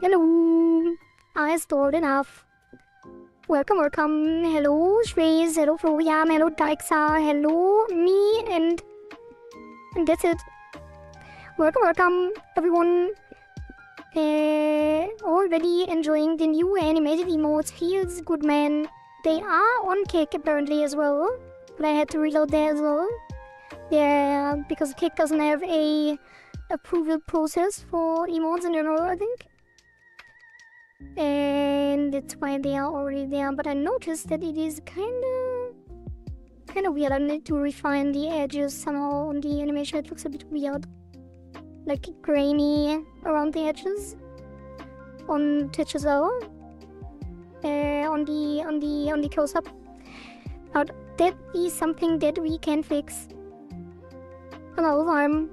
Hello. I stored enough. Welcome. Hello, Shreys. Hello, Florian. Hello, Daixa. Hello, me, and that's it. Welcome, everyone. Already enjoying the new animated emotes. Feels good, man. They are on Kick apparently as well, but I had to reload there as well. Yeah, because Kick doesn't have a approval process for emotes in general, I think. And that's why they are already there. But I noticed that it is kinda weird. I need to refine the edges somehow on the animation. It looks a bit weird, like grainy around the edges on Twitch as well. On the close-up. But that is something that we can fix another time.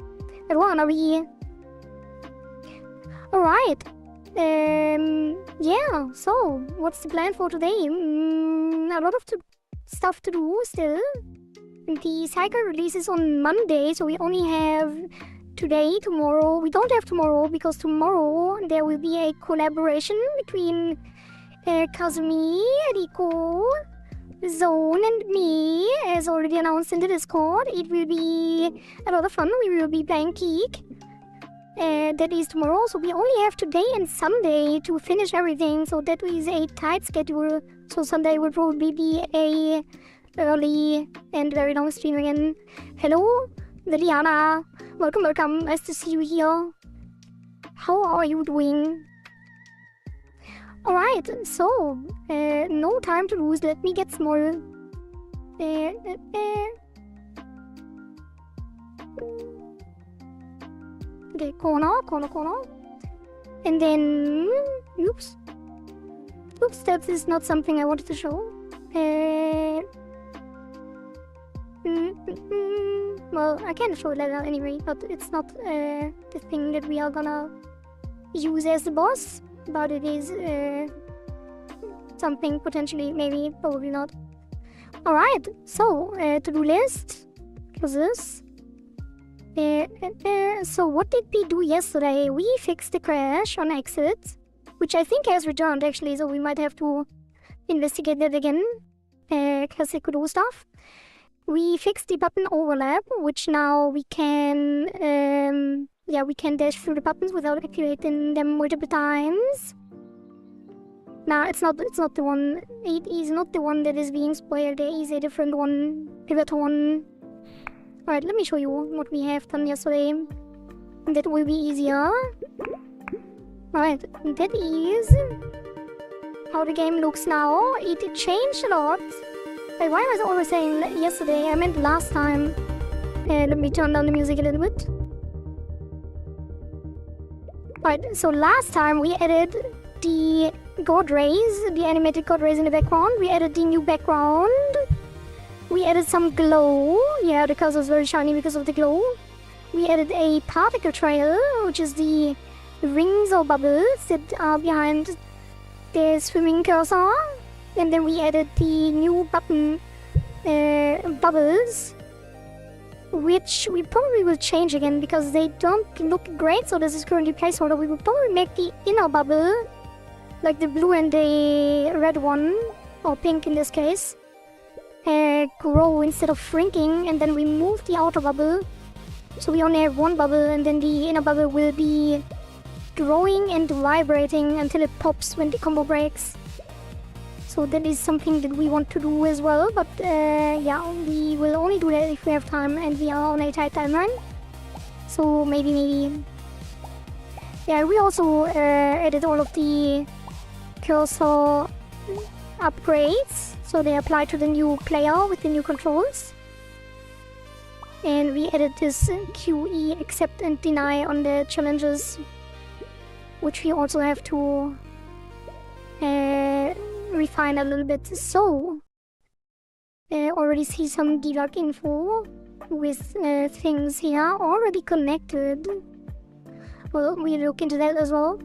At one, are we? Alright. Yeah, so what's the plan for today? A lot of stuff to do still. The cycle releases on Monday, so we only have today, tomorrow. We don't have tomorrow because tomorrow there will be a collaboration between Kazumi, Riko, Zone and me, as already announced in the Discord. It will be a lot of fun. We will be playing Geek. That is tomorrow, so we only have today and Sunday to finish everything, so that is a tight schedule. So Sunday will probably be a early and very long stream again. Hello, Liliana. Welcome. Nice to see you here. How are you doing? Alright, so no time to lose. Let me get small. Okay, corner. And then, oops, that is not something I wanted to show. Well, I can show it later anyway, but it's not the thing that we are gonna use as the boss, but it is something potentially, maybe, probably not. Alright, so, to-do list, close this. So what did we do yesterday? We fixed the crash on exit, which I think has returned actually, so we might have to investigate that again. Classic Kudo stuff. We fixed the button overlap, which now we can, we can dash through the buttons without activating them multiple times. Nah, it's not the one. It is not the one that is being spoiled. There is a different one, a better one. Alright, let me show you what we have done yesterday. That will be easier. Alright, that is how the game looks now. It changed a lot. Wait, why was I always saying yesterday? I meant last time. Let me turn down the music a little bit. Alright, so last time we added the god rays, the animated god rays in the background. We added the new background. We added some glow. Yeah, the cursor is very shiny because of the glow. We added a particle trail, which is the rings or bubbles that are behind the swimming cursor. And then we added the new button bubbles, which we probably will change again because they don't look great. So this is currently placeholder. We will probably make the inner bubble, like the blue and the red one, or pink in this case, grow instead of shrinking, and then we move the outer bubble, so we only have one bubble, and then the inner bubble will be growing and vibrating until it pops when the combo breaks. So that is something that we want to do as well, but yeah, we will only do that if we have time, and we are on a tight timeline. So maybe. Yeah, we also added all of the cursor upgrades, so they apply to the new player with the new controls. And we added this QE accept and deny on the challenges, which we also have to refine a little bit. So, already see some Devlog info with things here already connected. Well, we look into that as well.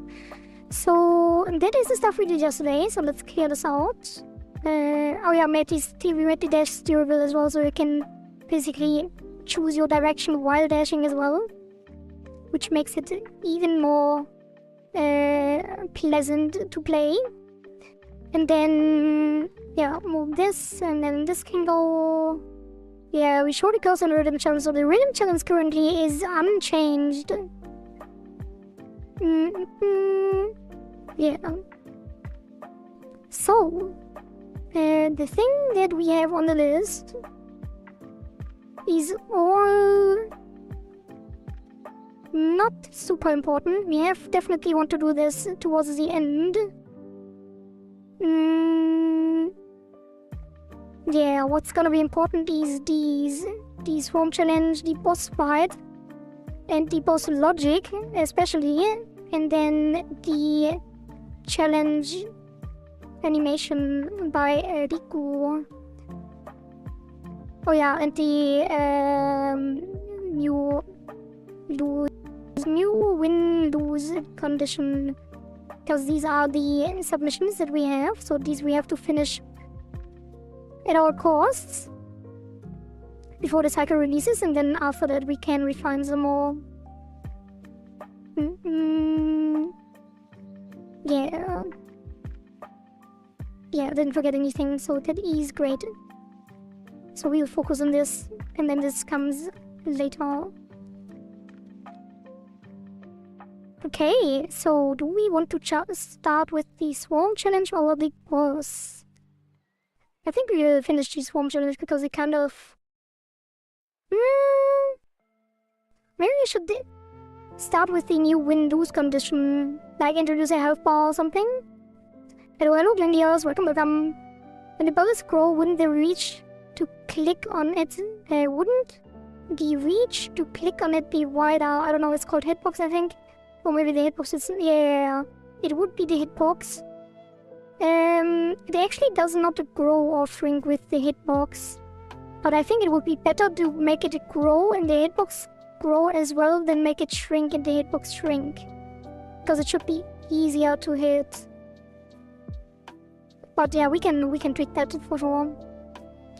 So, that is the stuff we did yesterday, so let's clear this out. Oh yeah, we made the dash steerable as well, so you can basically choose your direction while dashing as well, which makes it even more pleasant to play. And then, yeah, move this, and then this can go. Yeah, we showed it goes on the rhythm challenge, so the rhythm challenge currently is unchanged. Yeah. So, the thing that we have on the list is all not super important. We have definitely want to do this towards the end. Yeah, what's gonna be important is these home challenge, the boss fight, and the boss logic, especially, and then the challenge animation by Riku. Oh yeah, and the new win-lose condition, because these are the submissions that we have, so these we have to finish at our costs before the cycle releases, and then after that we can refine some more. Yeah, didn't forget anything, so that is great. So we'll focus on this, and then this comes later. Okay, so do we want to start with the swarm challenge or the boss? I think we will finish the swarm challenge because it kind of... maybe we should start with the new win-lose condition, like introduce a health bar or something. Hello Glendiers, welcome. When the bubbles grow, wouldn't the reach to click on it, wouldn't the reach to click on it be wider? I don't know, it's called hitbox, I think. Or maybe the hitbox is, yeah, it would be the hitbox. It actually does not grow or shrink with the hitbox. But I think it would be better to make it grow and the hitbox grow as well than make it shrink and the hitbox shrink. Because it should be easier to hit. But yeah, we can tweak that for sure.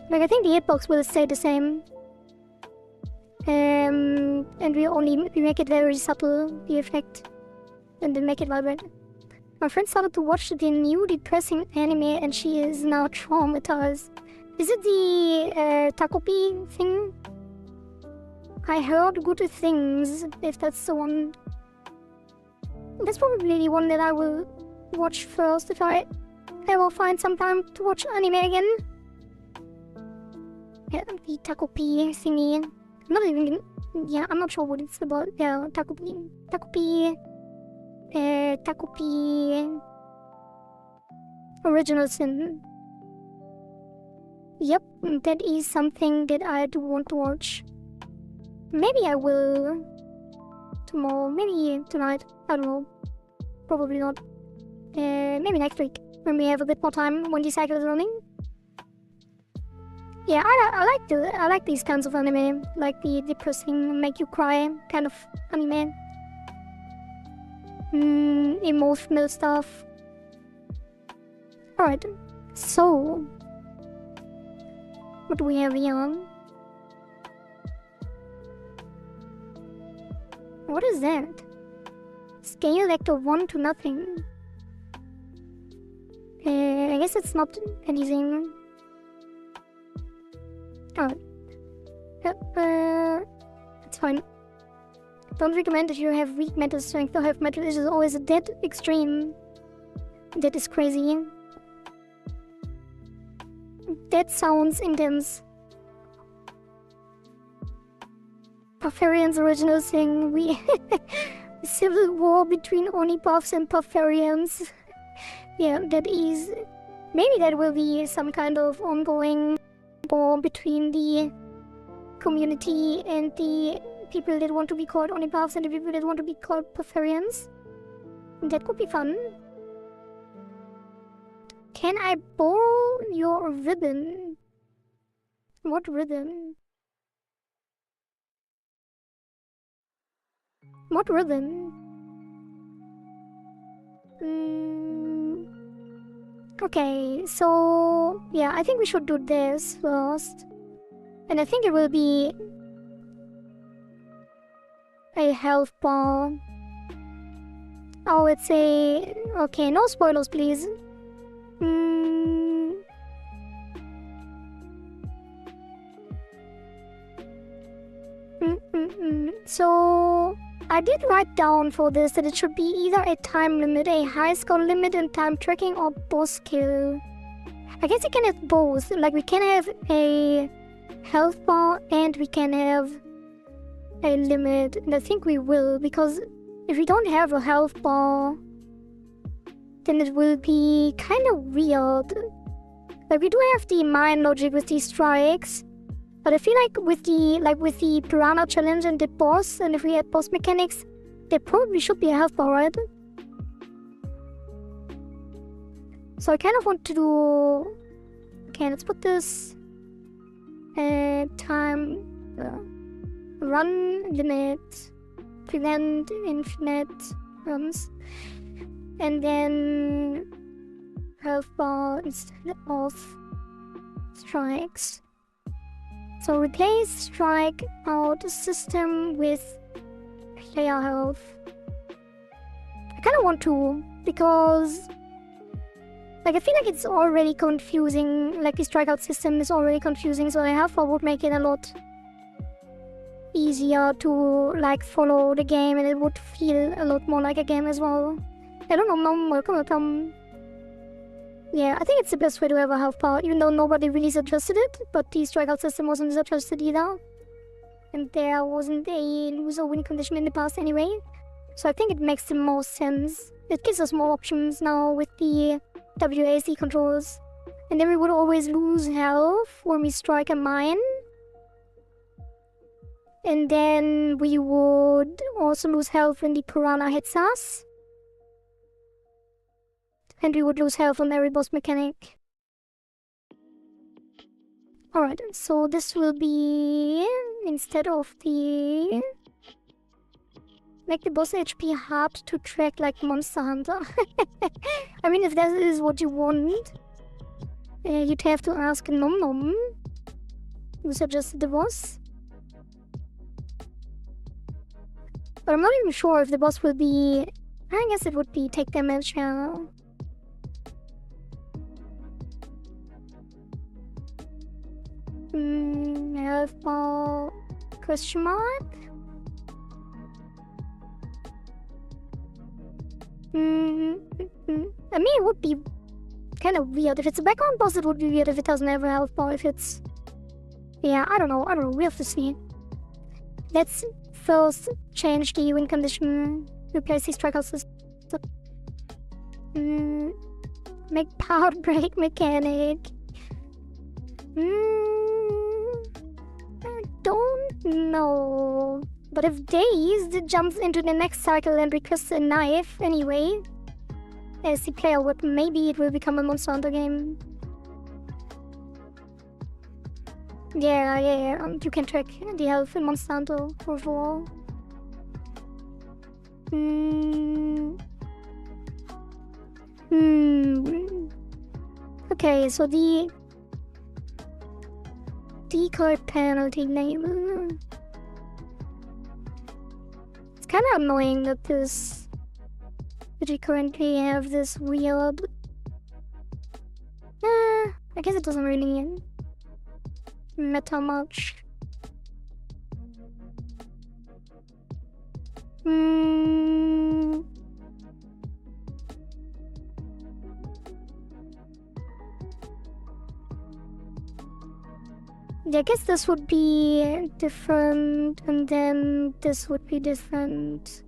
Like, I think the hitbox will stay the same. And we make it very subtle, the effect. And then make it vibrate. My friend started to watch the new depressing anime and she is now traumatized. Is it the Takopi thing? I heard good things, if that's the one. That's probably the one that I will watch first if I ever find some time to watch anime again. Yeah, the Takopi thingy. I'm not even... yeah, I'm not sure what it's about. Yeah, Takopi... Takopi... Original Sin. Yep, that is something that I do want to watch. Maybe I will... tomorrow, maybe tonight. I don't know. Probably not. Maybe next week, when we have a bit more time, when the cycle is running. Yeah, I like these kinds of anime, like the depressing, make you cry kind of anime. Emotional stuff. Alright, so what do we have here? What is that? Scale vector 1 to nothing. I guess it's not anything. Alright. It's fine. Don't recommend if you have weak mental strength or have mental issues, always a dead extreme. That is crazy. That sounds intense. Parfarian's original thing, we... civil war between Onipuffs and Parfarians. Yeah, that is... maybe that will be some kind of ongoing war between the community and the people that want to be called Onipuffs and the people that want to be called Parfarians. That could be fun. Can I borrow your ribbon? What ribbon? What ribbon? Okay, so... yeah, I think we should do this first. And I think it will be... a health bar. Oh, it's a... Okay, no spoilers, please. So... I did write down for this that it should be either a time limit, a high score limit, and time tracking, or boss kill. I guess you can have both. Like, we can have a health bar and we can have a limit. And I think we will, because if we don't have a health bar, then it will be kind of weird. Like, we do have the mind logic with these strikes, but I feel like with the piranha challenge and the boss, and if we had boss mechanics, there probably should be a health bar, right? So I kind of want to do... Okay, let's put this... time... run limit... prevent infinite runs. And then... health bar instead of strikes. So replace strike out system with player health. I kind of want to, because like I feel like it's already confusing. Like the strikeout system is already confusing, so the health bar would make it a lot easier to like follow the game, and it would feel a lot more like a game as well. I don't know, Mom, welcome. Yeah, I think it's the best way to have a health bar, even though nobody really suggested it, but the strikeout system wasn't suggested either. And there wasn't a loser win condition in the past anyway. So I think it makes the most sense. It gives us more options now with the WASD controls. And then we would always lose health when we strike a mine. And then we would also lose health when the piranha hits us. And we would lose health on every boss mechanic. Alright, so this will be... instead of the... make the boss HP hard to track like Monster Hunter. I mean, if that is what you want, you'd have to ask Nom Nom, who suggested the boss. But I'm not even sure if the boss will be... I guess it would be take damage, yeah. Health bar... question mark? I mean, it would be kind of weird. If it's a background boss, it would be weird if it doesn't have a health bar. If it's... yeah, I don't know. We have to see. Let's first change the win condition. Replace the strikeout system. Make power break mechanic. I don't know. But if Dazed jumps into the next cycle and requests a knife anyway, as the player would, maybe it will become a Monster Hunter game. Yeah. You can track the health in Monster Hunter overall. Okay, so the decoy penalty label. It's kind of annoying that we currently have this weird... I guess it doesn't really matter much. Yeah, I guess this would be different, and then this would be different.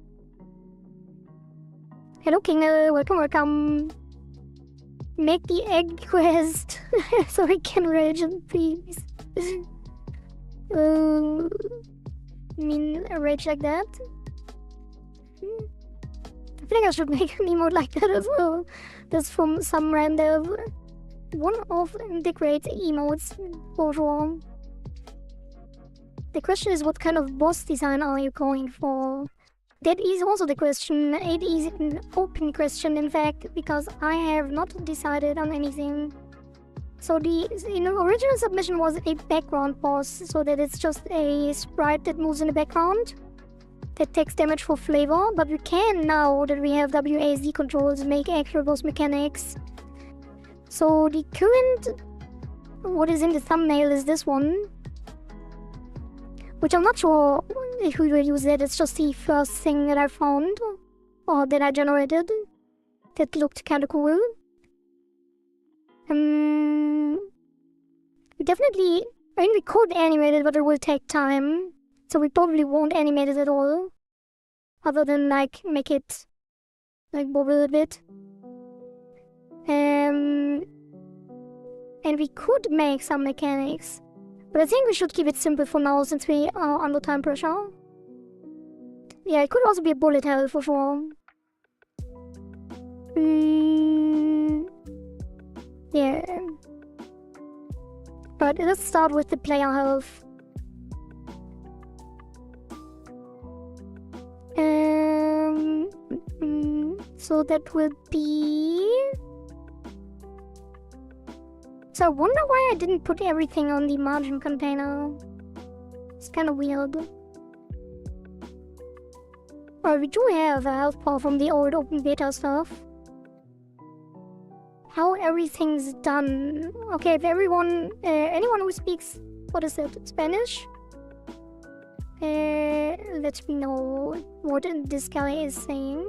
Hello, King. Welcome. Make the egg quest so we can rage and please. I mean, a rage like that? I think I should make an emote like that as well. That's from some random... one of the great emotes overall. The question is, what kind of boss design are you going for? That is also the question. It is an open question, in fact, because I have not decided on anything. So the original submission was a background boss, so that it's just a sprite that moves in the background. that takes damage for flavor, but we can, now that we have WASD controls, make actual boss mechanics. So the current, what is in the thumbnail is this one, which I'm not sure if we will use it. It's just the first thing that I found, or that I generated, that looked kinda cool. We definitely, I mean, we could animate it, but it will take time. So we probably won't animate it at all. Other than, like, make it, like, bubble a bit. And we could make some mechanics. But I think we should keep it simple for now, since we are under time pressure. Yeah, it could also be a bullet hell for sure. Yeah. But let's start with the player health. So that will be... So I wonder why I didn't put everything on the margin container. It's kind of weird. Well, we do have a health bar from the old open beta stuff. How everything's done. Okay, if everyone, anyone who speaks, what is it, Spanish? Let me know what this guy is saying.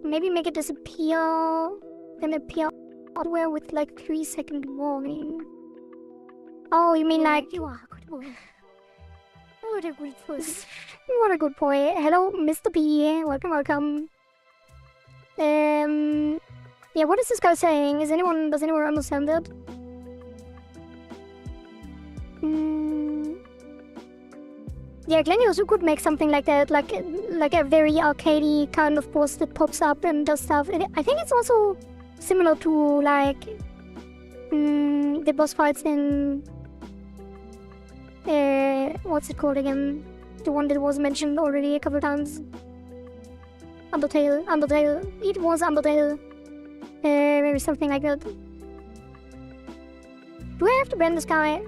Maybe make it disappear, then appear elsewhere with like 3-second warning. Oh, you mean like... You are a good boy. What a good boy. What a good boy. Hello, Mr. B. Welcome, welcome. Yeah, what is this guy saying? Does anyone understand it? Yeah, Glenius, you could make something like that, like a very arcadey kind of boss that pops up and does stuff. I think it's also similar to like the boss fights in what's it called again? The one that was mentioned already a couple times. Undertale. It was Undertale. Maybe something like that. Do I have to ban this guy?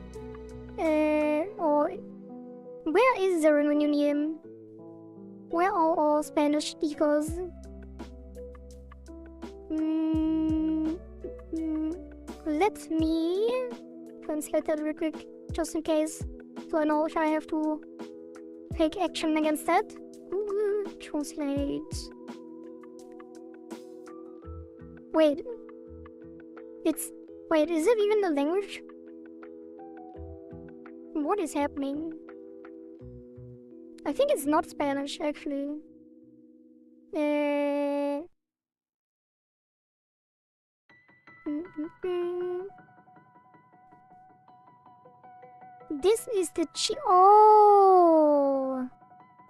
Or where is Zeren when you need him? Where are all Spanish speakers? Let me translate that real quick, just in case. So I know if I have to take action against that. Translate. Wait. Wait, is it even the language? What is happening? I think it's not Spanish, actually. This is the oh!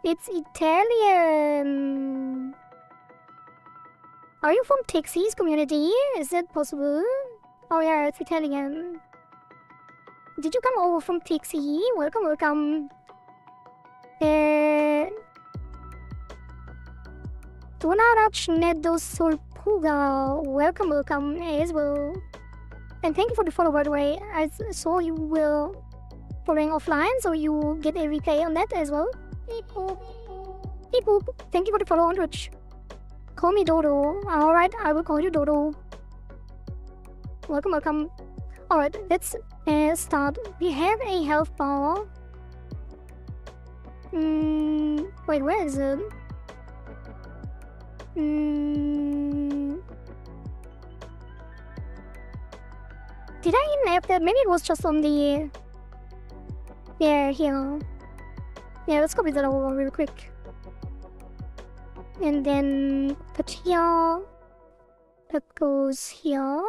It's Italian! Are you from Tixie's community? Is that possible? Oh yeah, it's Italian. Did you come over from Tixie? Welcome, welcome. Donarach Nedo Solpuga. Welcome, welcome as well. And thank you for the follow, by the way. I saw you were following offline, so you get a replay on that as well. Beep boop. Beep boop. Thank you for the follow on Twitch. Call me Dodo. Alright, I will call you Dodo. Welcome, welcome. Alright, let's start. We have a health bar. Wait, where is it? Did I even have that? Maybe it was just on the... Yeah, here. Yeah, let's copy that over real quick. And then put here. That goes here.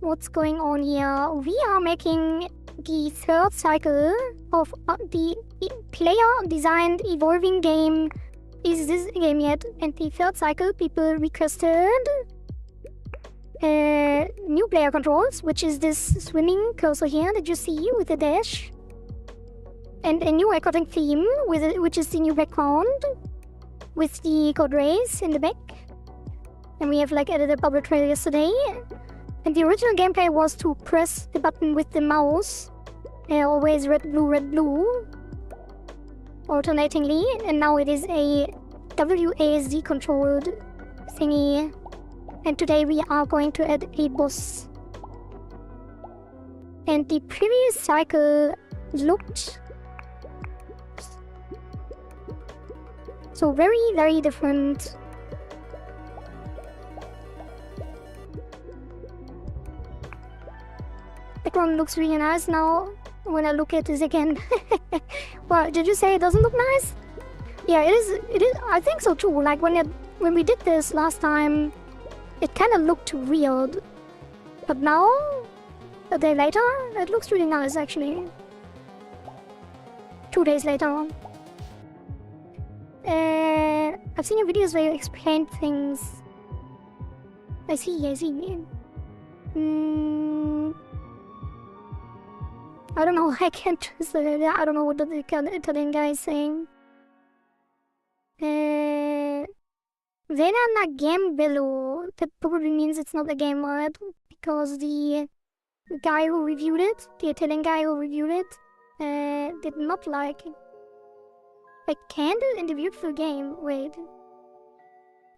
What's going on here? We are making the third cycle of the player-designed evolving game. Is this game yet? And the third cycle, people requested new player controls, which is this swimming cursor here that you see with the dash. And a new recording theme, which is the new background, with the code rays in the back. And we have like added a bubble trail yesterday. And the original gameplay was to press the button with the mouse. Always red, blue, alternatingly. And now it is a WASD controlled thingy. And today we are going to add a boss. And the previous cycle looked so very, very different. Background looks really nice now when I look at this again. Well, did you say it doesn't look nice? Yeah, it is. I think so too. Like when we did this last time, it kind of looked weird. But now, a day later, it looks really nice actually. 2 days later. I've seen your videos where you explain things. I see. I don't know, I can't translate it. I don't know what the Italian guy is saying. Vera na game bello. That probably means it's not a game, right? Because the guy who reviewed it, the Italian guy who reviewed it, did not like it. A candle in the beautiful game. Wait.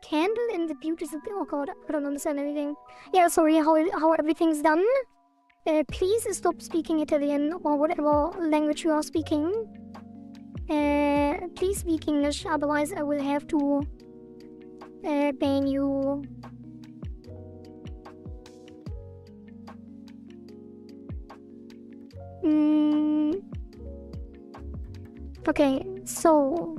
Candle in the beautiful... Oh god, I don't understand anything. Yeah, sorry, how everything's done. Please stop speaking Italian or whatever language you are speaking. Please speak English, otherwise I will have to ban you. Okay, so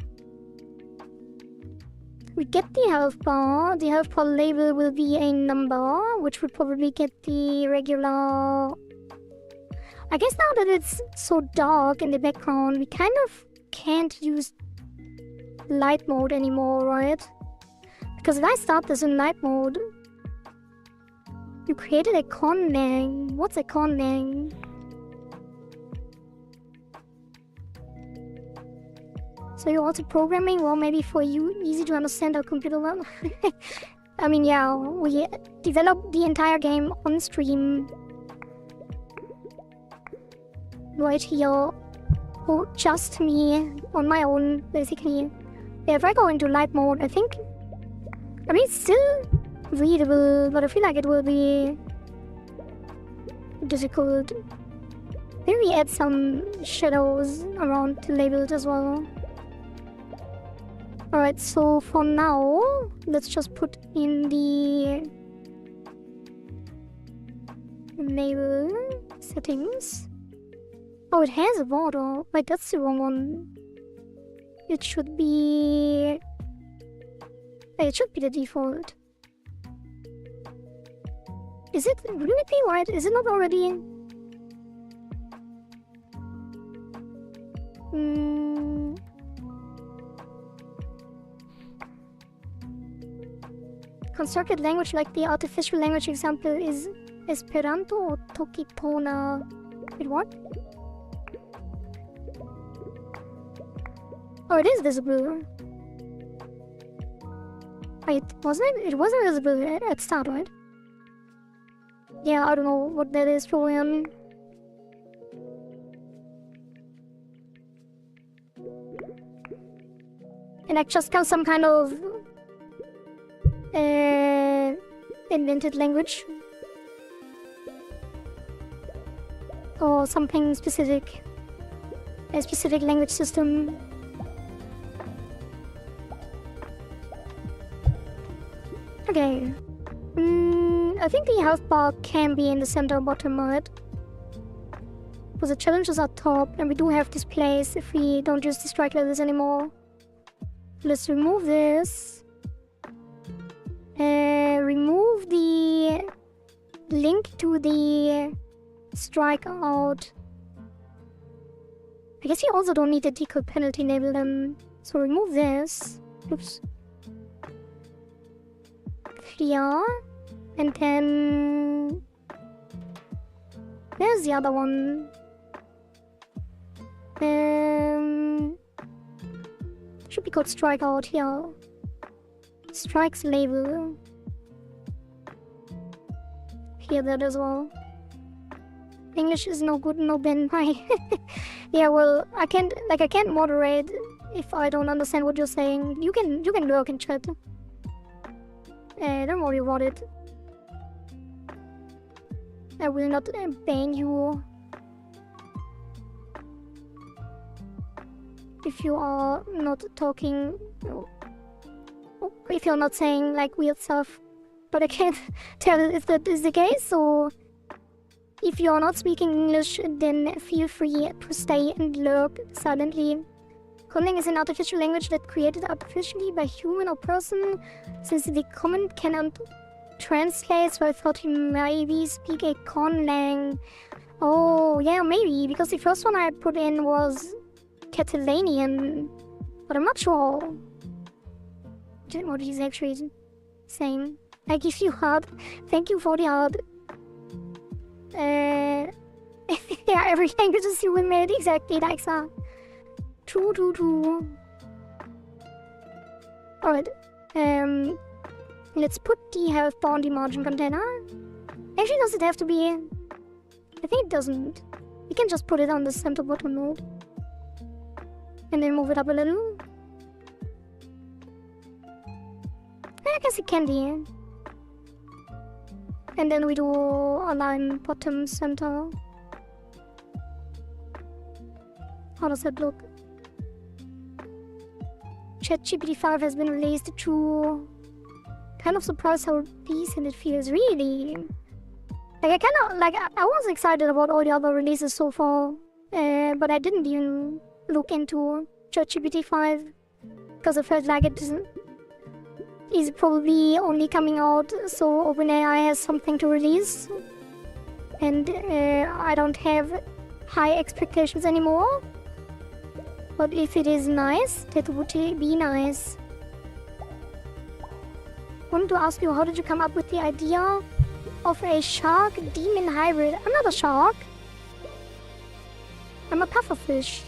we get the health bar. The health bar label will be a number, which will probably get the regular... I guess now that it's so dark in the background, we kind of can't use light mode anymore, right? Because if I start this in light mode... You created a conlang. What's a conlang? So you're also programming? Well, maybe for you, easy to understand how computer learn. I mean, yeah, we developed the entire game on stream. Right here. Oh, just me, on my own, basically. Yeah, if I go into light mode, I think... I mean, it's still readable, but I feel like it will be difficult. Maybe we add some shadows around the labels as well. Alright, so for now, let's just put in the label settings. Oh, it has a border. Wait, that's the wrong one. It should be... It should be the default. Is it? Would it be white? Is it not already? Constructed language like the artificial language example is Esperanto or Tokipona. Wait, what? Oh, it is visible. Wait, wasn't it? It wasn't visible at start, right? Yeah, I don't know what that is, Florian. And like just some kind of invented language or something specific, a specific language system. Okay. I think the health bar can be in the center bottom right. Because the challenges are top, and we do have displays if we don't use the strike levels anymore. Let's remove this. Remove the link to the strikeout. I guess you also don't need the decal penalty label then. So remove this. Oops. Here. And then... There's the other one. Should be called strikeout here. Strikes label. hear that as well. English is no good, no Ben. Yeah, well, I can't moderate if I don't understand what you're saying. You can lurk in chat. Don't worry about it. I will not ban you if you are not talking, if you're not saying like weird stuff. But I can't tell if that is the case, so if you're not speaking English, then feel free to stay and lurk silently. Coding is an artificial language that created artificially by human or person. Since the comment cannot translate, so I thought he maybe speak a conlang. Oh, yeah, maybe, because the first one I put in was Catalanian, but I'm not sure what he's actually saying. I give you heart. Thank you for the heart. Yeah, every language is human made, exactly like that. True. Alright. Let's put the health bar on the margin container. Actually, does it have to be? I think it doesn't. We can just put it on the center bottom node. And then move it up a little. I guess it can be. And then we do align bottom center. How does that look? ChatGPT 5 has been released. True. Kind of surprised how decent it feels, really. Like I was excited about all the other releases so far, but I didn't even look into ChatGPT 5 because I felt like it is probably only coming out so OpenAI has something to release, and I don't have high expectations anymore. But if it is nice, that would be nice. I wanted to ask you, how did you come up with the idea of a shark demon hybrid? I'm not a shark. I'm a pufferfish.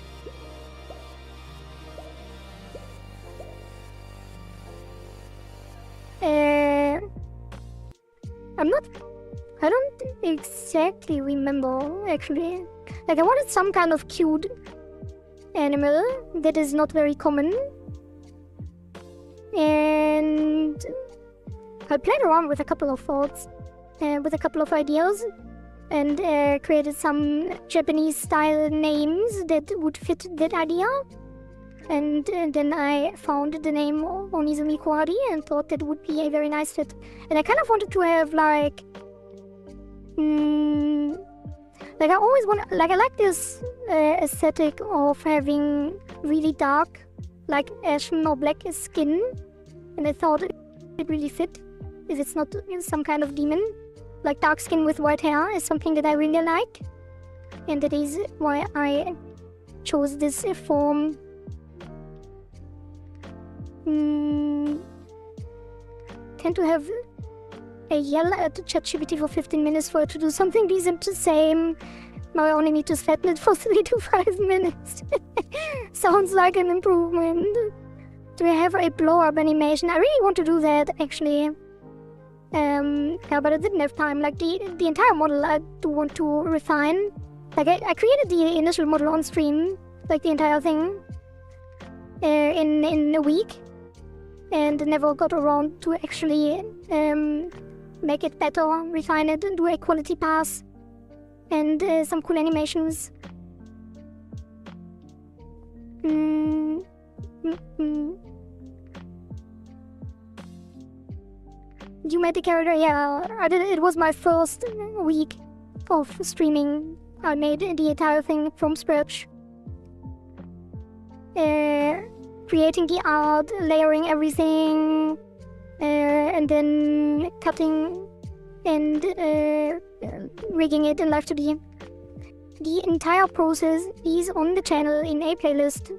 I don't exactly remember, actually. Like, I wanted some kind of cute animal that is not very common. And I played around with a couple of thoughts, with a couple of ideas, and created some Japanese-style names that would fit that idea. And then I found the name Onizumi Kawari and thought that would be a very nice fit. And I kind of wanted to have like I always want, like, I like this aesthetic of having really dark, like ashen or black skin, and I thought it really fit if it's not some kind of demon. Like dark skin with white hair is something that I really like, and that is why I chose this form. Tend to have a yell at ChatGPT for 15 minutes for it to do something decent to say. Now I only need to flatten it for 3 to 5 minutes. Sounds like an improvement. Do I have a blow-up animation? I really want to do that, actually. Yeah, but I didn't have time. Like, the entire model I do want to refine. Like, I created the initial model on stream, like the entire thing, in a week, and never got around to actually make it better, refine it, and do a quality pass, and some cool animations. You made the character? Yeah, I did. It was my first week of streaming. I made the entire thing from scratch. Creating the art, layering everything, and then cutting and rigging it in Live2D. The entire process is on the channel in a playlist.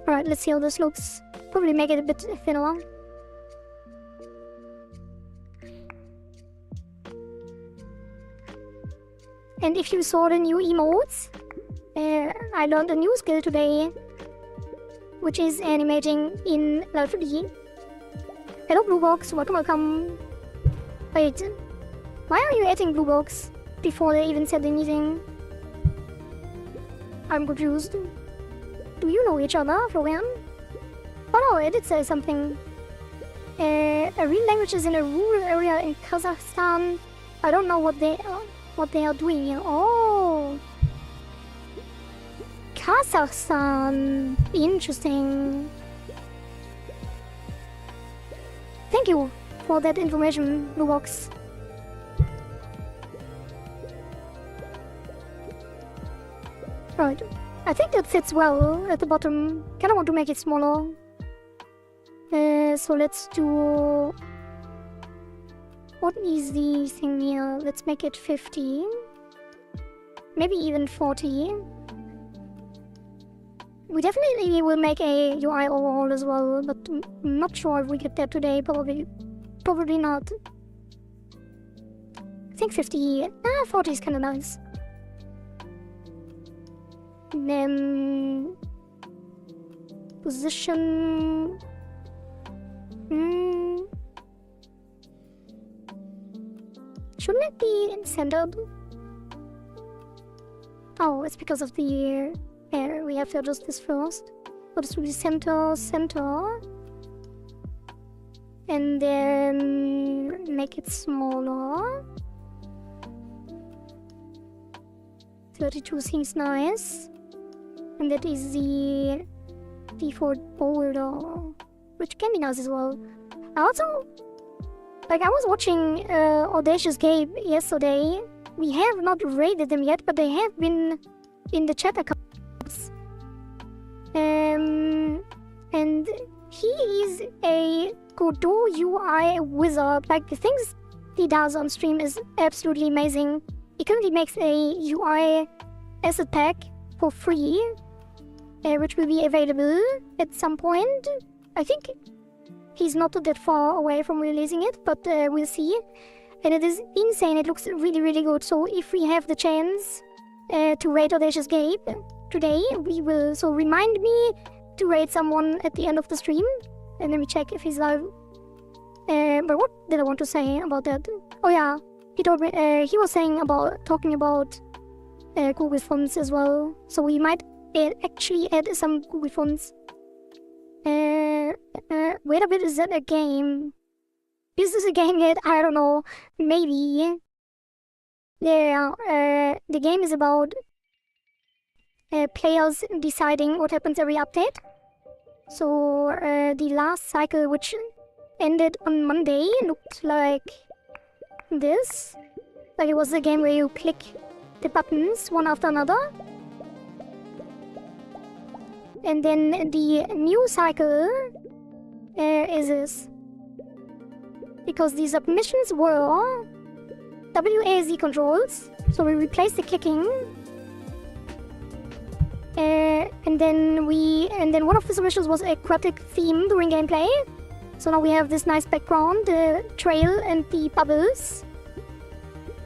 Alright, let's see how this looks. Probably make it a bit thinner. And if you saw the new emotes, I learned a new skill today, which is animating in Live2D. Hello Blue Box, welcome. Wait, Why are you adding blue box before they even said anything? I'm confused. Do you know each other, Florian? Oh no, it did say something. A real language is in a rural area in Kazakhstan. I don't know what they are doing here. Oh, Kazakhstan. Interesting. Thank you for that information, Blue Box. Right, I think that fits well at the bottom. Kinda want to make it smaller. So let's do... What is the thing here? Let's make it 50. Maybe even 40. We definitely will make a UI overhaul as well, but I'm not sure if we get that today. Probably not. I think 50. 40 is kinda nice. And then... Position... Shouldn't it be centered? Oh, it's because of the air. We have to adjust this first. So this will be center. And then make it smaller. 32 seems nice. And that is the default border, which can be nice as well. I also, I was watching Audacious Gabe yesterday. We have not rated them yet, but they have been in the chat accounts. And he is a Godot UI wizard. Like, the things he does on stream is absolutely amazing. He currently makes a UI asset pack for free, which will be available at some point. I think he's not that far away from releasing it, but we'll see. And it is insane. It looks really, really good. So if we have the chance to rate Audacious Gabe today, we will. So remind me to rate someone at the end of the stream, and let me check if he's live. But what did I want to say about that? Oh yeah, he told me he was talking about Google Fonts as well. So we might actually add some Google Fonts. Wait a bit, is that a game? Is this a game yet? I don't know. Maybe. Yeah, the game is about players deciding what happens every update. So the last cycle, which ended on Monday, looked like this. Like, it was a game where you click the buttons one after another. And then the new cycle is this. Because the submissions were WASD controls, so we replaced the clicking. And then one of the submissions was aquatic theme during gameplay. So now we have this nice background, the trail and the bubbles.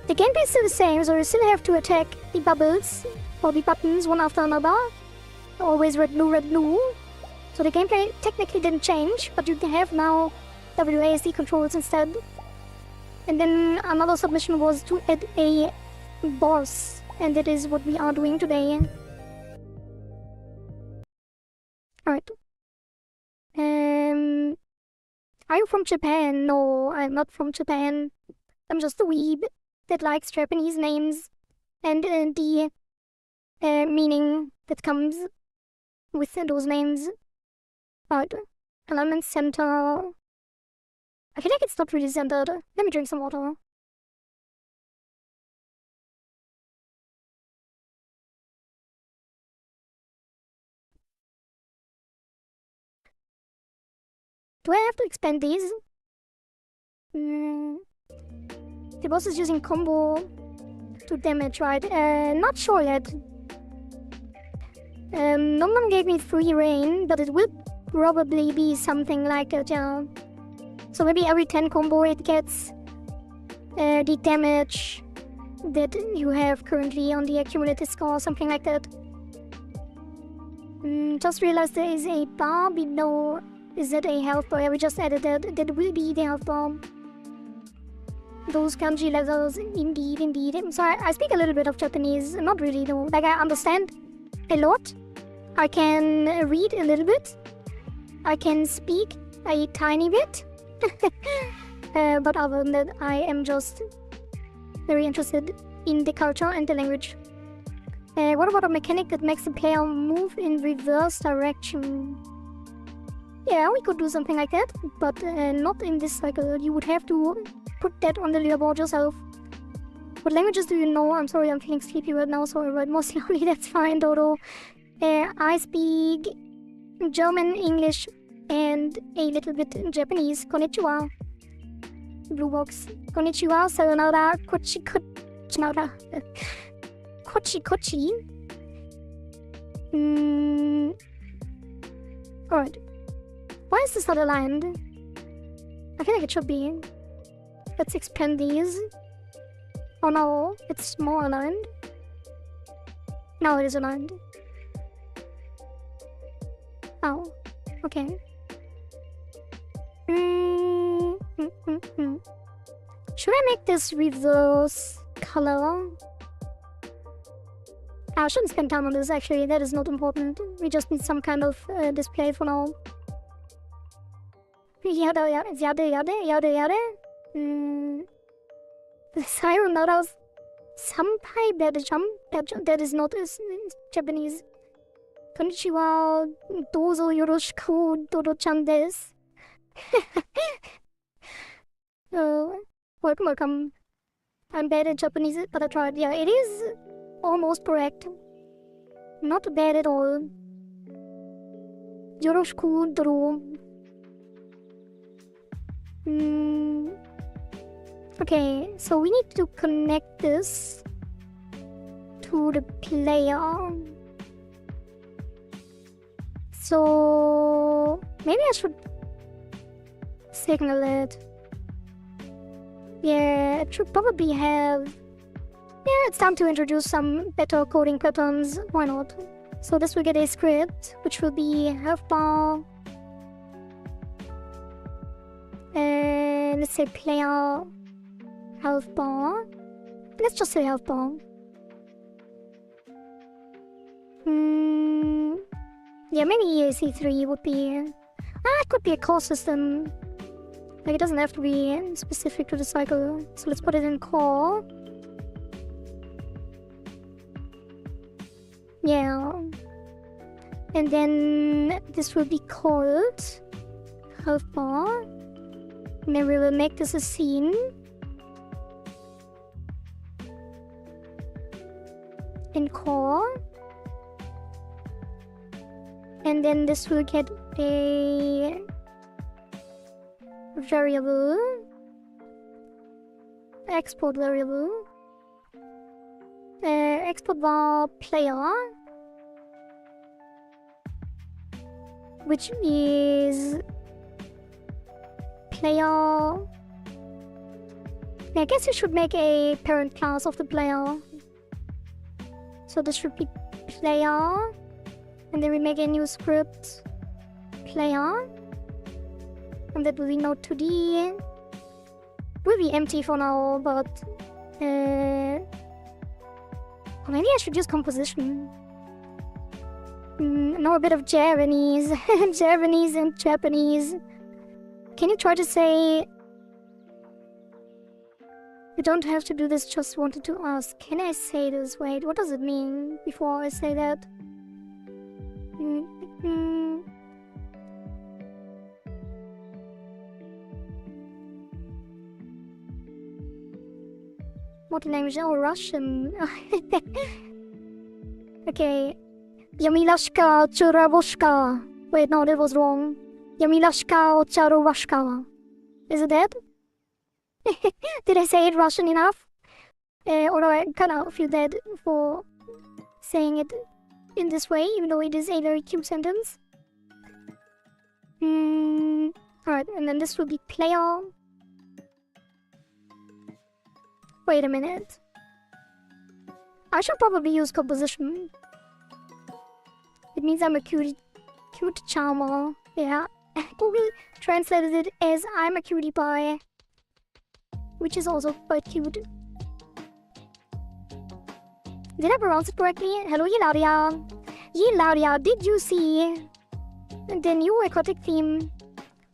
The gameplay is still the same, so you still have to attack the bubbles or the buttons one after another. Always red, blue. So the gameplay technically didn't change, but you have now WASD controls instead. And then another submission was to add a boss, and that is what we are doing today. Alright. Are you from Japan? No, I'm not from Japan. I'm just a weeb that likes Japanese names and the meaning that comes with those names. Right. Element center. I feel like it's not really centered. Let me drink some water. Do I have to expand these? The boss is using combo to damage, right? Not sure yet. Nom gave me free reign, but it will probably be something like that, yeah. So maybe every 10 combo it gets the damage that you have currently on the accumulated score, something like that. Just realized there is a bar below. Is that a health bar? Yeah, we just added that. That will be the health bar. those kanji letters, indeed, indeed. So I speak a little bit of Japanese, not really though. Like I understand a lot. I can read a little bit. I can speak a tiny bit. But other than that, I am just very interested in the culture and the language. What about a mechanic that makes the player move in reverse direction? Yeah, we could do something like that, but not in this cycle. You would have to put that on the leaderboard yourself. What languages do you know? I'm sorry, I'm feeling sleepy right now, so I write more slowly. That's fine, Dodo. I speak German, English, and a little bit Japanese. Konnichiwa. Blue box. Konnichiwa, sayonara, kochi kochinara. Kochi kochi. Alright. Why is this not aligned? I feel like it should be. Let's expand these. Oh no, it's more aligned. No, it is aligned. Oh, okay. Should I make this reverse color? I shouldn't spend time on this actually, that is not important. We just need some kind of display for now. Yada yada yada yada yada yada. Sayonara Sampai bad jump. That is not Japanese. Konnichiwa, dozo yoroshiku, Dodo-chan desu. Welcome, welcome. I'm bad at Japanese, but I tried. Yeah, it is almost correct. Not bad at all. Yoroshiku, Dodo. Okay, so we need to connect this to the player. So maybe I should signal it. Yeah, it should probably have... Yeah, it's time to introduce some better coding patterns. Why not? So this will get a script, which will be health bar. And let's say player health bar. Let's just say health bar. Yeah, maybe EAC3 would be... it could be a core system. Like, it doesn't have to be specific to the cycle. So let's put it in core. Yeah. And then this will be called health bar. And then we will make this a scene. In core. And then this will get a variable, export variable, export var player, which is player. I guess you should make a parent class of the player. So this should be player. And then we make a new script, player, and that will be node 2D. Will be empty for now, but or maybe I should use composition. Know a bit of Japanese, Japanese and Japanese. Can you try to say? You don't have to do this. Just wanted to ask. Can I say this? Wait, what does it mean before I say that? What language? Oh, Russian. Okay. Yamilashka Churaboshka. Wait, no, that was wrong. Yamilashka Charowashka. Is it that? Did I say it Russian enough? Or do I kind of feel bad for saying it in this way, even though it is a very cute sentence? Alright, and then this will be player. Wait a minute. I should probably use composition. It means I'm a cute charmer. Yeah. Google translated it as I'm a cutie pie. which is also quite cute. Did I pronounce it correctly? Hello, Yelaudia. Yelaudia, did you see the new aquatic theme?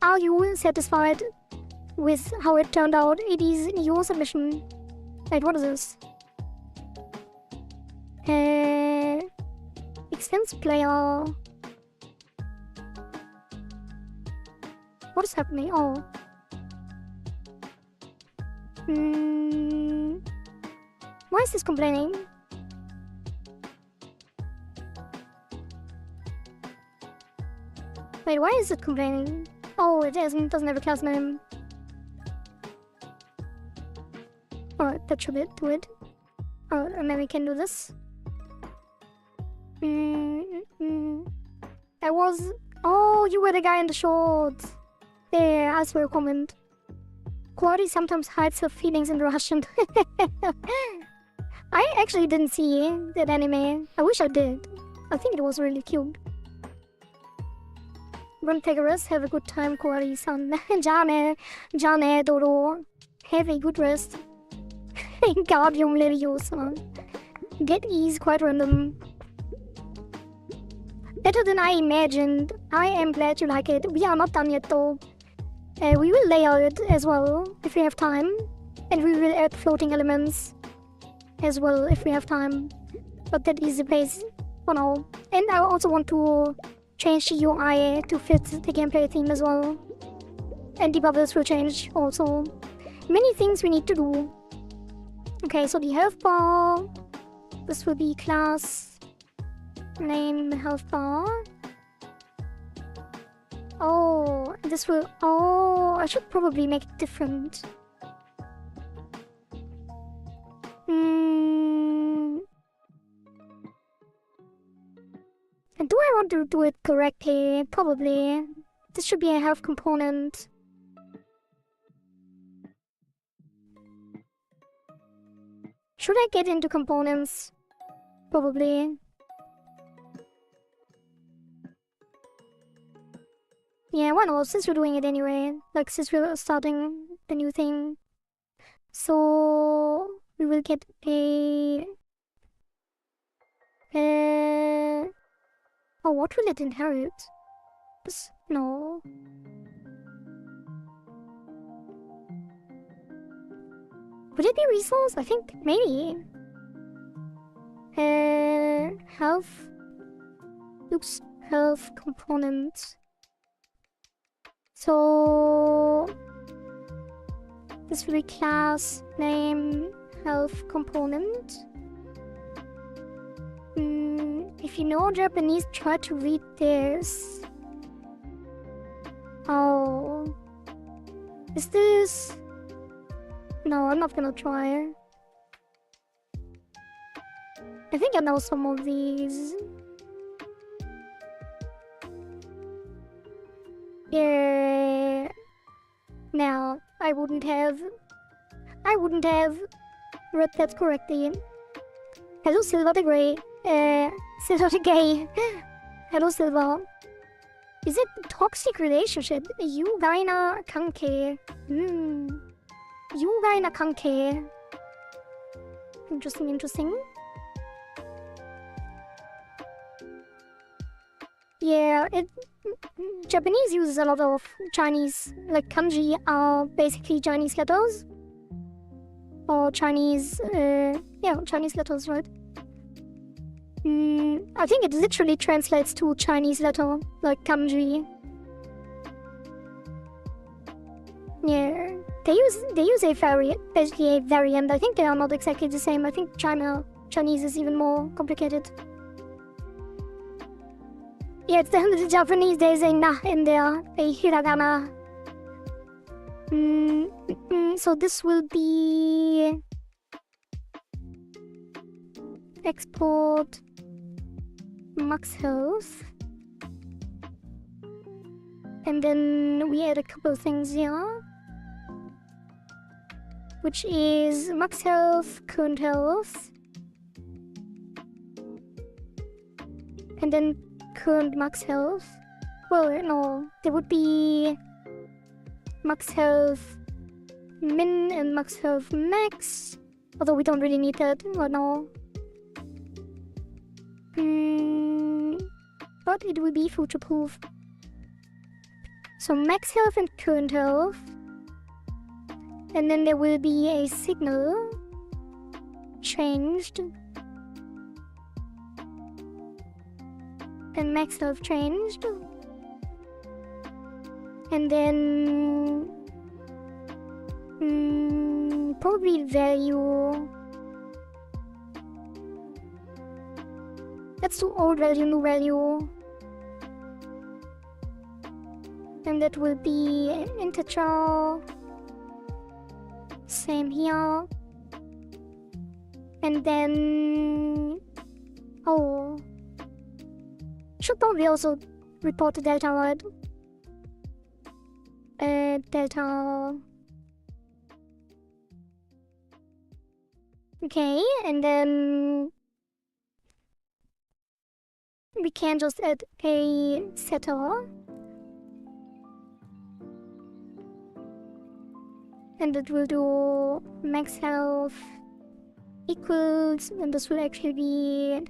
Are you satisfied with how it turned out? It is your submission. Wait, what is this? Extends player. What is happening? Oh. Why is this complaining? Wait, why is it complaining? Oh, it doesn't have a class name. Alright, that should do it. Alright, and then we can do this. I was... Oh, you were the guy in the shorts. There, I saw your comment. Quality sometimes hides her feelings in Russian. I actually didn't see that anime. I wish I did. I think it was really cute. Run, take a rest, have a good time, Quality-san. Jane, Dodo. Have a good rest. Guardium Leviosa. That is quite random. Better than I imagined. I am glad you like it. We are not done yet though. We will layer it as well if we have time. And we will add floating elements as well if we have time. But that is the base for now. And I also want to change the UI to fit the gameplay theme as well. And the bubbles will change also. Many things we need to do. Okay, so the health bar. This will be class name health bar. Oh, this will... Oh, I should probably make it different. And do I want to do it correctly? Probably. This should be a health component. Should I get into components? Probably. Yeah, why not? Since we're doing it anyway. Like, since we're starting the new thing. So... we will get a... Oh, what will it inherit? This... No. Would it be resource? I think maybe. Health. Oops. Health component. So this will be class name health component. If you know Japanese, try to read this. Oh, is this? No, I'm not gonna try. I think I know some of these. Yeah. Now, I wouldn't have read that correctly. Hello, Silver the Grey. Silver the Gay. Hello, Silver. Is it toxic relationship? Yugaina kanke. Yugaina kanke. Interesting. Yeah, Japanese uses a lot of Chinese, like kanji are basically Chinese letters. Or Chinese, Chinese letters, right? I think it literally translates to Chinese letter, like kanji. Yeah, they use a variant, basically a variant. I think they are not exactly the same. I think Chinese is even more complicated. Yeah, it's the Japanese, there's a na in there, a hiragana. So this will be... export max health. And then we add a couple of things here. Which is max health, current health. And then current max health. Well, no, there would be max health min and max health max. Although we don't really need that right now. But it will be future proof. So max health and current health. And then there will be a signal changed. And max health changed. And then probably value. Let's do old value, new value. And that will be an integer. Same here. And then should probably also report the delta, right? Delta. Okay, and then we can just add a setter. And it will do max health equals, and this will actually be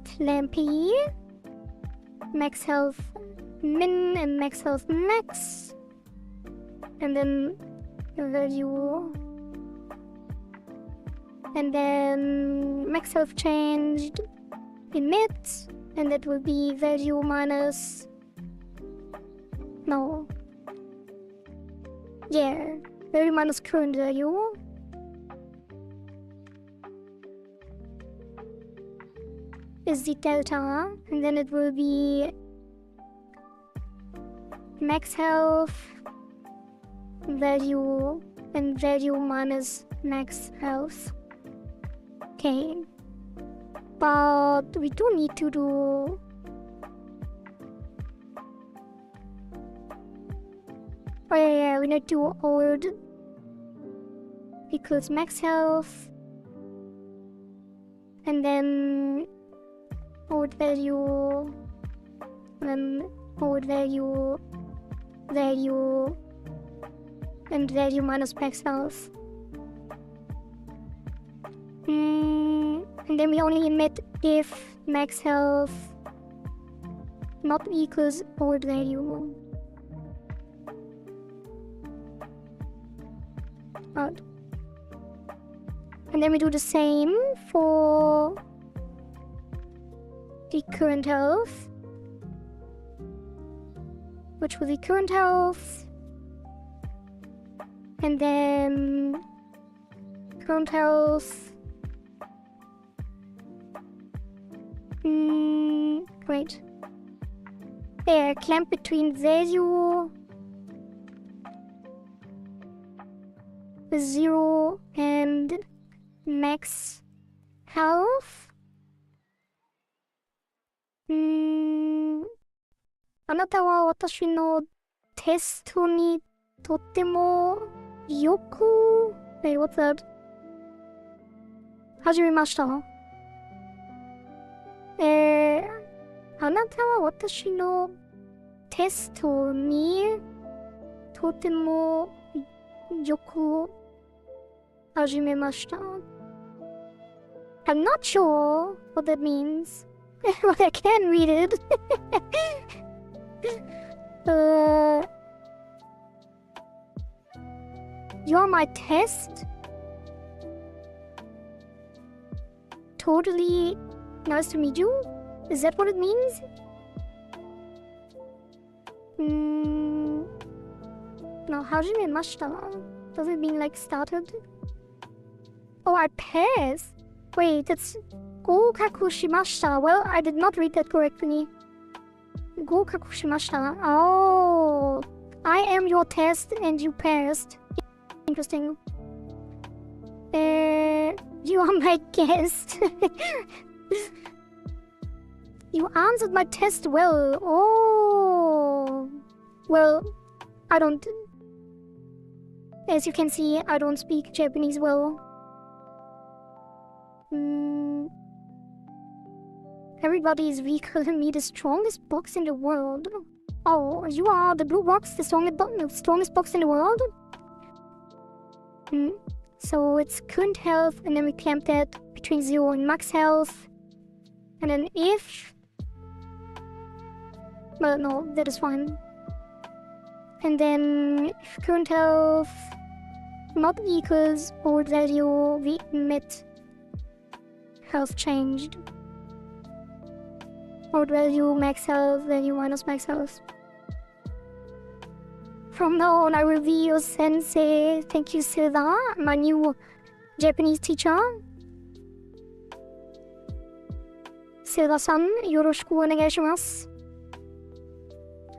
Clampy, max health min and max health max, and then value, and then max health changed emit, and that will be value minus value minus current value. Is the delta, and then it will be max health value and value minus max health. Okay, but we do need to do we need to do old equals max health, and then old value, and old value, and value minus max health. And then we only emit if max health not equals old value. Out. And then we do the same for the current health, which will be current health, and then current health. Great. There, clamp between value 0 and max health. あなたは私のテストにとってもよくwhat's that? 始めました。あなたは私のテストにとてもよく始めました。I'm not sure what that means, but I can read it. You're my test? Totally nice to meet you? Is that what it means? No, hajimemashita. Does it mean like started? Oh, I passed. Wait, that's Gokaku shimashita. Well, I did not read that correctly. Gokaku shimashita. Oh, I am your test and you passed. Interesting. You are my guest. You answered my test well. Oh. Well, I don't... As you can see, I don't speak Japanese well. Everybody is recalling me the strongest box in the world. Oh, you are the blue box, the strongest box in the world? So it's current health, and then we clamp that between 0 and max health. And then if... Well, no, that is fine. And then if current health not equals old value, we emit health changed. Old value, max health, value minus max health. From now on, I will be your sensei. Thank you, Silda, my new Japanese teacher. Silda-san, yoroshiku onegai shimasu.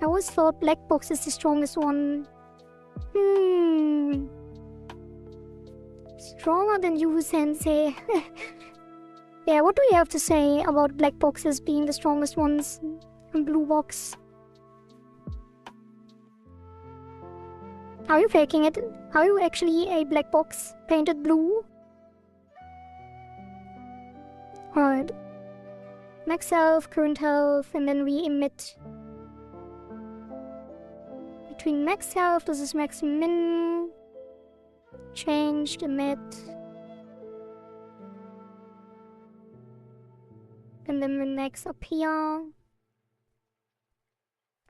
I always thought black box is the strongest one. Stronger than you, sensei. Yeah, what do you have to say about black boxes being the strongest ones and blue box? Are you faking it? Are you actually a black box painted blue? Alright. Max health, current health, and then we emit. Between max health, this is max min. Changed, emit. And then the next up here.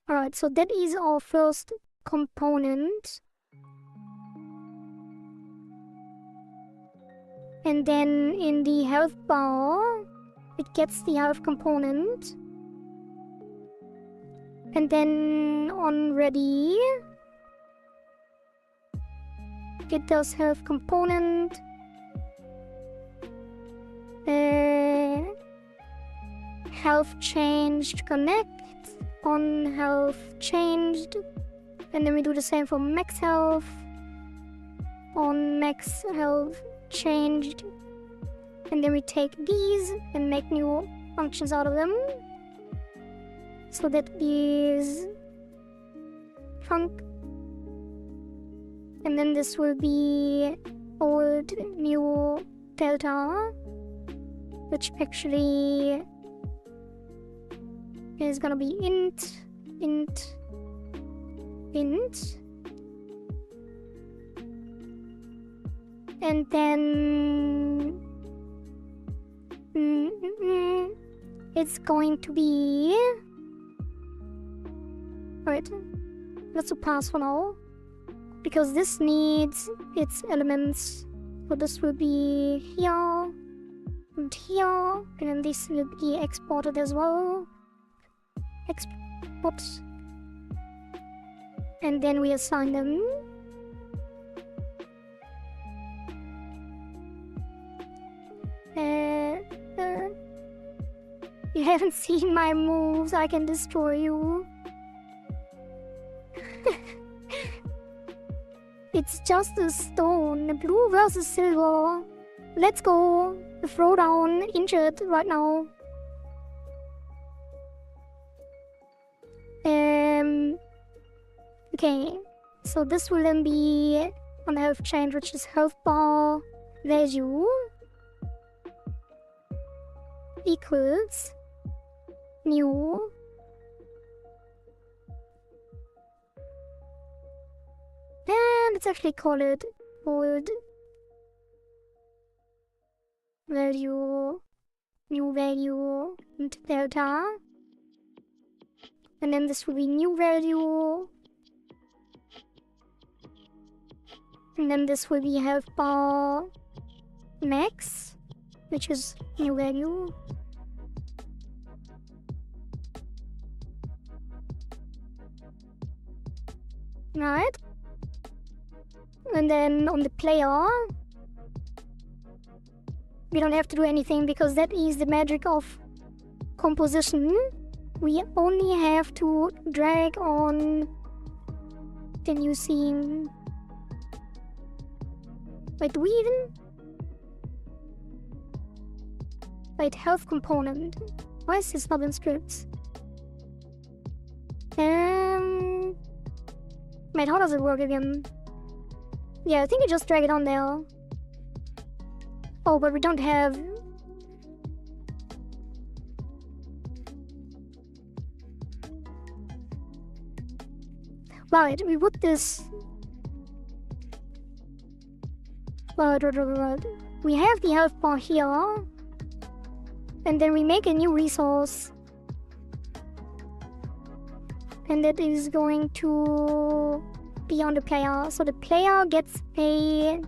Alright, so that is our first component. And then in the health bar, it gets the health component. And then on ready, it does health component. Health changed, connect. On health changed. And then we do the same for max health. On max health changed. And then we take these and make new functions out of them. So that is func. And then this will be old new delta, which actually is gonna be int. And then it's going to be... Alright, let's do pass for now, because this needs its elements. So this will be here and here, and then this will be exported as well. Export. And then we assign them. You haven't seen my moves, I can destroy you. It's just a stone. Blue versus silver. Let's go. The throwdown injured right now. Okay. So this will then be on the health change, which is health bar value equals new and let's actually call it old value, new value, and delta. And then this will be new value. And then this will be health bar max, which is new value. Right. And then on the player, we don't have to do anything because that is the magic of composition. We only have to drag on the new scene. Wait, do we even? Wait, health component. Why is this not in scripts? Wait, how does it work again? Yeah, I think you just drag it on there. Oh, but we don't have... Right, we put this... Right. We have the health bar here. And then we make a new resource. And that is going to be on the player. So the player gets a...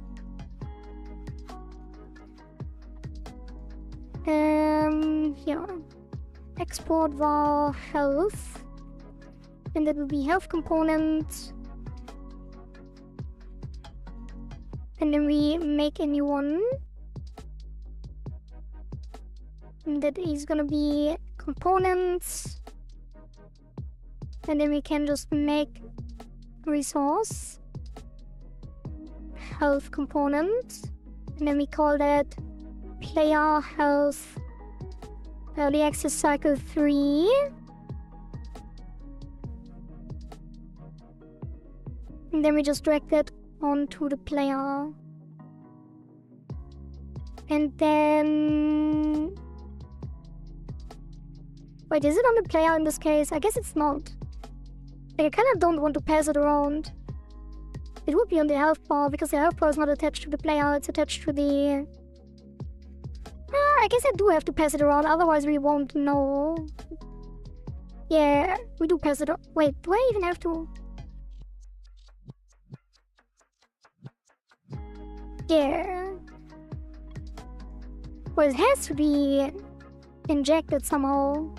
yeah. Export var health. And that will be health component. And then we make a new one. And that is gonna be components. And then we can just make resource health component. And then we call that player health early access cycle 3. And then we just drag that onto the player. And then... Wait, is it on the player in this case? I guess it's not. Like, I kind of don't want to pass it around. It would be on the health bar, because the health bar is not attached to the player, it's attached to the... I guess I do have to pass it around, otherwise we won't know. Yeah, we do pass it around. Wait, do I even have to... Yeah. Well, it has to be injected somehow.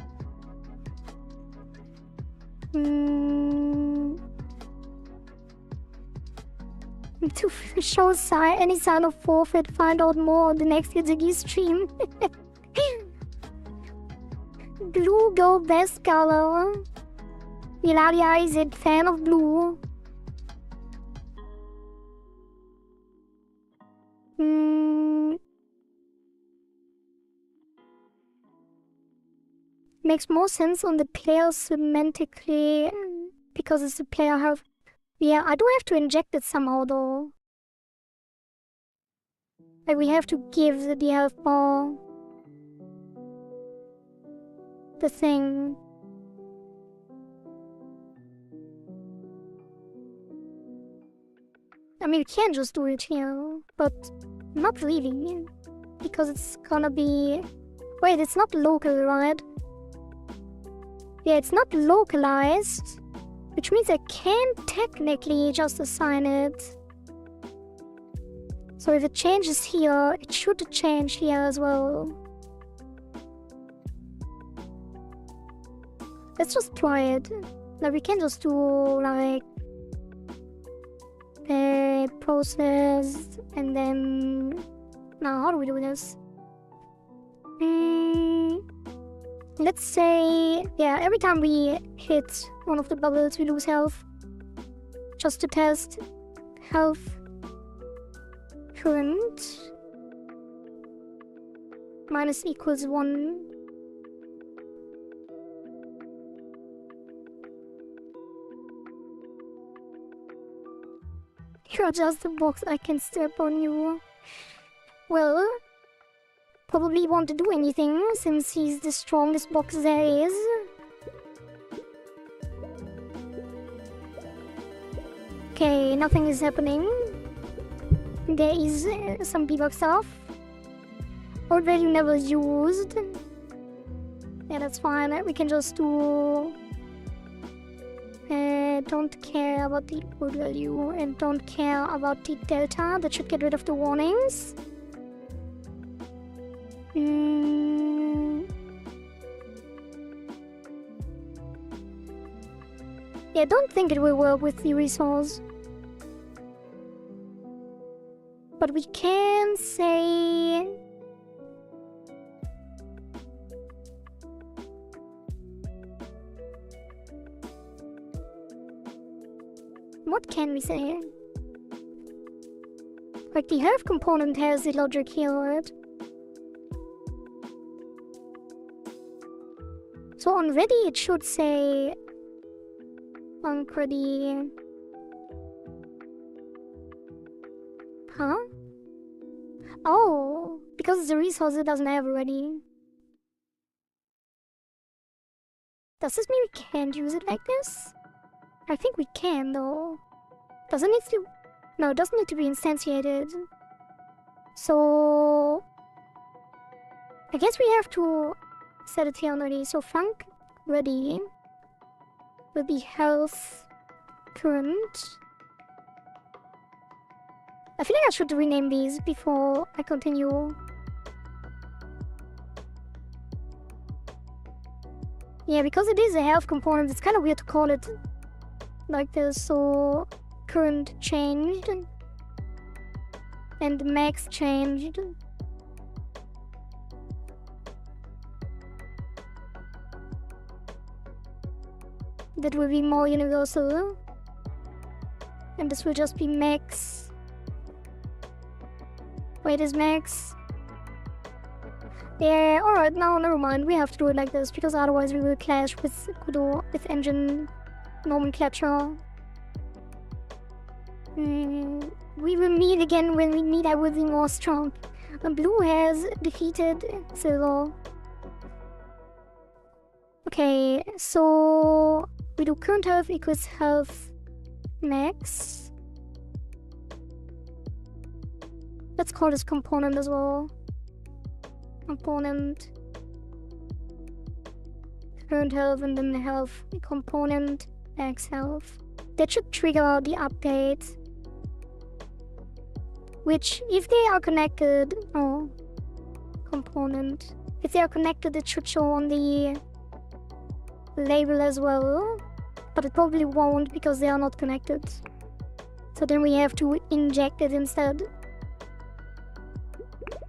To show any sign of forfeit, find out more on the next ItaGy stream. Blue go best color. Ilaria is a fan of blue. Makes more sense on the player semantically because it's the player health. Yeah, I do have to inject it somehow though. Like we have to give the health bar the thing. I mean, we can just do it here, but not really, because it's gonna be... Wait, it's not local, right? Yeah, it's not localized, which means I can technically just assign it. So if it changes here, it should change here as well. Let's just try it. Like, we can just do, like... process, and then... Now, how do we do this? Let's say... Yeah, every time we hit one of the bubbles, we lose health. Just to test. Health. Current. Minus equals 1. You're just a box, I can step on you. Well, probably won't do anything since he's the strongest box there is. Okay, nothing is happening. There is some debug stuff. Old value never used. Yeah, that's fine. We can just do... don't care about the old value and don't care about the delta. That should get rid of the warnings. Yeah, don't think it will work with the resource. But we can say... What can we say? Like, the health component has the logic here, right? So on ready it should say... Ready. Huh? Oh, because it's a resource it doesn't have already. Does this mean we can't use it like this? I think we can though. Doesn't need to. No, it doesn't need to be instantiated. So I guess we have to set it here already. So func ready will be health current. I feel like I should rename these before I continue. Yeah, because it is a health component, it's kind of weird to call it like this. So current changed and max changed. That will be more universal. And this will just be max. Wait, is max? Yeah, alright, now never mind. We have to do it like this because otherwise we will clash with with engine nomenclature. We will meet again when we meet. I will be more strong. Blue has defeated silver. Okay, so we do current health equals health max. Let's call this component as well. Component current health and then the health component max health. That should trigger the update. Which, if they are connected, component. If they are connected, it should show on the label as well. But it probably won't because they are not connected. So then we have to inject it instead.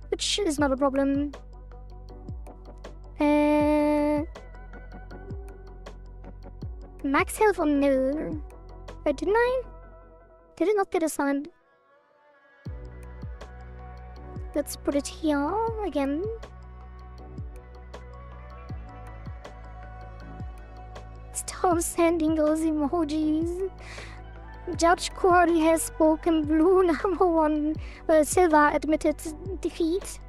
Which is not a problem. Max health on nil. Wait, didn't I? Did it not get assigned? Let's put it here again. Stop sending those emojis. Judge Cordy has spoken. Blue number one. Silver admitted defeat.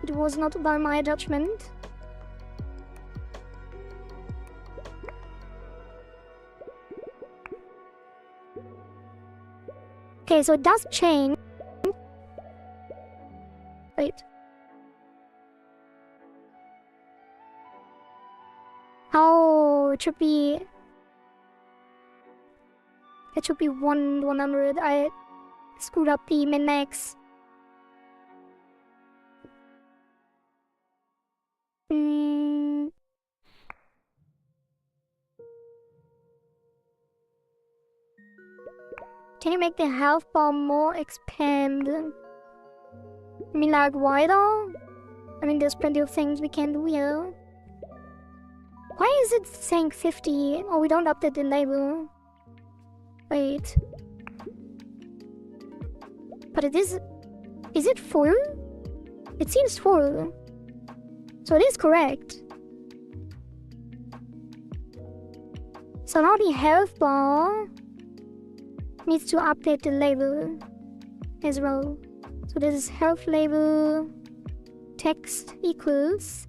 It was not by my judgment. Okay, so it does change. Wait. Oh, it should be 100. I screwed up the min max. Can you make the health bar more expand? I mean, like wider? I mean, there's plenty of things we can do here. Why is it saying 50? Oh, we don't update the label. Wait. But it is... Is it full? It seems full. So it is correct. So now the health bar needs to update the label as well. So this is health label text equals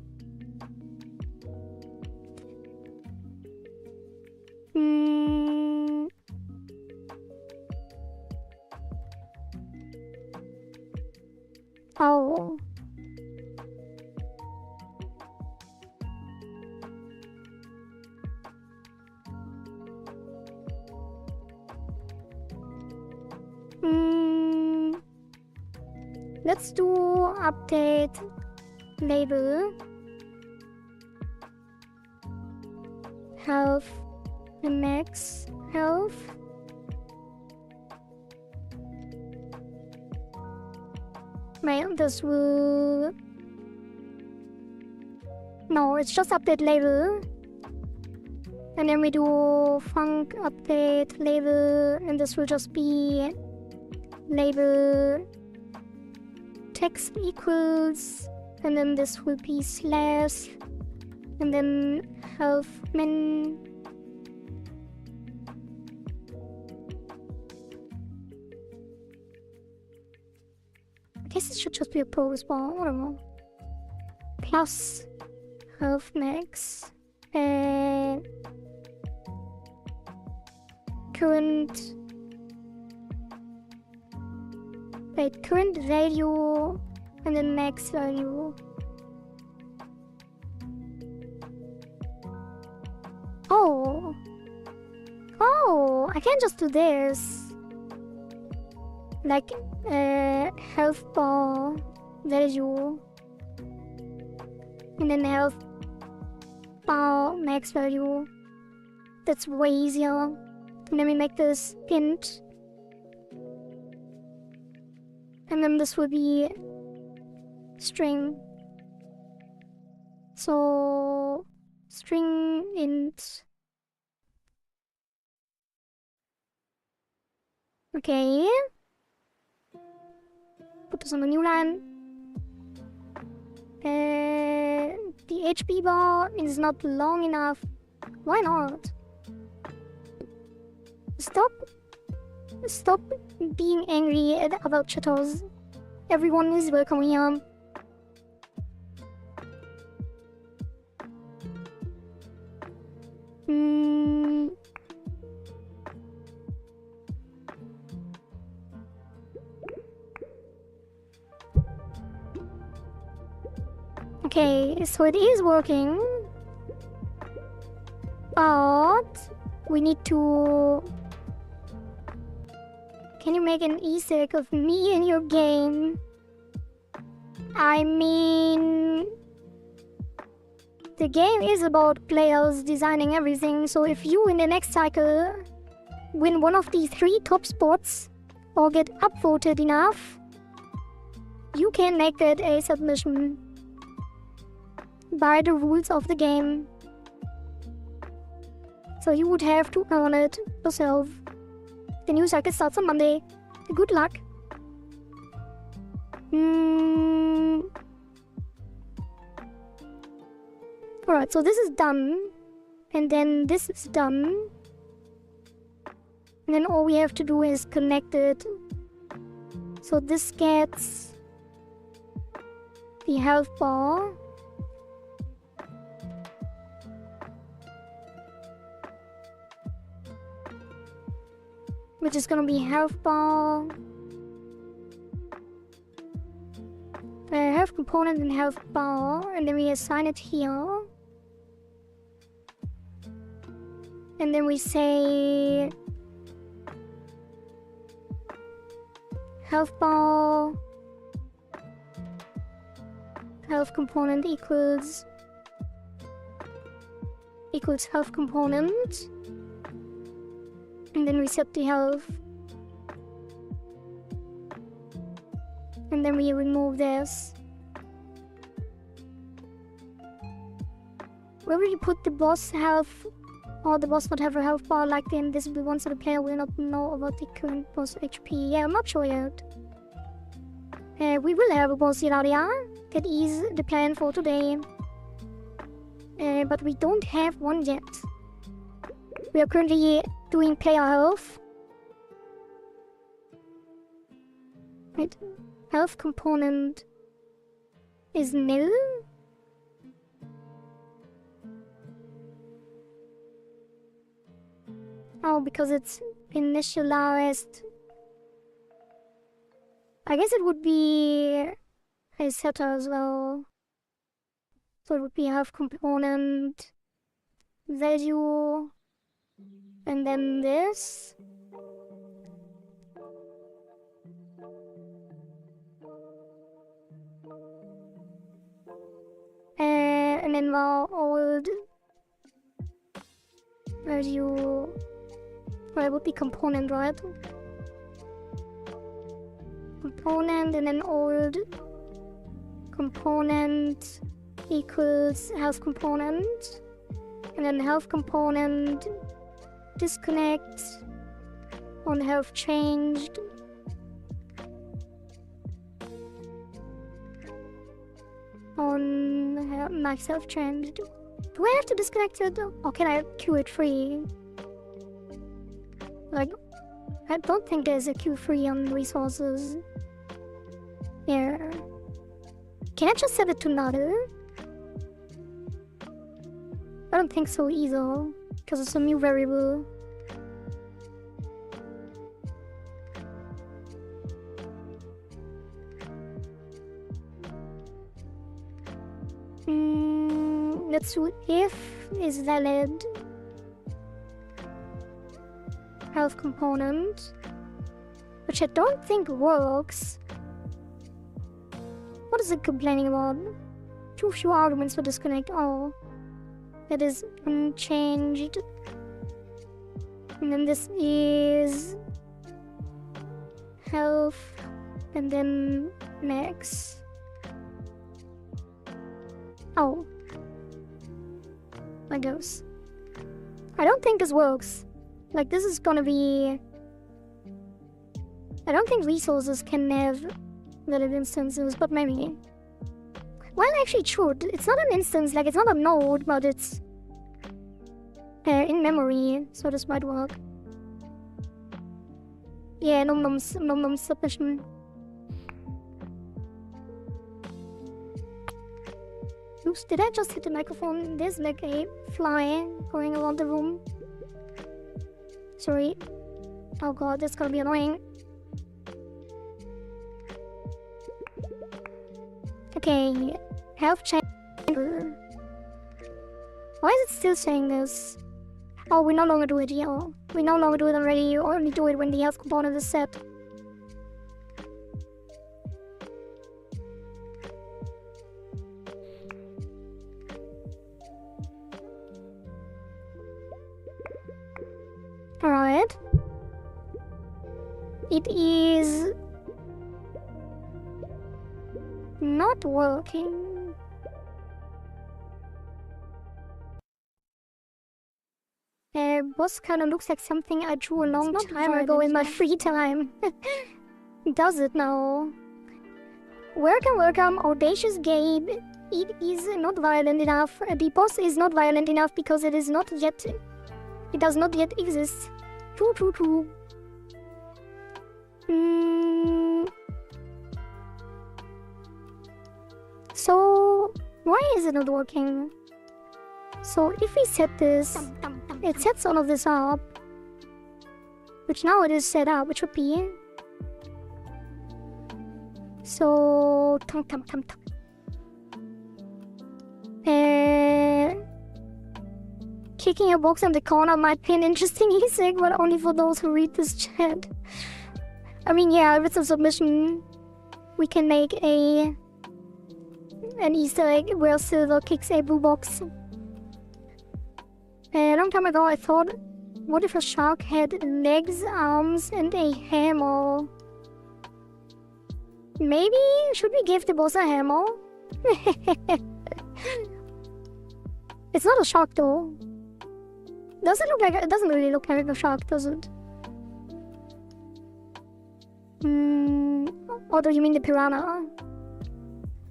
oh. Let's do update label health max health. This will... No, it's just update label. And then we do func update label, and this will just be label text equals, and then this will be slash, and then health min. I guess it should just be a progress bar, I don't know. Plus health max. current value and then max value. Oh, I can't just do this. Like, health bar value. And then health bar max value. That's way easier. And then we make this int. And then this will be string. So, string int. Okay. Put this on the new line. The HP bar is not long enough. Why not? Stop being angry about chatters. Everyone is welcome here. Okay, so it is working. But we need to... Can you make an Easter egg of me in your game? I mean... The game is about players designing everything, so if you in the next cycle win one of the 3 top spots or get upvoted enough, you can make that a submission by the rules of the game. So you would have to earn it yourself. The new cycle starts on Monday. Good luck. Alright, so this is done. And then this is done. And then all we have to do is connect it. So this gets the health bar. Which is gonna be health bar, health component and health bar, and then we assign it here. And then we say health bar, health component equals health component. And then we set the health. And then we remove this. Where will you put the boss health? Or the boss not have a health bar like the invisible one, so the player will not know about the current boss HP. Yeah, I'm not sure yet. We will have a boss area. That is the plan for today. But we don't have one yet. We are currently doing player health. Right. Health component is nil. Oh, because it's initialized. I guess it would be a setter as well. So it would be health component value. And then this. And then our old value. Well, it would be component, right? Component and then old component equals health component. And then health component disconnect on health changed. On max health changed. Do I have to disconnect it? Or can I queue it free? Like, I don't think there's a queue free on resources. Yeah. Can I just set it to null? I don't think so either, because it's a new variable. let's do if is valid. Health component, which I don't think works. What is it complaining about? Too few arguments for disconnect. Oh, that is unchanged. And then this is health, and then max. Oh, that goes. I don't think this works. Like, this is gonna be... I don't think resources can have valid instances, but maybe. Well, actually it should. It's not an instance, like it's not a node, but it's in memory, so this might work. Yeah, num submission. Oops, did I just hit the microphone? There's like a fly going around the room. Sorry. Oh god, that's gonna be annoying. Okay, health chamber. Why is it still saying this? Oh, we no longer do it here. We no longer do it already. You only do it when the health component is set. Alright. It is not working. Boss kind of looks like something I drew a long time ago in my free time. Does it now? Welcome, welcome, audacious Gabe. It is not violent enough. The boss is not violent enough because it is not yet... It does not yet exist. True, true, true. So, why is it not working? So, if we set this, it sets all of this up. Which now it is set up, which would be... So... Kicking a box in the corner might be an interesting Easter egg, but only for those who read this chat. I mean, yeah, with the submission, we can make an Easter egg where Silver kicks a blue box. A long time ago, I thought, what if a shark had legs, arms, and a hammer? Maybe should we give the boss a hammer? It's not a shark though. Does it look like it doesn't really look like a shark, does it? Or do you mean the piranha?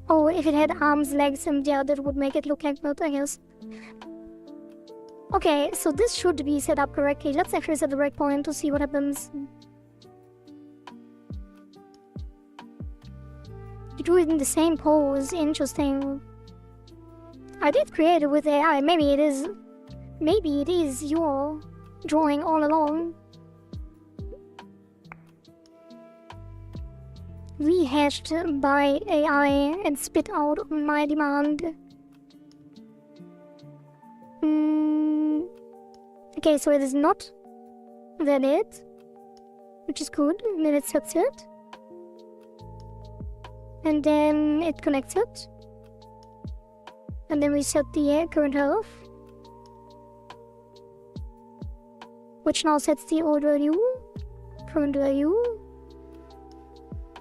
Oh, if it had arms, legs, and yeah, that would make it look like that, I guess. Okay, so this should be set up correctly. Let's actually set the breakpoint to see what happens. You do it in the same pose. Interesting. I did create it with AI. Maybe it is your drawing all along. Rehashed by AI and spit out on my demand. Okay, so it is not valid, which is good. And then it sets it. And then it connects it. And then we set the current health, which now sets the old value, current value.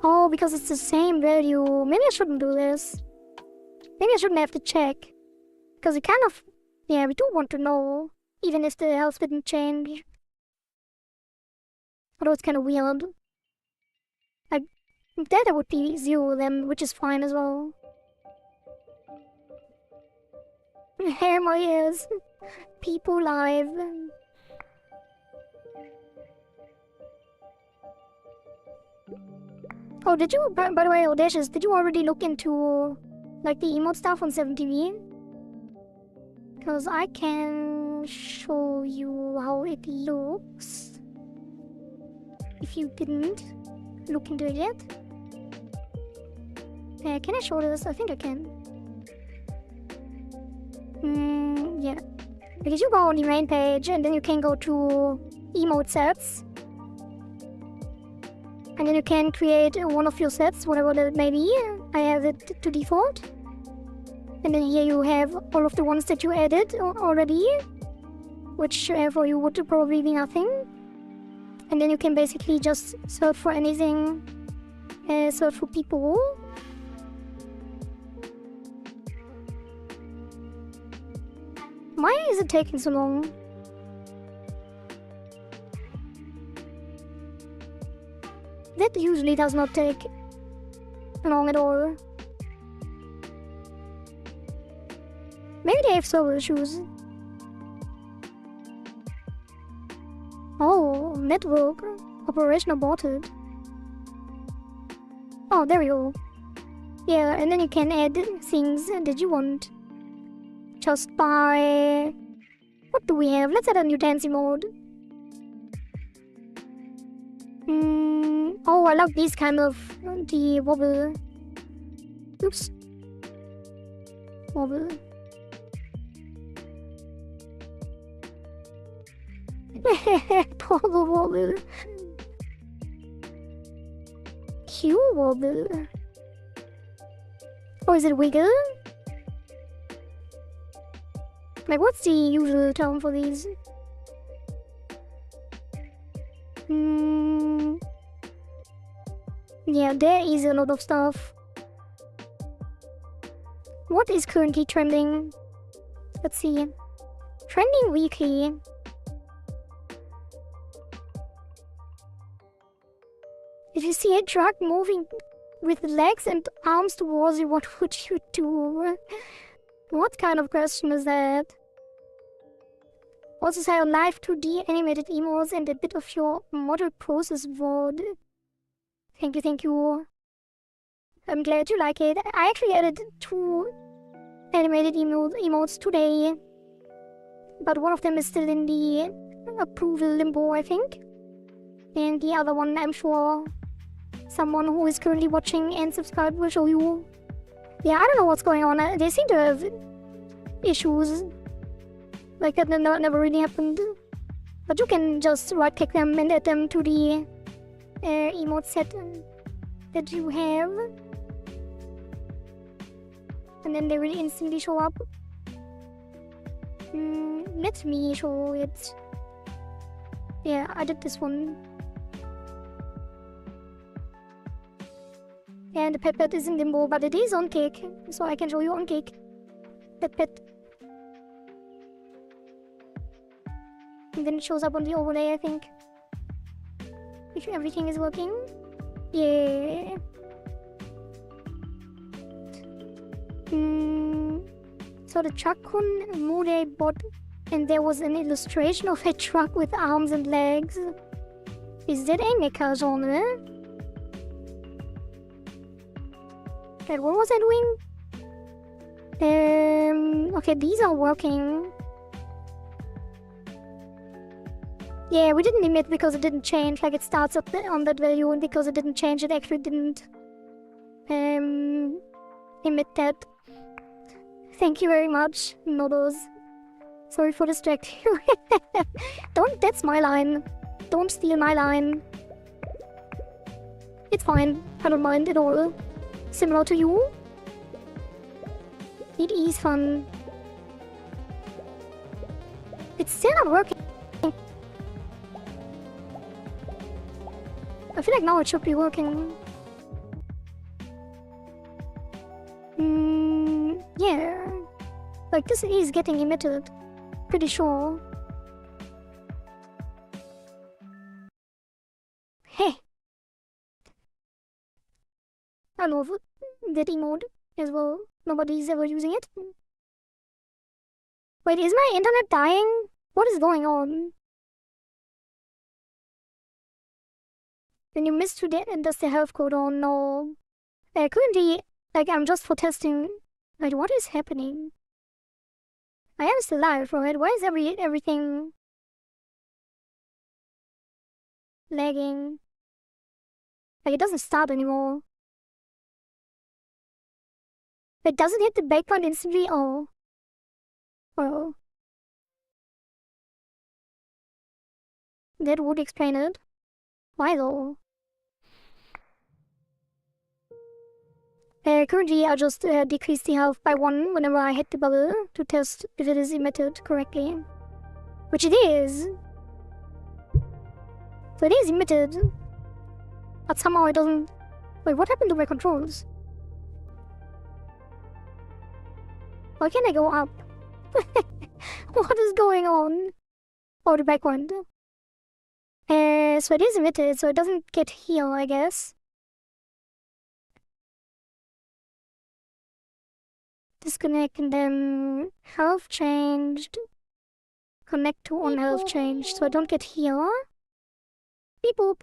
Oh, because it's the same value. Maybe I shouldn't do this. Maybe I shouldn't have to check. Because it kind of... Yeah, we do want to know, even if the health didn't change. Although it's kind of weird. Like, that would be 0 then, which is fine as well. Hammer, yes. People live. Oh, did you, by the way, Audacious, did you already look into, like, the emote stuff on 7TV? Because I can show you how it looks. If you didn't look into it yet. Can I show this? I think I can. Yeah. Because you go on the main page and then you can go to emote sets. And then you can create one of your sets, whatever that may be. I have it to default. And then here you have all of the ones that you added already, which for you would probably be nothing. And then you can basically just search for anything, search for people. Why is it taking so long? That usually does not take long at all. Maybe they have server issues. Oh, network operation aborted. Oh, there we go. Yeah, and then you can add things that you want. Just by... What do we have? Let's add a new dancing mode. Oh, I like these kind of... the wobble. Oops. Wobble. Wobble wobble. Q wobble. Oh, is it wiggle? Like, what's the usual term for these? Yeah, there is a lot of stuff. What is currently trending? Let's see. Trending weekly. If you see a truck moving with legs and arms towards you, what would you do? What kind of question is that? Also say on live 2D animated emotes and a bit of your model process word. Thank you, thank you. I'm glad you like it. I actually added 2 animated emotes today. But one of them is still in the approval limbo, I think. And the other one, I'm sure someone who is currently watching and subscribed will show you. Yeah, I don't know what's going on. They seem to have issues. Like that never really happened. But you can just right click them and add them to the emote set that you have. And then they will instantly show up. Let me show it. Yeah, I did this one. And the pet is in limbo, but it is on cake, so I can show you on cake. That pet. And then it shows up on the overlay, I think. If everything is working. Yeah. So the Chakun Mure bot, and there was an illustration of a truck with arms and legs. Is that a mecha genre? Wait, what was I doing? Okay, these are working. Yeah, we didn't emit because it didn't change. Like, it starts up on that value, and because it didn't change, it actually didn't emit that. Thank you very much, Nodos. Sorry for distracting you. That's my line. Don't steal my line. It's fine. I don't mind at all. Similar to you. It is fun. It's still not working. I feel like now it should be working. Yeah. Like, this is getting emitted. Pretty sure. Hey. I love that emote as well. Nobody's ever using it. Wait, is my internet dying? What is going on? When you miss today, and does the health code on? No. Currently, like, I'm just for testing. Wait, what is happening? I am still live, right? Why is everything lagging? Like, it doesn't start anymore. It doesn't hit the breakpoint instantly. Oh. Well, that would explain it. Why though? Currently, I just decrease the health by 1 whenever I hit the bubble to test if it is emitted correctly. Which it is! So it is emitted. But somehow it doesn't... Wait, what happened to my controls? Why can't I go up? What is going on? Oh, the back one. So it is emitted, so it doesn't get heal, I guess. Disconnect and then health changed. Connect to on health changed, so I don't get heal. Beep boop.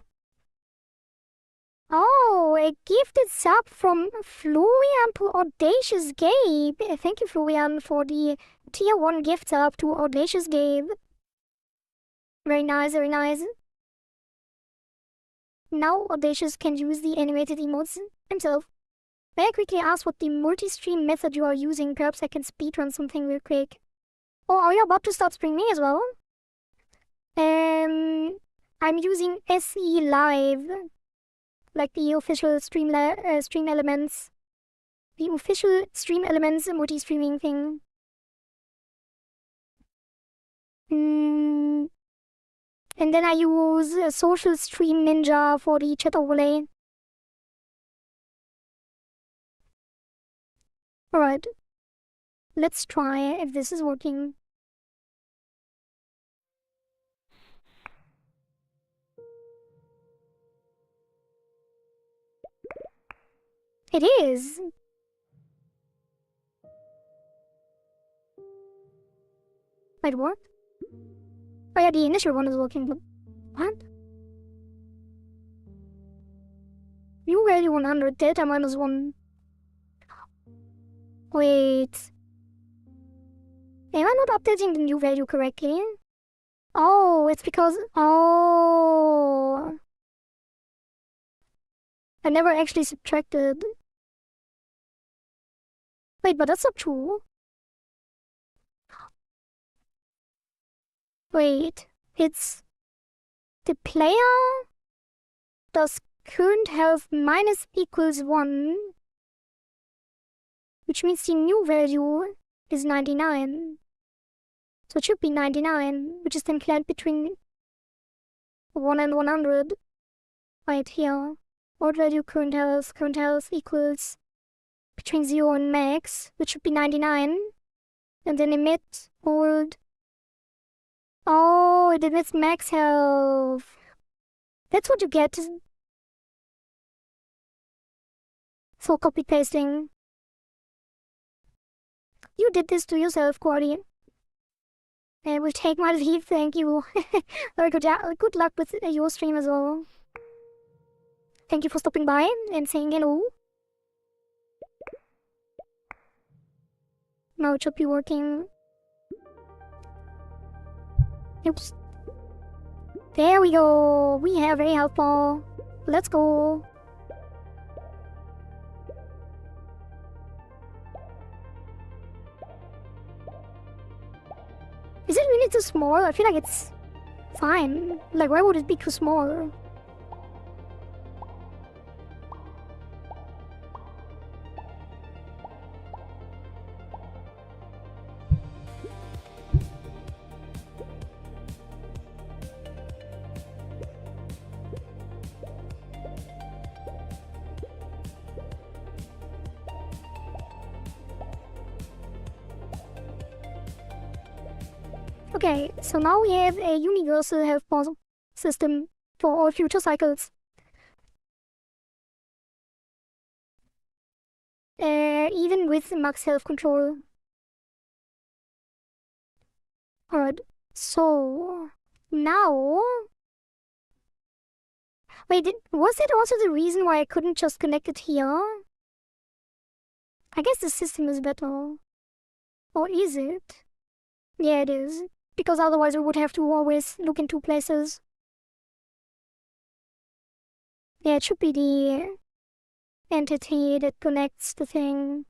Oh, a gifted sub from Florian to Audacious Gabe. Thank you, Florian, for the tier 1 gift sub to Audacious Gabe. Very nice, very nice. Now Audacious can use the animated emotes himself. May I quickly ask what the multi-stream method you are using? Perhaps I can speedrun something real quick. Oh, are you about to start streaming as well? I'm using SE Live. Like the official stream elements. The official stream elements multi-streaming thing. And then I use Social Stream Ninja for the chat overlay. Alright. Let's try if this is working. It is! Wait, what? Oh yeah, the initial one is working, but... What? View value 100, data -1. Wait... Am I not updating the new value correctly? Oh, it's because... Oh... I never actually subtracted. Wait, but that's not true. Wait, it's... The player does current health minus equals 1, which means the new value is 99. So it should be 99, which is then clamped between 1 and 100. Right here. Old value current health equals between 0 and max, which should be 99. And then emit old. Oh, it emits max health. That's what you get. So copy pasting. You did this to yourself, Cordy. I will take my leave, thank you. Very good, good luck with your stream as well. Thank you for stopping by and saying hello. Now it should be working. Oops. There we go. We have a health ball. Let's go. Is it really too small? I feel like it's fine. Like, why would it be too small? Okay, so now we have a universal health bar system for all future cycles. Even with max health control. Alright, so now... Wait, was that also the reason why I couldn't just connect it here? I guess the system is better. Or is it? Yeah, it is. Because otherwise we would have to always look in 2 places. Yeah, it should be the entity that connects the thing.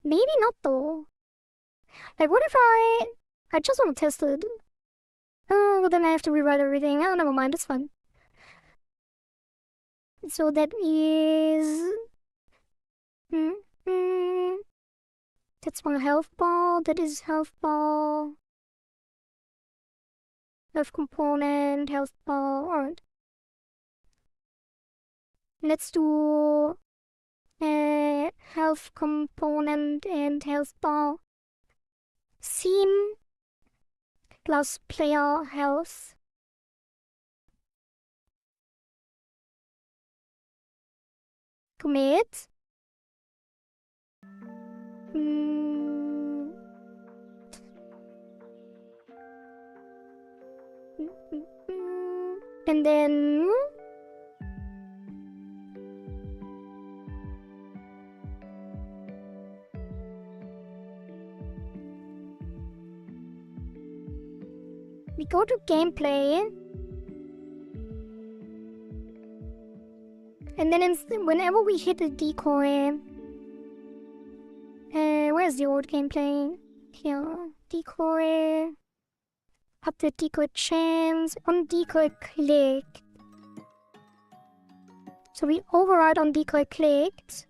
Maybe not though. Like, what if I just want to test it? Oh, well then I have to rewrite everything. Oh, never mind, it's fine. So that is... That's one health ball. That is health ball. Health component, health ball. Alright. Let's do health component and health ball. Scene plus player health. Commit. And then we go to gameplay, and then whenever we hit a decoy, where's the old gameplay? Here, decoy. Update decoy chance on decoy click. So we override on decoy clicked.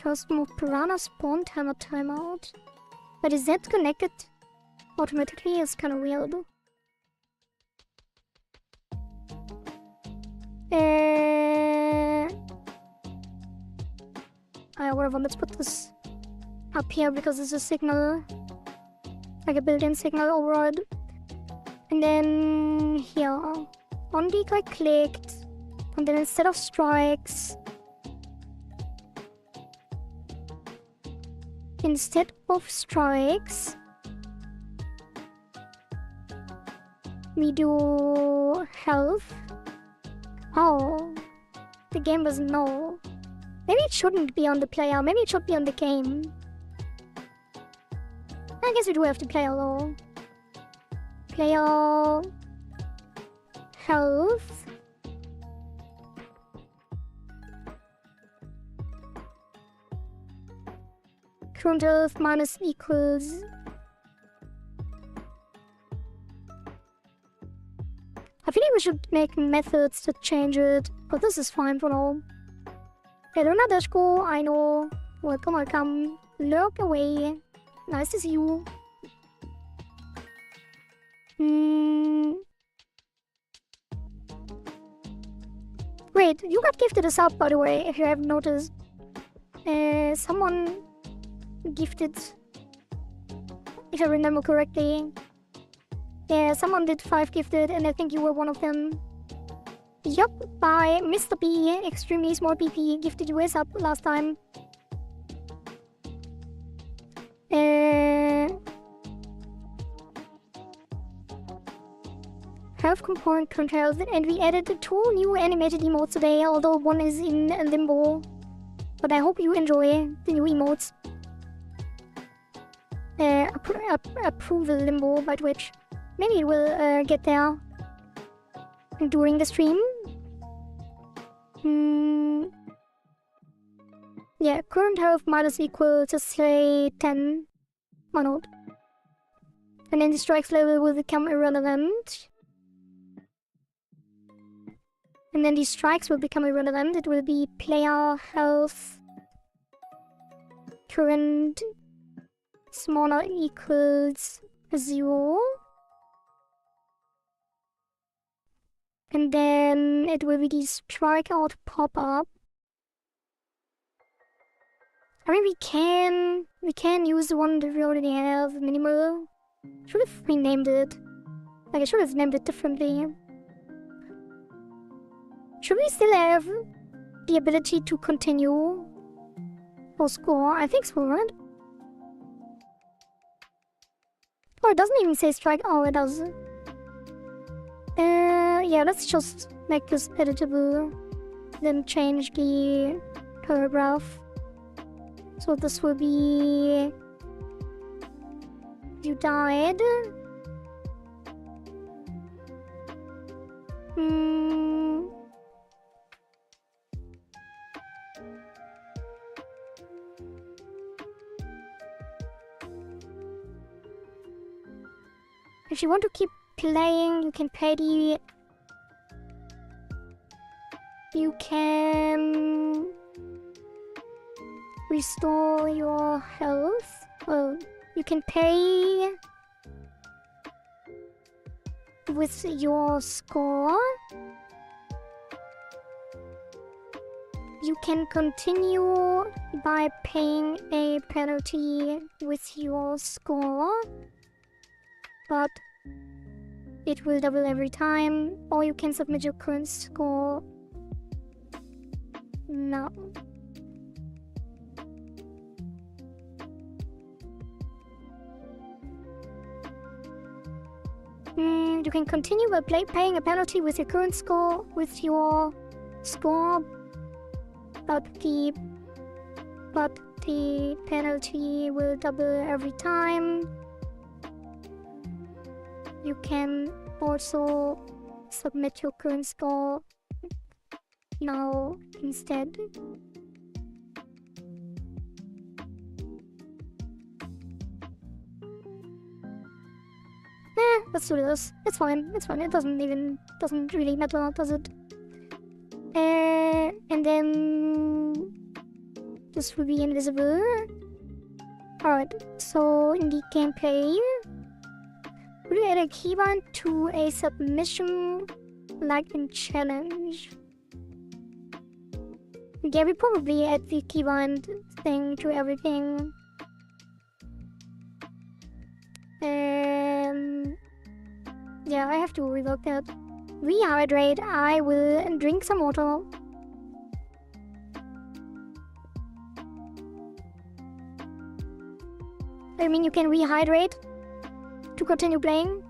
First move piranha spawn timer timeout. But is that connected automatically? It's kind of weird. Whatever, let's put this up here because it's a signal, like a built-in signal override. And then here, on decoy clicked, and then instead of strikes, we do health. Oh, the game doesn't know. Maybe it shouldn't be on the player, maybe it should be on the game. I guess we do have to player though. Player health. Current health minus equals. I feel like we should make methods to change it, but this is fine for now. Hello Nadeshko, I know. Welcome, welcome. Lurk away. Nice to see you. Wait, you got gifted a sub, by the way, if you haven't noticed. Someone gifted, if I remember correctly. Yeah, someone did 5 gifted, and I think you were one of them. Yup, by Mr. B, extremely small PP, gifted you a sub last time. Health component current health, and we added 2 new animated emotes today, although one is in limbo. But I hope you enjoy the new emotes. Approval limbo by Twitch. Maybe it will get there during the stream. Yeah, current health minus equal to say 10. Why not? And then the strikes level will become irrelevant. And then the strikes will become irrelevant. It will be player health current smaller equals 0. And then it will be the strikeout pop-up. I mean, we can use the one that we already have, minimal. Should have renamed it. Like, I should have named it differently. Should we still have the ability to continue or score? I think so, right? Oh, it doesn't even say strike. Oh, it does. Yeah, let's just make this editable. Then change the paragraph. So this will be... You died. If you want to keep playing, you can pay the... You can... restore your health. Well, you can pay... with your score. You can continue by paying a penalty with your score, but it will double every time, or you can submit your current score now. You can continue by paying a penalty with your current score, with your score, but the penalty will double every time. You can also submit your current score now instead. Let's do this. It's fine. It's fine. It doesn't really matter, does it? And then this will be invisible. Alright, so in the gameplay, we add a keybind to a submission like in challenge. Yeah, we probably add the keybind thing to everything. Yeah, I have to revoke that. Rehydrate. I will drink some water. I mean, you can rehydrate to continue playing.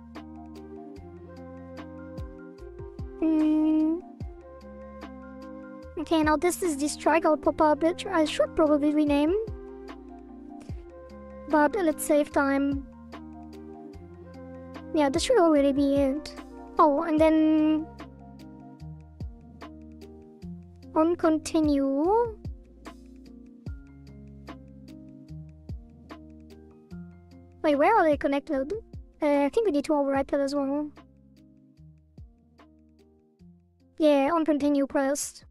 Okay, now this is the strikeout pop-up, which I should probably rename. But let's save time. Yeah, this should already be it. Oh, and then... on continue... Wait, where are they connected? I think we need to override that as well. Yeah, on continue pressed.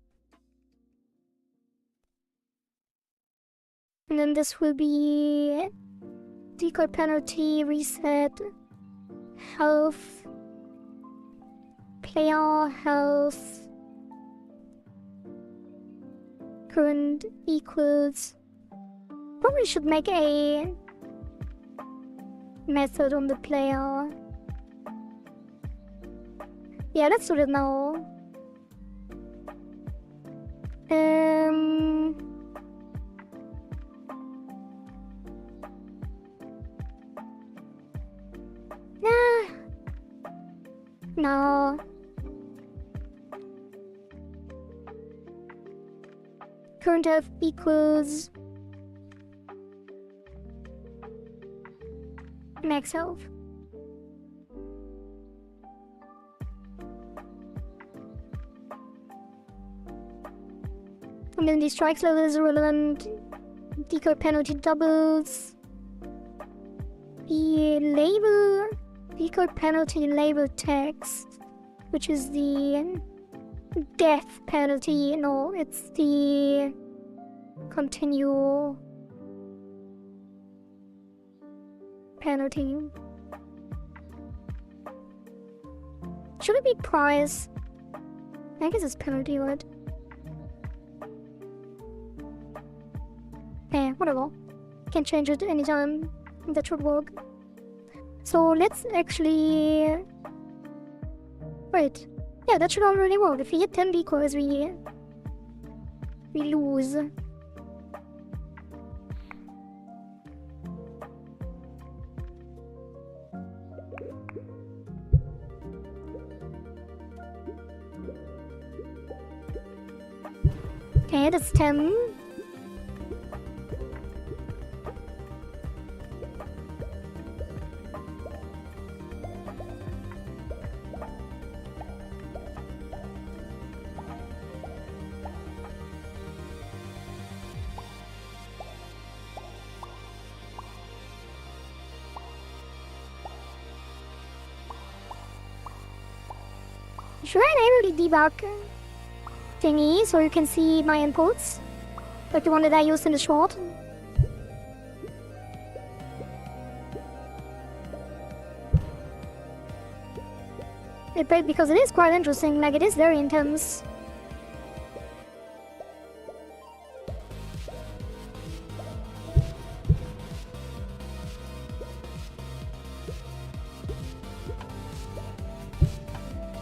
And then this will be... decoy penalty, reset, health, player health, current equals... Probably should make a method on the player. Yeah, let's do that now. No. Current health equals max health. And then the strikes level is irrelevant. Decoy penalty doubles. The label, decoy penalty label text, which is the death penalty. No, it's the continue penalty. Should it be prize? I guess it's penalty, right? Eh, whatever. Can change it anytime. That should work. So let's actually... Wait. Yeah, that should already work. If we hit 10 decoys, we lose. Okay, that's 10. Should I enable the debug thingy so you can see my inputs? Like the one that I used in the short? Because it is quite interesting, like it is very intense.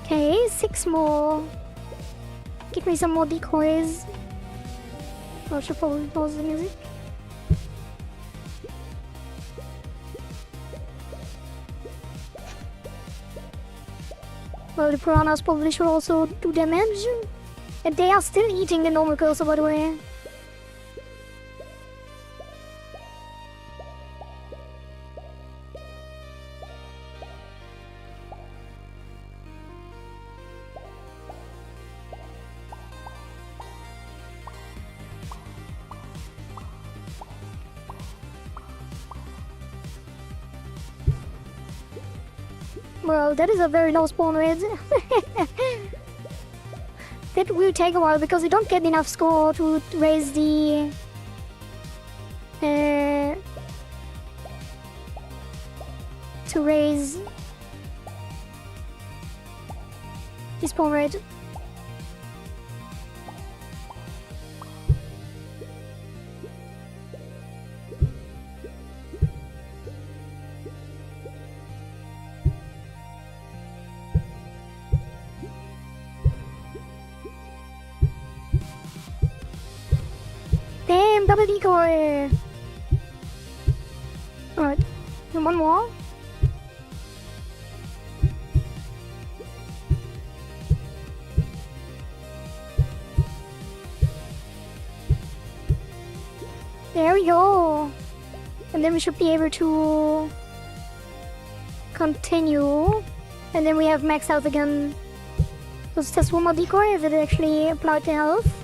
Okay, 6 more. Give me some more decoys. I should probably pause the music. Well, the piranhas probably should also do damage. And they are still eating the normal cursor, by the way. Well, that is a very low spawn rate. That will take a while because we don't get enough score to raise the... to raise... the spawn rate. Damn, double decoy! Alright, and one more. There we go! And then we should be able to continue. And then we have max health again. Let's test one more decoy if it actually applied to health.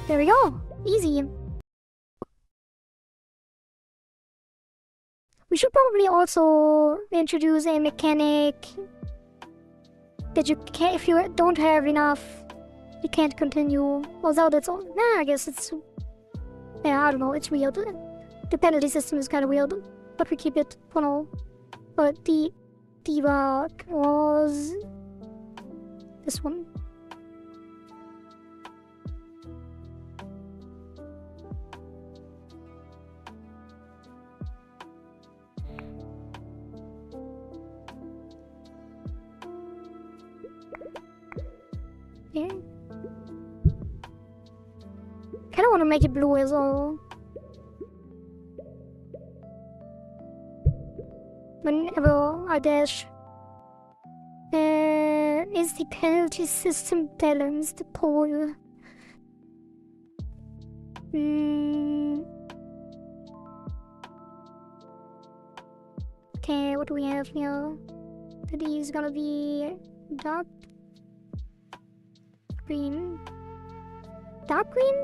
There we go. Easy. We should probably also introduce a mechanic that you can't, if you don't have enough, you can't continue. Although that's all. Nah, I guess it's... yeah, I don't know. It's weird. The penalty system is kind of weird, but we keep it for now. But the debug was this one. Yeah. Kinda wanna make it blue as well. Whenever I dash. Is the penalty system balanced? Poll. Okay, what do we have here? That is gonna be dark green. Dark green?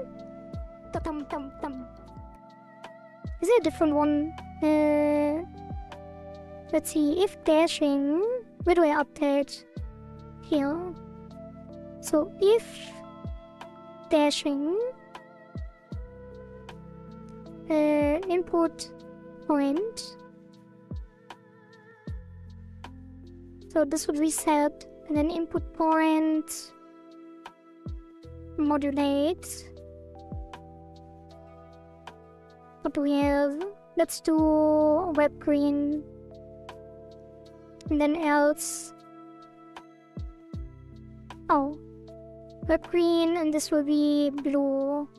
Is there a different one? Let's see, if dashing, where do I update? Here. So if dashing, input point. So this would reset, and then input point, modulate. What do we have? Let's do web green. And then else. Oh. Web green, and this will be blue.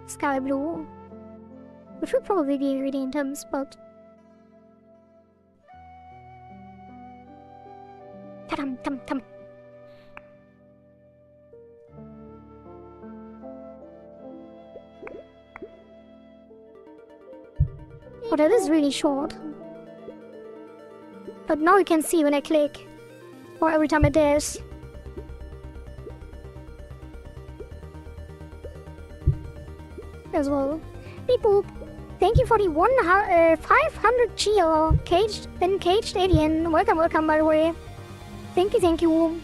Sky blue. Which would probably be really intense, but... Ta-dum-tum-tum. Oh, that is really short. But now you can see when I click. Or every time I dash. As well. Beep boop. Thank you for the 500 Geo caged alien. Welcome by the way. Thank you.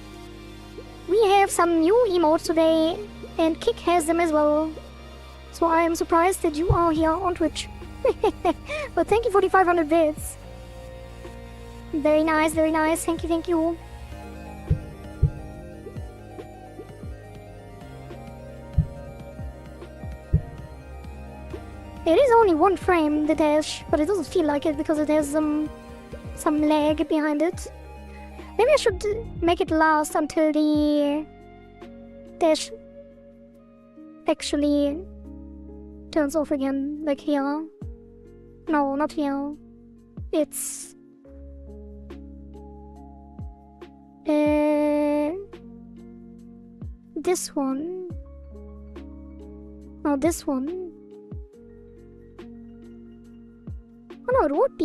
We have some new emotes today, and Kick has them as well. So I am surprised that you are here on Twitch. But thank you for the 500 bits. Very nice. Thank you. It is only one frame, the dash, but it doesn't feel like it because it has some lag behind it. Maybe I should make it last until the dash actually turns off again, like here. No, not here. It's... this one. No, this one. Oh no, it would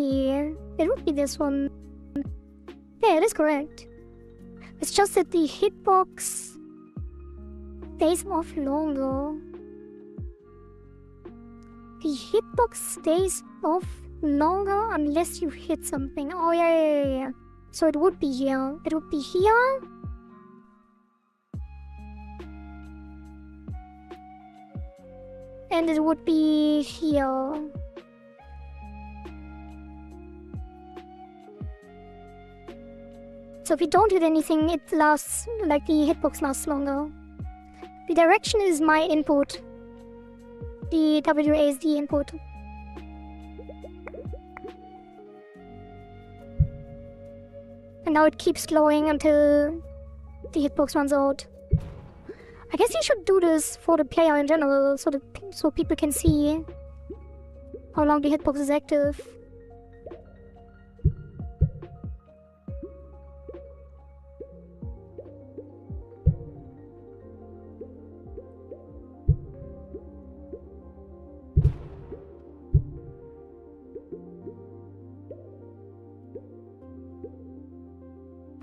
be this one. Yeah, it is correct. It's just that the hitbox stays off longer. The hitbox stays off longer unless you hit something. Oh yeah. So it would be here. It would be here. And it would be here. So if you don't hit anything, it lasts, like the hitbox lasts longer. The direction is my input. The WASD input. And now it keeps glowing until the hitbox runs out. I guess you should do this for the player in general, so people can see how long the hitbox is active.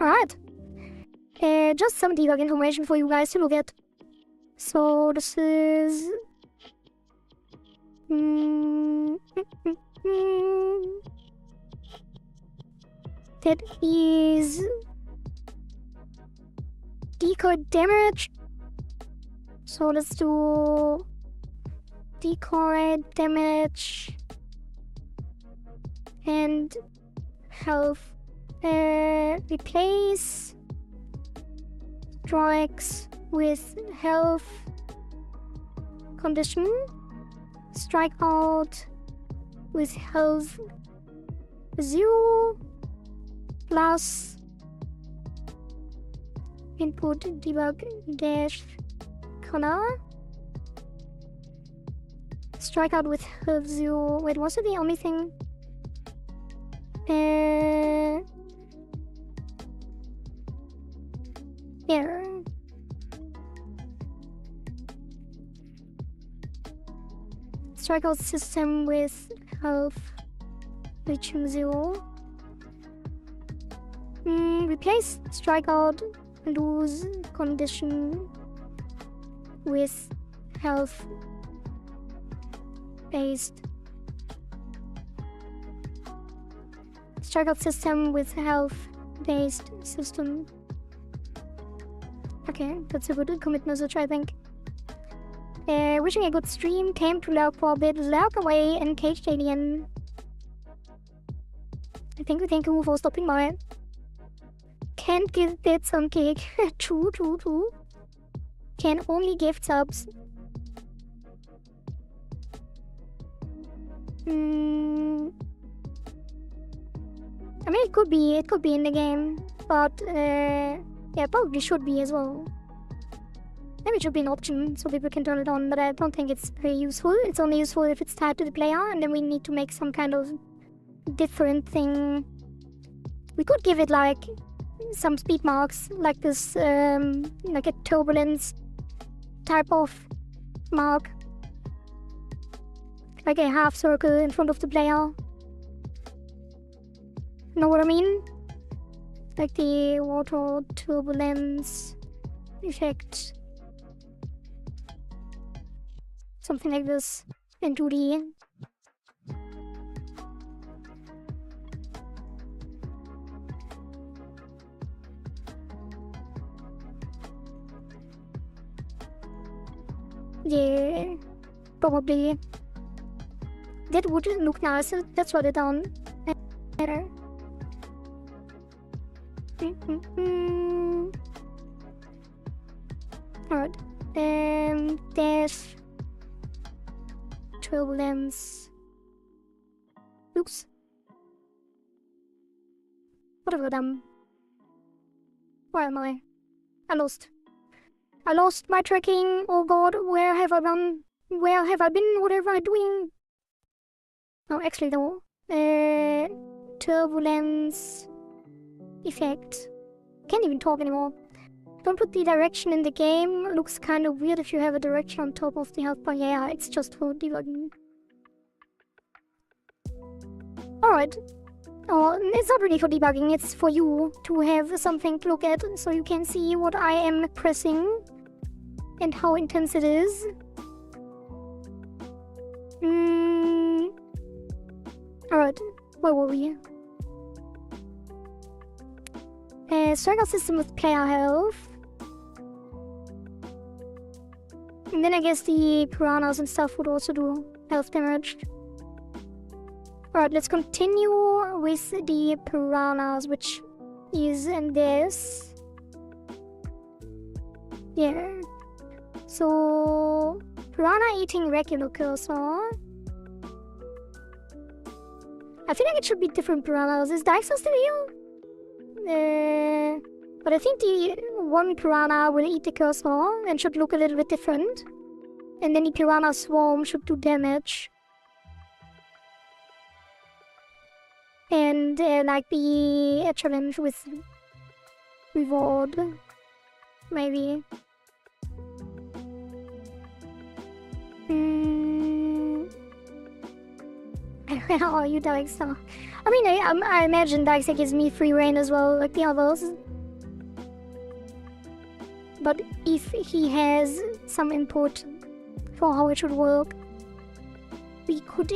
Alright. Just some debug information for you guys to look at. So this is... that is... decoy damage. So let's do... decoy damage... and health. Replace strikes with health condition. Strike out with health 0 plus input debug dash color. Strike out with health 0. Wait, was it the only thing? Here. Strikeout system with health reaching 0. Replace strikeout lose condition with health based. Strikeout system with health based system. Okay, that's a good commit message, I think. Wishing a good stream, came to lurk for a bit, lurk away, and caged alien. Thank you for stopping by. Can't give bits on cake. True. Can only gift subs. I mean, it could be in the game, but yeah, probably should be as well. Maybe it should be an option so people can turn it on, but I don't think it's very useful. It's only useful if it's tied to the player, and then we need to make some kind of different thing. We could give it like some speed marks, like this, like a turbulence type of mark. Like a half circle in front of the player. Know what I mean? Like the water turbulence effect. Something like this in 2D. Yeah, probably. That would look nice. Let's write it down. Better. Alright. Dash. Turbulence. Oops. What have I done? Where am I? I lost my tracking. Oh god, where have I gone? Where have I been? What am I doing? Oh, actually no. Turbulence effect. Can't even talk anymore. Don't put the direction in the game. Looks kind of weird if you have a direction on top of the health bar. Yeah, it's just for debugging. Alright. Oh, it's not really for debugging, it's for you to have something to look at so you can see what I am pressing and how intense it is. Alright, where were we? Struggle system with player health. And then I guess the piranhas and stuff would also do health damage. Alright, let's continue with the piranhas, which is in this. Yeah. So, piranha eating regular cursor. I feel like it should be different piranhas. Is Dyson still here? But I think the one piranha will eat the cursor and should look a little bit different. And then the piranha swarm should do damage. And like be a challenge with reward, maybe. How are you, Dyson? I mean, I imagine Dyson gives me free reign as well, like the others. But if he has some input for how it should work, we could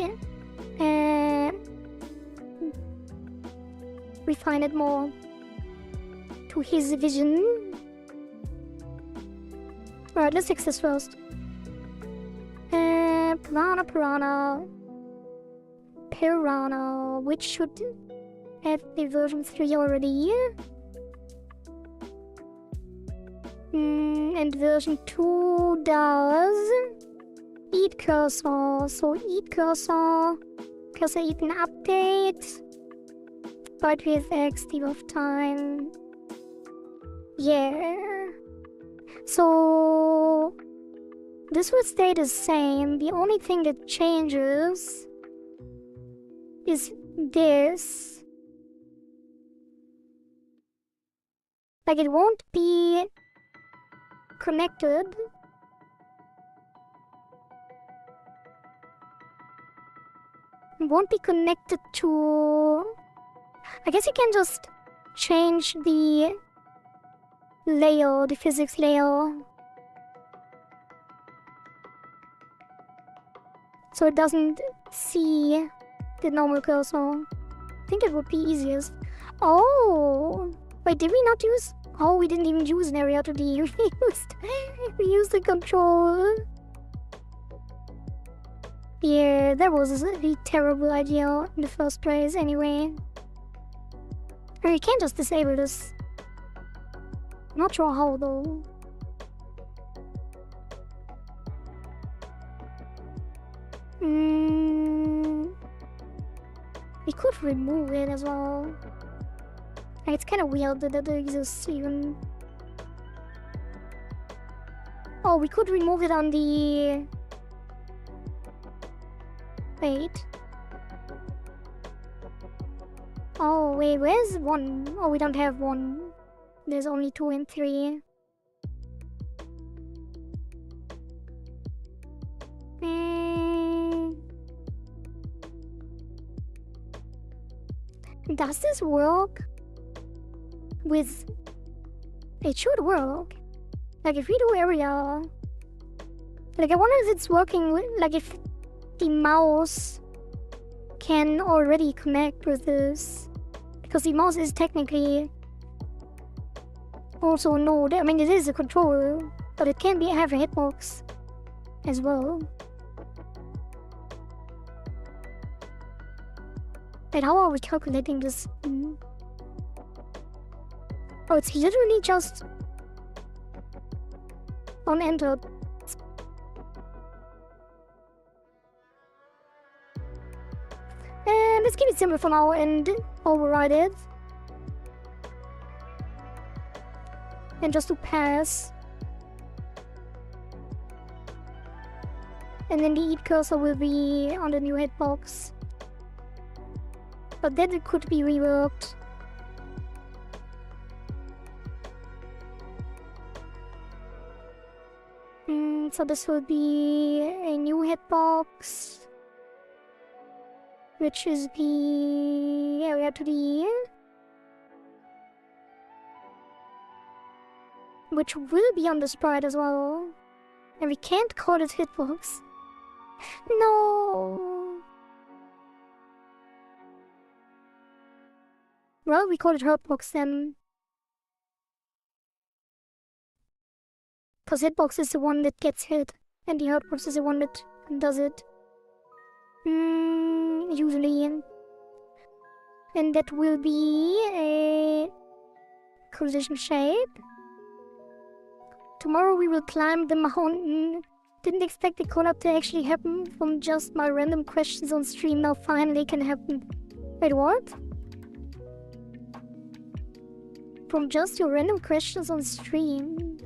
refine it more to his vision. Alright, let's fix this first. Piranha, which should have the version 3 already. And version 2 does eat cursor. So eat cursor. Cursor eat an update. But with X debuff time. Yeah. So this will stay the same. The only thing that changes is this. Like it won't be connected. It won't be connected to... I guess you can just change the layer, the physics layer. So it doesn't see the normal cursor. I think it would be easiest. Oh! Wait, did we not use... Oh, we didn't even use an area to D. We used the control. Yeah, that was a terrible idea in the first place anyway. I mean, we can't just disable this. Not sure how though. We could remove it as well. Like, it's kind of weird that it exists even. Oh, we could remove it on the... Wait. Oh, wait, where's 1? Oh, we don't have 1. There's only 2 and 3. Does this work with... It should work. Like, if we do area... Like, I wonder if it's working with... Like, if the mouse can already connect with this. Because the mouse is technically also a node. I mean, it is a controller, but it can be have a hitbox. as well. Wait, how are we calculating this? Oh, it's literally just on enter. And let's keep it simple for now and override it. And just to pass. And then the eat cursor will be on the new hitbox. But then it could be reworked. So this will be a new hitbox, which is the area to the which will be on the sprite as well. And we can't call it hitbox. No. Well, we call it hurtbox then. Because hitbox is the one that gets hit, and the hurtbox is the one that does it. Usually. And that will be a collision shape. Tomorrow we will climb the mountain. Didn't expect the collab to actually happen from just my random questions on stream. Now finally can happen. Wait, what? From just your random questions on stream?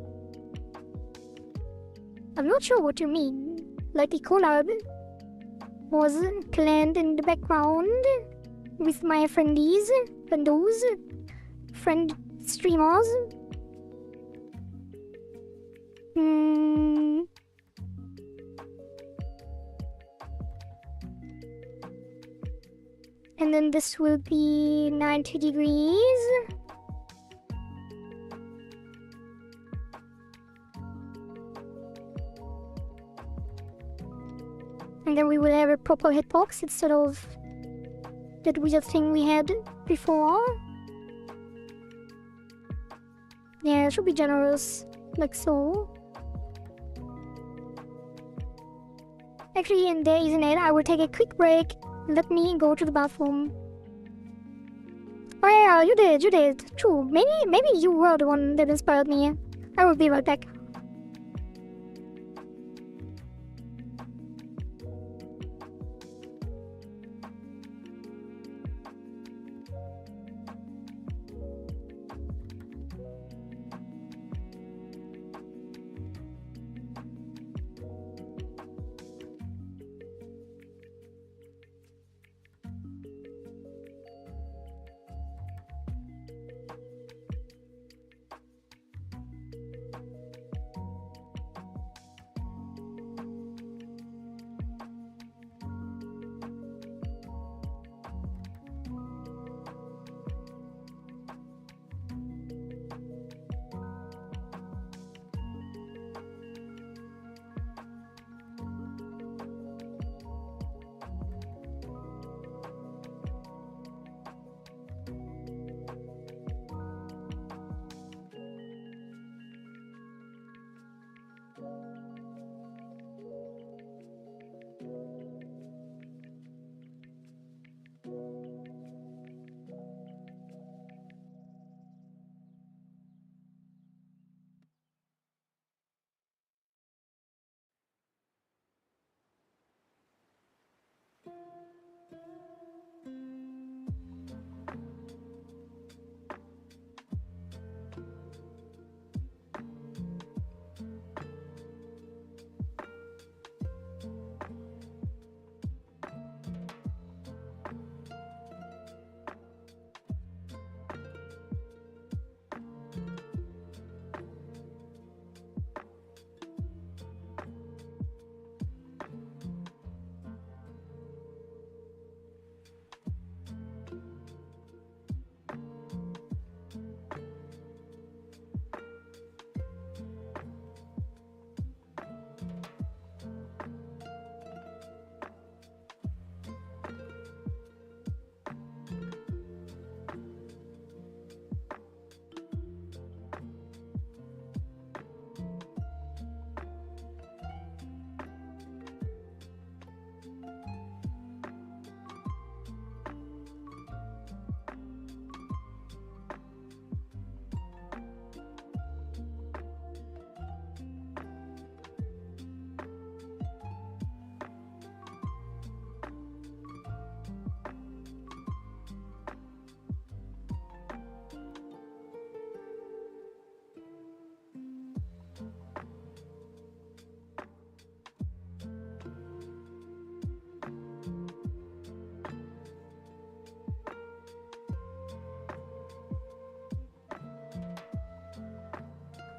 I'm not sure what you mean. Like the collab was planned in the background with my friendies, friend streamers. And then this will be 90 degrees. And then we will have a proper hitbox instead of that weird thing we had before. Yeah, it should be generous, like so. Actually, and there isn't it. I will take a quick break. Let me go to the bathroom. Oh yeah, you did. True. Maybe you were the one that inspired me. I will be right back.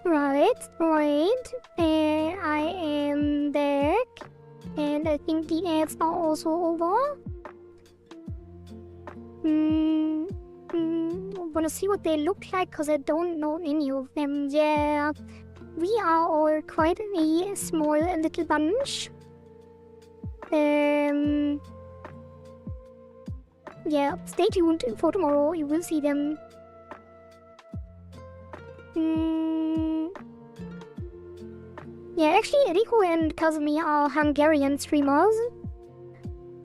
Right. I am back. And I think the ads are also over. Wanna see what they look like, cause I don't know any of them. Yeah, we are all quite a small little bunch. Yeah, stay tuned for tomorrow, you will see them. Yeah, actually, Rico and Kazumi are Hungarian streamers.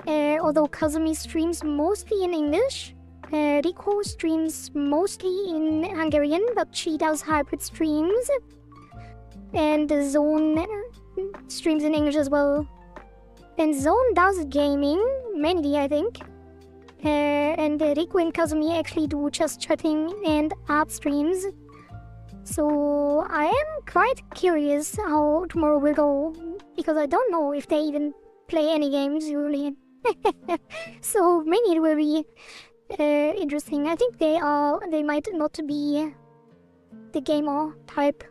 Although Kazumi streams mostly in English, Rico streams mostly in Hungarian, but she does hybrid streams. And Zone streams in English as well. And Zone does gaming, mainly I think. And Rico and Kazumi actually do just chatting and art streams. So I am quite curious how tomorrow will go, because I don't know if they even play any games usually. So maybe it will be interesting. I think they might not be the gamer type,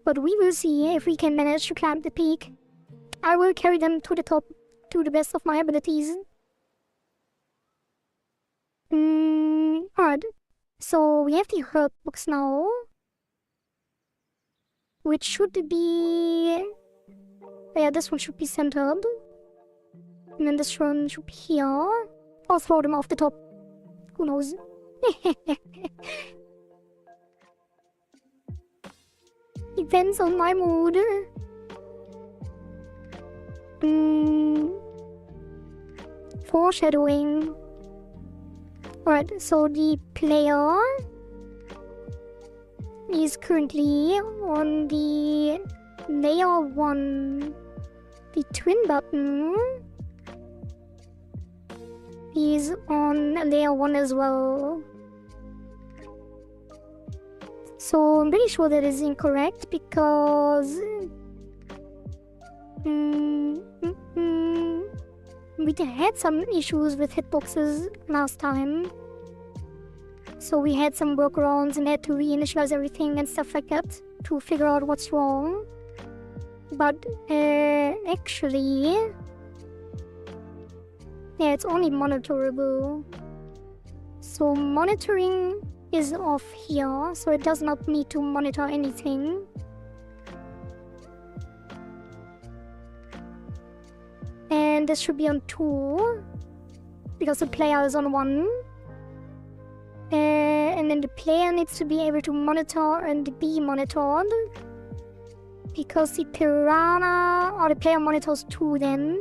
but we will see if we can manage to climb the peak. I will carry them to the top to the best of my abilities. Alright, so we have the herb books now, which should be... Yeah, this one should be centered. And then this one should be here. I'll throw them off the top. Who knows? Depends on my mood. Foreshadowing. Alright, so the player is currently on the layer 1. The twin button is on layer 1 as well. So I'm pretty sure that is incorrect because we had some issues with hitboxes last time. So we had some workarounds and had to reinitialize everything and stuff like that to figure out what's wrong. But actually, yeah, it's only monitorable. So monitoring is off here, so it does not need to monitor anything. And this should be on 2, because the player is on 1. And then the player needs to be able to monitor and be monitored, because the piranha, or the player monitors 2 then,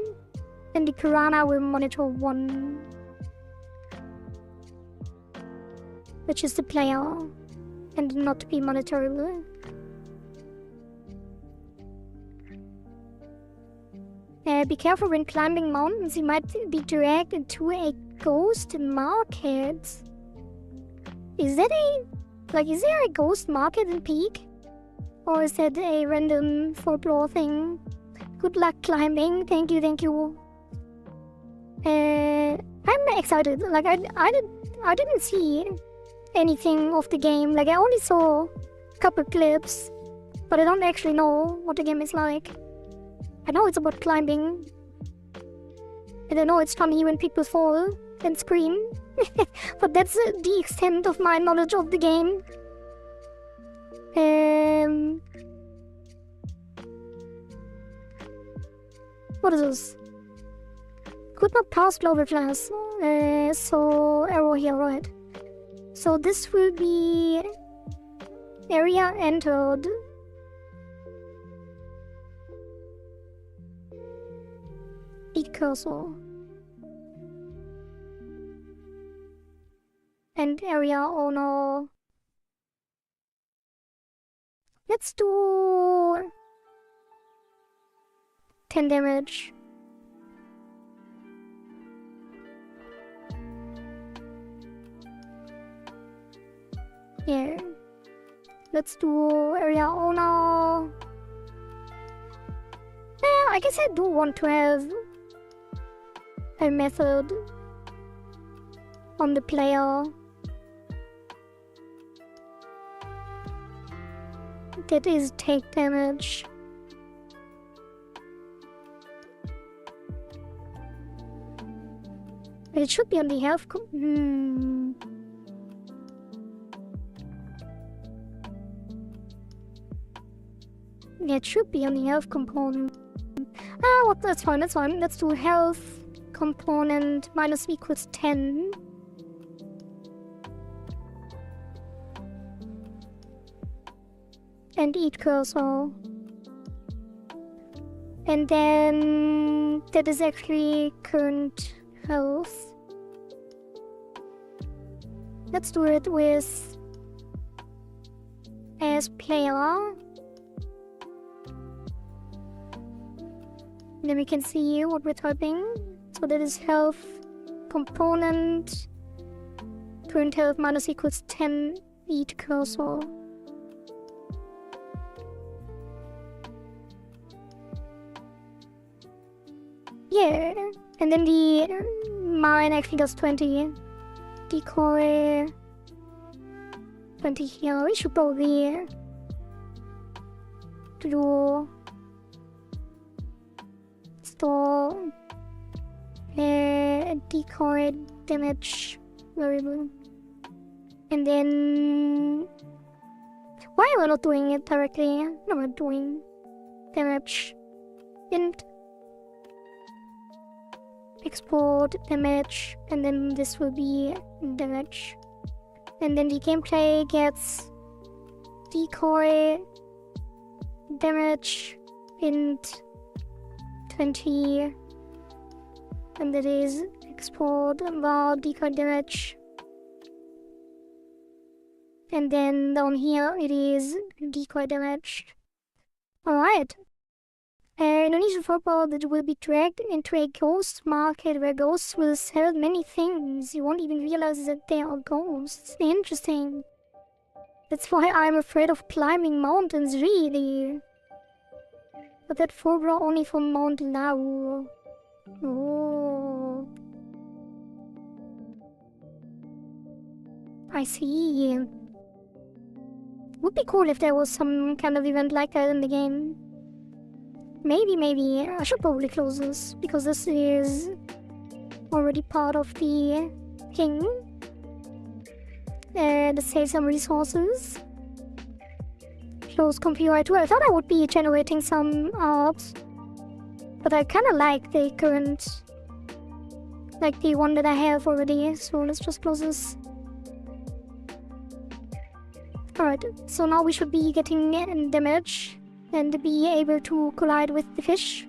and the piranha will monitor 1, which is the player, and not be monitorable. Be careful when climbing mountains, you might be dragged into a ghost market. Is there a ghost market in Peak? Or is that a random folklore thing? Good luck climbing, thank you. I'm excited, like I didn't see anything of the game, like I only saw a couple clips, but I don't actually know what the game is like. I know it's about climbing, and I know it's funny when people fall and scream, but that's the extent of my knowledge of the game. What is this? Could not pass global class. So arrow here, right? So this will be area entered. Eat cursor. And area owner. Let's do 10 damage. Yeah. Let's do area owner. Yeah, I guess I do want to have a method on the player. that is take damage. It should be on the health Yeah, it should be on the health component. Ah, well, that's fine, that's fine. Let's do health component minus equals 10. And eat cursor. And then that is actually current health. Let's do it with as player. Then we can see what we're typing. So that is health component. Current health minus equals 10 eat cursor. Yeah, and then the mine actually does 20. Decoy 20 here. We should probably do store decoy damage variable. And then why am I not doing it directly? No, I'm doing damage int export damage, and then this will be damage, and then the gameplay gets decoy damage int 20, and that is export var decoy damage, and then down here it is decoy damage. Alright. Indonesian football that will be dragged into a ghost market where ghosts will sell many things. You won't even realize that they are ghosts. Interesting. That's why I'm afraid of climbing mountains, really. But that football only for Mount Lau. Oh. I see. Would be cool if there was some kind of event like that in the game. Maybe. I should probably close this, because this is already part of the thing. Let's save some resources. Close computer 2. I thought I would be generating some art, but I kinda like the current, like the one that I have already, so let's just close this. Alright, so now we should be getting damage and be able to collide with the fish.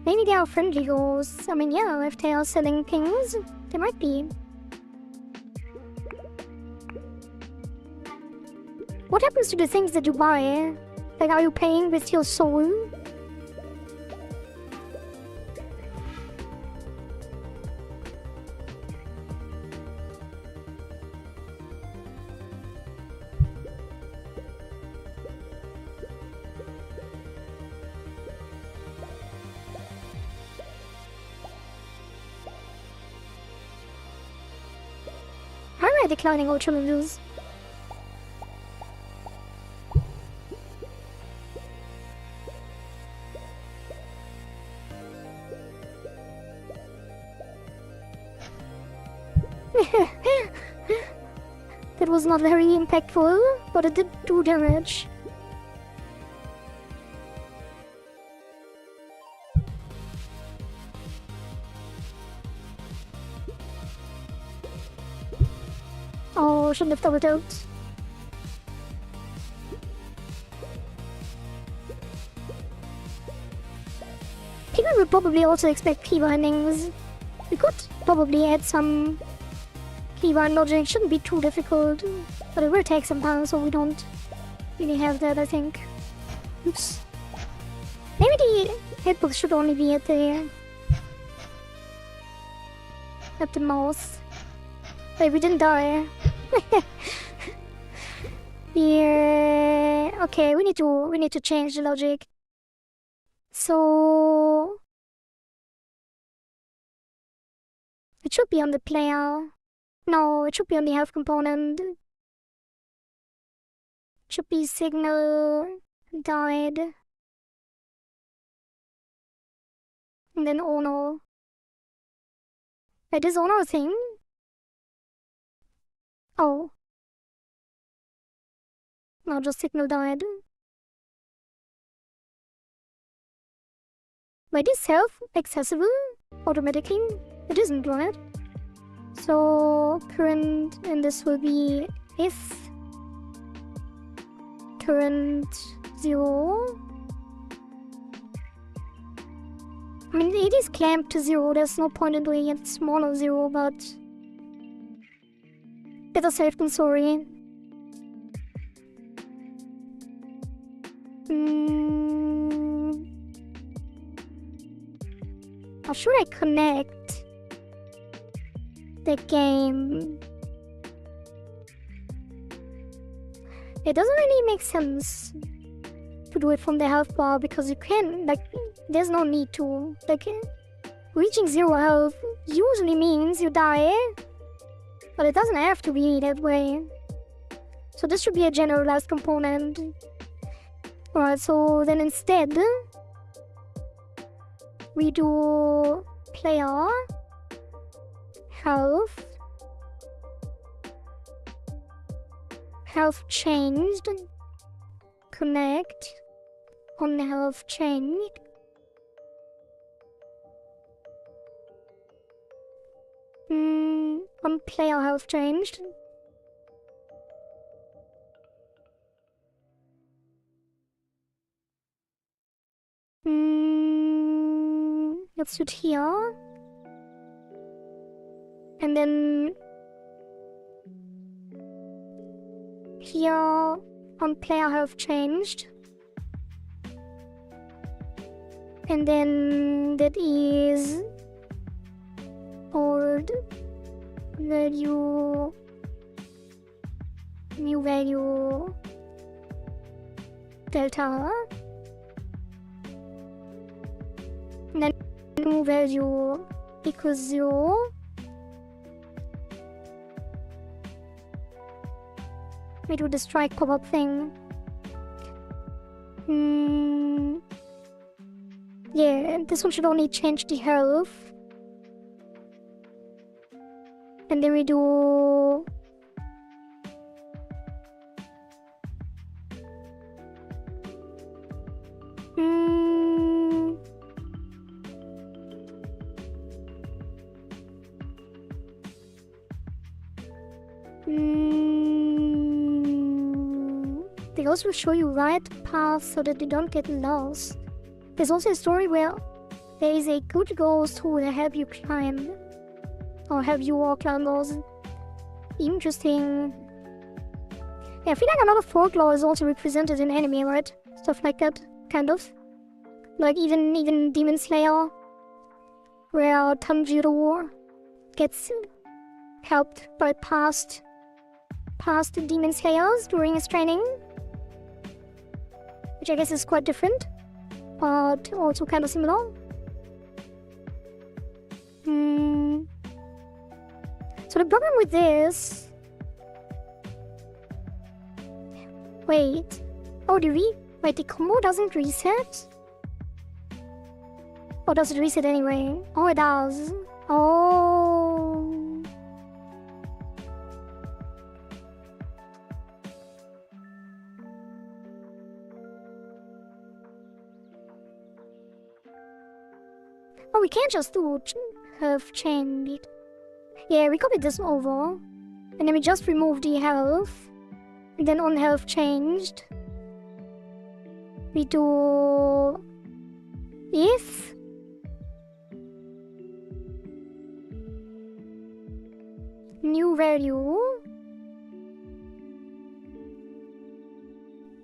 Maybe they are friendly ghosts. I mean, yeah, if they are selling things, they might be. What happens to the things that you buy? Like, are you paying with your soul? Alright, declining all challenges. That was not very impactful, but it did do damage. Oh, shouldn't have doubled out. People would probably also expect key bindings. We could probably add some keybind logic. Shouldn't be too difficult, but it will take some time, so we don't really have that, I think. Oops. Maybe the hitbox should only be at the mouth. Wait, we didn't die. Yeah. Okay, we need to change the logic. So it should be on the player. No, it should be on the health component. Should be signal died. And then honor. Wait, is honor a thing? Oh. No, just signal died. Wait, is self accessible automatically? It isn't, right? So current, and this will be if current 0. I mean, it is clamped to 0, there's no point in doing it smaller 0, but better safe than sorry. How should I connect the game? It doesn't really make sense to do it from the health bar because you can, like, there's no need to. Like, reaching 0 health usually means you die, but it doesn't have to be that way. So this should be a generalized component. Alright, so then instead we do player health changed, connect on health changed. On player health changed. Let's do it here. And then here on player health changed. And then that is old value, new value, delta. And then new value equals 0. We do the strike pop-up thing. Yeah, this one should only change the health. And then we do they also show you right path so that you don't get lost. There's also a story where there is a good ghost who will help you climb. Or help you walk down those. Interesting. Yeah, I feel like a lot of folklore is also represented in anime, right? Stuff like that, kind of. Like even Demon Slayer, where Tanjiro gets helped by past Demon Slayers during his training. Which I guess is quite different, but also kind of similar. So the problem with this... Wait. Oh, wait, the combo doesn't reset? Or does it reset anyway? Oh, it does. Oh. Oh, we can't just do health change it. Yeah, we copied this over. And then we just remove the health. And then on health changed, we do if new value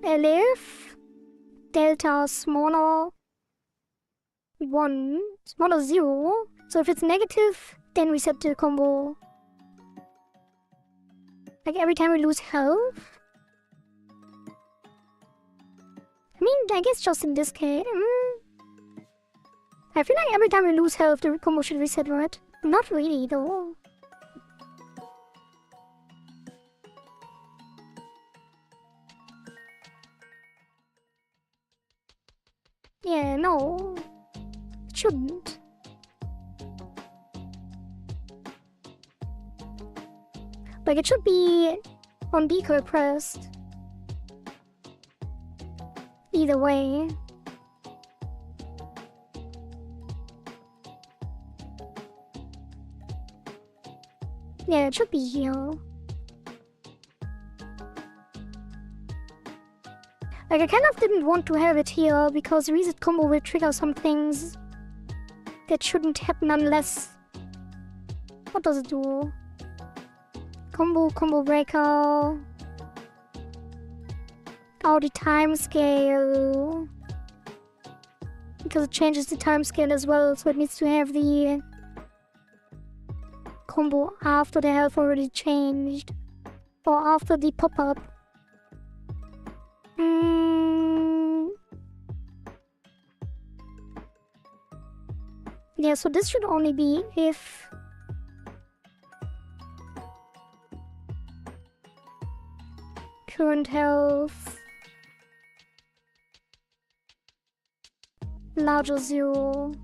elif delta smaller 1 smaller 0. So if it's negative, then we set the combo. Like every time we lose health. I mean, I guess just in this case. I feel like every time we lose health, the combo should reset, right? Not really, though. Yeah, no. It shouldn't. Like, it should be on decoy pressed. Either way. Yeah, it should be here. Like, I kind of didn't want to have it here because the reset combo will trigger some things that shouldn't happen unless... What does it do? Combo breaker. Oh, the time scale. Because it changes the time scale as well, so it needs to have the combo after the health already changed. Or after the pop-up. Yeah, so this should only be if... Current health... larger 0.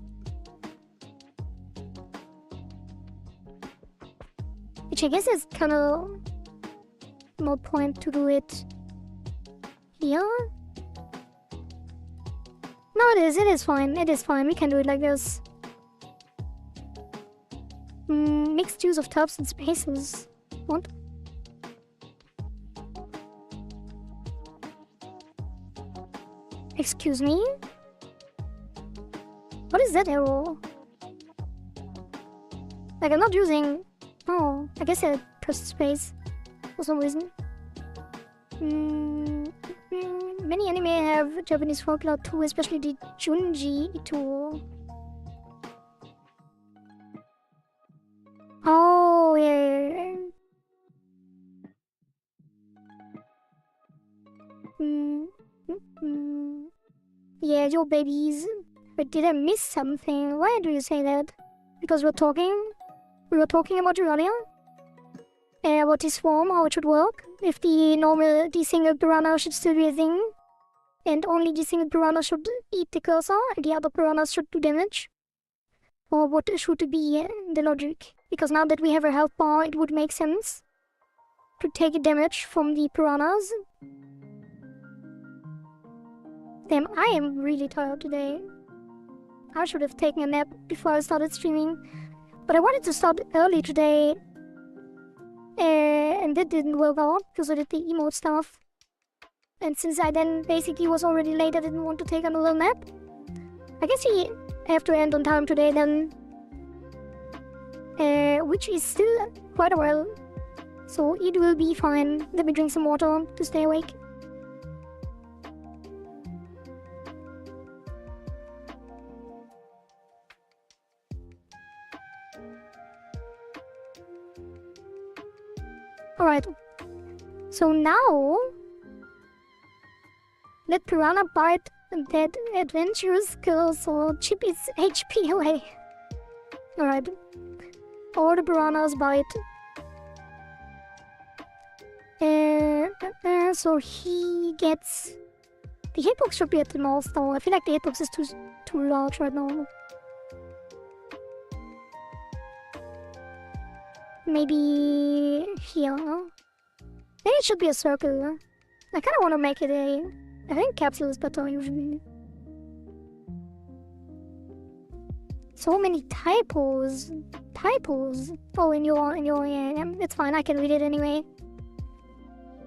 Which I guess is kinda... no point to do it here. No, it is fine, we can do it like this. Mixed use of tabs and spaces. What? Excuse me? What is that arrow? Like, I'm not using... Oh, I guess I pressed space for some reason. Many anime have Japanese folklore too, especially the Junji Ito. Oh, yeah. Yeah, yo, babies. But did I miss something? Why do you say that? Because we're talking? We were talking about you earlier? About this form, how it should work. If the single piranha should still be a thing. And only the single piranha should eat the cursor, and the other piranhas should do damage. Or what should be the logic? Because now that we have a health bar, it would make sense to take damage from the piranhas. Damn, I am really tired today. I should have taken a nap before I started streaming. But I wanted to start early today. And that didn't work out because I did the emote stuff. And since I then basically was already late, I didn't want to take another nap. I guess we have to end on time today then. Which is still quite a while. So it will be fine. Let me drink some water to stay awake. Alright, so now, let Piranha bite that adventurous girl so chip its HP away. Alright, all the piranhas bite. So he gets... The hitbox should be at the most though. I feel like the hitbox is too large right now. Maybe here. Maybe it should be a circle. I kinda wanna make it a... I think capsule is better usually. So many typos. Typos. Oh, in your yeah, it's fine, I can read it anyway.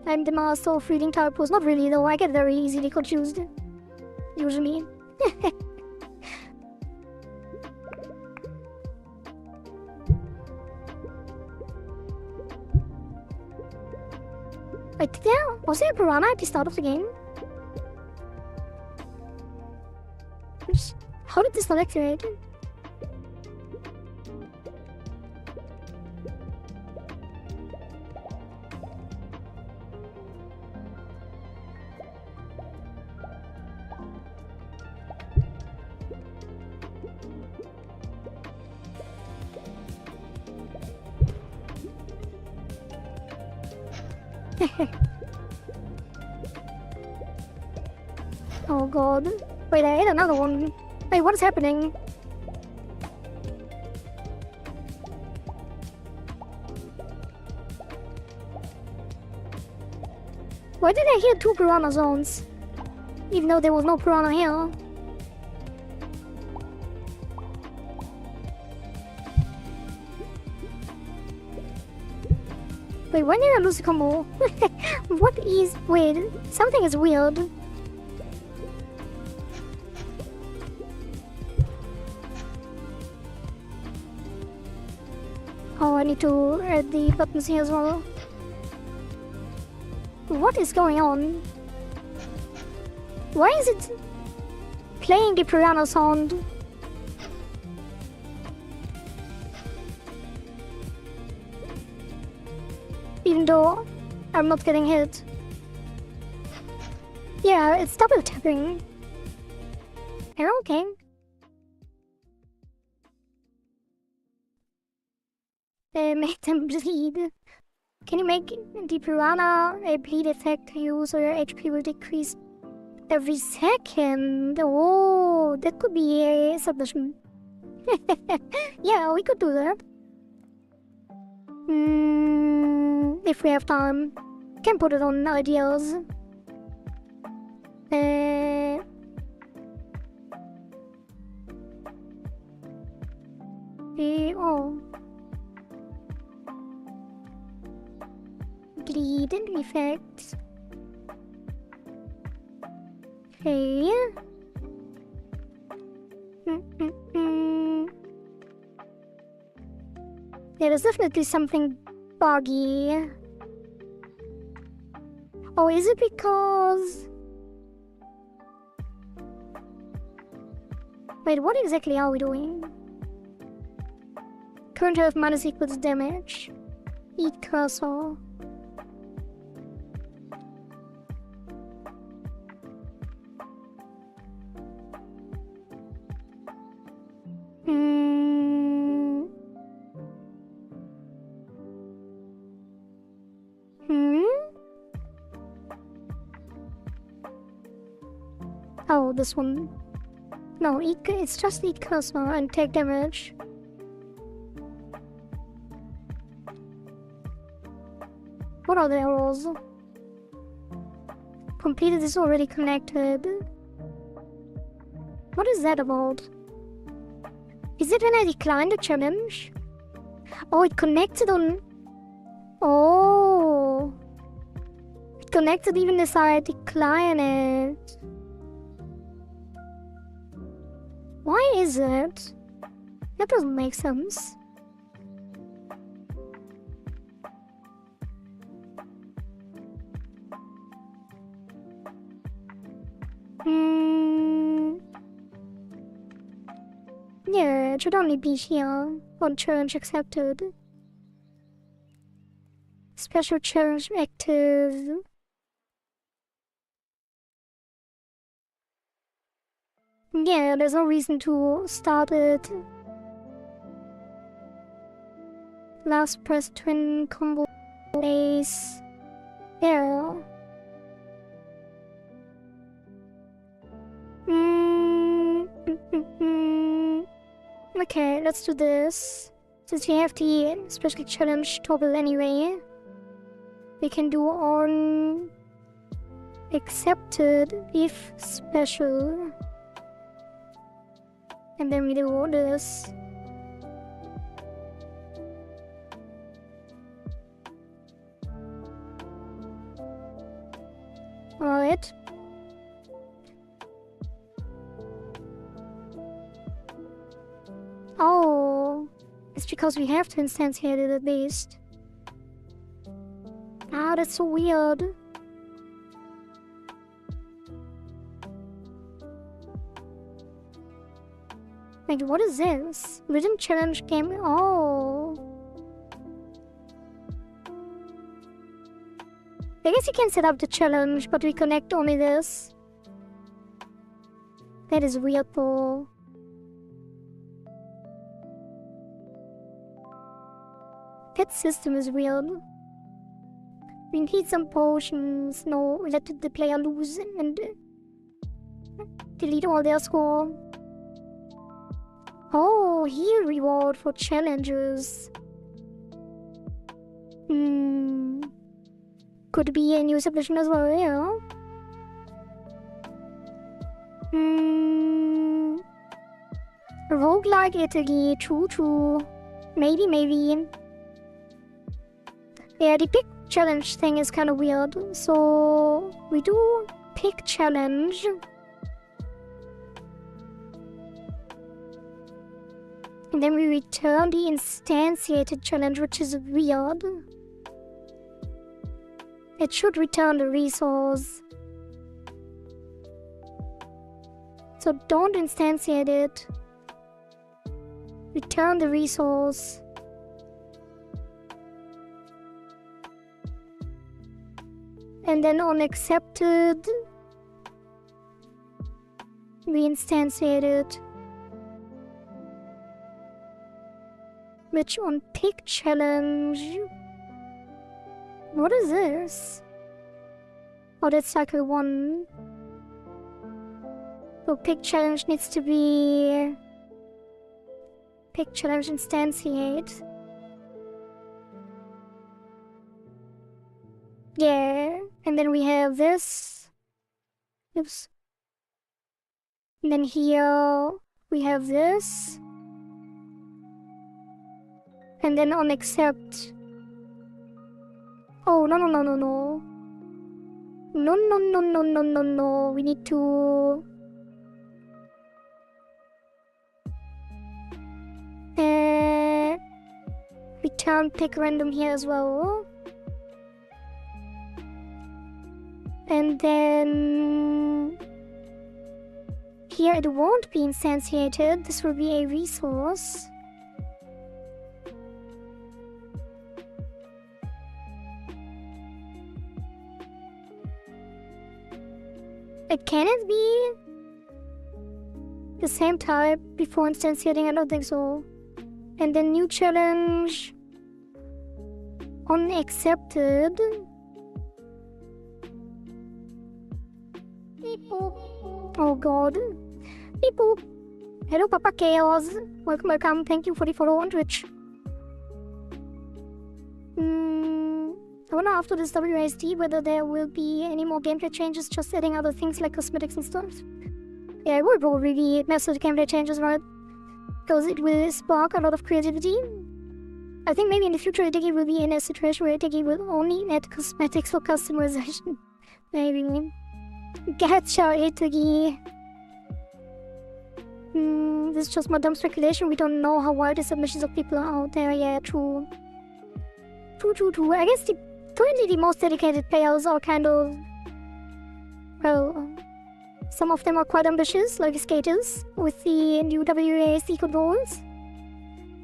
I'm the master of reading typos. Not really though, I get very easily confused. Usually. Wait, was there a piranha at the start of the game? How did this not activate? Oh god. Wait, I hit another one. Wait, what is happening? Why did I hear 2 piranha zones? Even though there was no piranha here. Wait, when did I lose the combo? What is... Wait, something is weird. Oh, I need to add the buttons here as well. What is going on? Why is it playing the piranha sound? Even though I'm not getting hit. Yeah, it's double tapping. Okay. Make them bleed. Can you make the piranha a bleed effect to you so your HP will decrease every second? Oh, that could be a submission. Yeah, we could do that. If we have time. Can put it on ideas. Oh. Bleed effects. Okay. There is definitely something buggy. Oh, is it because... Wait, what exactly are we doing? Current health minus equals damage. Eat cursor. Oh, this one. No, it's just eat cursor and take damage. What are the arrows? Completed is already connected. What is that about? Is it when I decline the challenge? Oh, it connected on... Oh! It connected even as I decline it. Why is it? That doesn't make sense. Yeah, it should only be here. On challenge accepted. Special challenge active. Yeah, there's no reason to start it. Last press twin combo base. Yeah. Okay, let's do this. Since we have the special challenge toggle anyway, we can do on accepted if special. And then we do this. Alright. Oh, it's because we have to instantiate it at least. Ah, that's so weird. Wait, what is this? Rhythm challenge game? Oh. I guess you can set up the challenge, but we connect only this. That is weird though. That system is weird. We need some potions. No, let the player lose and delete all their score. Oh, heal reward for challenges. Could be a new submission as well, yeah. Roguelike ItaGy, true. Maybe. Yeah, the pick challenge thing is kind of weird. So we do pick challenge. And then we return the instantiated challenge, which is weird. It should return the resource. So don't instantiate it. Return the resource. And then on accepted, we instantiate it. Which on pick challenge... What is this? Oh, that's cycle 1. So pick challenge needs to be... Pick challenge instantiate. Yeah, and then we have this. Oops. And then here we have this. And then on accept. Oh, no. No. We need to... return pick random here as well. And then... here it won't be instantiated. This will be a resource. Can it be the same type before instantiating? I don't think so. And then new challenge unaccepted. Beep boop. Oh god. Beep boop. Hello Papa Chaos. Welcome. Thank you for the follow on Twitch. I wonder after this WASD whether there will be any more gameplay changes, just adding other things like cosmetics and stuff. Yeah, it will probably be massive gameplay changes, right? Because it will spark a lot of creativity. I think maybe in the future ItaGy will be in a situation where ItaGy will only add cosmetics for customization. Maybe. Gacha ItaGy. This is just my dumb speculation. We don't know how wide the submissions of people are out there. Yeah, true. True. I guess currently the most dedicated players are kind of... well... some of them are quite ambitious, like skaters, with the new WASD controls.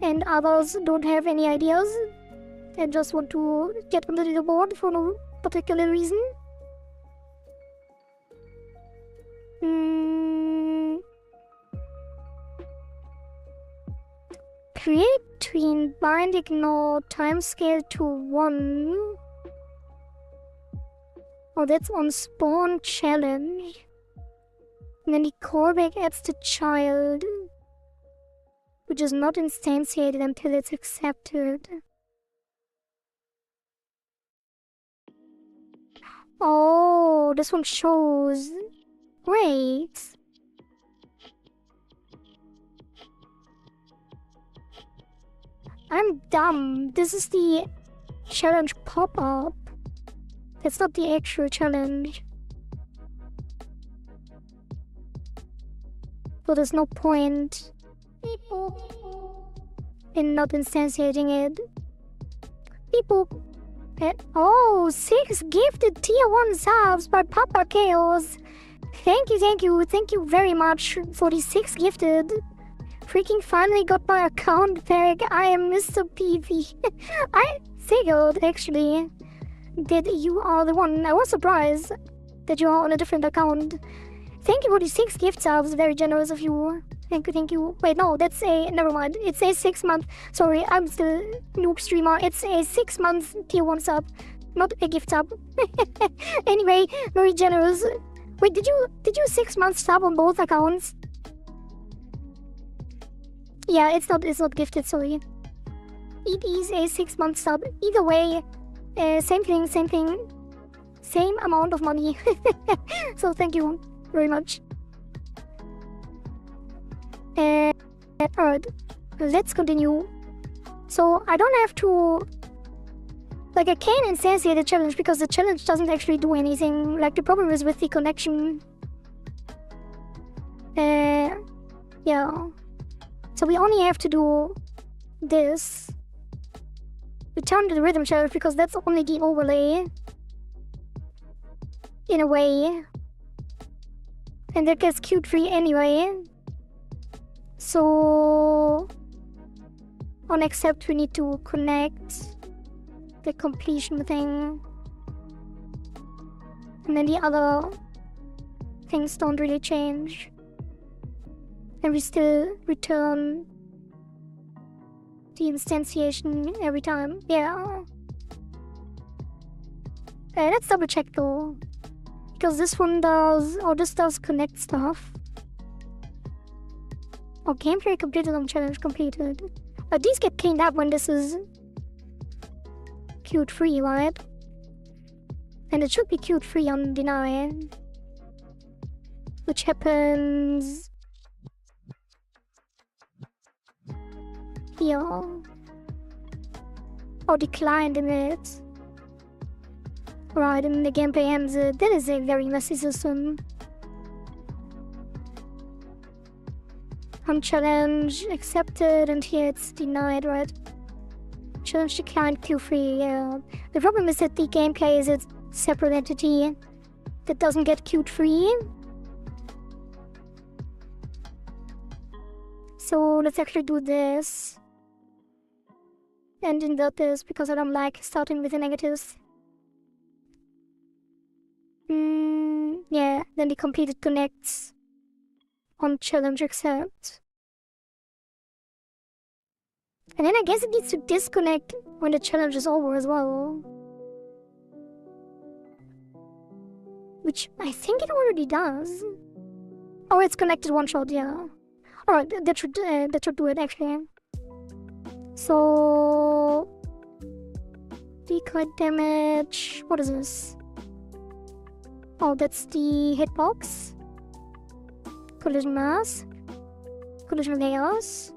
And others don't have any ideas and just want to get on the leaderboard for no particular reason. Create between bind ignore timescale to 1. Oh, that's on spawn challenge. And then the callback adds the child, which is not instantiated until it's accepted. Oh, this one shows. Wait. I'm dumb. This is the challenge pop-up. That's not the actual challenge. So there's no point in not instantiating it. Beep boop. Oh, 6 gifted tier 1 subs by Papa Chaos. Thank you very much for the 6 gifted. Freaking finally got my account back. I am Mr. PV. I figured actually that you are the one. I was surprised that you are on a different account. Thank you for the 6 gift subs, very generous of you. Thank you. Wait, no, that's a... never mind. It's a 6 month... Sorry, I'm still noob streamer. It's a 6 month tier 1 sub, not a gift sub. Anyway, very generous Wait, did you 6 months sub on both accounts? Yeah, it's not gifted, sorry. It is a 6 month sub. Either way, same thing. Same amount of money. So thank you very much. Alright, let's continue. So I don't have to... Like, I can't instantiate the challenge because the challenge doesn't actually do anything. Like, the problem is with the connection. Yeah. So we only have to do this. Return to the rhythm challenge because that's only the overlay. In a way. And that gets queued free anyway. So... On accept we need to connect the completion thing. And then the other things don't really change. And we still return the instantiation every time. Yeah. Let's double check though. Because this one does... Oh, this does connect stuff. Oh, gameplay completed on challenge completed. These get cleaned up when this is queued free, right? And it should be queued free on deny. Which happens... here. Or declined in it. Right, and the gameplay ends. That is a very messy system. Challenge accepted, and here it's denied, right? Challenge declined, Q3, yeah. The problem is that the gameplay is a separate entity that doesn't get queued free. So let's actually do this. And invert this because I don't like starting with the negatives. Yeah, then the completed connects on challenge accept. And then I guess it needs to disconnect when the challenge is over as well. Which I think it already does. Oh, it's connected one shot, yeah. Alright, that should do it actually. So... decoy damage... What is this? Oh, that's the hitbox. Collision mask. Collision layers.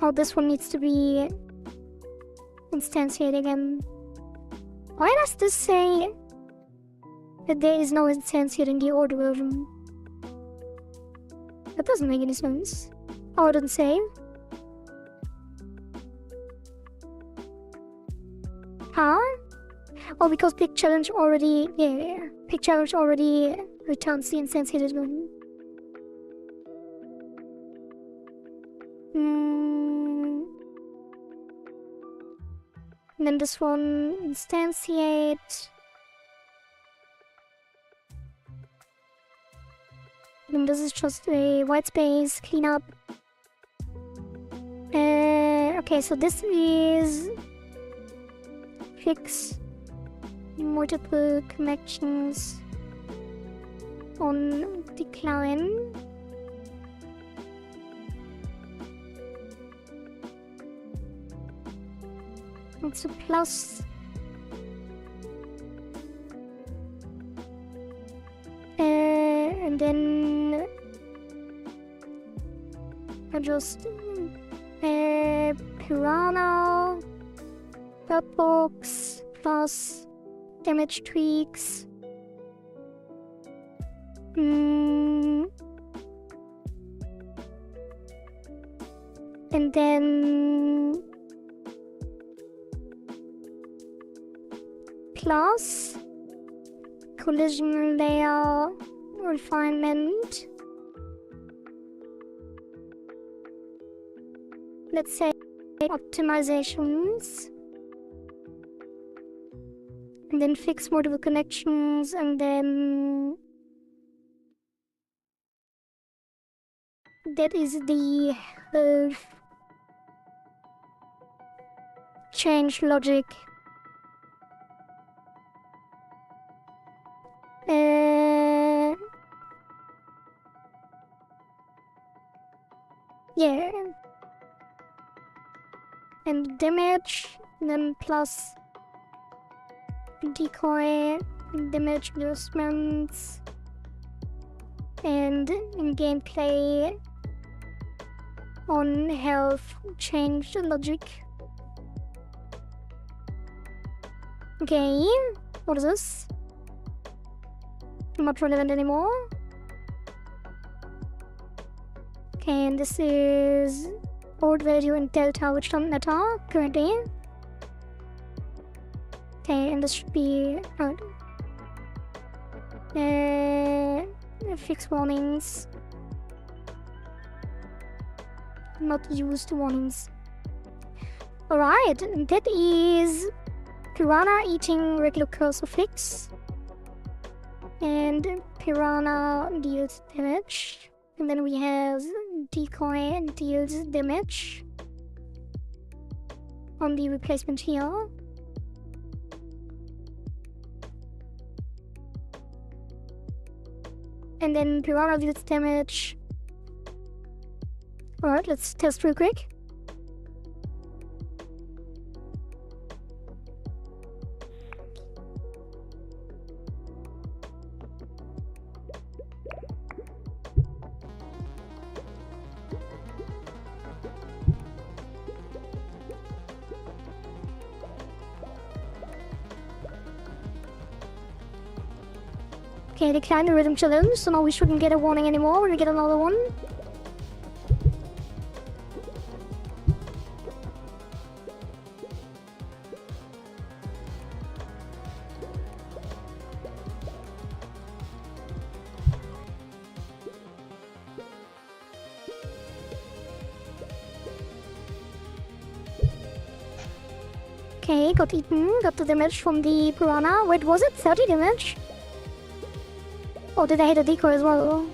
Oh, this one needs to be instantiated again. Why does this say that there is no instantiate in the older version? That doesn't make any sense. Oh, it doesn't save? Huh? Oh, because Pick Challenge already... Yeah, Pick Challenge already returns the instantiated one. And then this one, instantiate. And this is just a white space cleanup. Okay, so this is fix multiple connections on decline. It's a plus. And then adjust Piranha, Bird Box, plus damage tweaks. And then plus collision layer refinement. Let's say optimizations. And then fix multiple connections, and then that is the change logic. Yeah. And damage, then plus decoy, damage adjustments, and in gameplay on health change logic. Okay, what is this? Not relevant anymore. Okay, and this is board value and delta, which don't matter currently. Okay, and this should be right. Fix warnings. Not used warnings. Alright, that is Piranha eating regular cursor fix. And Piranha deals damage. And then we have Decoy deals damage on the replacement here. And then Piranha deals damage. Alright, let's test real quick. Okay, decline the rhythm challenge, so now we shouldn't get a warning anymore when we get another one. Okay, got eaten, got the damage from the Piranha. Wait, was it 30 damage? Or did I hit a decoy as well?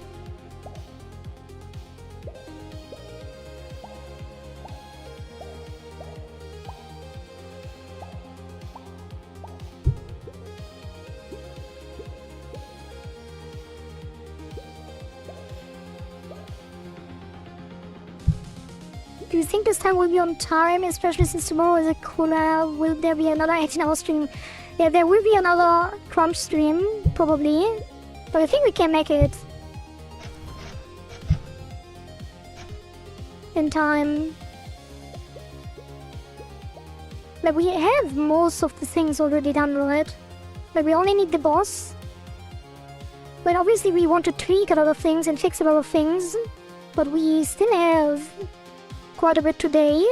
Do you think this time will be on time, especially since tomorrow is a collab? Will there be another 18-hour stream? Yeah, there will be another crunch stream, probably. But I think we can make it in time. Like, we have most of the things already done, right? Like, we only need the boss. But obviously we want to tweak a lot of things and fix a lot of things. But we still have quite a bit today.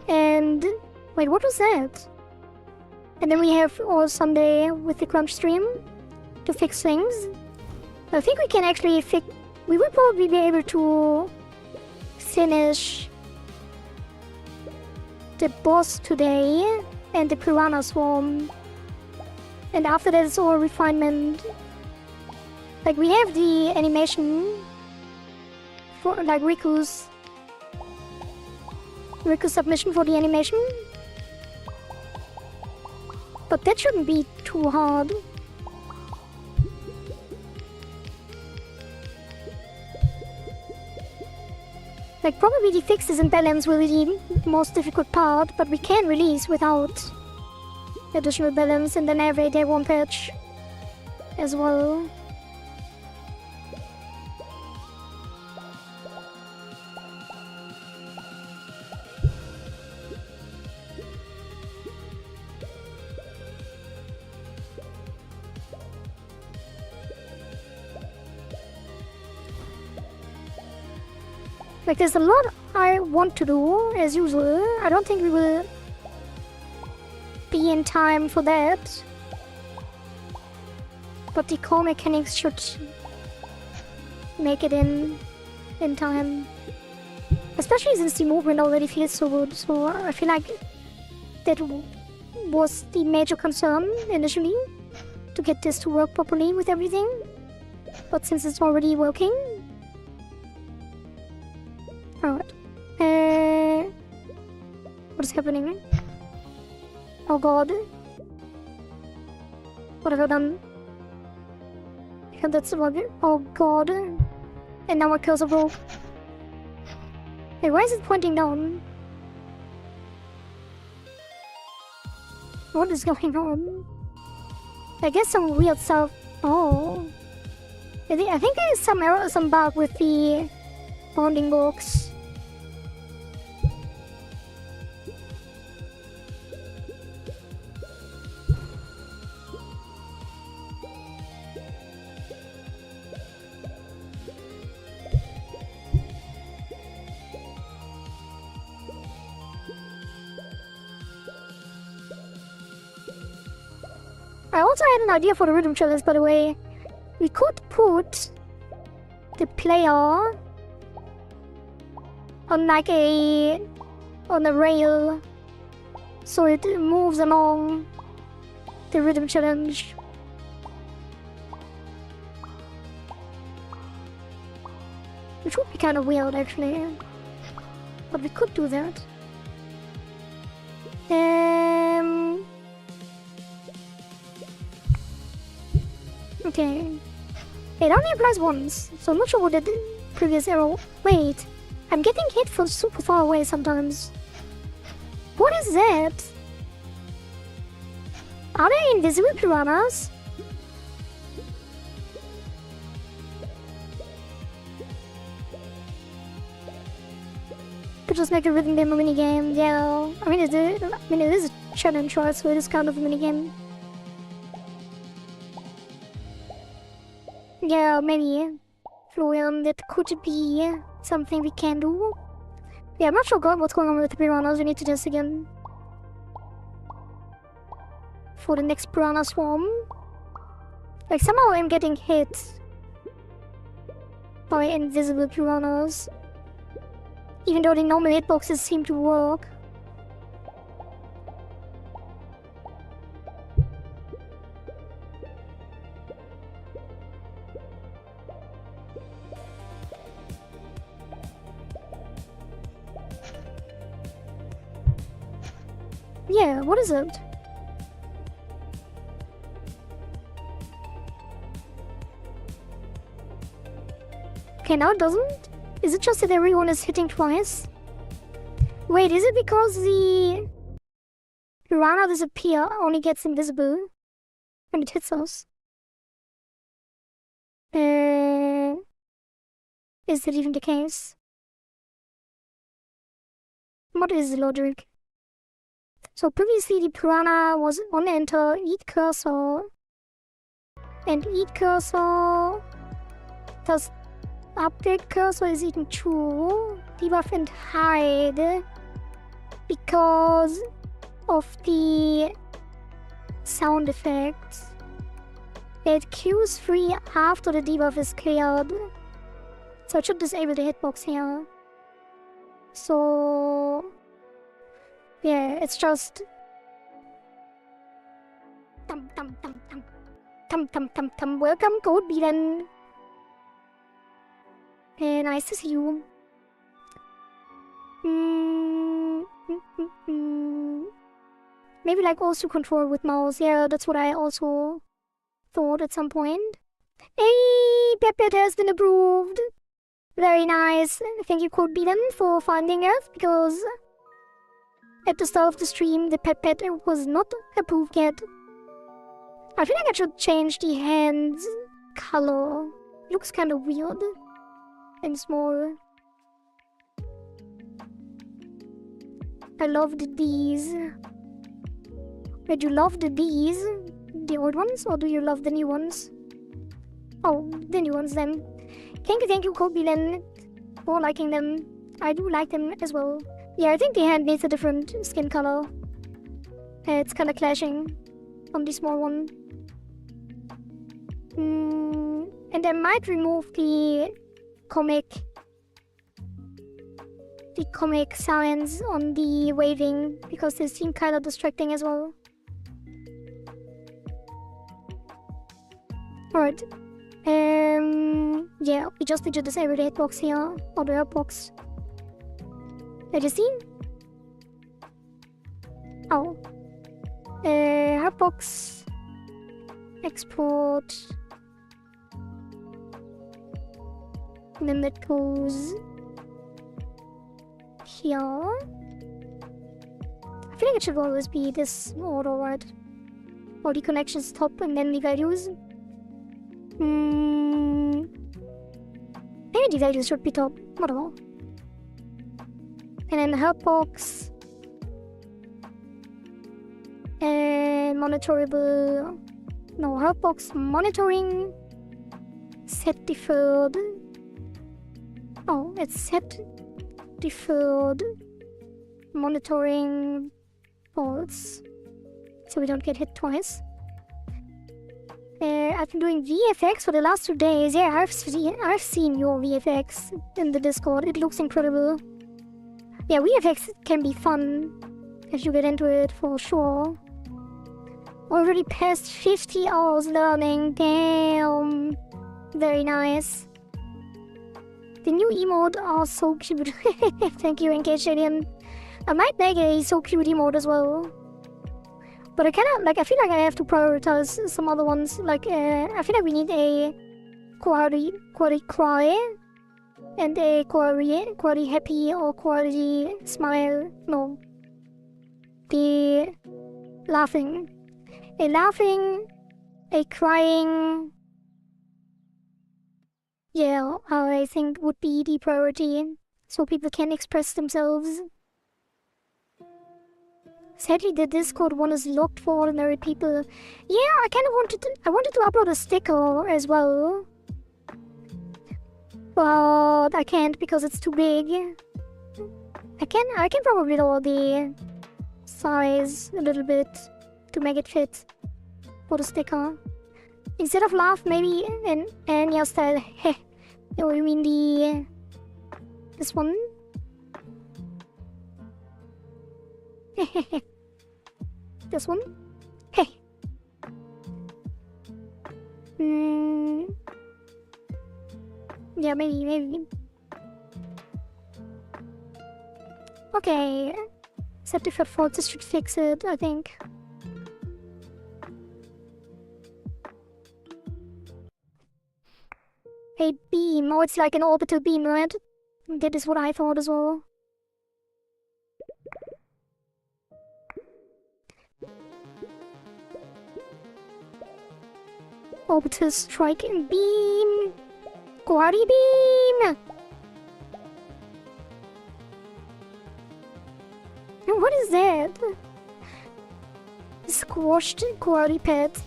And wait, what was that? And then we have all Sunday with the crunch stream to fix things. I think we can actually fix... We will probably be able to finish the boss today and the Piranha Swarm. And after that it's all refinement. Like, we have the animation for, like, Riku's submission for the animation. But that shouldn't be too hard. Like, probably the fixes and balance will be the most difficult part, but we can release without additional balance and then have a day one patch as well. Like, there's a lot I want to do, as usual. I don't think we will be in time for that. But the core mechanics should make it in time. Especially since the movement already feels so good, so I feel like that was the major concern initially, to get this to work properly with everything. But since it's already working... Alright. What is happening? Oh god. What have I done? Yeah, that's a bug. Oh god. And now my cursor broke. Hey, why is it pointing down? What is going on? I guess some weird stuff. Oh. I think there's some error, some bug with the bounding box. I also had an idea for the rhythm challenge, by the way. We could put the player on like on a rail so it moves along the rhythm challenge. Which would be kind of weird actually. But we could do that. Okay. It only applies once, so I'm not sure what the previous arrow... Wait, I'm getting hit from super far away sometimes. What is that? Are they invisible piranhas? Could just make a rhythm game a minigame, yeah. I mean, it is a challenge, right? So it is kind of a minigame. Yeah, maybe. Florian, that could be something we can do. Yeah, I'm not sure what's going on with the piranhas. We need to test again. For the next piranha swarm. Like, somehow I'm getting hit by invisible piranhas. Even though the normal hitboxes seem to work. Yeah, what is it? Okay, now it doesn't? Is it just that everyone is hitting twice? Wait, is it because the piranha disappear only gets invisible when it hits us? Is that even the case? What is the logic? So previously the piranha was on enter, eat cursor, and eat cursor does update cursor is eaten true, debuff and hide because of the sound effects. It queues free after the debuff is cleared, so it should disable the hitbox here. So yeah, it's just tum tum tum tum tum tum tum tum. Welcome, Code Beaten. Nice to see you. Maybe like also control with mouse. Yeah, that's what I also thought at some point. Hey, Pepet has been approved. Very nice. Thank you, Code Beaten, for finding us because at the start of the stream, the pet was not approved yet. I feel like I should change the hand's color. It looks kind of weird and small. I loved these. Did you love these? The old ones? Or do you love the new ones? Oh, the new ones then. Thank you, Kobilen, for liking them. I do like them as well. Yeah, I think the hand needs a different skin color. It's kind of clashing on the small one. And I might remove the comic signs on the waving because they seem kind of distracting as well. Alright. Yeah, we just need to disable the hitbox here, or the hurtbox. Did you see? Oh. Hurtbox. Export. And then that goes here. I feel like it should always be this order, right? All the connections top and then the values. Maybe the values should be top. Whatever. And then the hurtbox. And monitorable. No, hurtbox monitoring. Set deferred. Oh, it's set deferred monitoring false, so we don't get hit twice. I've been doing VFX for the last 2 days. Yeah, I've seen your VFX in the Discord. It looks incredible. Yeah, VFX can be fun if you get into it, for sure. Already past 50 hours learning. Damn. Very nice. The new emote are so cute. Thank you, Engage Alien. I might make a so cute emote as well. But I feel like I have to prioritize some other ones. Like, I feel like we need a quality cry. And a quality happy or quality smile. No. The laughing. A laughing, a crying. Yeah, I think would be the priority, so people can express themselves. Sadly, the Discord one is locked for ordinary people. Yeah, I kind of wanted to upload a sticker as well, but I can't because it's too big. I can probably lower the size a little bit to make it fit for the sticker. Instead of laugh, maybe an Anya style. Heh. Oh, you mean this one? This one? Hey. Yeah, maybe. Okay. Set default faults. This should fix it, I think. A beam. Oh, it's like an orbital beam, right? That is what I thought as well. Orbital striking beam. Quarry beam. What is that? Squashed quarry pet.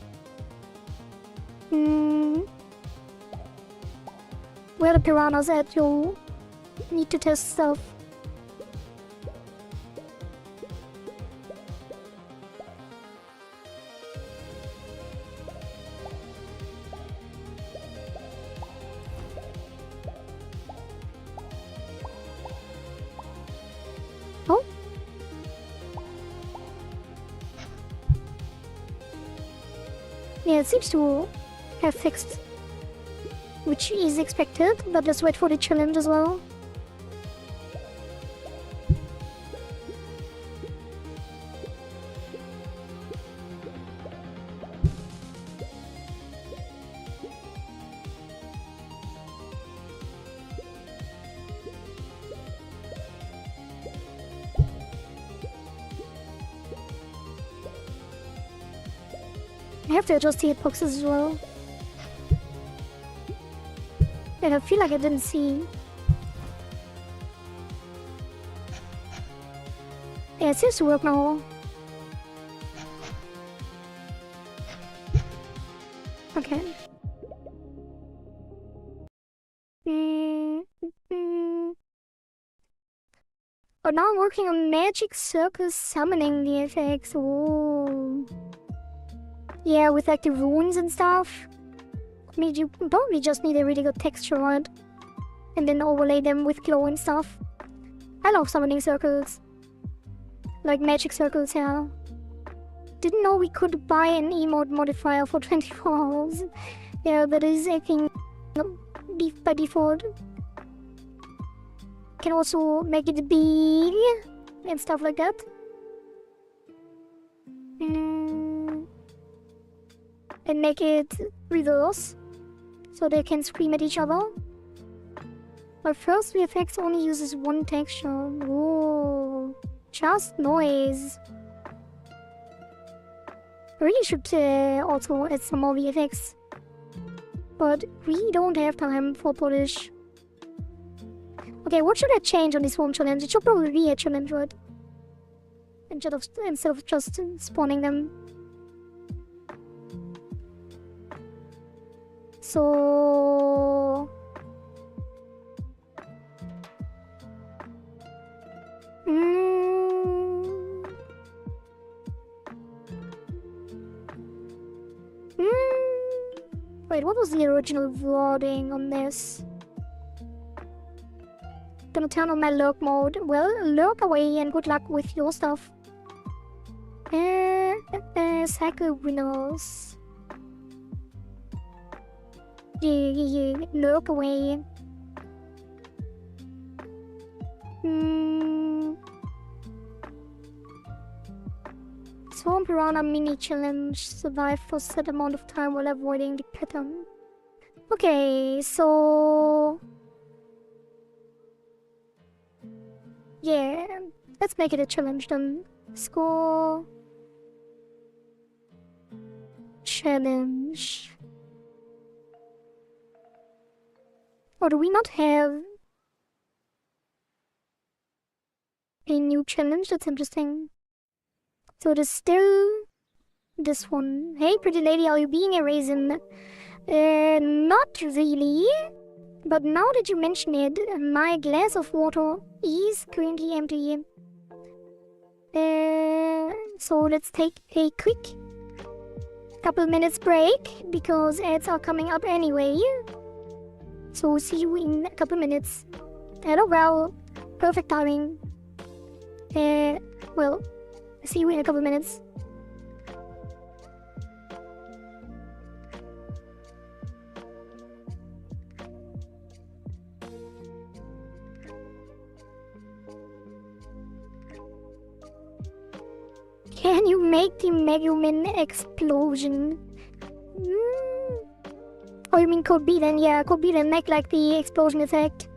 Where the piranhas at? You need to test stuff. Oh? Yeah, it seems to have fixed, which is expected, but let's wait for the challenge as well. I have to adjust the hitboxes as well. And I feel like I didn't see. Yeah, it seems to work now. Okay. Oh, now I'm working on Magic Circle summoning the effects. Oh. Yeah, with like the runes and stuff. I mean, you probably just need a really good texture, right? And then overlay them with glow and stuff. I love summoning circles. Like magic circles, yeah. Didn't know we could buy an emote modifier for 24 hours. Yeah, that is, I think, by default. Can also make it big and stuff like that. And make it reverse, so they can scream at each other. But first VFX only uses one texture. Oh, just noise. I really should also add some more VFX. But we don't have time for polish. Okay, what should I change on this home challenge? It should probably be a challenge, right? Instead of just spawning them. So... Wait, what was the original wording on this? Gonna turn on my lurk mode. Well, lurk away and good luck with your stuff. Cycle winners. Yeah, lurk away. Swamp Piranha mini challenge. Survive for a set amount of time while avoiding the pattern. Okay, so... yeah, let's make it a challenge then. Score... challenge. Or do we not have a new challenge? That's interesting. So it is still this one. Hey, pretty lady, are you being a raisin? Not really. But now that you mention it, my glass of water is currently empty. So let's take a quick couple minutes break, because ads are coming up anyway. So see you in a couple minutes. Hello, well, perfect timing. Well, see you in a couple minutes. Can you make the Megumin explosion? Oh, you mean Code B then? Yeah, Code B then make like the explosion effect.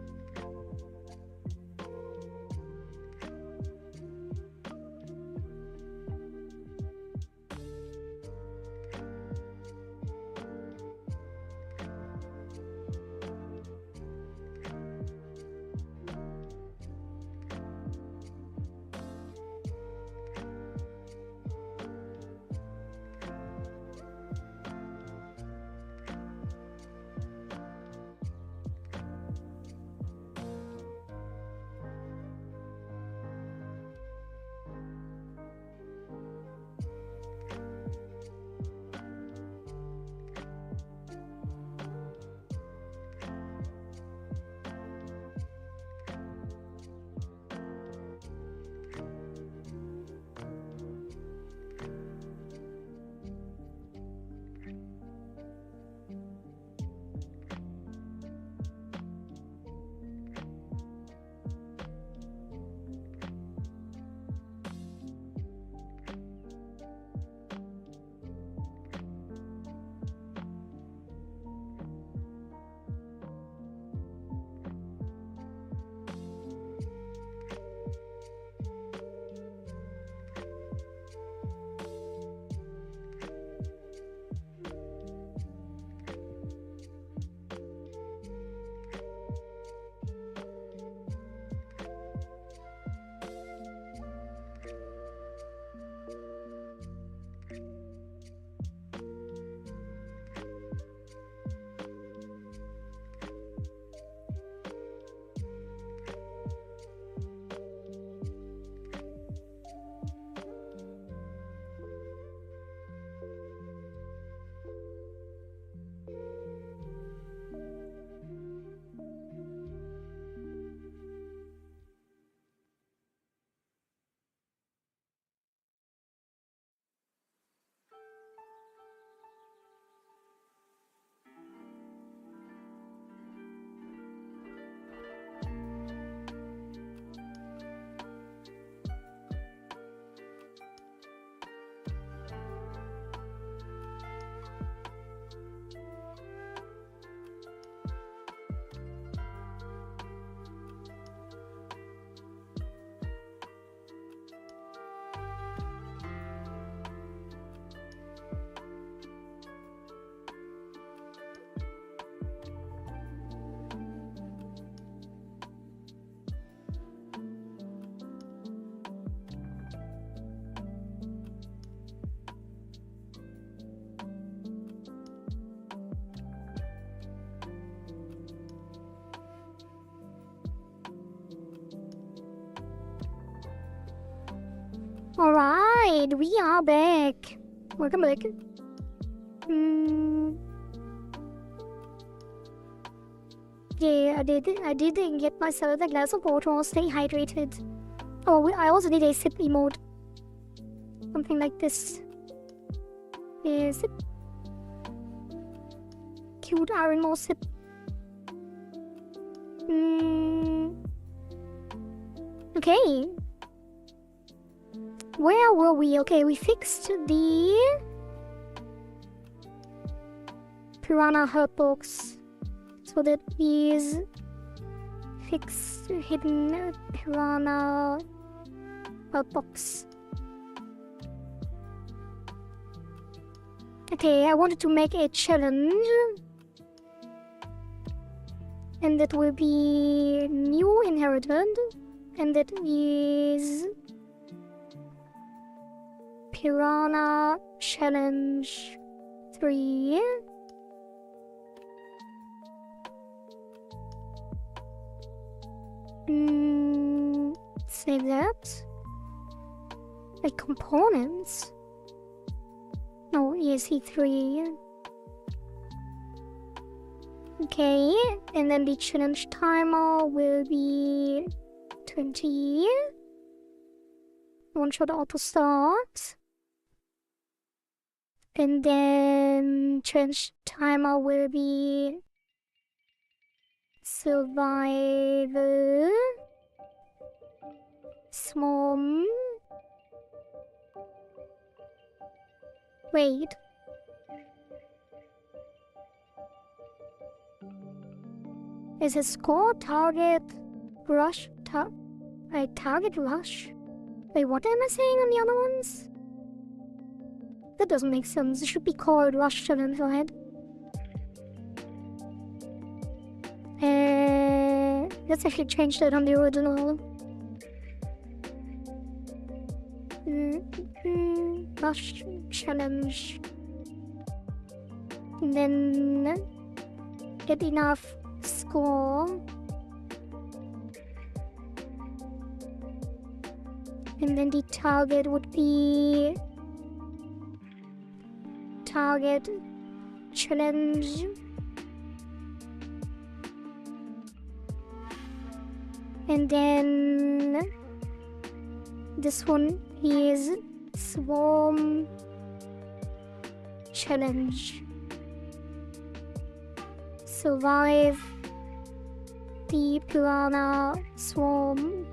Alright, we are back. Welcome back. Yeah, I did get myself a glass of water, stay hydrated. Oh, I also did a sip emote. Something like this. Yeah, sip. Cute iron more sip. Okay. Where were we? Okay, we fixed the piranha hurt box. So that is fixed hidden piranha hurt box. Okay, I wanted to make a challenge. And that will be new inherited. And that is Piranha Challenge 3. Save that. Like components. No, ESC3. Okay, and then the challenge timer will be 20. One shot auto start. And then challenge timer will be survival, swarm. Wait. Is it score, target, rush, target, rush? Wait, what am I saying on the other ones? That doesn't make sense. It should be called rush challenge, right? Let's actually change that on the original. Rush challenge. And then get enough score. And then the target would be target challenge. And then this one is swarm challenge. Survive the piranha swarm.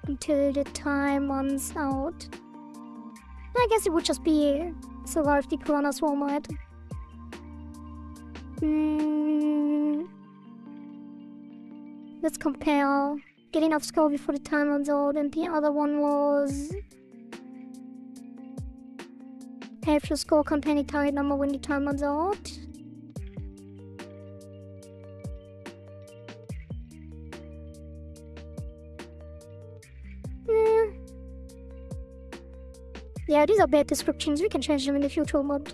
Until the time runs out. I guess it would just be survive the piranha swarm, right? Let's compare. Get enough score before the time runs out, and the other one was have your score contain a target number when the time runs out. Yeah, these are bad descriptions. We can change them in the future mod.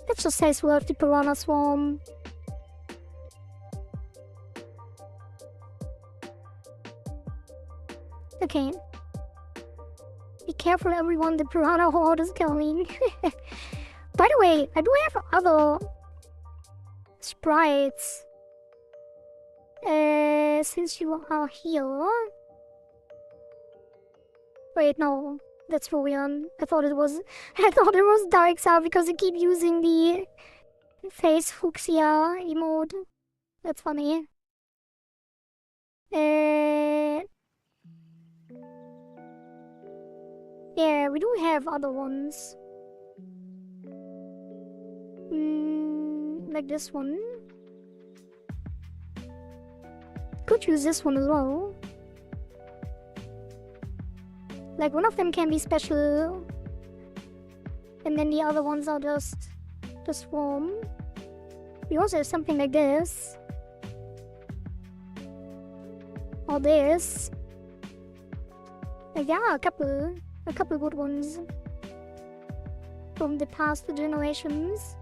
Let's just say survive the piranha swarm. Okay. Be careful, everyone. The piranha horde is coming. By the way, I do have other sprites. Since you are here. Wait, no. That's Rorian. I thought it was Darksa because I keep using the face fuchsia emote. That's funny. Yeah, we do have other ones. Like this one. Could use this one as well. Like one of them can be special. And then the other ones are just the swarm. We also have something like this. Or this. Like there are a couple. a couple good ones from the past generations.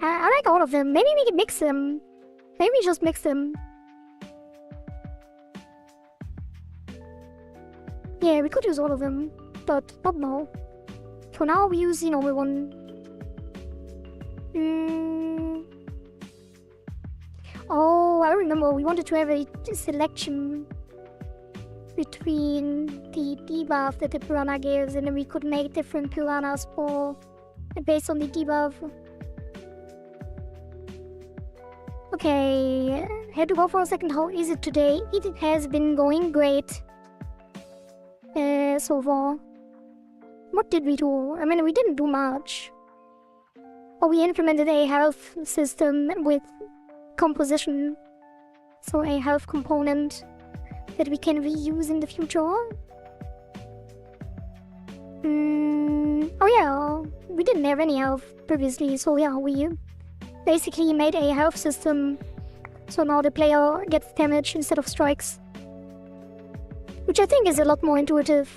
I like all of them. Maybe we can mix them. Maybe just mix them. Yeah, we could use all of them, but not now. For now, we use the normal one. Oh, I remember we wanted to have a selection between the debuff that the piranha gives, and then we could make different piranhas based on the debuff. Okay, had to go for a second. How is it today? It has been going great so far. What did we do? I mean, we didn't do much. Oh, we implemented a health system with composition. So a health component that we can reuse in the future. Oh yeah, we didn't have any health previously, so yeah, we basically made a health system. So now the player gets damage instead of strikes. Which I think is a lot more intuitive.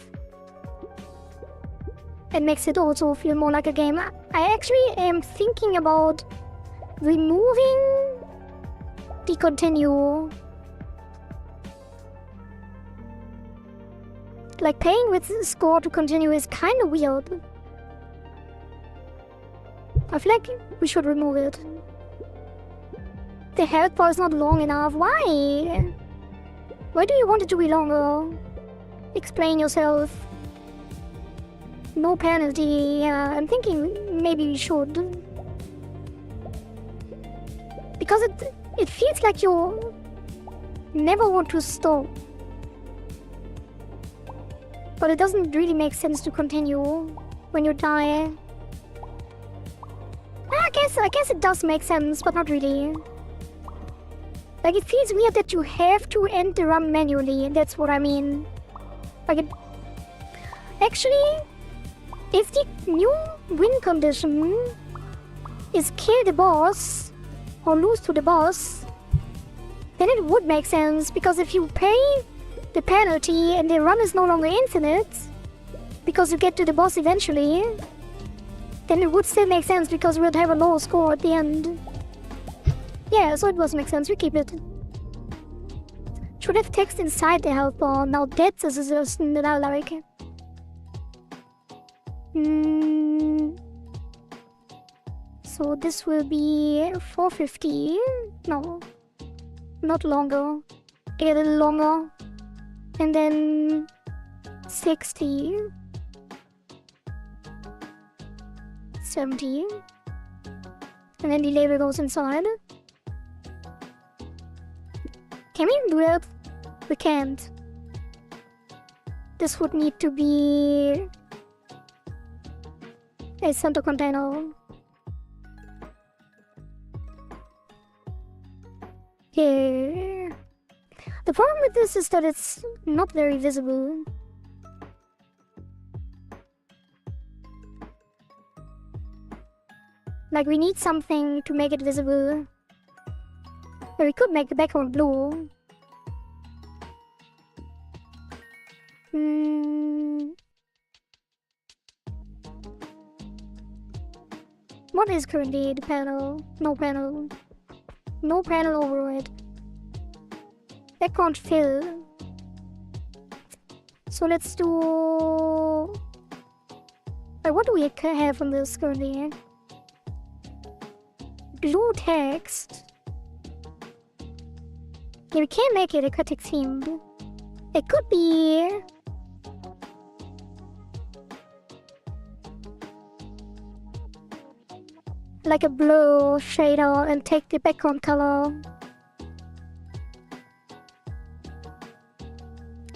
It makes it also feel more like a game. I actually am thinking about removing the continue. Like paying with score to continue is kind of weird. I feel like we should remove it. The health bar is not long enough. Why? Why do you want it to be longer? Explain yourself. No penalty. Yeah, I'm thinking maybe we should. Because it feels like you never want to stop. But it doesn't really make sense to continue when you die. I guess it does make sense, but not really. Like, it feels weird that you have to end the run manually. That's what I mean. Like, actually, if the new win condition is kill the boss or lose to the boss, then it would make sense, because if you pay the penalty and the run is no longer infinite, because you get to the boss eventually, then it would still make sense, because we would have a lower score at the end. Yeah, so it does make sense, we keep it. Should have text inside the health bar. Now that's a suggestion that I like. So this will be 450. No, not longer. A little longer. And then 60. 70. And then the label goes inside. Can we do that? We can't. This would need to be a center container. Yeah. The problem with this is that it's not very visible. Like, we need something to make it visible. Or we could make the background blue. What is currently the panel? No panel. No panel override. Background fill. So let's do... what do we have on this currently? Blue text. Yeah, we can't make it aquatic themed. It could be... like a blue shader and take the background color.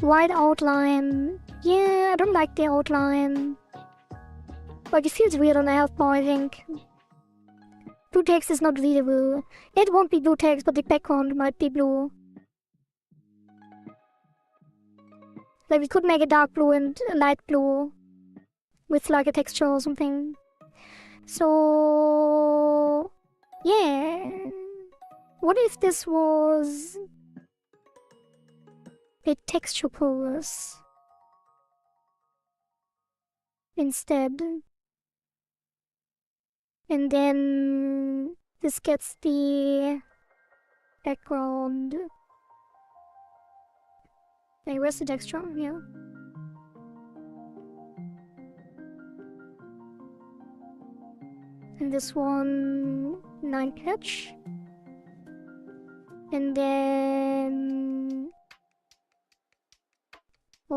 White outline. Yeah, I don't like the outline. Like, it feels weird on the health bar, I think. Blue text is not readable. It won't be blue text, but the background might be blue. Like, we could make a dark blue and a light blue with like a texture or something. So Yeah. What if this was a texture pose instead? And then this gets the background. Hey, where's the texture? Yeah. And this one 9 pitch. And then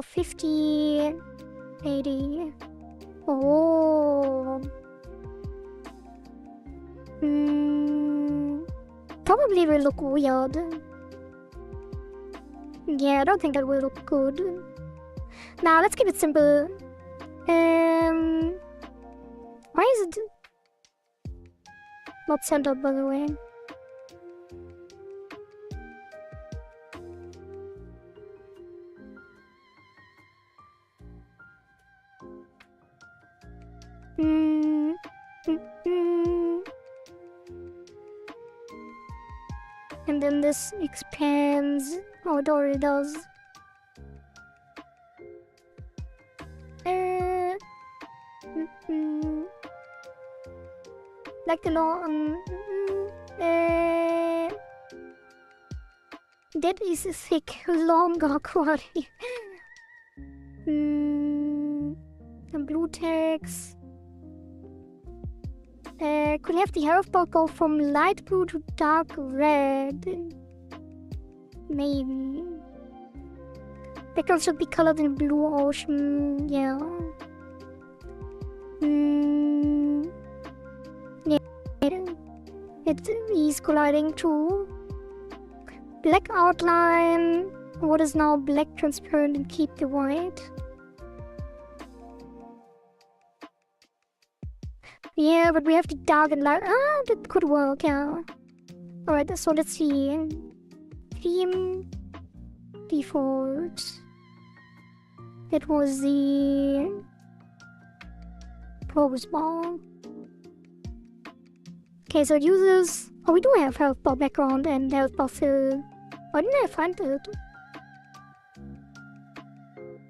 50, 80. Oh. Probably will look weird. Yeah, I don't think that will look good. Now let's keep it simple. Why is it not centered, by the way? And then this expands. Oh, it already does. Like the long. That is a thick, longer quality. The blue text. Could have the health bar go from light blue to dark red? Maybe. Background should be colored in blue ocean. Yeah. Yeah. It is colliding too. Black outline. What is now black transparent and keep the white? Yeah, but we have to dark and light. Ah, that could work, yeah. Alright, so let's see. Theme. Default. It was the progress bar. Okay, so it uses. Oh, we do have health bar background and health bar fill. Why didn't I find it?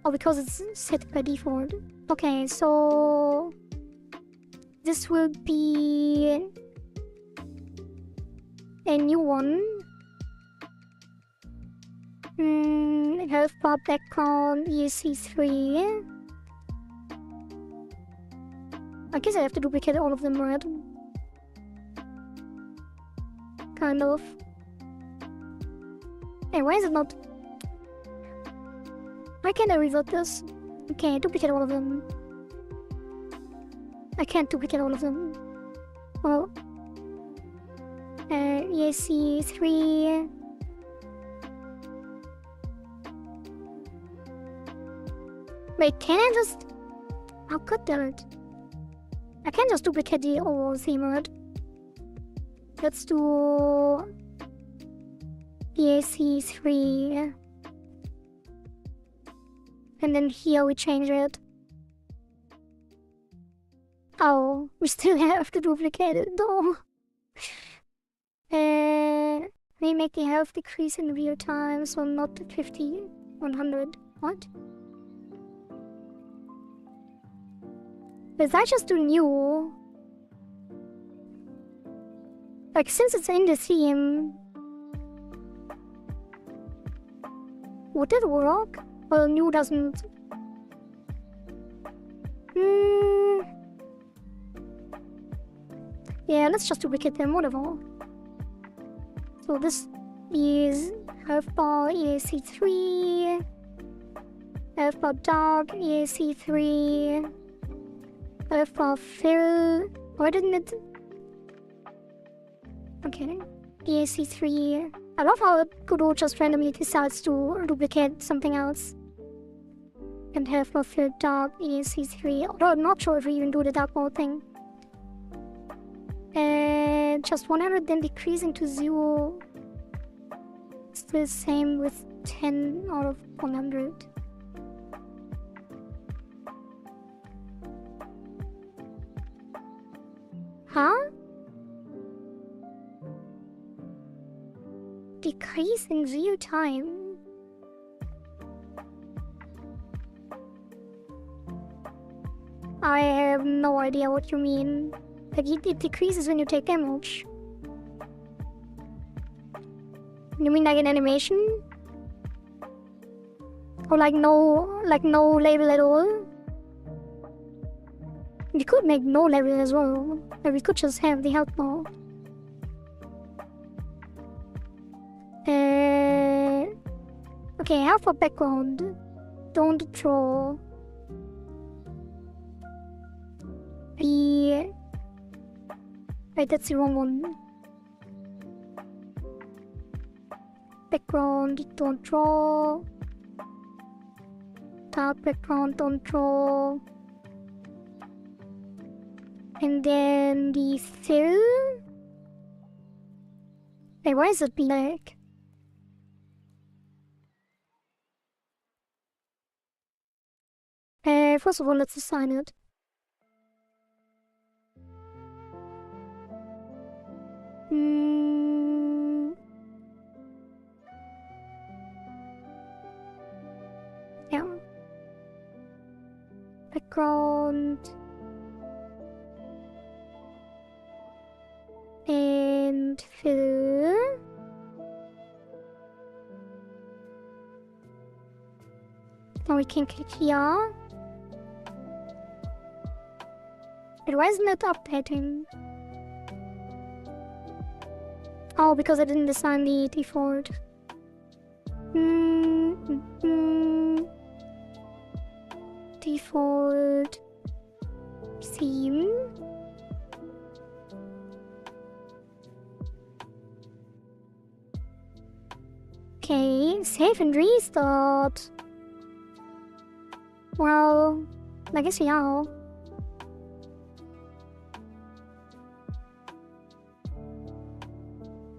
Oh, because it's set by default. Okay, so this will be a new one. Health bar background ESC3. I guess I have to duplicate all of them, right? Kind of. Hey, why is it not? Why can't I revert this? Okay, duplicate all of them. I can't duplicate all of them. Well, ESC3. Wait, can I just? Oh, god damn it! I can't just duplicate the overall theme, right? Let's do ESC3. And then here we change it. Oh, we still have to duplicate it though. We make the health decrease in real time, so not 50, 100. What? Is that just do new? Like, since it's in the theme, would that work? Well, new doesn't. Yeah, let's just duplicate them, whatever. So this is health bar EAC3, health bar dark EAC3, health bar fill. Why didn't it? Okay, EAC3. I love how Godot just randomly decides to duplicate something else. And health bar fill dark EAC3. Although I'm not sure if we even do the dark mode thing. And just 100, then decreasing to 0. Still the same with 10 out of 100. Huh? decrease in real time. I have no idea what you mean. Like, it decreases when you take damage. You mean like an animation? Or like no label at all? We could make no label as well. Or we could just have the health bar. Okay, how for background? Don't draw. Wait, that's the wrong one. Background, don't draw. Dark background, don't draw. And then the fill. Wait, why is it black? First of all, let's assign it. Yeah. Background. And fill. Now we can click here. But why isn't it updating? Oh, because I didn't assign the default. Default theme. Okay, save and restart. Well, I guess we are.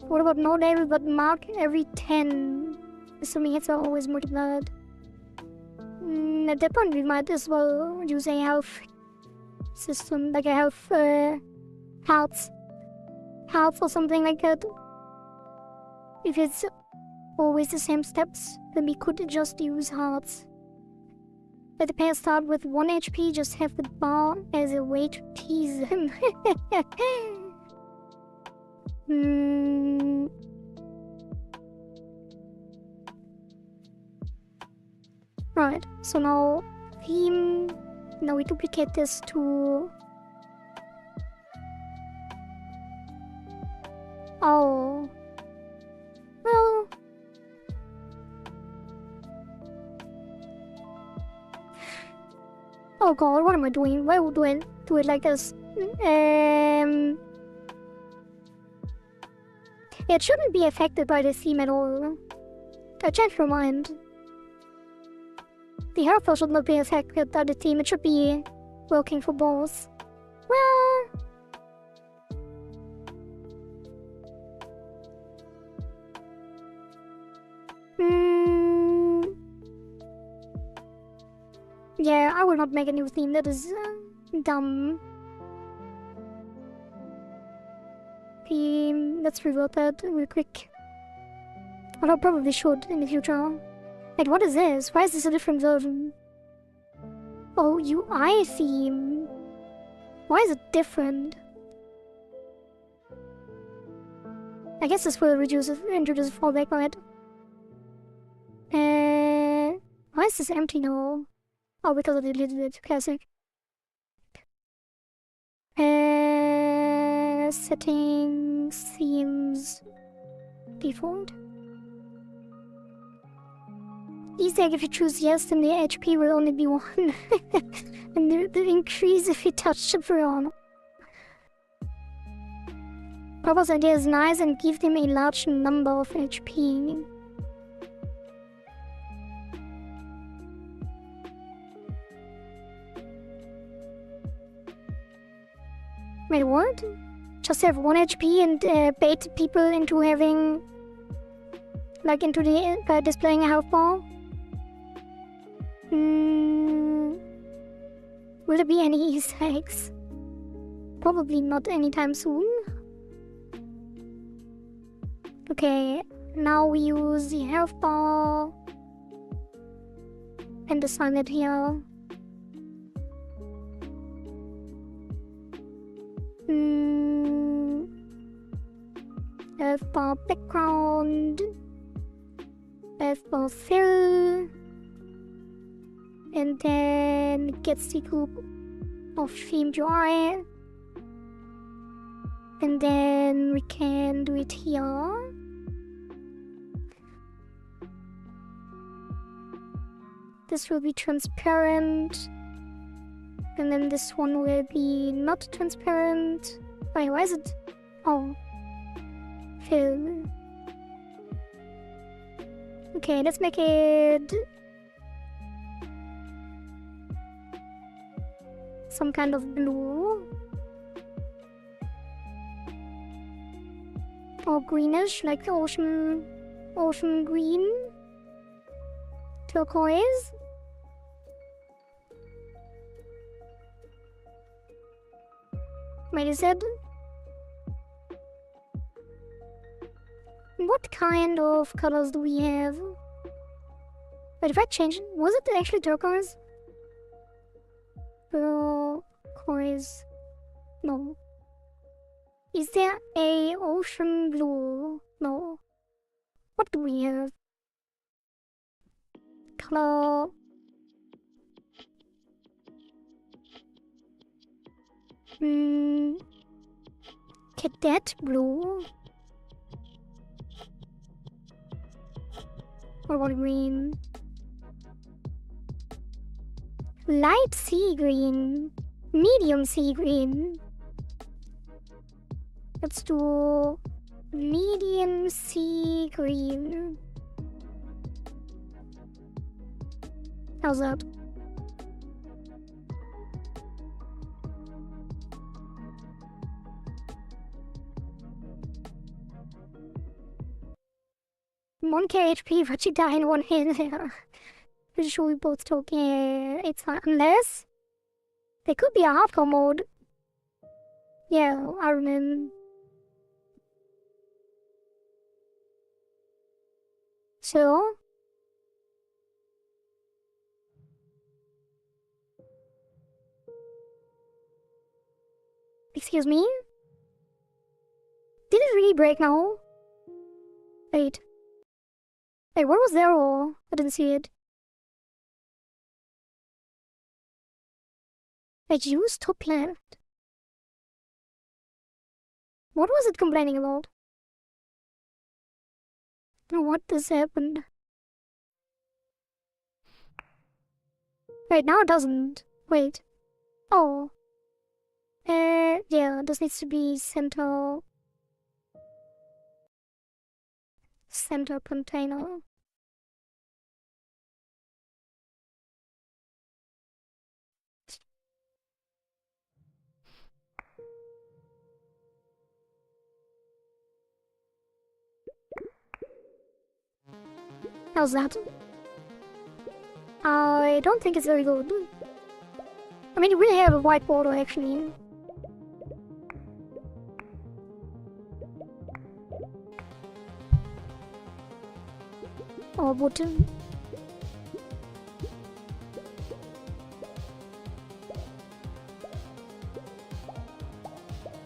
What about no label but mark every 10? Assuming it's always multiplied. At that point we might as well use a health system, like a health or something like that. If it's always the same steps, then we could just use hearts. Let the pair start with 1 HP, just have the bar as a way to tease them. Right, so now theme. Now we duplicate this to. Oh. Well. Oh god, what am I doing? Why would I do it like this? It shouldn't be affected by the theme at all. I changed my mind. The hairfall should not be affected by the theme. It should be working for both. Well... Yeah, I will not make a new theme. That is dumb. Let's revert that real quick. Well, I probably should in the future. Wait, what is this? Why is this a different version? Oh, UI theme. Why is it different? I guess this will introduce a fallback, right? Why is this empty now? Oh, because I deleted it. Classic. Settings, themes, default. Easy, if you choose yes, then the HP will only be 1. And the increase if you touch the piranha. Papa's idea is nice and give them a large number of HP. Wait, what? Just have 1 HP and bait people into having... like into the displaying a health bar? Will there be any Easter eggs? Probably not anytime soon. Okay, Now we use the health bar and assign it here. Health bar background, health bar fill, and then it gets the group of themed UI, and then we can do it here. This will be transparent, and then this one will be not transparent. Wait, why is it? Oh, fill. Okay, let's make it some kind of blue or greenish, like ocean green, turquoise. Wait, is that? What kind of colors do we have? Wait, if I change it, was it actually turquoise? Turquoise. No. Is there a ocean blue? No. What do we have? Color. Cadet blue. Or what green? Light sea green. Medium sea green. Let's do medium sea green. How's that? One HP, but she died in one hit. Pretty sure we both took it's fine. Unless there could be a hardcore mode. Yeah, I remember. So excuse me? Did it really break now? Wait. Wait, where was the arrow? I didn't see it. Wait, use top left. What was it complaining about? What has happened? Wait, now it doesn't. Wait. Oh. Yeah, this needs to be center container. How's that? I don't think it's very good. I mean, you really have a white border actually. Or button.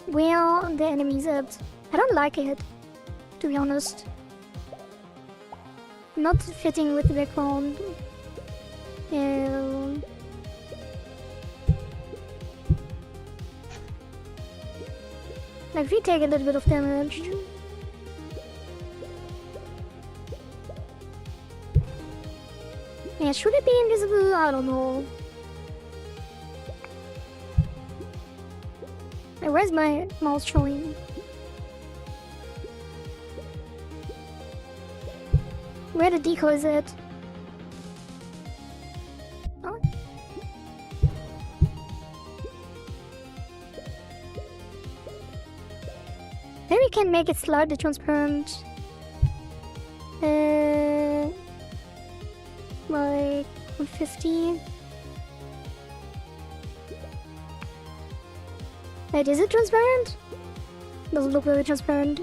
Where are the enemies at? I don't like it, to be honest. Not fitting with the background. Like, we take a little bit of damage. Yeah, should it be invisible? I don't know. Hey, where's my mouse showing? Where the decoy is at? Oh. Maybe we can make it slightly transparent. Like 150. Wait, is it transparent? Doesn't look very transparent.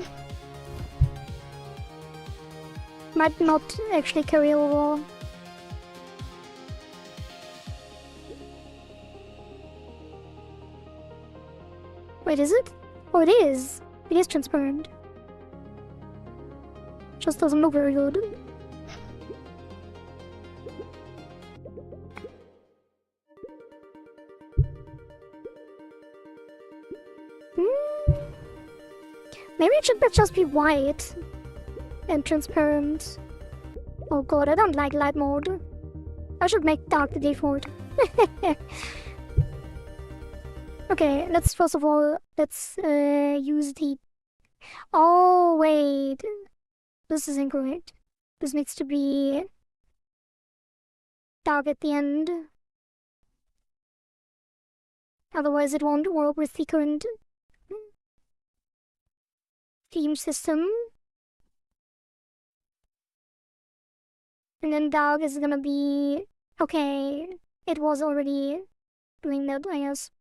might not actually carry over. Wait, is it? Oh, it is. It is transparent. Just doesn't look very good. Maybe it should just be white and transparent. Oh god, I don't like light mode. I should make dark the default. Okay, let's first of all, let's use the... Oh, wait. This is incorrect. This needs to be dark at the end. Otherwise it won't work with the current theme system. And then dark is gonna be... Okay, it was already doing that, I guess.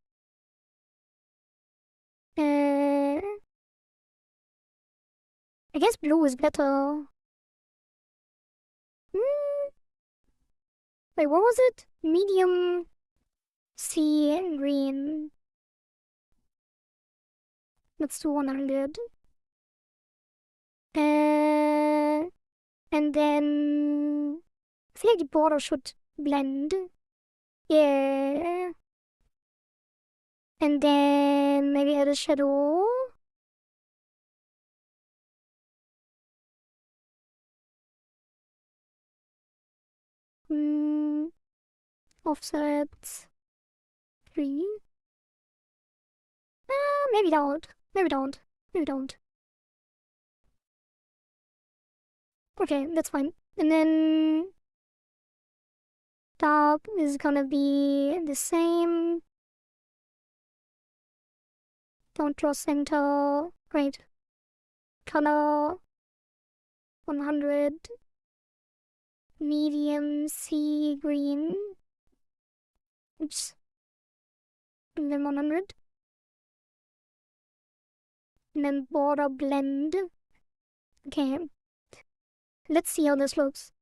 I guess blue is better. Wait, what was it? Medium C and green. Let's do 100. And then I feel like the border should blend. Yeah. And then maybe add a shadow. Offset 3. Maybe don't. Maybe don't. Maybe don't. Okay, that's fine. And then top is gonna be the same. Don't draw center. Great. Color 100. Medium sea green. Oops. And then 100. And then border blend. Okay. Let's see how this looks.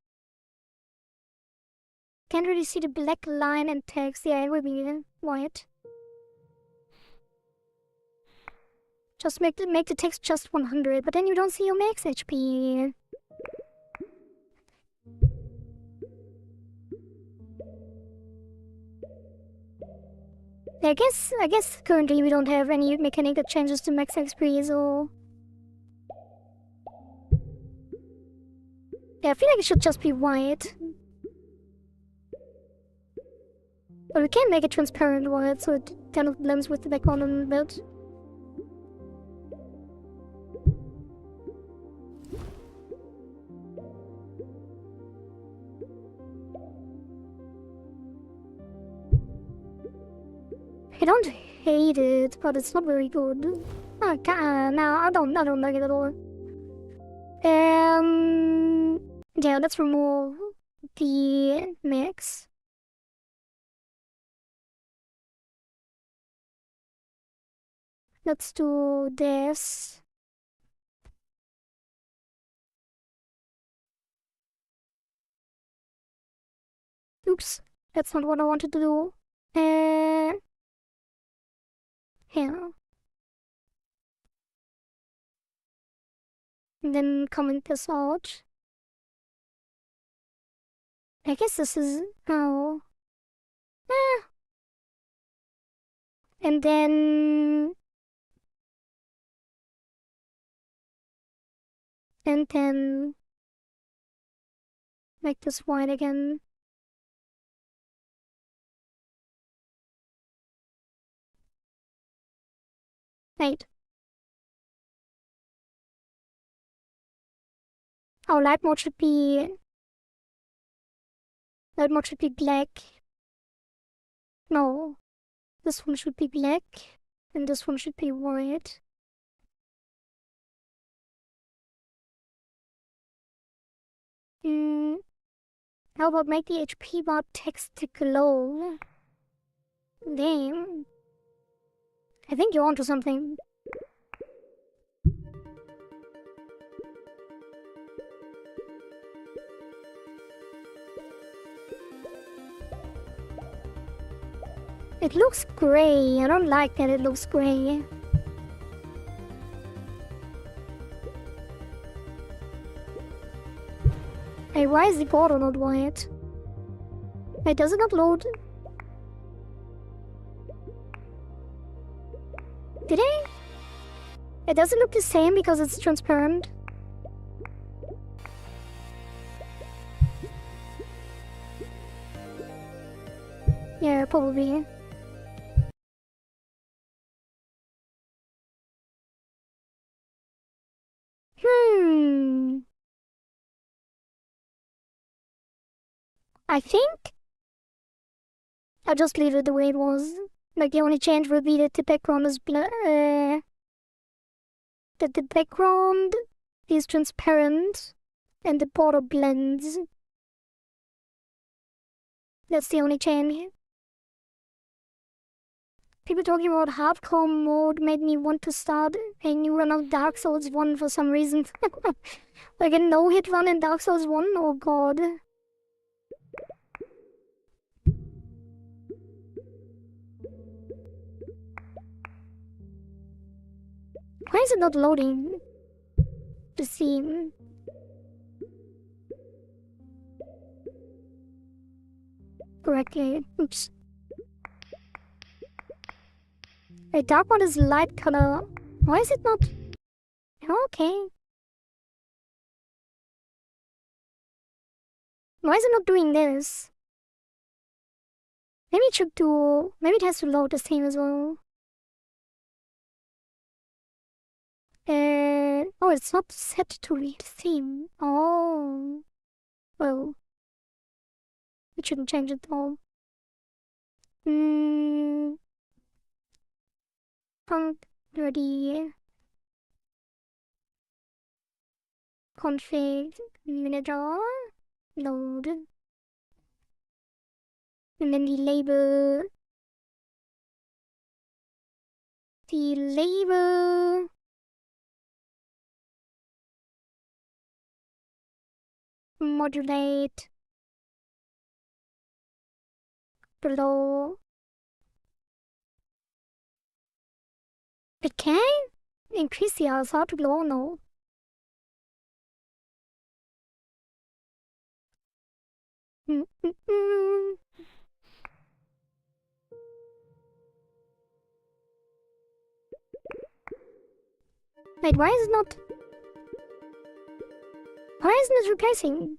Can't really see the black line and text. Yeah, it will be white. Just make the text just 100, but then you don't see your max HP. I guess currently we don't have any mechanic that changes to max XP, so... Yeah, I feel like it should just be white. But we can make it transparent white, so it kind of blends with the background a little bit. I don't hate it, but it's not very good. Oh, no, I don't like it at all. Yeah, let's remove the mix. Let's do this. Oops, that's not what I wanted to do. Here. And then comment this out. I guess this is... Oh. And then... And then... Make this white again. Wait. Oh, light mode should be... Light mode should be black. No. This one should be black. And this one should be white. How about make the HP bar text to glow? Damn. I think you're onto something. It looks gray. I don't like that it looks gray. Hey, why is the border not white? Wait, does it not load? Did it? It doesn't look the same because it's transparent. Yeah, probably. I think I'll just leave it the way it was. Like the only change would be that the background is that the background is transparent and the border blends. That's the only change. People talking about hardcore mode made me want to start a new run of Dark Souls 1 for some reason. Like a no-hit run in Dark Souls 1? Oh god. Why is it not loading the scene? Correctly. Oops. A dark one is light color. Why is it not? Okay. Why is it not doing this? Maybe it should do. Maybe it has to load the same as well. Oh, it's not set to read theme. Oh. Well. It shouldn't change it at all. Ready. Config. Manager. Load. And then the label. Modulate. Below. It can increase the alpha to below, no. Wait, why is it not? Why isn't it replacing?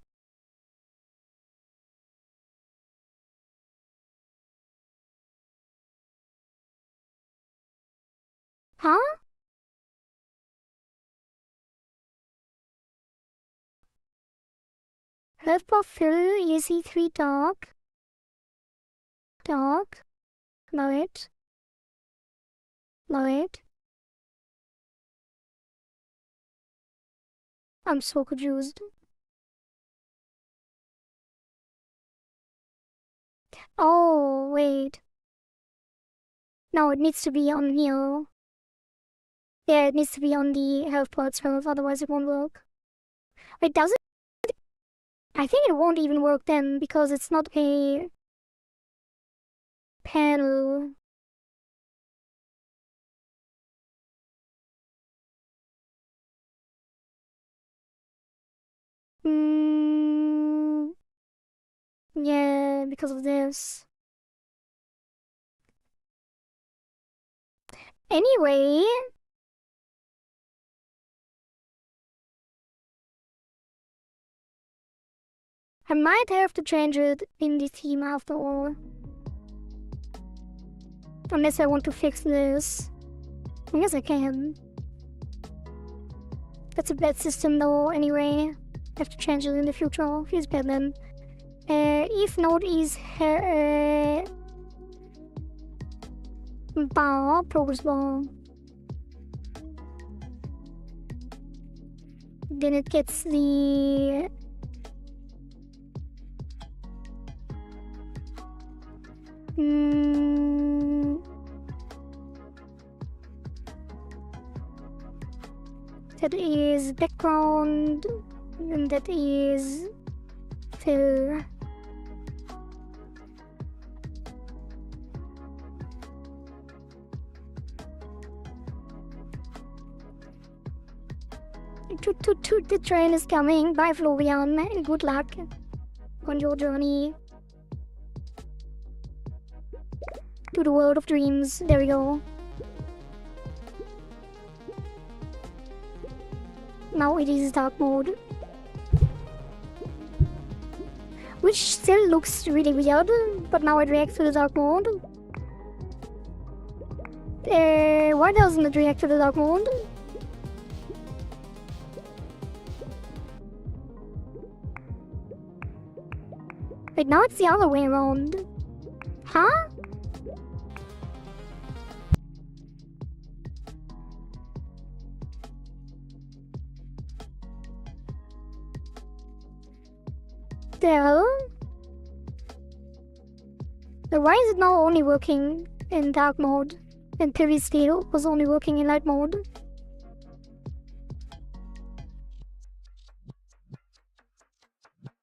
Huh? Health bar fill, EC3 dark. Dark. Light. Light. I'm so confused. Oh, wait. No, it needs to be on here. Yeah, it needs to be on the health bar itself, otherwise it won't work. Wait, does it? I think it won't even work then, because it's not a panel. Yeah, because of this. Anyway, I might have to change it in the theme after all. Unless I want to fix this. I guess I can. That's a bad system though, anyway. I have to change it in the future. Feels bad then. If node is bar, progress bar. Then it gets the that is background, and that is fill. The train is coming. Bye, Florian. Good luck on your journey to the world of dreams. There we go. Now it is dark mode, which still looks really weird, but now it reacts to the dark mode. Why doesn't it react to the dark mode? Wait, now it's the other way around. Huh? The hell? So why is it now only working in dark mode? And previously it was only working in light mode.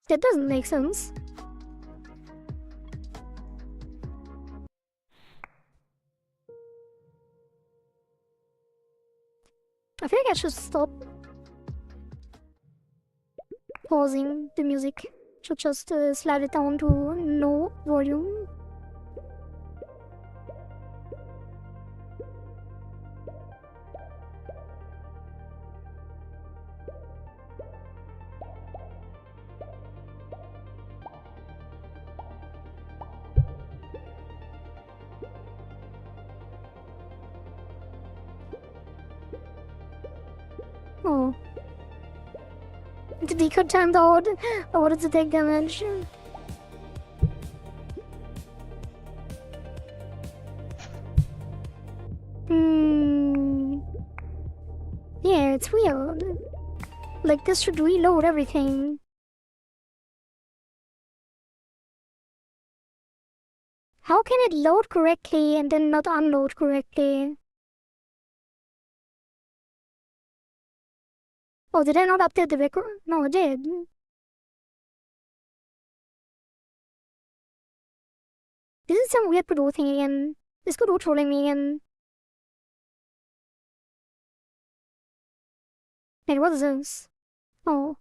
That doesn't make sense. I think I should stop pausing the music. Should just slide it down to no volume. Oh. The decode timed out. I wanted to take damage. Yeah, it's weird. Like, this should reload everything. How can it load correctly and then not unload correctly? Oh, did I not update the record? No, I did. This is some weird Godot thing again. This Godot trolling me again. Wait, what is this? Oh.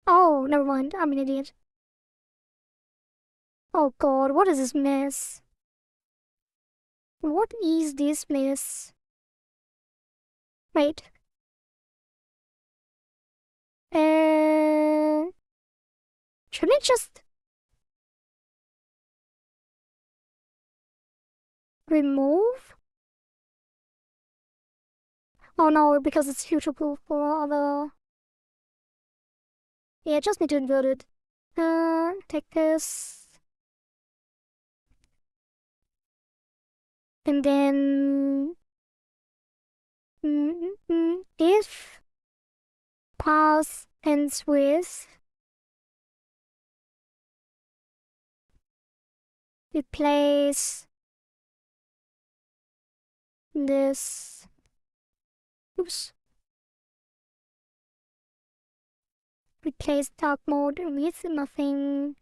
Oh, never mind. I'm an idiot. Oh god, what is this mess? What is this mess? Wait. Shouldn't it just remove? Oh no, because it's future proof for other. Yeah, I just need to invert it. Take this. And then if pass ends with replace this. Oops. Replace dark mode with nothing.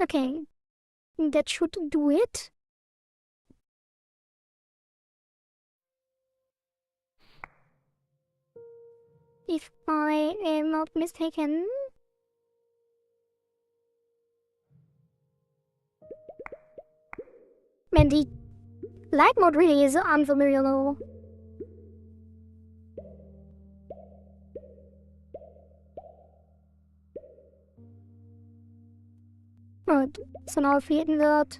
Okay, that should do it. If I am not mistaken. Man, the light mode really is unfamiliar though. Right, so now if we invert.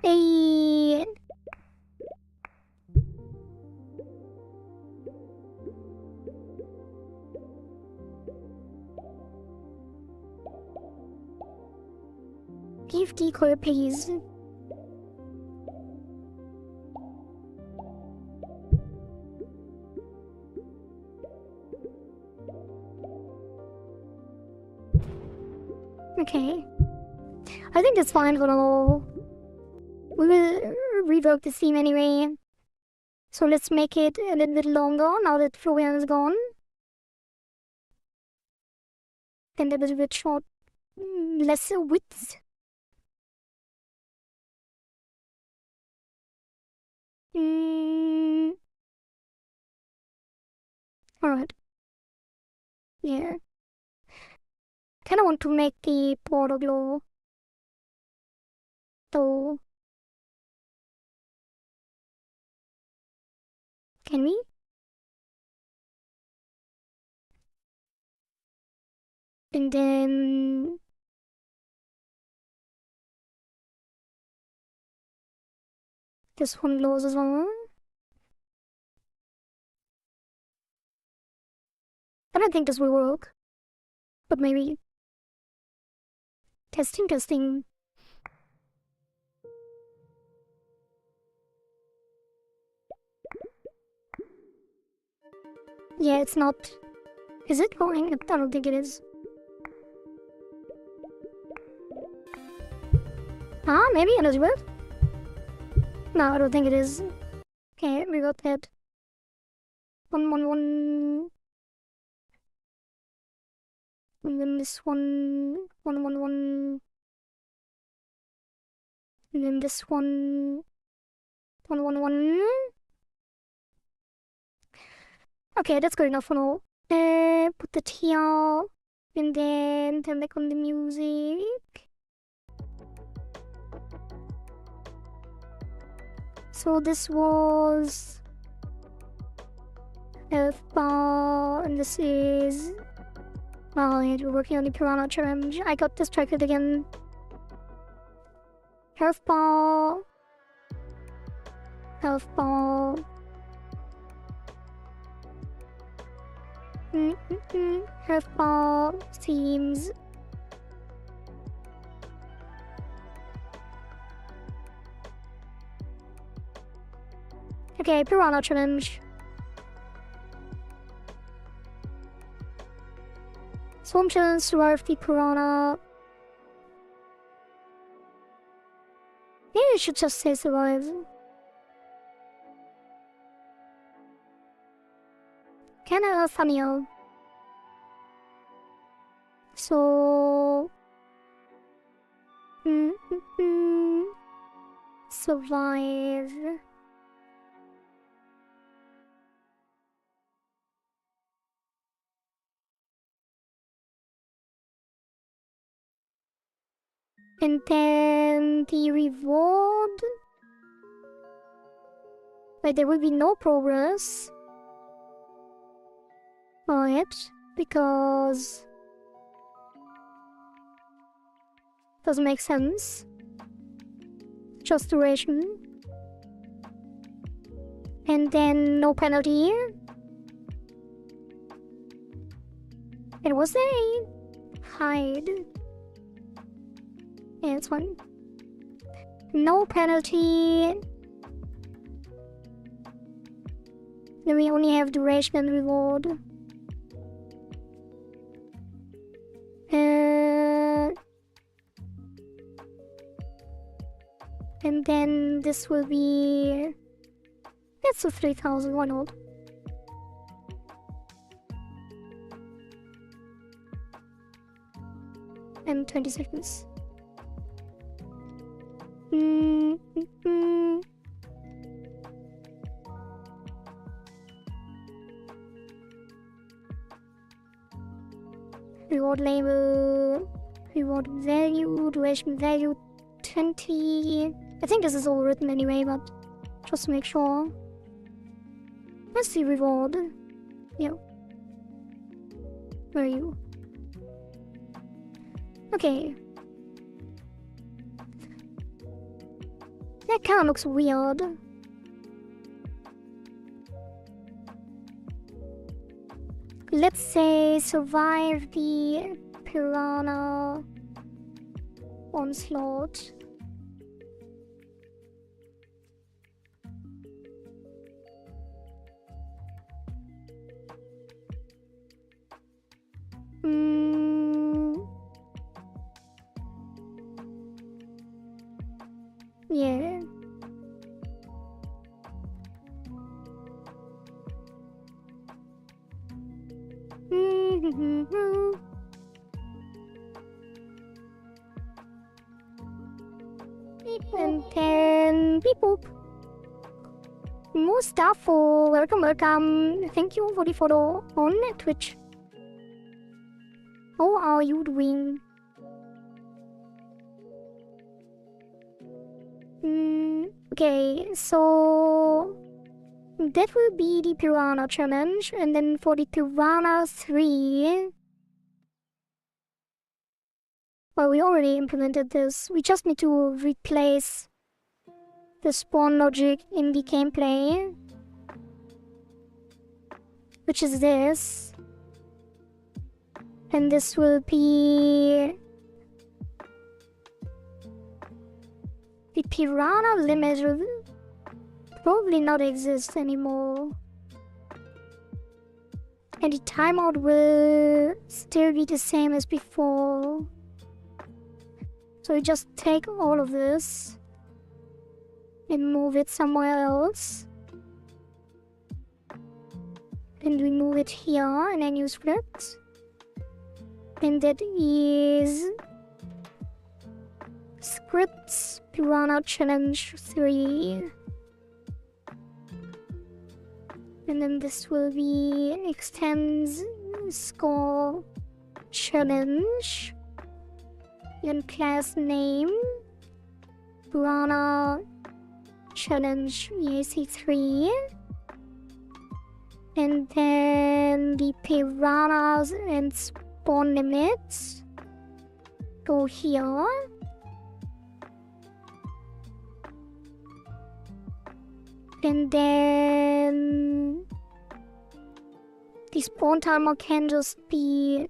Hey. Give decoy, please. Okay. I think that's fine for now. We will rework the theme anyway. So let's make it a little bit longer now that Florian is gone. Then a little bit short, less width. Alright. Yeah. Kinda want to make the border glow. Though. Can we? And then this one glows as well. I don't think this will work. But maybe. Testing. Yeah, it's not. Is it going? I don't think it is. Ah, maybe it is weird. No, I don't think it is. Okay, we got that. 111. And then this one. 111. And then this one. 111. Okay, that's good enough for now. Put it here. And then turn back on the music. So this was health bar, and this is. Oh, yeah, we're working on the piranha challenge. I got distracted again. Health bar. Health bar. Health bar seems. Okay, piranha challenge. Swim challenge, survive the piranha. Maybe I should just say survive. Kinda funnier. So. Survive. And then the reward. But there will be no progress on it because doesn't make sense. Just duration. And then no penalty. And was there a hide? Yeah, it's fine. No penalty. Then we only have duration and reward. And then this will be. That's a 3000, why not? And 20 seconds. Reward label, reward value, duration value 20. I think this is all written anyway, but just to make sure. Let's see reward. Yeah. Where are you? Okay. That kinda looks weird. Let's say survive the piranha onslaught. Yeah. And then beep boop. Mustafa, welcome. Thank you for the follow on Twitch. How are you doing? Okay, so that will be the Piranha challenge, and then for the Piranha 3, well, we already implemented this. We just need to replace the spawn logic in the gameplay, which is this. And this will be the Piranha limit will probably not exist anymore. And the timeout will still be the same as before. So we just take all of this and move it somewhere else. And we move it here in a new script. And that is scripts Piranha Challenge 3. And then this will be extends score challenge. And class name Piranha Challenge EAC3. And then the piranhas and spawn limits go here. And then the spawn timer can just be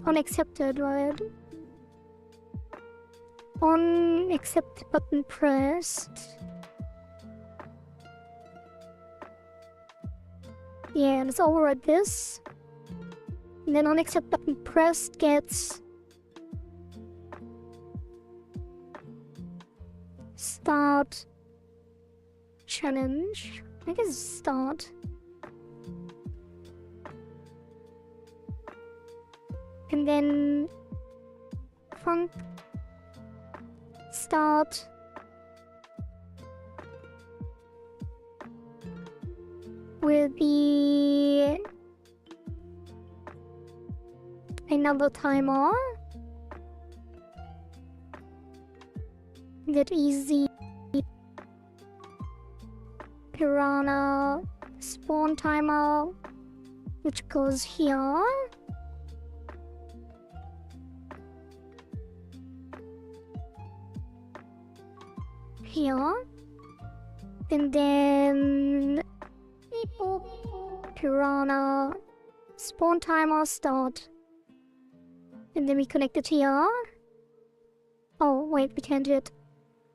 unaccepted, right? On accept button pressed. Yeah, let's override this. And then on accept button pressed gets start challenge. I guess start. And then front start will be another timer that is the piranha spawn timer, which goes here. Here, and then piranha spawn timer start, and then we connect it here. Oh wait, we can't do it.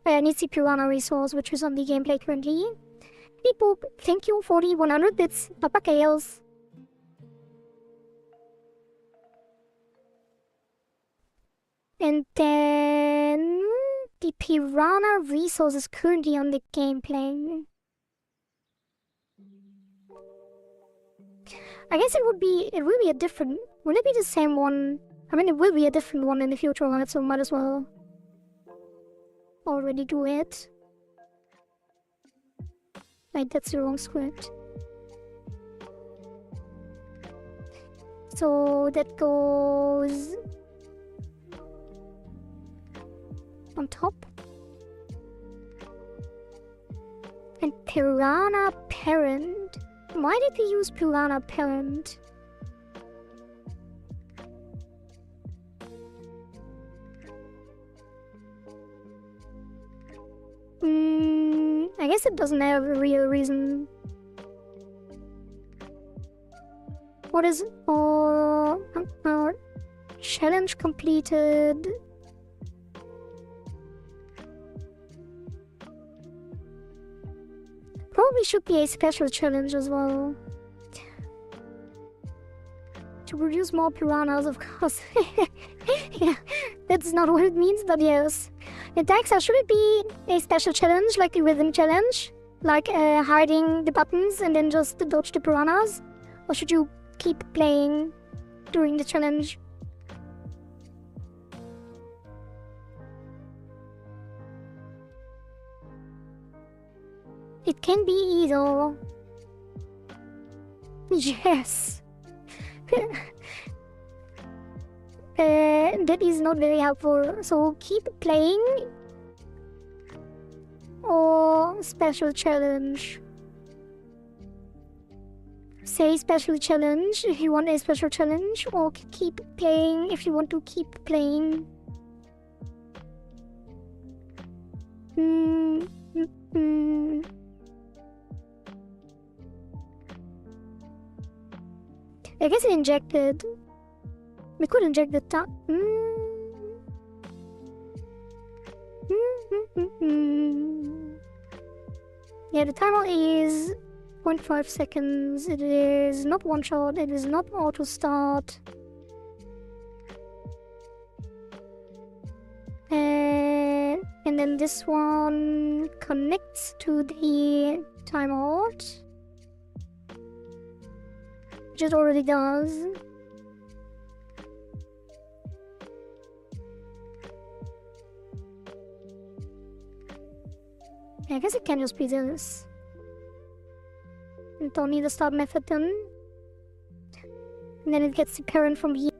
I need the piranha resource, which is on the gameplay currently. Beep boop, thank you for the 100 bits, Papa Chaos. And then the piranha resource is currently on the gameplay. I guess it will be a different, will it be the same one? I mean, it will be a different one in the future, right? So might as well already do it. Wait, that's the wrong script. So that goes on top. And piranha parent. Why did we use piranha parent? I guess it doesn't have a real reason. What is challenge completed? Probably should be a special challenge as well. To produce more piranhas, of course. Yeah, that's not what it means, but yes. Daxa, should it be a special challenge, like a rhythm challenge? Like hiding the buttons and then just dodge the piranhas? Or should you keep playing during the challenge? It can be either. Yes. That is not very helpful. So keep playing or special challenge. Say special challenge if you want a special challenge, or keep playing if you want to keep playing. I guess it injected. We could inject the top. Yeah, the timer is 0.5 seconds. It is not one shot. It is not auto start. And then this one connects to the timeout, which it already does. I guess it can just be this. Don't need the start method then. And then it gets the current from here.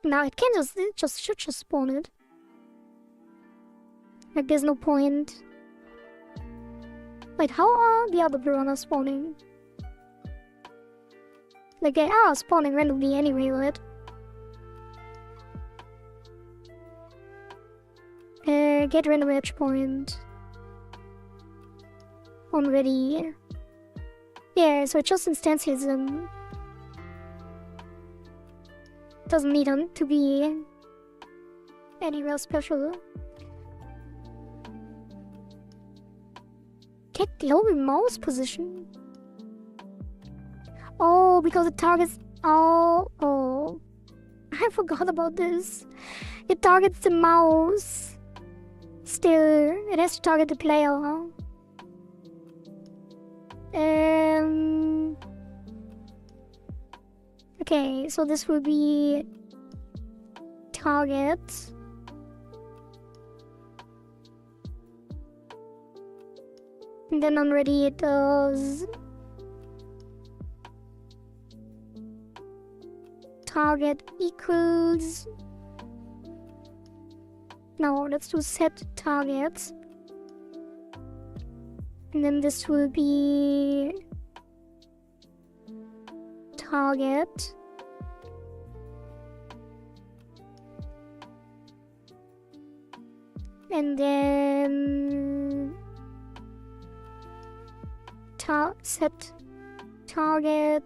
Now it can should just spawn it. Like there's no point. Wait, how are the other piranhas spawning? Like they are spawning randomly anyway, right? Get random edge point. Already. Yeah, so it just instantiates them. Doesn't need them to be anywhere special. Get global mouse position. Oh, because it targets. Oh. I forgot about this. It targets the mouse. Still, it has to target the player. Okay, so this will be target. And then already it does target equals. Now let's do set targets. And then this will be target. And then set target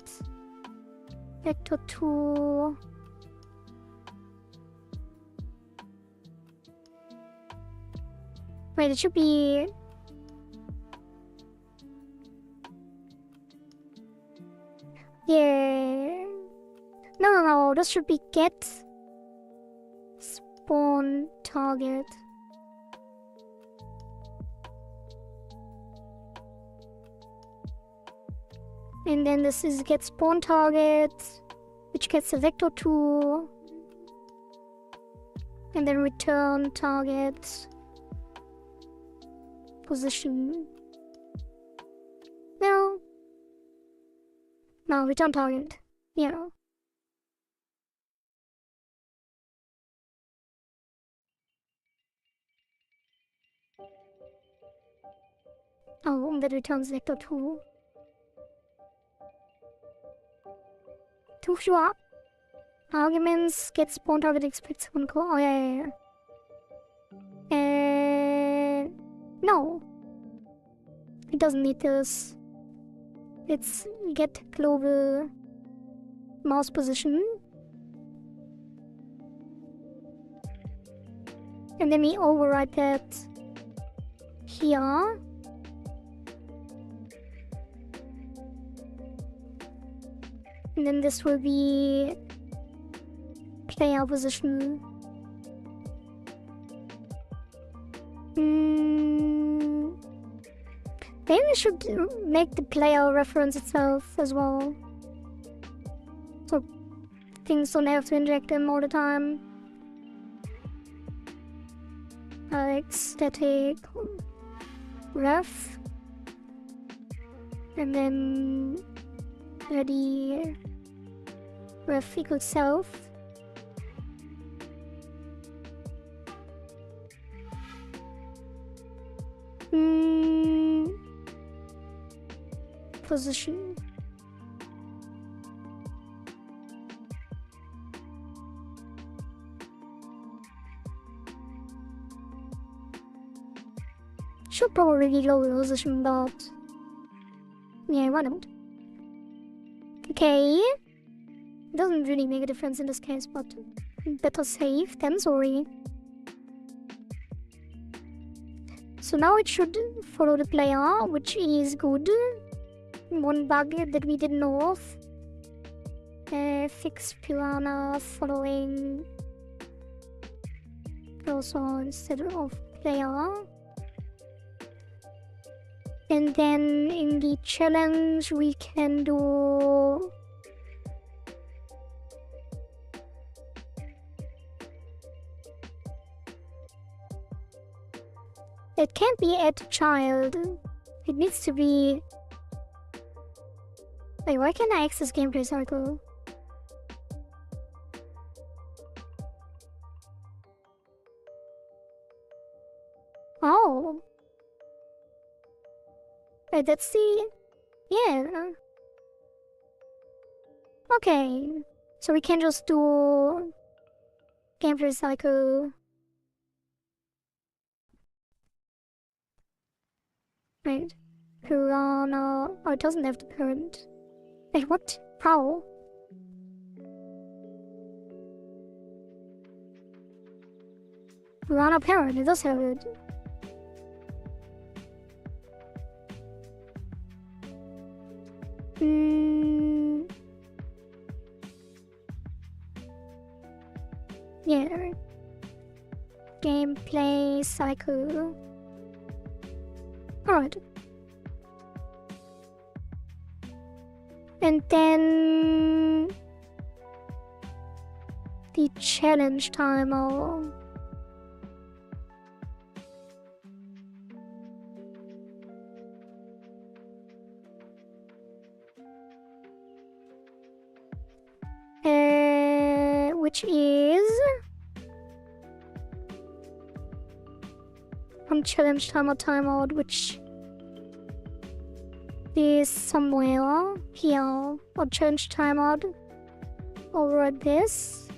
vector 2. Wait, it should be. Yeah. No. This should be get spawn target. And then this is get spawn target, which gets a vector 2. And then return target position. No, return target. Yeah. Oh, that returns vector 2. Too sure. Arguments get spawn target expects one call. Oh yeah. No. It doesn't need this. It's get global mouse position. And then we override that here. And then this will be player position. Maybe we should make the player reference itself as well. So things don't have to inject them all the time. Like static ref. And then ready ref equals self. Position. Should probably lower the position, but yeah, why not? Okay. Doesn't really make a difference in this case, but better safe than sorry. So now it should follow the player, which is good. One bug that we didn't know of. Fix piranha following also instead of player. And then in the challenge we can do it can't be add child. It needs to be. Wait, why can't I access gameplay cycle? Oh. Wait, that's the... Yeah. Okay. So we can just do gameplay cycle. Right. Piranha... Oh, it doesn't have the parent. Wait, what? Prowl? Piranha parent, it does have it. Yeah. Gameplay cycle. Alright. And then the challenge timer. Which is on challenge timer timeout, which is somewhere here on challenge timeout over this,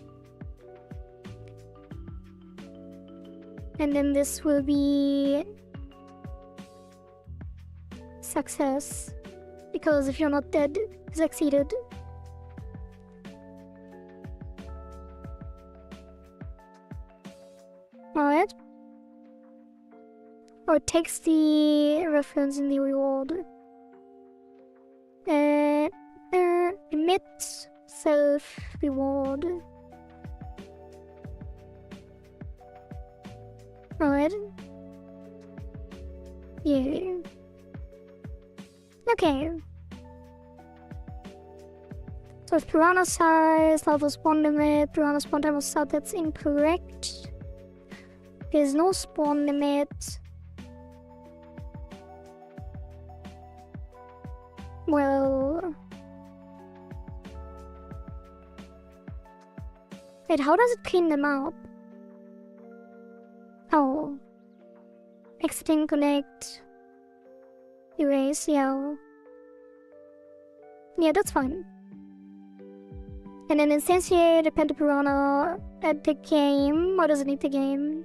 and then this will be success because if you're not dead, you succeeded. Alright. Or it takes the reference in the reward. Emit self reward. Alright. Yeah. Okay. So if piranha size, level spawn limit, piranha spawn time was set, that's incorrect. There's no spawn limit. Well... Wait, how does it clean them up? Oh. Exiting, connect. Erase, yeah. Yeah, that's fine. And then instantiate the Pentapiranha at the game. Why does it need the game?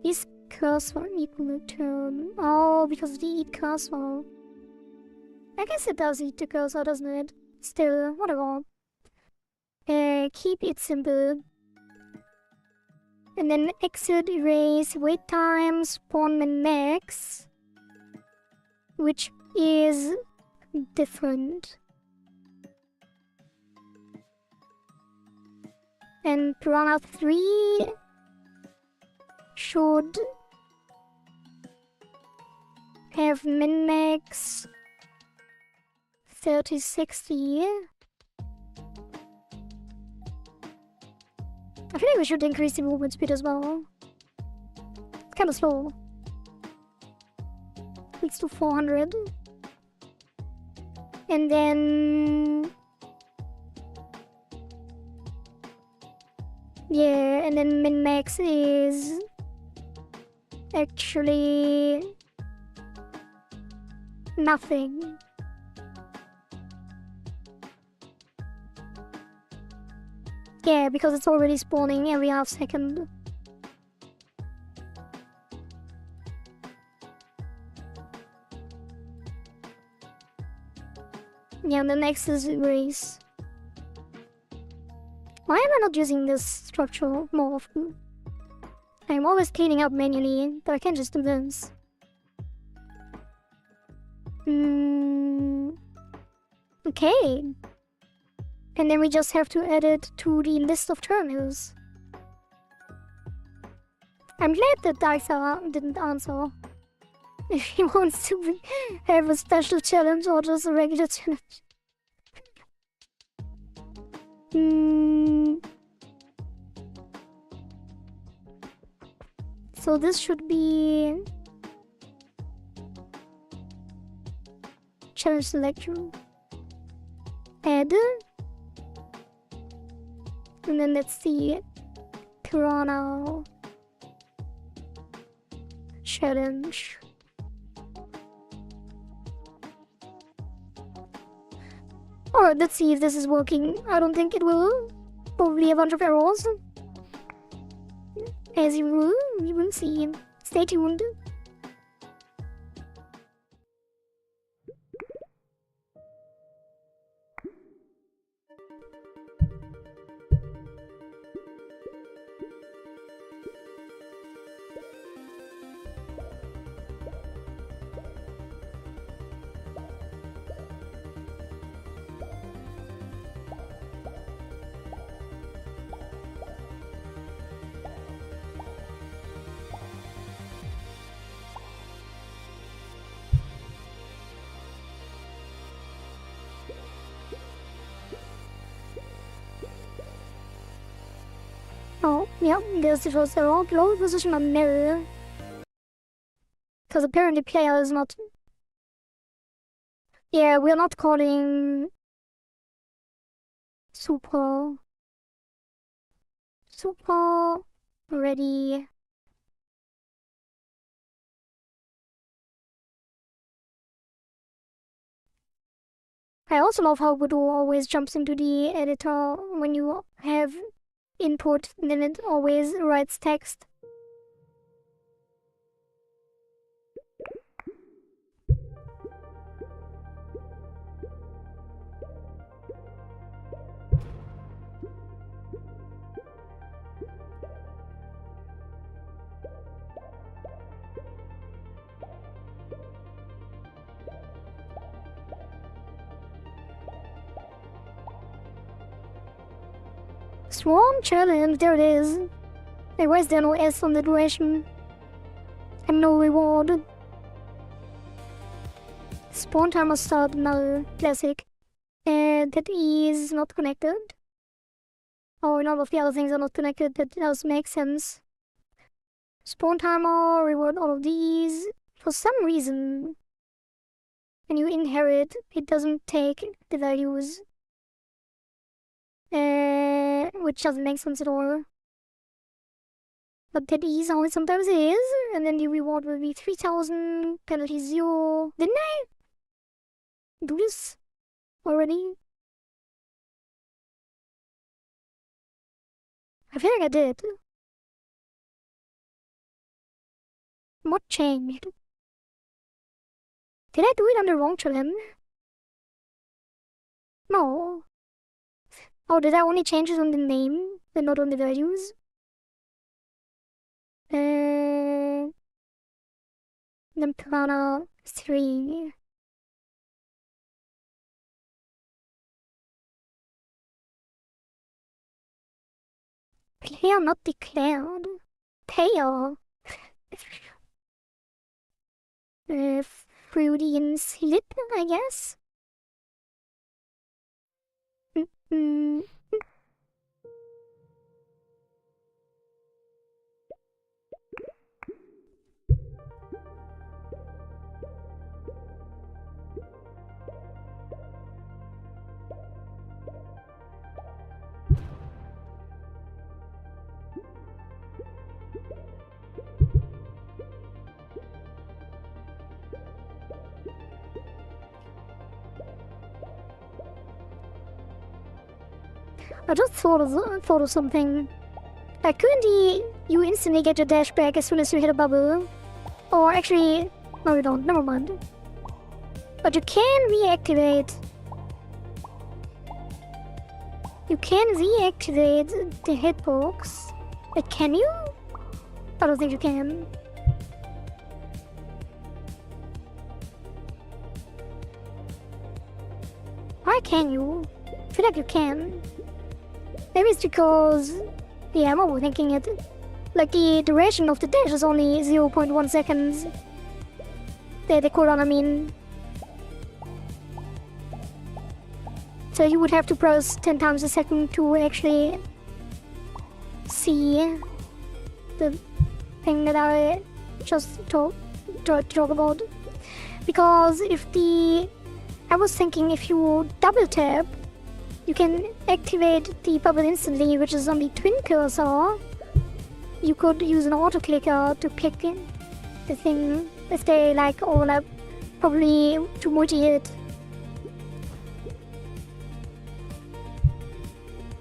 Is cursor equal to... Oh, because of the eat cursor. I guess it does eat the cursor, doesn't it? Still, whatever. Keep it simple. And then exit, erase, wait time, spawn and max. Which is different. And Piranha 3 should have min-max 30-60. I feel like we should increase the movement speed as well. It's kind of slow. Let's do 400. And then... yeah, and then min-max is... actually... nothing. Yeah, because it's already spawning every half second. Yeah, and the next is race. Why am I not using this structure more often? I'm always cleaning up manually, but I can't just do this. Okay. And then we just have to add it to the list of terminals. I'm glad that Daisa didn't answer. If he wants to have a special challenge or just a regular challenge. So this should be... challenge selection. Add. And then let's see. Piranha. Challenge. Alright, let's see if this is working. I don't think it will. Probably a bunch of errors. As you will see. Stay tuned. Oh, yeah, there's the first error. Low position on mirror. Because apparently player is not... yeah, we're not calling... super ready. I also love how Voodoo always jumps into the editor when you have input, then it always writes text. Swarm challenge, there it is. Hey, why is there no S on the duration? And no reward. Spawn timer start null, classic. And that is not connected. Oh, none of the other things are not connected, that does make sense. Spawn timer, reward all of these. For some reason, when you inherit, it doesn't take the values. Which doesn't make sense at all. But that is how it sometimes is. And then the reward will be 3,000, penalty 0. Didn't I do this already? I feel like I did. What changed? Did I do it on the wrong challenge? No. Oh, did I only change it on the name and not on the values? Then Piranha 3. Player not declared. Payer. Freudian slip, I guess. Mm. I just thought of something. Like, couldn't you instantly get your dash back as soon as you hit a bubble? Or actually, no you don't, never mind. But you can reactivate. You can reactivate the hitbox. But can you? I don't think you can. Why can you? I feel like you can. Maybe it's because... Yeah, I'm overthinking it. Like, the duration of the dash is only 0.1 seconds. The cooldown, I mean. So you would have to press 10 times a second to actually see the thing that I just tried to talk about. Because I was thinking if you double tap, you can activate the bubble instantly, which is on the twin cursor. You could use an auto clicker to pick the thing if they like overlap, probably to multi-hit.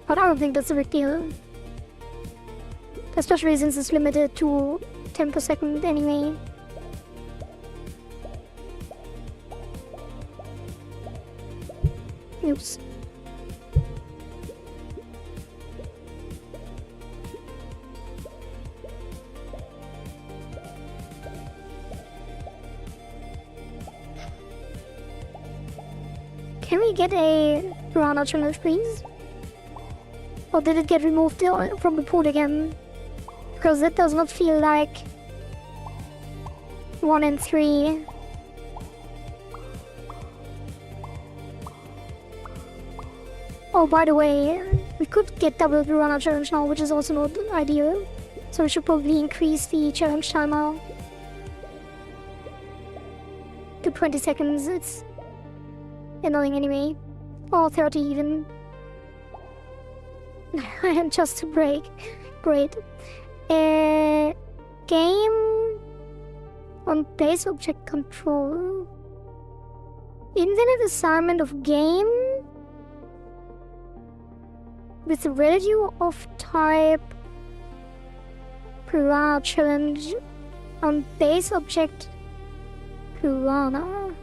But I don't think that's a big deal. Especially since it's limited to 10 per second anyway. Oops. Can we get a piranha challenge, please? Or did it get removed from the pool again? Because that does not feel like 1 and 3. Oh, by the way, we could get double piranha challenge now, which is also not ideal. So we should probably increase the challenge timer to 20 seconds. It's annoying anyway. Or 30 even. And just to break. Great. Game on base object control. Infinite assignment of game with a value of type piranha challenge on base object piranha.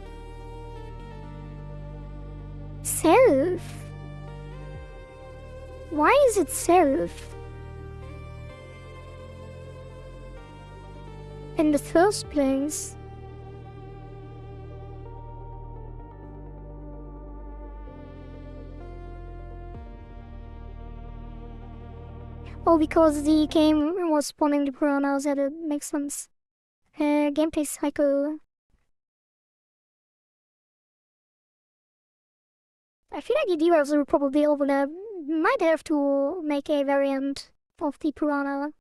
Self? Why is it self? In the first place? Oh, because the game was spawning the piranhas, that it makes sense. Gameplay cycle. I feel like the devs will probably overlap. Might have to make a variant of the piranha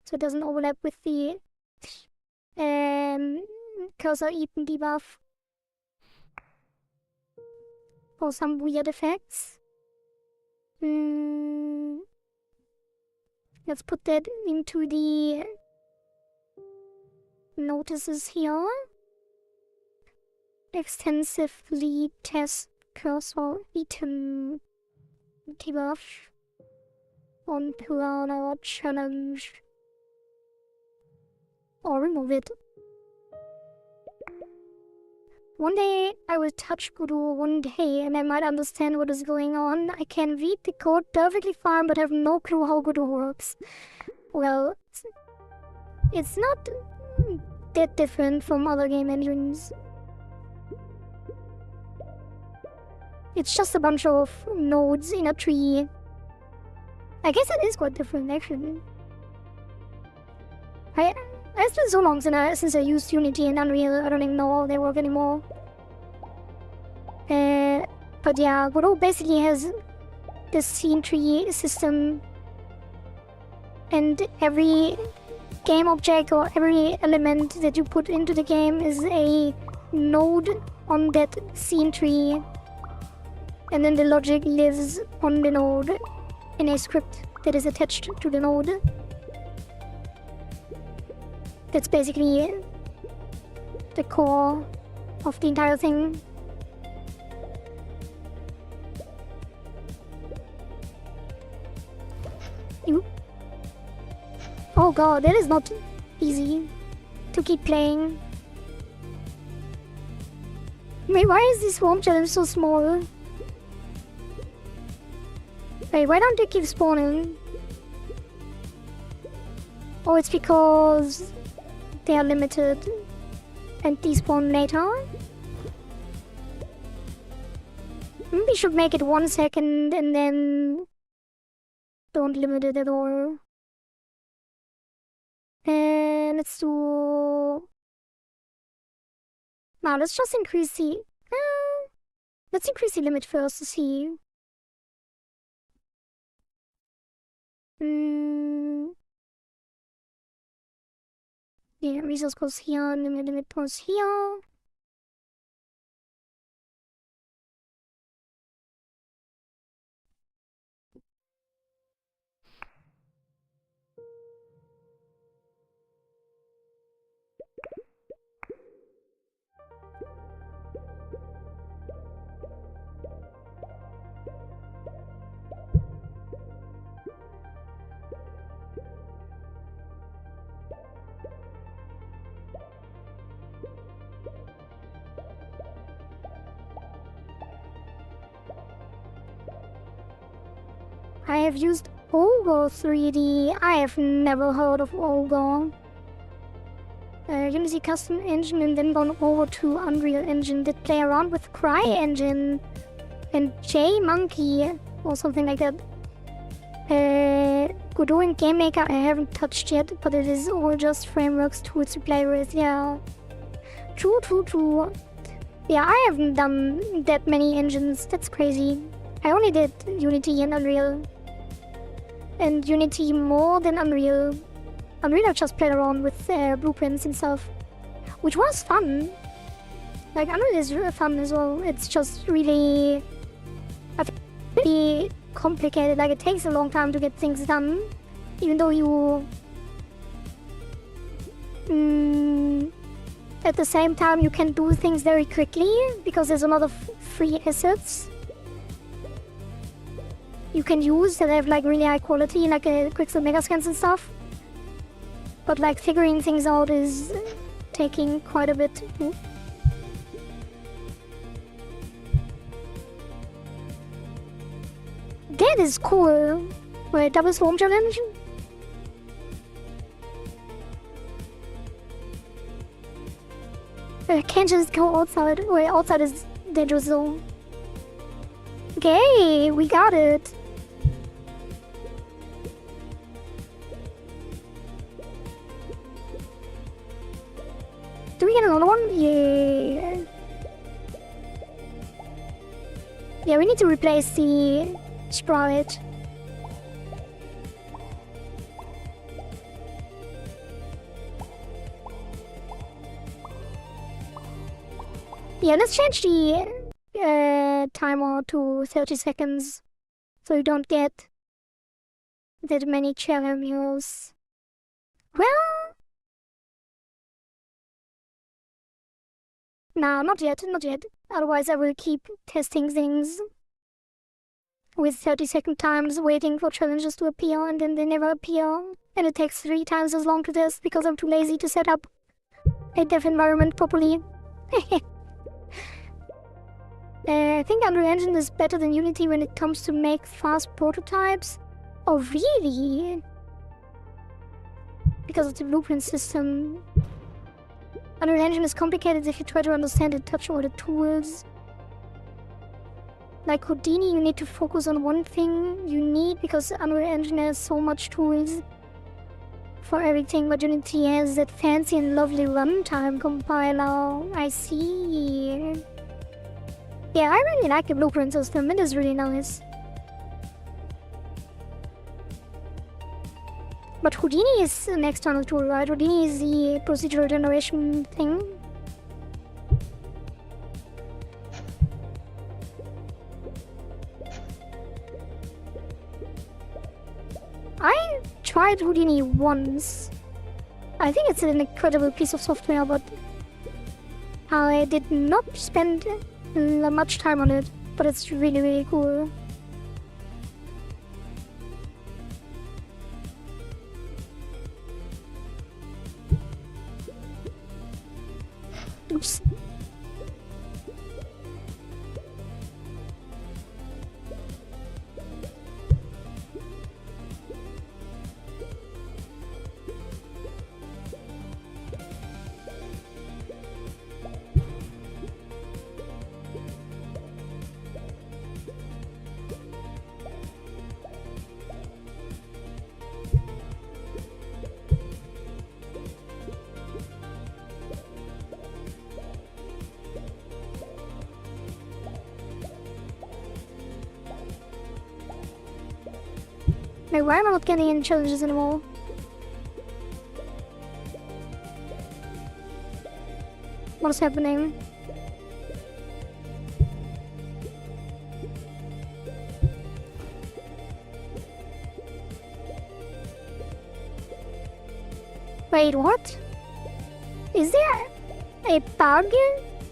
so it doesn't overlap with the cursor eaten debuff for some weird effects. Let's put that into the notices here. Extensively test cursor eaten debuff on piranha challenge. Or remove it. One day I will touch Guru one day and I might understand what is going on. I can read the code perfectly fine but have no clue how Guru works. Well, it's not that different from other game engines. It's just a bunch of nodes in a tree. I guess it is quite different actually. It's been so long since I used Unity and Unreal, I don't even know how they work anymore. But yeah, Godot basically has the scene tree system, and every game object or every element that you put into the game is a node on that scene tree, and then the logic lives on the node in a script that is attached to the node. That's basically the core of the entire thing. Oh god, that is not easy to keep playing. Wait, why is this swarm challenge so small? Wait, why don't they keep spawning? Oh, it's because they are limited and despawn later? Maybe we should make it 1 second and then don't limit it at all. And let's do... Now let's just increase the... let's increase the limit first to see. Yeah, resource goes here, and then the limit goes here. I have used Ogre 3D. I have never heard of Ogre. Unity custom engine and then gone over to Unreal Engine. Did play around with CryEngine and JMonkey or something like that. Godot and GameMaker I haven't touched yet, but it is all just frameworks, tools to play with. Yeah. True. Yeah, I haven't done that many engines. That's crazy. I only did Unity and Unreal. And Unity more than Unreal. Unreal I just played around with blueprints and stuff, which was fun. Like, Unreal is really fun as well. It's just really... really complicated. Like, it takes a long time to get things done. Even though you... at the same time, you can do things very quickly, because there's a lot of free assets you can use that have like really high quality, like Quixel Megascans and stuff. But like figuring things out is taking quite a bit. That is cool. Wait, double swarm challenge? I can't just go outside. Wait, outside is dangerous zone. Okay, we got it. Do we get another one? Yeah. Yeah, we need to replace the sprite. Yeah, let's change the timer to 30 seconds so you don't get that many challenges. Well... No, not yet. Otherwise I will keep testing things with 30-second times, waiting for challenges to appear, and then they never appear. And it takes 3 times as long to test because I'm too lazy to set up a dev environment properly. I think Unreal Engine is better than Unity when it comes to make fast prototypes. Oh, really? Because of the blueprint system. Unreal Engine is complicated if you try to understand and touch all the tools. Like Houdini, you need to focus on one thing you need because Unreal Engine has so much tools. for everything, but Unity has that fancy and lovely runtime compiler. I see. Yeah, I really like the blueprint system. It is really nice. But Houdini is an external tool, right? Houdini is the procedural generation thing. I tried Houdini once. I think it's an incredible piece of software, but I did not spend much time on it. But it's really, really cool. Oops. Like, why am I not getting any challenges anymore? What's happening? Wait, what? Is there a bug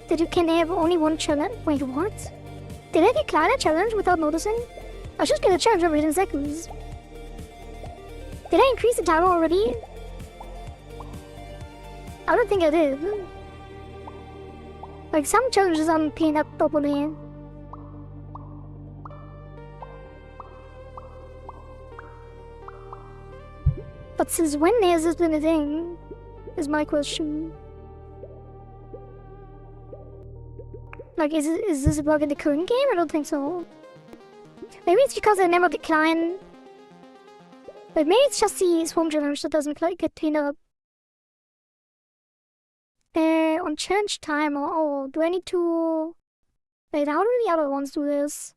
that you can have only one challenge? Wait, what? Did I decline a challenge without noticing? I should get a challenge every 10 seconds. Did I increase the timer already? I don't think I did. Like, some challenges aren't cleaned up properly. But since when has this been a thing? Is my question. Like, is this a bug in the current game? I don't think so. Maybe it's because I never decline. But maybe it's just the swarm challenge that doesn't get cleaned up. On challenge timer, oh, do I need to... Wait, how do the other ones do this?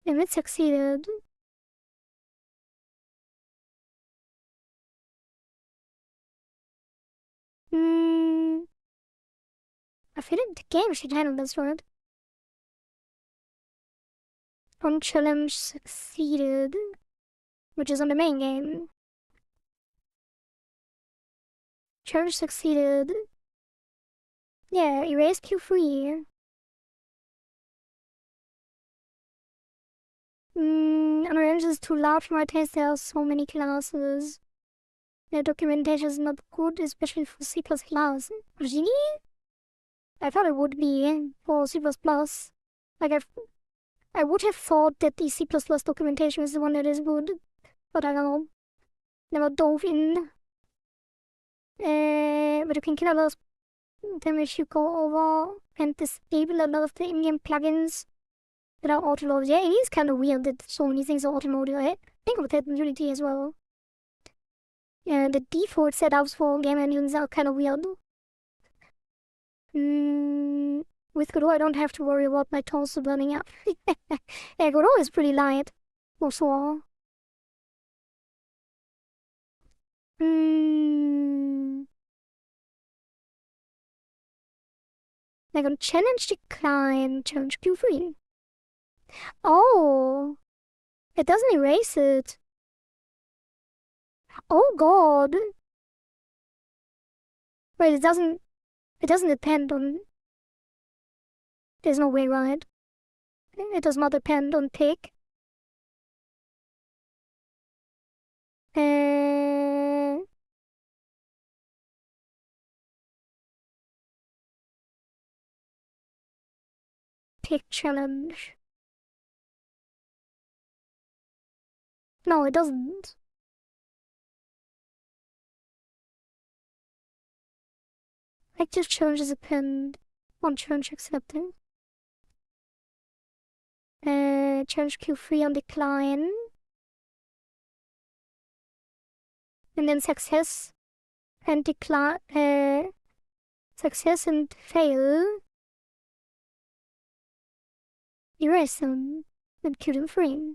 Limit succeeded. I feel like the game should handle this, right? On challenge succeeded, which is on the main game. Challenge succeeded. Yeah, erase Q3. Unreal is too loud for my taste. There are so many classes. The documentation is not good, especially for C++. Really? I thought it would be for C++. Like, I would have thought that the C++ documentation is the one that is good, but I don't know. Never dove in. But you can kill a lot of them if you go over and disable a lot of the in-game plugins that are auto-loaded. Yeah, it is kind of weird that so many things are auto-loaded. I think of that in Unity as well. Yeah, the default setups for game engines are kind of weird. With Godot, I don't have to worry about my torso burning up. Yeah, Godot is pretty light. Also. Like on challenge decline, challenge Q3. Oh, it doesn't erase it. Oh god. Wait, it doesn't depend on... There's no way, right? It does not depend on tick. Tick challenge. No, it doesn't. Active challenge is depend on challenge accepting. Challenge Q3 on decline. And then success and decline. Success and fail. Erase them and kill them free.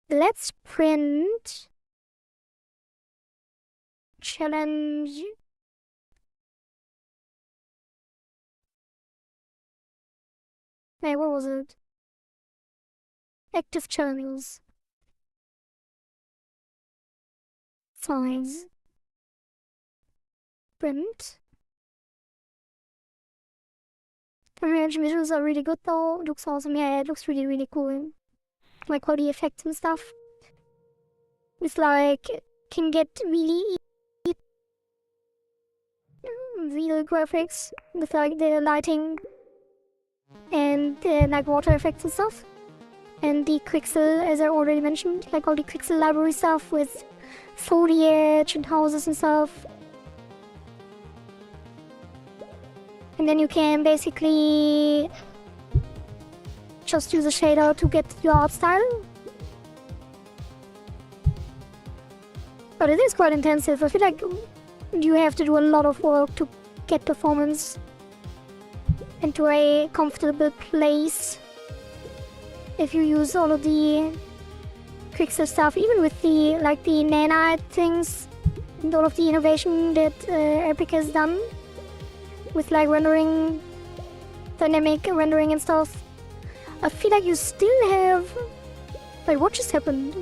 Let's print challenge. Hey, what was it? Active challenges. Size. Print. The visuals are really good though. It looks awesome. Yeah, it looks really, really cool. Like all the effects and stuff. It's like, can get really real graphics with like the lighting and like water effects and stuff. And the Quixel, as I already mentioned, like all the Quixel library stuff with foliage and houses and stuff. And then you can basically just use a shader to get your art style. But it is quite intensive. I feel like you have to do a lot of work to get performance into a comfortable place. If you use all of the Quixel stuff, even with the like the nanite things and all of the innovation that Epic has done with like rendering, dynamic rendering and stuff, I feel like you still have. Wait, what just happened?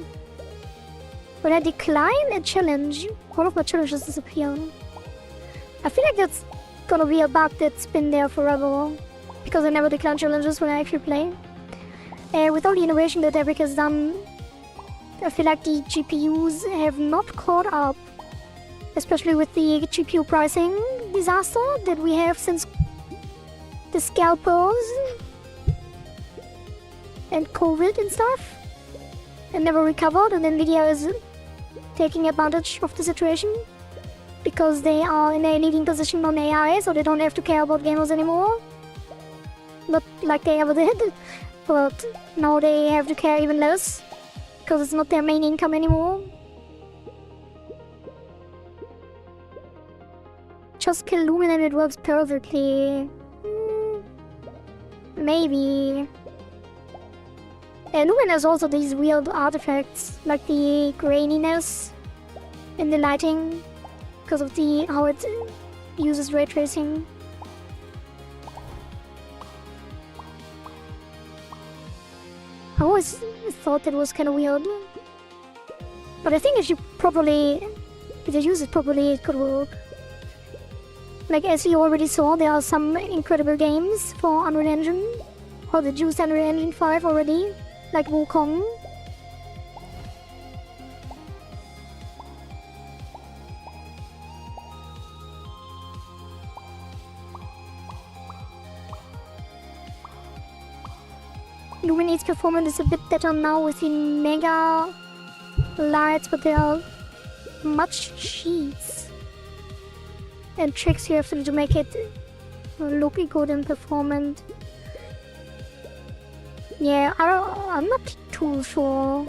When I decline a challenge, all of my challenges disappear. I feel like that's gonna be a bug that's been there forever, because I never decline challenges when I actually play. With all the innovation that Epic has done, I feel like the GPUs have not caught up, especially with the GPU pricing disaster that we have since the scalpers and COVID and stuff, and never recovered. And Nvidia is taking advantage of the situation because they are in a leading position on AI, so they don't have to care about gamers anymore. Not like they ever did, but now they have to care even less because it's not their main income anymore. Just kill Lumen and it works perfectly. Maybe. Lumen has also these weird artifacts, like the graininess in the lighting, because of how it uses ray tracing. I always thought that was kind of weird, but I think if you use it properly, it could work. Like, as you already saw, there are some incredible games for Unreal Engine, or that use Unreal Engine 5 already, like Wukong. Luminate's performance is a bit better now with the mega lights, but there are much cheats and tricks you have to do to make it look good and performant. Yeah, I'm not too sure.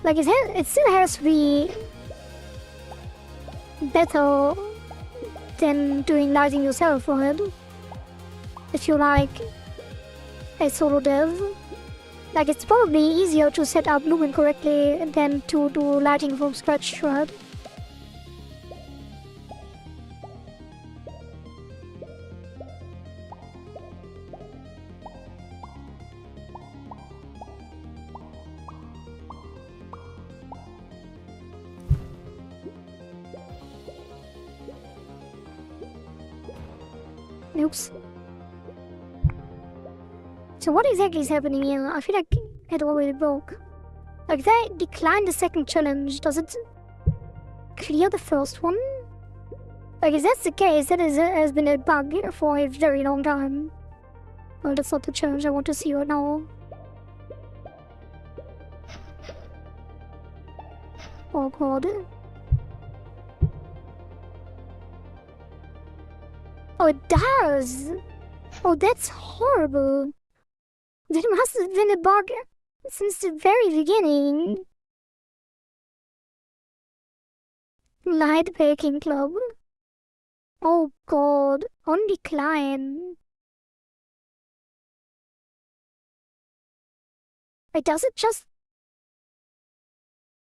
Like, it still has to be better than doing lighting yourself, right? If you like a solo dev. Like, it's probably easier to set up Lumen correctly than to do lighting from scratch, right? Oops. So what exactly is happening here? I feel like it already broke. Like, if I decline the second challenge, does it clear the first one? Like, if that's the case, that has been a bug for a very long time. Well, that's not the challenge I want to see right now. Oh god. Oh, it does! Oh, that's horrible. There must have been a bug since the very beginning. Light Baking Club. Oh god, on decline. Wait, does it just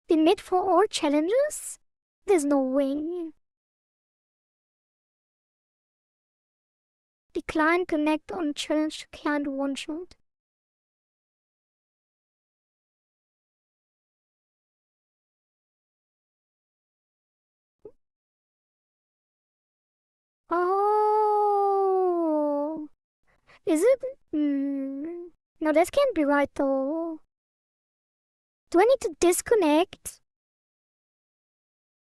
emit for all challenges? There's no way. Decline connect on challenge to client one shot. Oh, is it? No, that can't be right though. Do I need to disconnect?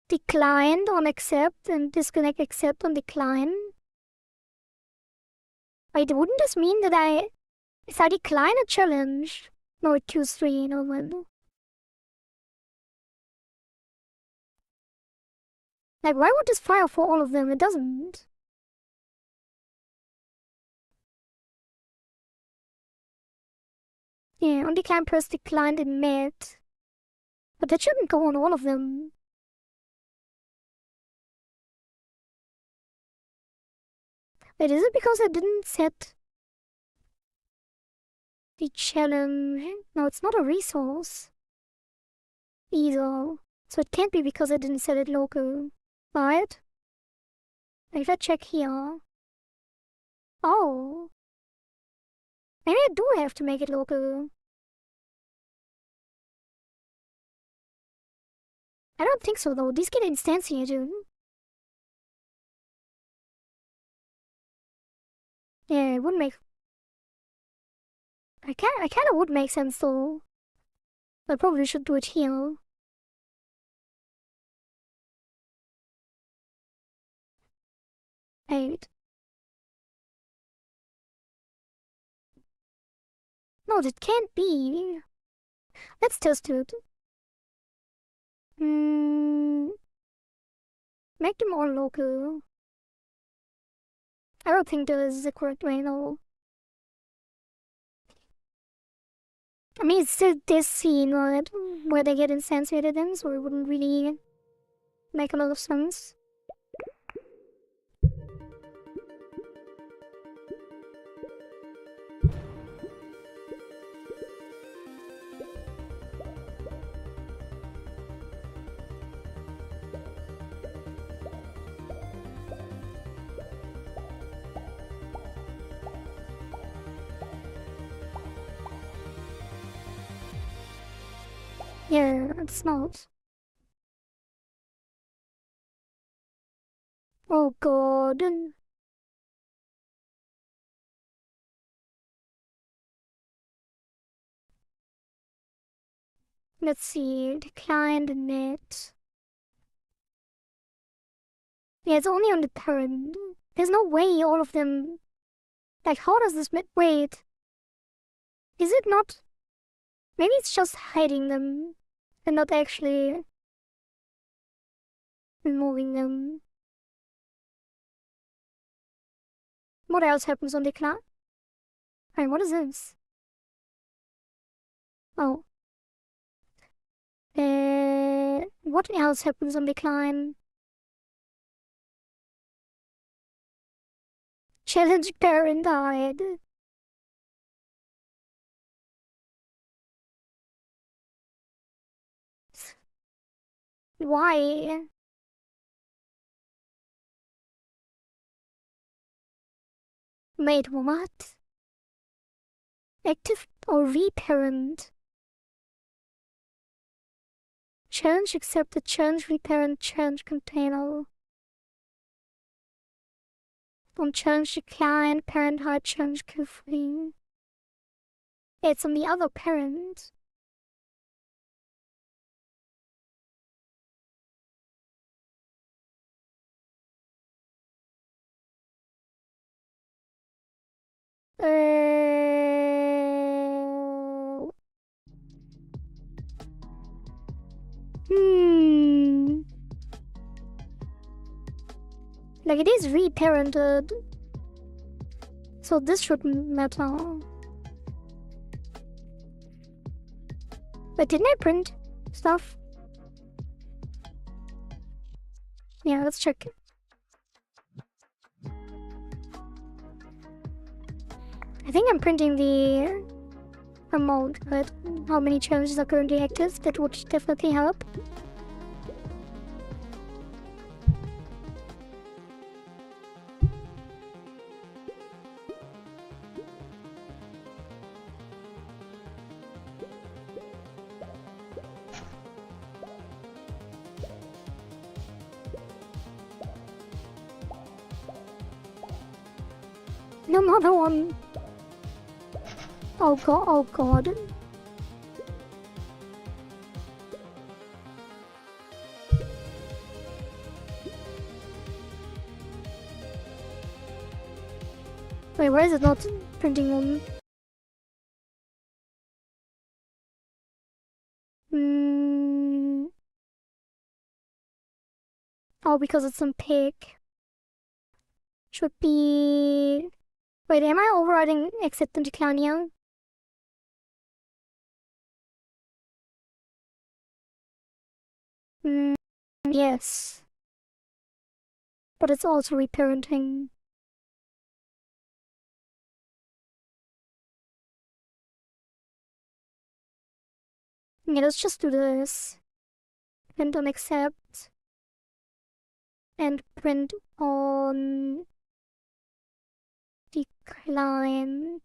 Decline on accept and disconnect accept on decline? Wait, wouldn't this mean that if I decline a challenge? No, it choose 3, no one. Like, why would this fire for all of them? It doesn't. Yeah, on decline press declined in mid. But that shouldn't go on all of them. Wait, is it because I didn't set the challenge? No, it's not a resource either. So it can't be because I didn't set it local, right? Like, if I check here. Oh. Maybe I do have to make it local. I don't think so though. These get instantiated. Yeah, it would make. I kind of would make sense though. I probably should do it here. Wait. No, that can't be. Let's test it. Hmm. Make them all local. I don't think that is the correct way, no. I mean, it's still this scene, right? Where they get instantiated in, so it wouldn't really make a lot of sense. Yeah, it's not. Oh god. Let's see. Declined net. Yeah, it's only on the parent. There's no way all of them. Like, how does this wait? Is it not? Maybe it's just hiding them and not actually removing them. What else happens on decline? Hey, what is this? Oh. What else happens on decline? Challenge parent died. Why? Wait, what? Active or reparent? Challenge accepted. Challenge reparent. Challenge container. From challenge decline. Parent hide. Challenge free. It's on the other parent. Hmm. Like, it is reparented. So this should matter. But didn't I print stuff? Yeah, let's check. I think I'm printing the amount, but how many challenges are currently active? That would definitely help. No, another one. Oh god, oh god. Wait, why is it not printing one? Oh, because it's on pick. Should be... Wait, am I overriding accept and decline here? Yes. But it's also reparenting. Yeah, let's just do this. Print on accept. And print on decline.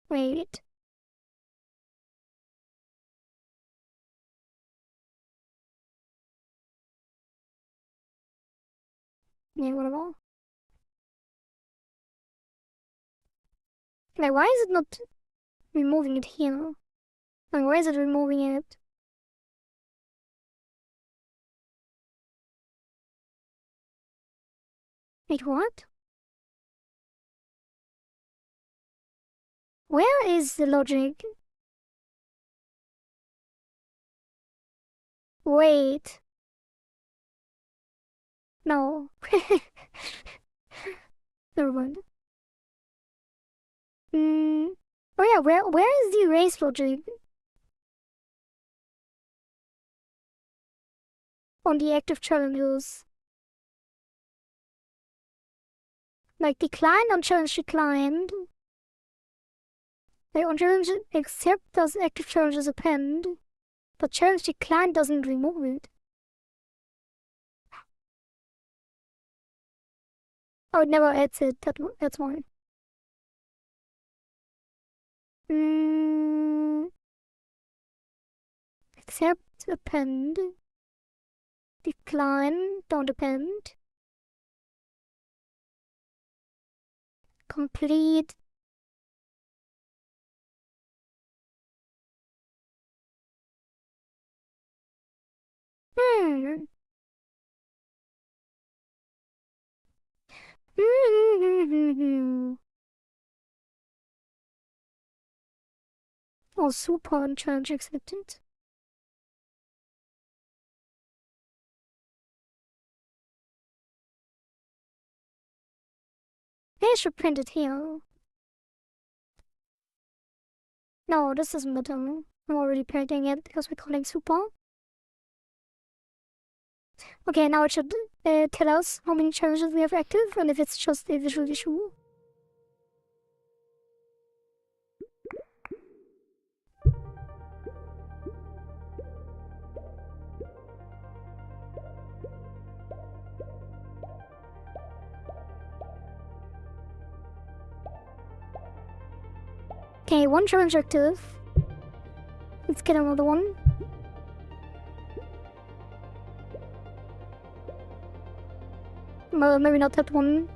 Wait. Yeah, whatever. Like, why is it not removing it here? Like, why is it removing it? Wait, what? Where is the logic? Wait. No. Never mind. Oh yeah, where is the erase logic? On the active challenges. Like, declined on challenge declined. Like, on challenge accept does active challenges append. But challenge decline doesn't remove it. Oh, it never adds it. That's why. Accept, append. Decline, don't append. Complete. Oh, super challenge accepted. I should print it here. No, this doesn't matter. I'm already printing it because we're calling super. Okay, now it should tell us how many challenges we have active and if it's just a visual issue. Okay, one challenge active. Let's get another one. Well, maybe not that one.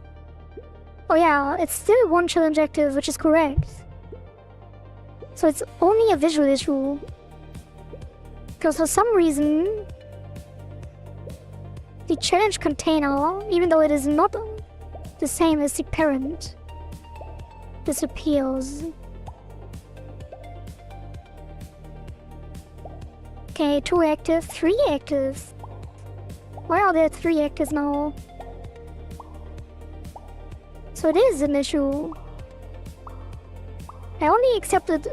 Oh yeah, it's still one challenge active, which is correct. So it's only a visual issue. Because for some reason, the challenge container, even though it is not the same as the parent, disappears. Okay, 2 active, 3 active. Why are there 3 actors now? So it is an issue. I only accepted...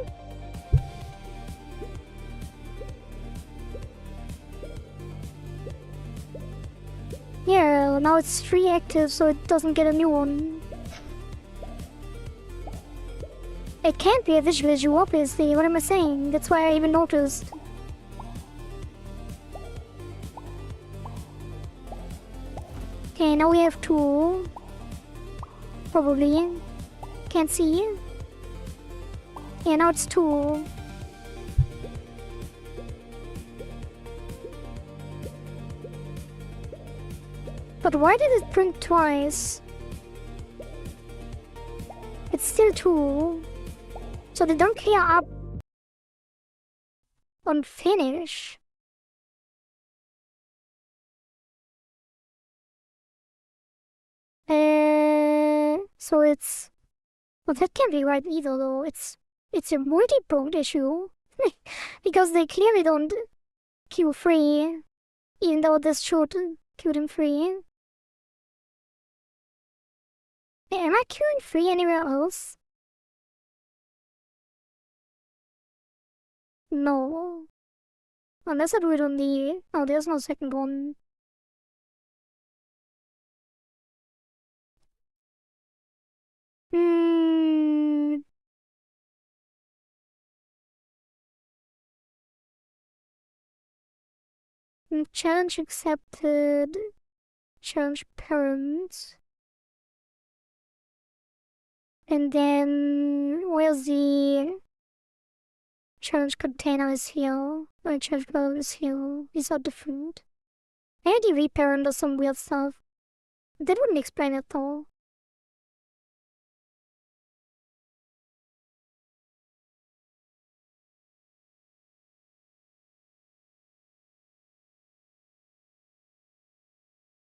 Yeah, now it's 3 active, so it doesn't get a new one. It can't be a visual issue, obviously. What am I saying? That's why I even noticed. Okay, now we have 2. Probably. Can't see. Yeah, now it's 2. But why did it print twice? It's still 2. So they don't clear up on finish. So it's... Well, that can't be right either, though. It's a multi-pronged issue. Because they clearly don't queue free, even though this should queue them free. Am I queuing free anywhere else? No. Unless I do it on the... Oh, there's no second one. Challenge accepted. Challenge parents. And then... Where's the... Challenge container is here. My challenge color is here. These are different. Maybe reparent or some weird stuff. That wouldn't explain it though.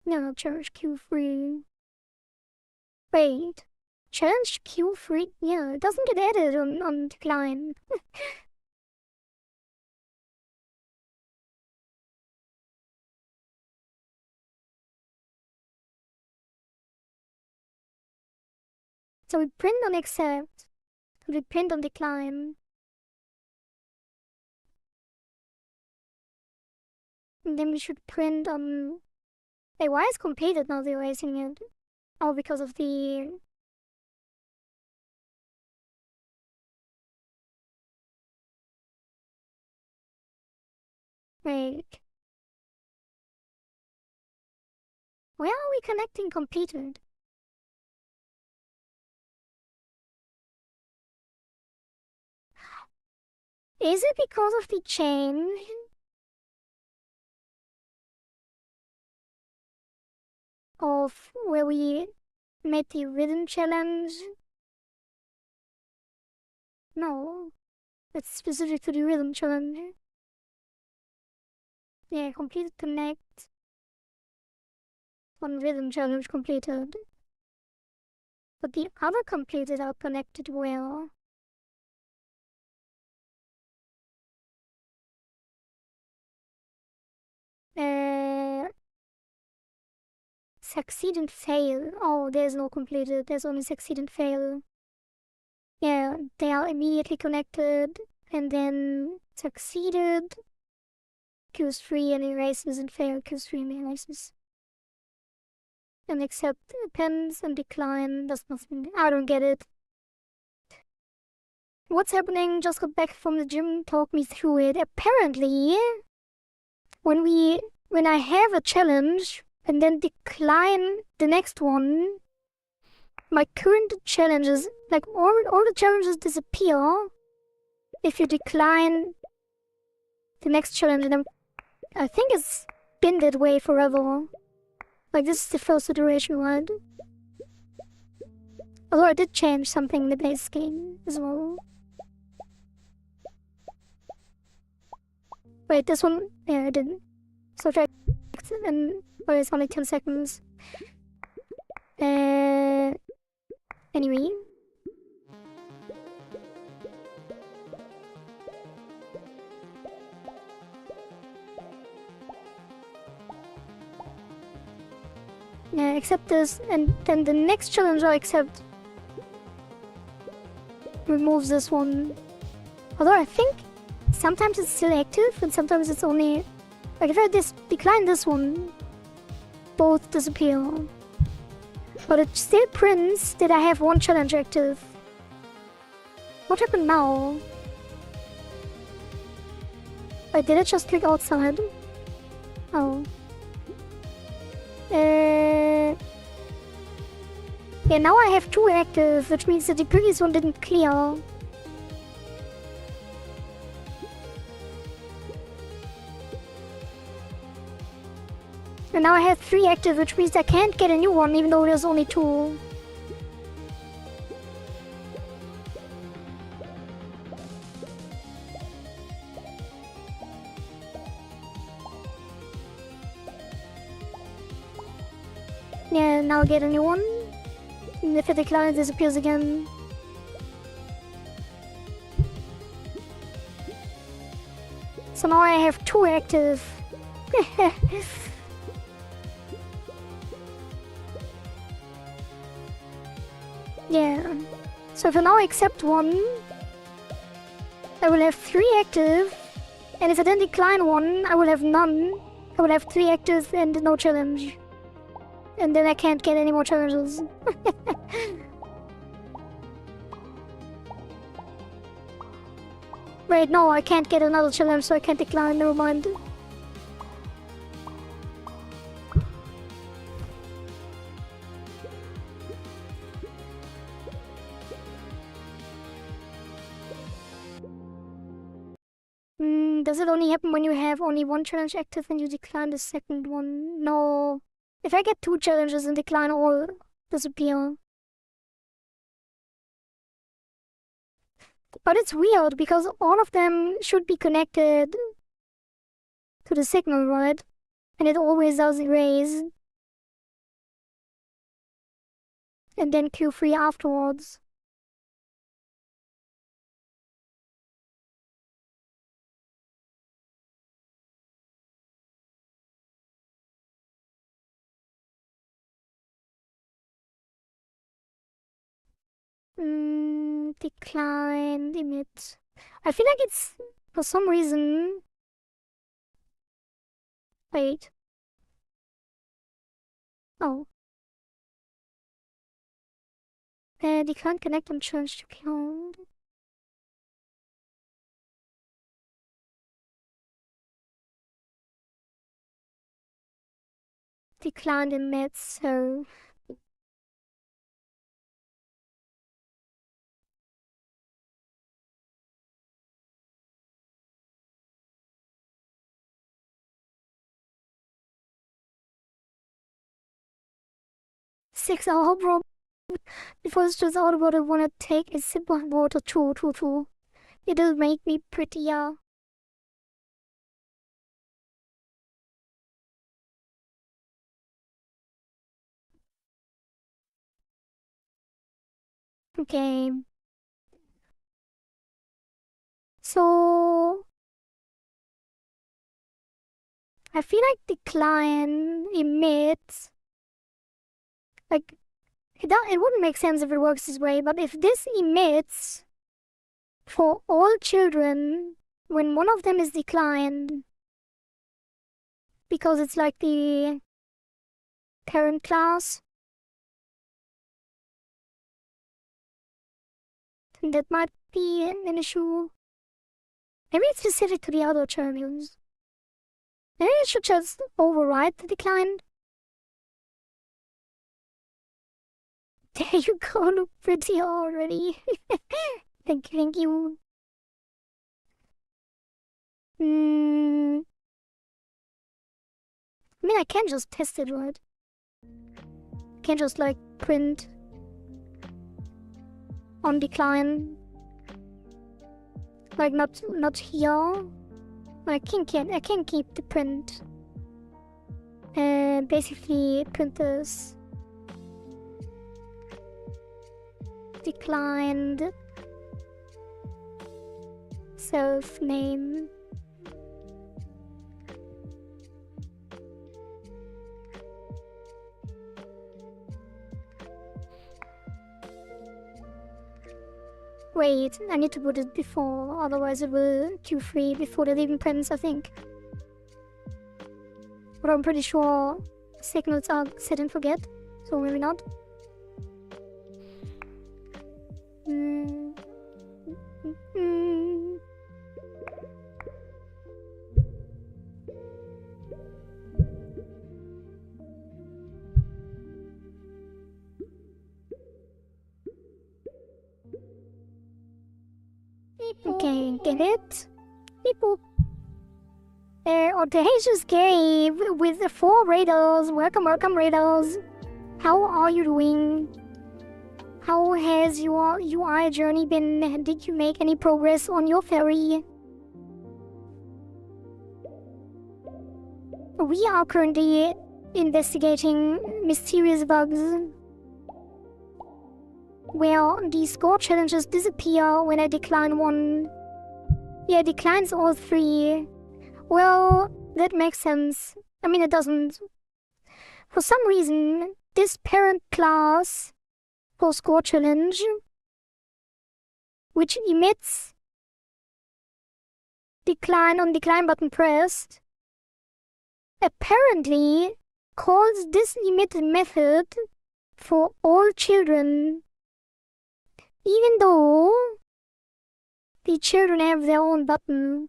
No, challenge Q3. Wait. Challenge Q3? Yeah, it doesn't get added on decline. So we print on accept. We print on decline. And then we should print on... Hey, why is completed not erasing it? Oh, because of the... Wait. Where are we connecting completed? Is it because of the change? Of where we made the rhythm challenge? No. It's specific to the rhythm challenge. Yeah, completed connect. One rhythm challenge completed. But the other completed are connected well. Succeed and fail. Oh, there's no completed. There's only succeed and fail. Yeah, they are immediately connected. And then succeeded. Queues free and erases and fail. Queues free and erases. And accept appends and decline does nothing. I don't get it. What's happening? Just got back from the gym. Talk me through it. Apparently, when I have a challenge and then decline the next one, my current challenges, like all the challenges disappear if you decline the next challenge. And I think it's been that way forever. Like this is the first iteration one. Although I did change something in the base game as well. Wait, this one? Yeah, I didn't. So try and oh, it's only 10 seconds. Anyway. Yeah, accept this, and then the next challenge I accept removes this one. Although I think sometimes it's still active and sometimes it's only... Like if I decline this one, both disappear. But it still prints that I have one challenge active. What happened now? Wait, did I just click outside? Oh. Yeah, now I have 2 active, which means that the previous one didn't clear. And now I have 3 active, which means I can't get a new one, even though there's only 2. Yeah, now I get a new one. And if it declines, it disappears again. So now I have 2 active. Yeah. So if I now accept one, I will have 3 active. And if I then decline one, I will have none. I will have 3 active and no challenge. And then I can't get any more challenges. Wait, no, I can't get another challenge, so I can't decline, never mind. Does it only happen when you have only 1 challenge active and you decline the second one? No. If I get 2 challenges and decline all, disappear. But it's weird because all of them should be connected to the signal, right? And it always does erase. And then Q3 afterwards. Decline, emit. I feel like it's, for some reason... Wait. Oh. Decline connect and change to count. Decline emit, so... Six-hour problem. Before it's just out what I wanna take a sip of water too. It'll make me prettier. Okay. So... I feel like decline emits... Like... It wouldn't make sense if it works this way, but if this emits for all children when one of them is declined, because it's like the parent class, then that might be an issue. Maybe it's specific to the other champions. Maybe it should just override the decline. There you go, look pretty already. Thank you. I mean, I can just test it, right? I can just like print on decline. Like not here. I can keep the print. And basically print this. Declined. Self name. Wait, I need to put it before, otherwise it will Q3 before the leaving prints, I think. But I'm pretty sure signals are set and forget, so maybe not. Okay, get it? Beep boop. Audacious Gay with the 4 raiders. Welcome, welcome, raiders. How are you doing? How has your UI journey been? Did you make any progress on your ferry? We are currently investigating mysterious bugs where the score challenges disappear when I decline one. Yeah, it declines all 3. Well, that makes sense. I mean, it doesn't. For some reason, this parent class for score challenge, which emits decline on decline button pressed, apparently calls this emit method for all children, even though the children have their own button.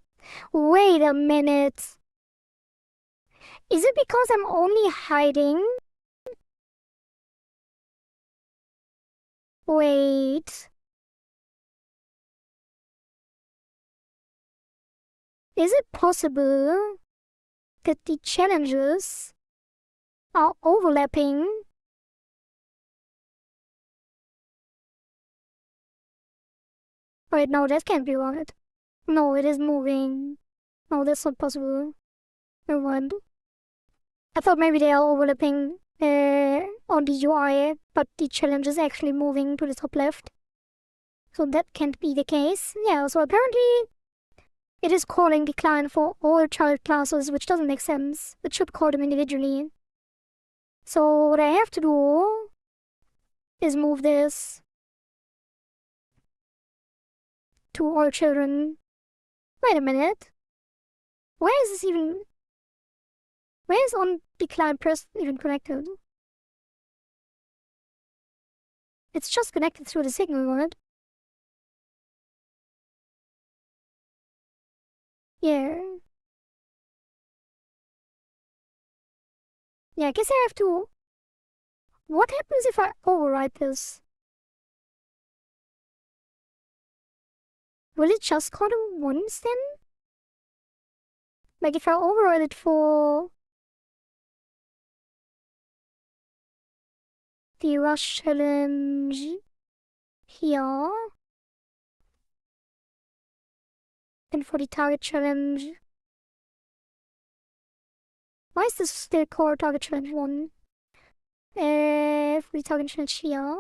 Wait a minute. Is it because I'm only hiding? Wait. Is it possible that the challenges are overlapping? Wait, no, that can't be right. No, it is moving. No, that's not possible. Never mind. I thought maybe they are overlapping on the UI, but the challenge is actually moving to the top left. So that can't be the case. Yeah, so apparently it is calling decline for all child classes, which doesn't make sense. It should call them individually. So what I have to do is move this to all children. Wait a minute. Where is this even... Where is on decline press even connected? It's just connected through the signal, right? Yeah. Yeah, I guess I have to... What happens if I override this? Will it just call them once then? Like if I override it for... the rush challenge here, and for the target challenge. Why is this still core target challenge 1? For the target challenge here.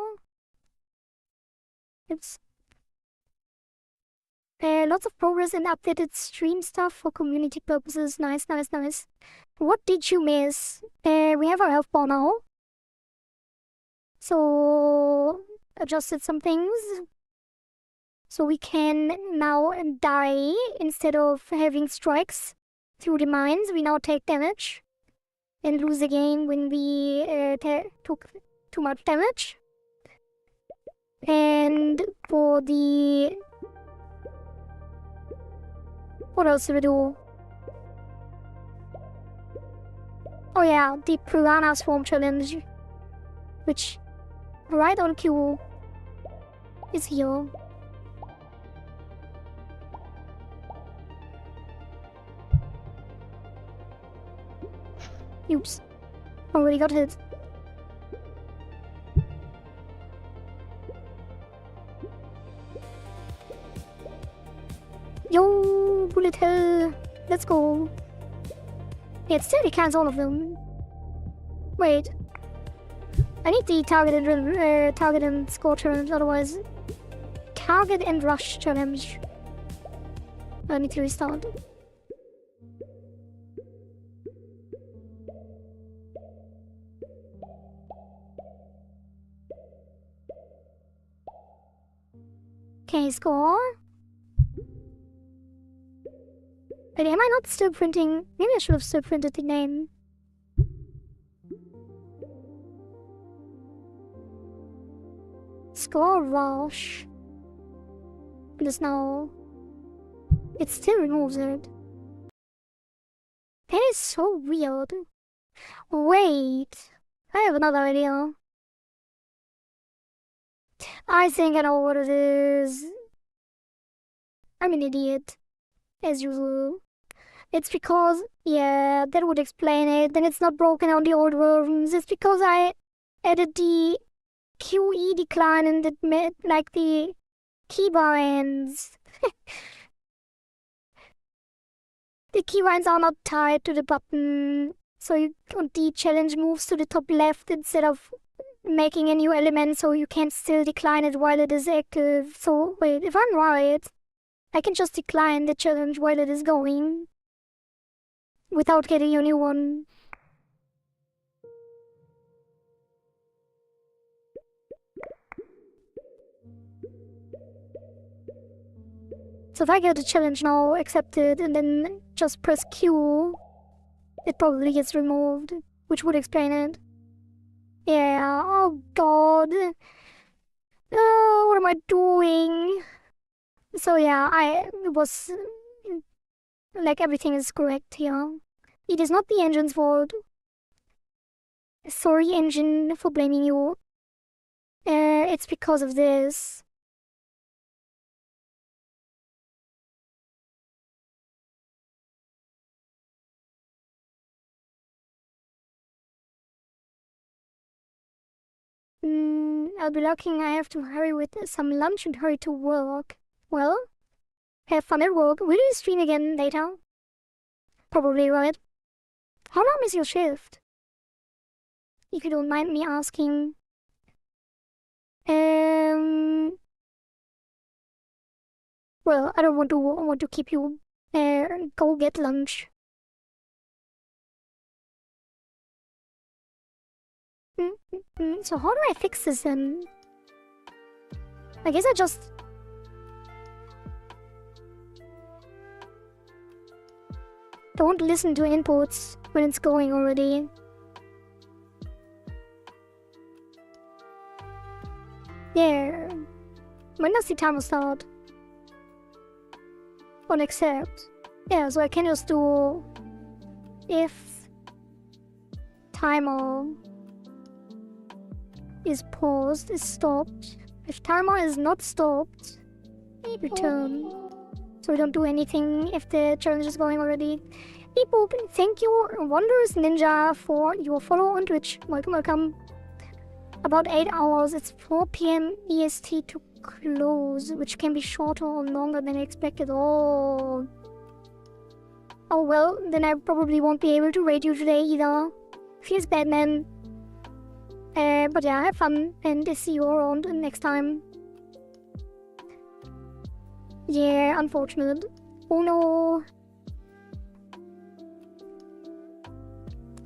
It's lots of progress and updated stream stuff for community purposes. Nice, nice, nice. What did you miss? We have our health bar now. So, adjusted some things. So we can now die instead of having strikes through the mines. We now take damage and lose the game when we took too much damage. And for the... What else do we do? Oh yeah, the Piranha Swarm Challenge, which right on cue is here. Oops. Already got hit. Yo, bullet hell. Let's go. Yeah, it still decans all of them. Wait. I need the target and score challenge, otherwise... Target and rush challenge. I need to restart. Okay, score. Wait, am I not still printing? Maybe I should have still printed the name. Score Rush. Because now it still removes it. That is so weird. Wait, I have another idea. I think I know what it is. I'm an idiot, as usual. It's because, yeah, that would explain it. Then it's not broken on the old versions. It's because I added the QE decline and it made like the keybar ends. The keybinds are not tied to the button, so the challenge moves to the top left instead of making a new element, so you can still decline it while it is active. So wait, if I'm right, I can just decline the challenge while it is going without getting a new one. So if I get the challenge now, accept it, and then just press Q, it probably gets removed, which would explain it. Yeah, oh god. Oh, what am I doing? So yeah, it was like everything is correct here. It is not the engine's fault. Sorry, engine, for blaming you. It's because of this. I'll be looking. I have to hurry with some lunch and hurry to work. Well, have fun at work. Will you stream again later? Probably, right? How long is your shift? If you don't mind me asking. Well, I don't want to keep you. Go get lunch. So how do I fix this then? I guess I just... don't listen to inputs when it's going already. There. When does the timer start? On accept. Yeah, so I can just do... if... timer... is paused, is stopped. If timer is not stopped, return. So we don't do anything if the challenge is going already. Beep boop, thank you, Wondrous Ninja, for your follow on Twitch. Welcome, welcome. About 8 hours, it's 4 PM EST to close, which can be shorter or longer than expected. Oh well, then I probably won't be able to raid you today either. Feels bad, man. But yeah, have fun and see you around next time. Yeah, unfortunate. Oh no.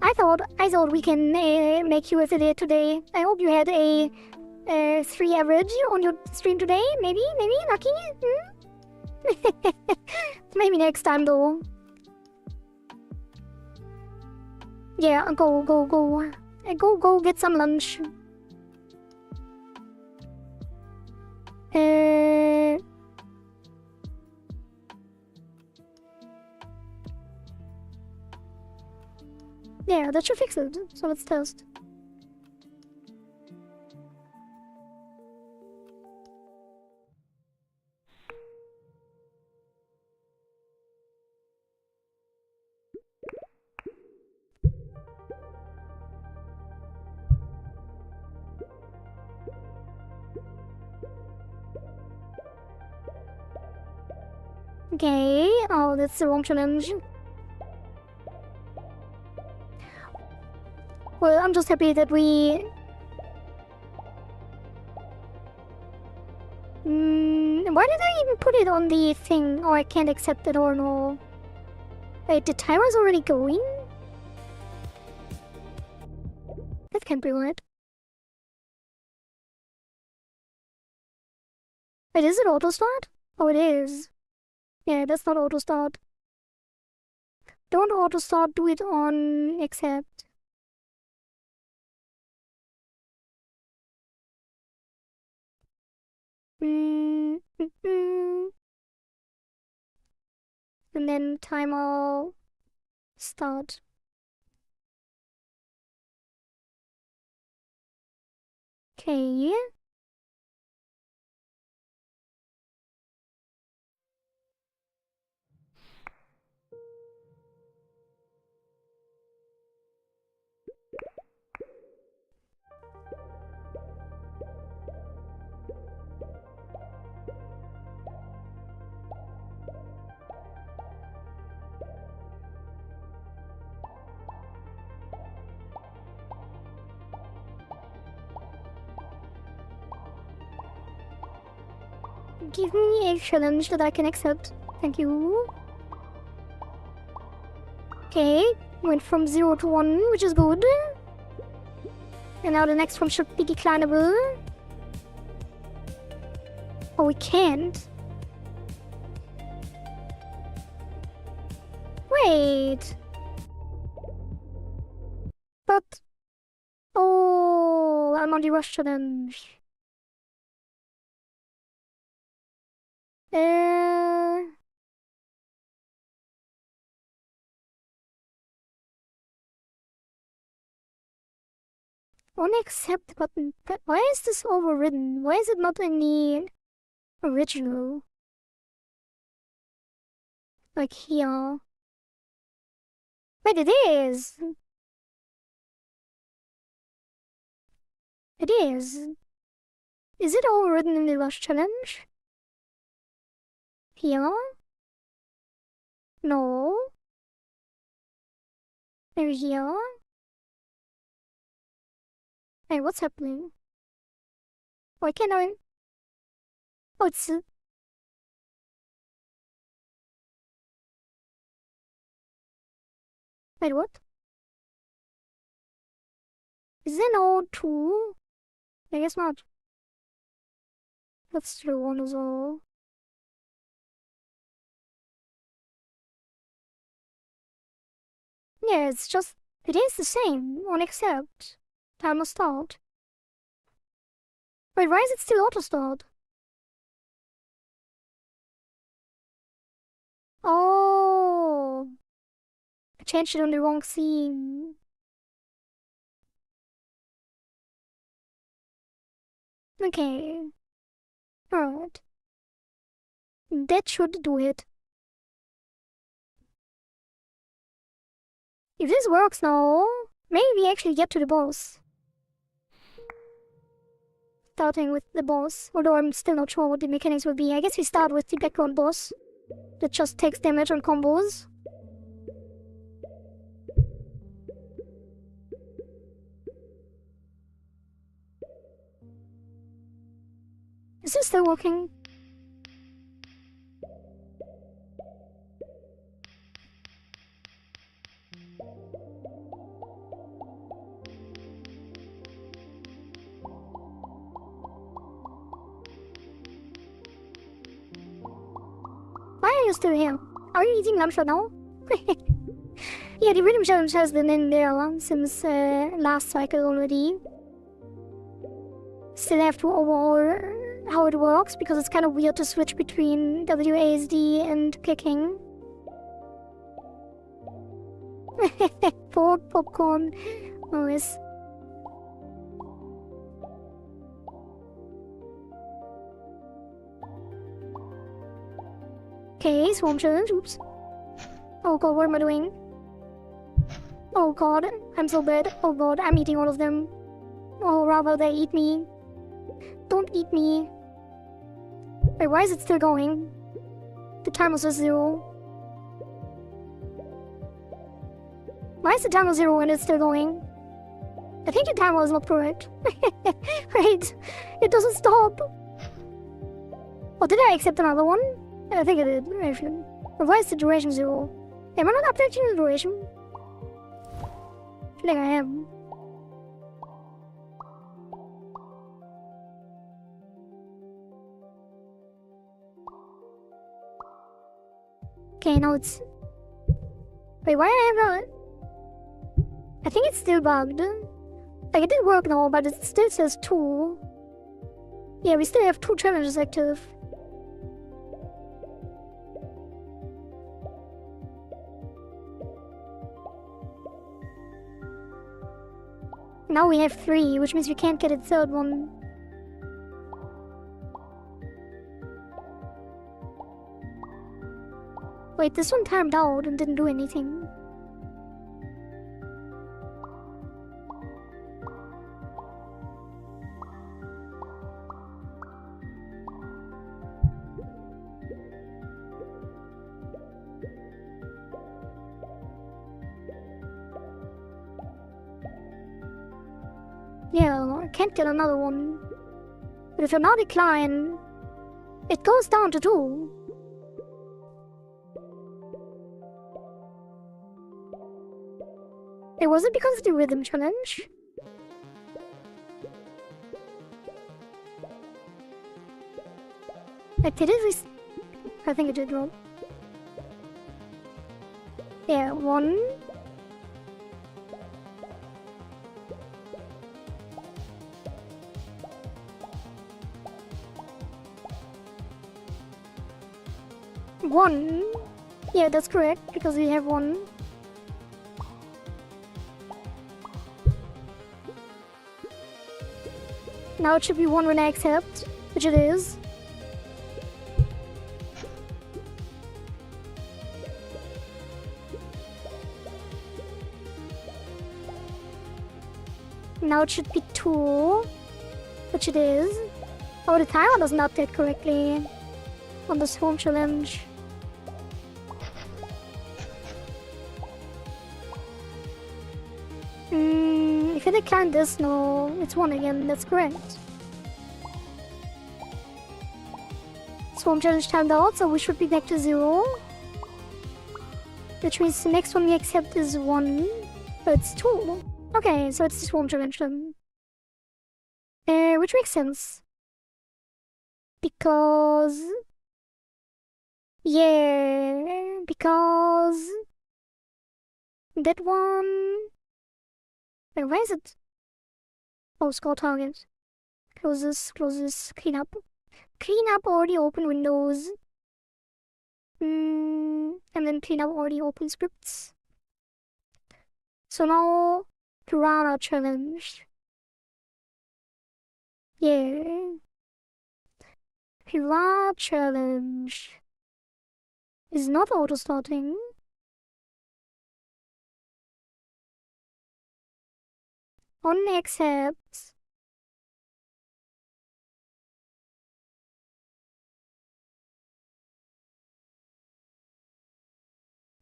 I thought we can make you affiliate today. I hope you had a 3 average on your stream today. Maybe lucky. Maybe next time though. Yeah, go get some lunch. Yeah, that should fix it. So let's test. Okay, oh, that's the wrong challenge. Well, I'm just happy that we... why did I even put it on the thing? Oh, I can't accept it or no. Wait, the timer's already going? That can't be right. Wait, is it auto start? Oh, it is. Yeah, that's not auto start. Don't auto start, do it on accept. And then timer start. Okay. Give me a challenge that I can accept. Thank you. Okay, went from 0 to 1, which is good. And now the next one should be declinable. Oh, we can't. Wait. But... Oh, I'm on the rush challenge. Only accept button. But why is this overridden? Why is it not in the original? Like here. Wait, it is! It is. Is it overridden in the rush challenge? Here? No. Maybe here? Hey, what's happening? Why can't I? Oh, it's... Wait, what? Is there no 2? I guess not. That's the one as well. Yeah, it's just... It is the same on accept. Timer start. Wait, why is it still auto start? Oh, I changed it on the wrong scene. Okay. Alright. That should do it. If this works now, maybe we actually get to the boss. Starting with the boss, although I'm still not sure what the mechanics will be. I guess we start with the background boss that just takes damage on combos. Is this still working? Why are you still here? Are you eating lunch right now? Yeah, the rhythm challenge has been in there since last cycle already. Still have to overhaul how it works because it's kind of weird to switch between WASD and kicking. Pork popcorn. Always. Okay, swarm challenge. Oops. Oh god, what am I doing? Oh god, I'm so bad. Oh god, I'm eating all of them. Oh, rather they eat me. Don't eat me. Wait, why is it still going? The timer says 0. Why is the timer 0 and it's still going? I think the timer is not correct. Wait, it doesn't stop. Oh, did I accept another one? I think I did, actually. But why is the duration 0? Am I not updating the duration? I feel like I am. Okay, now it's... Wait, why I have a... I think it's still bugged. Like, it did work now, but it still says 2. Yeah, we still have 2 challenges active. Now we have 3, which means we can't get a third one. Wait, this one timed out and didn't do anything. Yeah, I can't get another one. But if you're not declined, it goes down to 2. It wasn't because of the rhythm challenge. I did it I think it did wrong. Yeah, 1. One. Yeah, that's correct, because we have 1. Now it should be 1 when I accept, which it is. Now it should be 2, which it is. Oh, the timer doesn't update correctly on this home challenge. If I decline this, no, it's 1 again, that's correct. This home challenge timed out, so we should be back to 0. Which means the next one we accept is 1, but it's 2. Okay, so it's this home challenge then. Which makes sense. Because... Yeah, because... That one... Wait, where is it? Oh, score target. Close this, clean up. Clean up already open windows. And then clean up already open scripts. So now, Piranha challenge. Yeah. Piranha challenge is not auto-starting. On accept.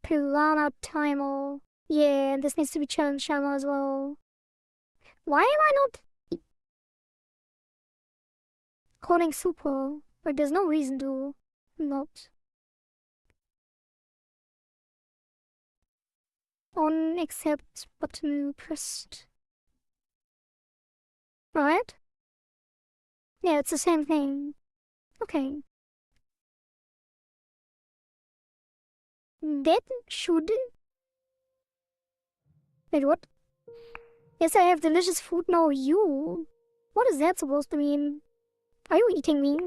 Piranha timer. Yeah, this needs to be challenge timer as well. Why am I not calling super? Like, there's no reason to not. On accept button pressed. Right? Yeah, it's the same thing. Okay. That should... Wait, what? Yes, I have delicious food now. You. What is that supposed to mean? Are you eating me?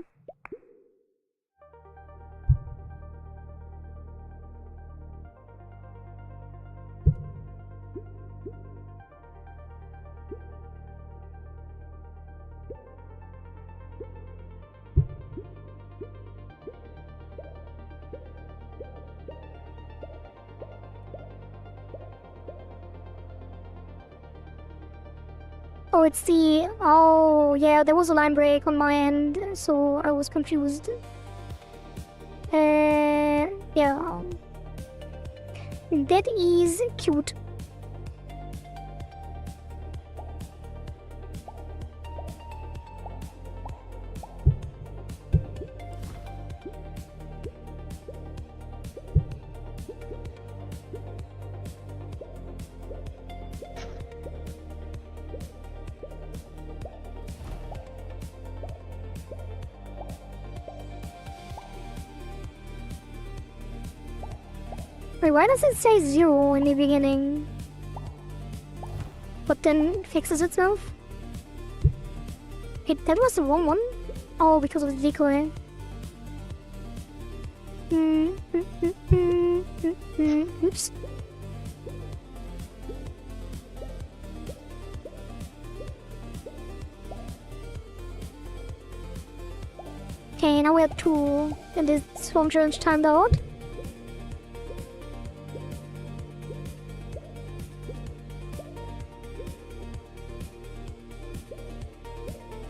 Oh, it's the... Oh, yeah, there was a line break on my end, so I was confused. Yeah. That is cute. Wait, why does it say 0 in the beginning? But then fixes itself? Wait, that was the wrong one? Oh, because of the decoy. Oops. Okay, now we have 2, and this swarm challenge timed out.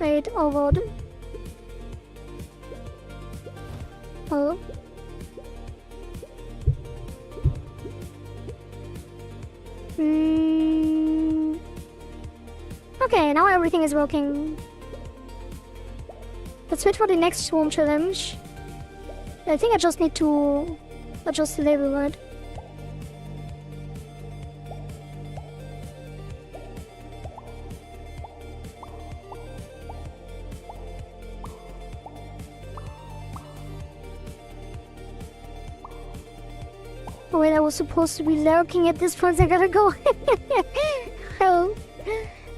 Wait, oh god. Oh. Okay, now everything is working. Let's wait for the next swarm challenge. I think I just need to adjust the label, right? Oh wait, I was supposed to be lurking at this point, I gotta go. Oh,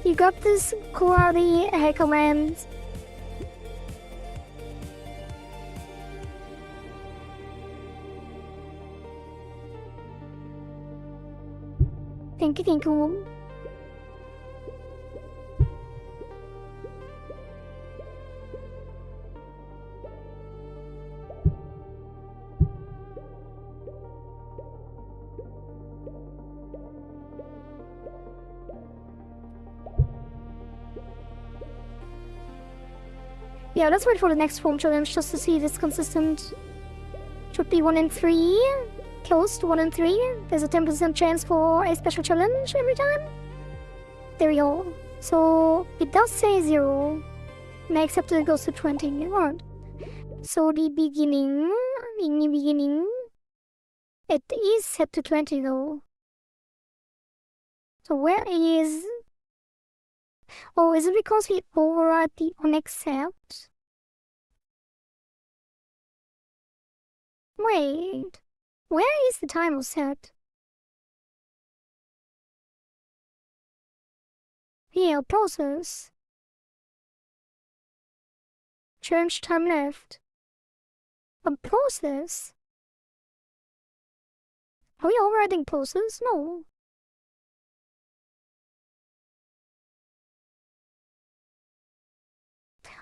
you got this, karate hacker man. Thank you, thank you. Yeah, let's wait for the next form challenge just to see if it's consistent. Should be 1 in 3. Close to 1 in 3. There's a 10% chance for a special challenge every time. There we go. So it does say 0. And I accept it goes to 20. Alright. So the beginning, in the beginning, it is set to 20 though. So where is... Oh, is it because we override the unaccept? Wait, where is the timer set? Here, process. Change time left. A process? Are we overriding process? No.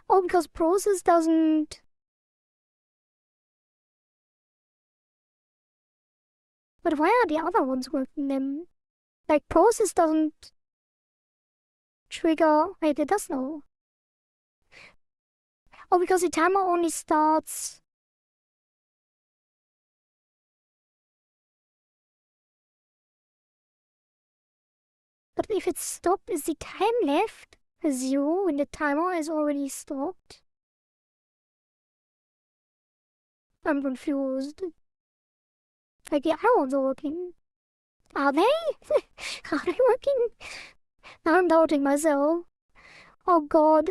Oh, because process doesn't... But why are the other ones working then? Like, process doesn't trigger... Wait, it does know. Oh, because the timer only starts... But if it's stopped, is the time left 0 when the timer is already stopped? I'm confused. Like, the other ones are working. Are they? Are they working? Now I'm doubting myself. Oh god.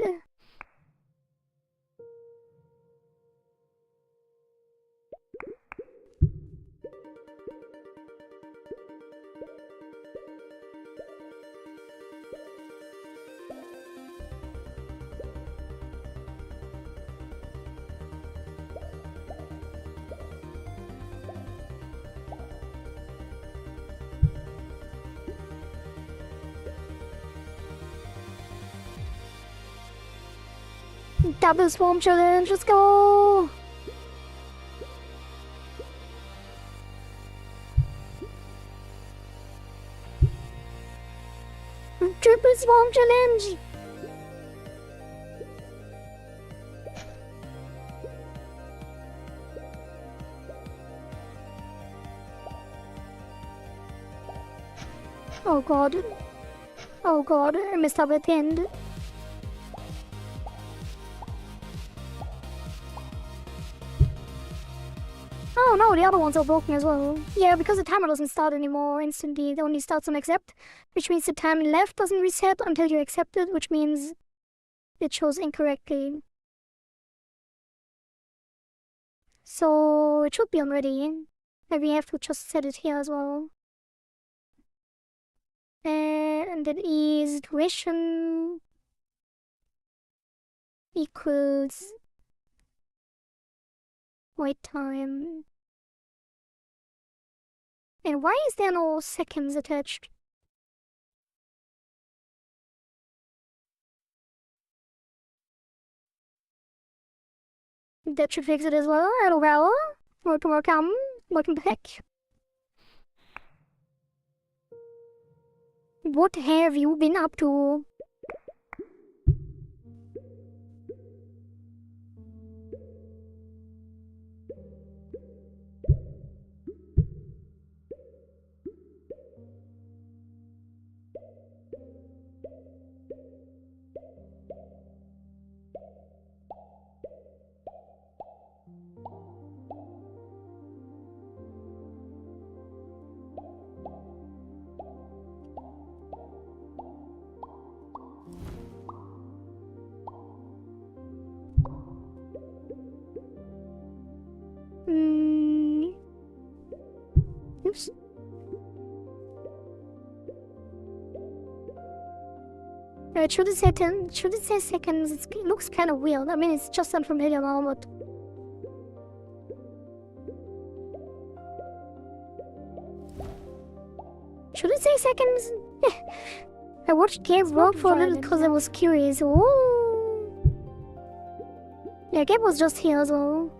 Double swarm challenge, let's go! Triple swarm challenge! Oh god. Oh god, I messed up at the end. Oh no, the other ones are broken as well. Yeah, because the timer doesn't start anymore instantly, it only starts on accept, which means the time left doesn't reset until you accept it, which means it shows incorrectly. So it should be on ready. And we have to just set it here as well. And that is duration equals wait time. And why is there no seconds attached? That should fix it as well. LOL. Welcome. Welcome back. What have you been up to? Oops. It should it say seconds? It looks kind of weird. I mean, it's just unfamiliar now, but... Should it say seconds? I watched Gabe work for a little because I was curious. Oh. Yeah, Gabe was just here as well.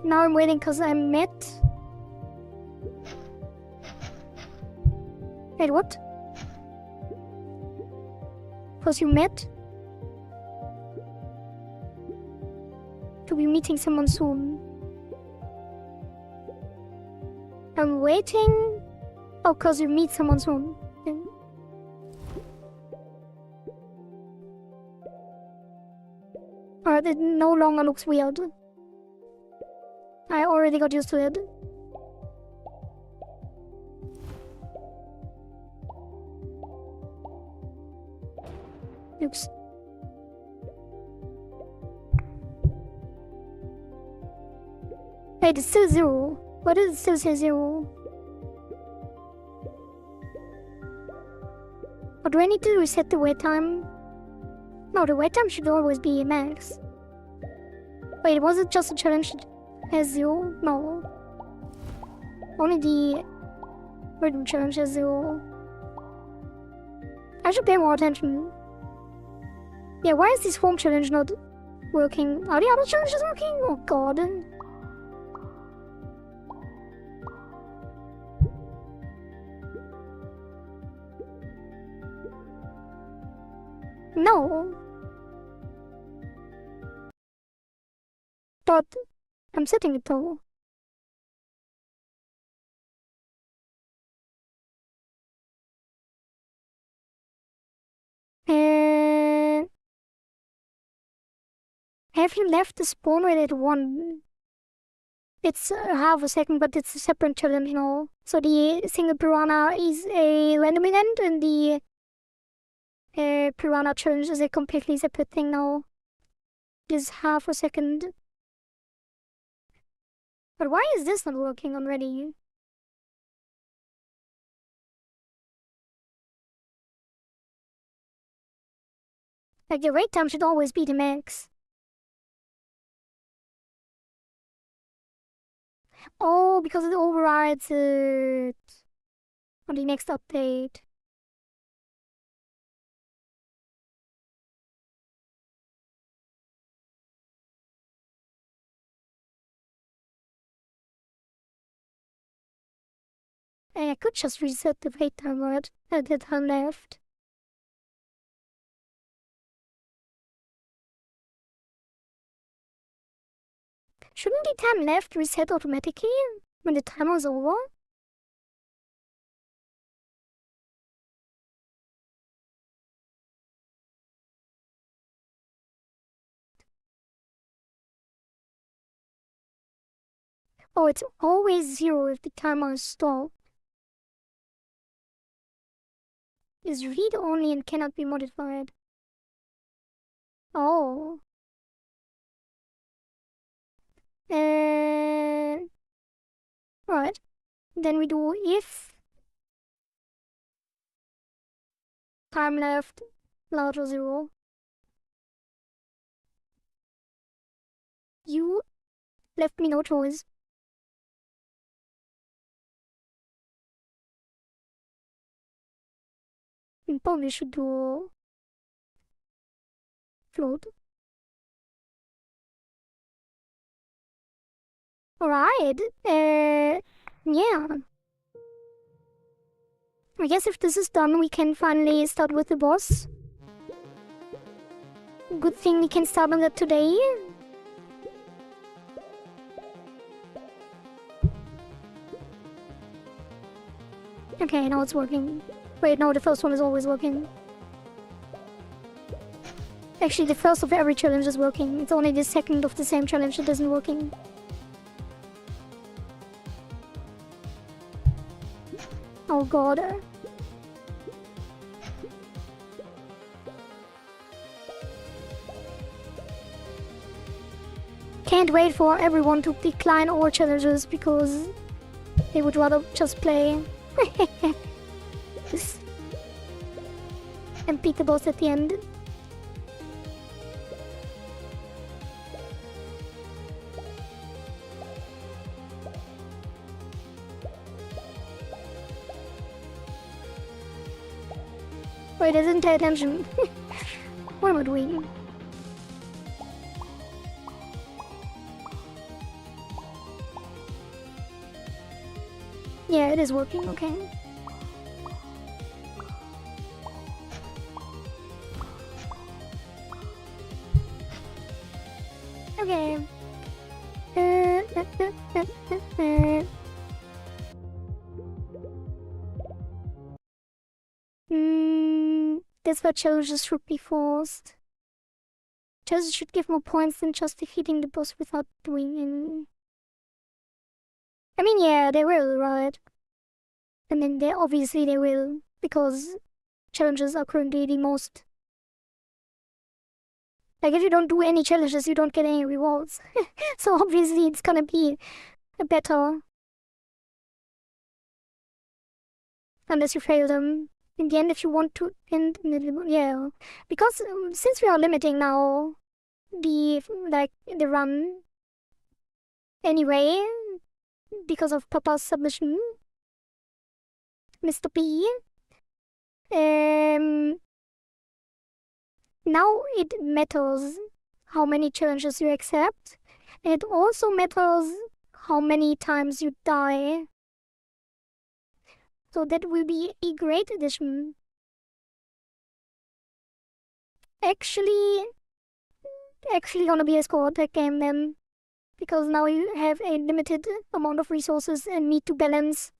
Now I'm waiting because I'm met. Wait, what? Because you met? To be meeting someone soon. I'm waiting. Oh, because you meet someone soon. Yeah. Alright, it no longer looks weird. I already got used to it. Oops. Wait, it's still 0. Why does it still say 0? Or do I need to reset the wait time? No, the wait time should always be max. Wait, was it just a challenge that has 0? No. Only the rhythm challenge has 0. I should pay more attention. Yeah, why is this home challenge not working? Are the other challenges working? Oh god. No. But I'm setting it though. Have you left the spawn rate at 1? It's half a second, but it's a separate challenge now. So the single piranha is a random event, and the piranha challenge is a completely separate thing now. It's half a second. But why is this not working already? Like, the wait time should always be the max. Oh, because it overrides it on the next update. And I could just reset the wait time right at the time left. Shouldn't the time left reset automatically when the timer is over? Oh, it's always 0 if the timer is stopped. is read-only and cannot be modified. Oh. Right. Then we do if time left larger 0. You left me no choice. We probably should do float. Alright. Yeah. I guess if this is done, we can finally start with the boss. Good thing we can start on that today. Okay, now it's working. Wait, no, the first one is always working. Actually, the first of every challenge is working. It's only the second of the same challenge that isn't working. Oh god. Can't wait for everyone to decline all challenges because they would rather just play. And beat the boss at the end. Wait, I didn't pay attention. What am I doing? Yeah, it is working, okay. Okay. That's why challenges should be forced. Challenges should give more points than just defeating the boss without doing any. I mean, yeah, they will, right? I mean, obviously they will, because challenges are currently the most. Like, if you don't do any challenges, you don't get any rewards. So obviously it's gonna be better. Unless you fail them. In the end, if you want to end in the, yeah. Because since we are limiting now the run anyway, because of Papa's submission, Mr. P, now it matters how many challenges you accept. It also matters how many times you die. So that will be a great addition. Actually gonna be a squad tag game then. Because now you have a limited amount of resources and need to balance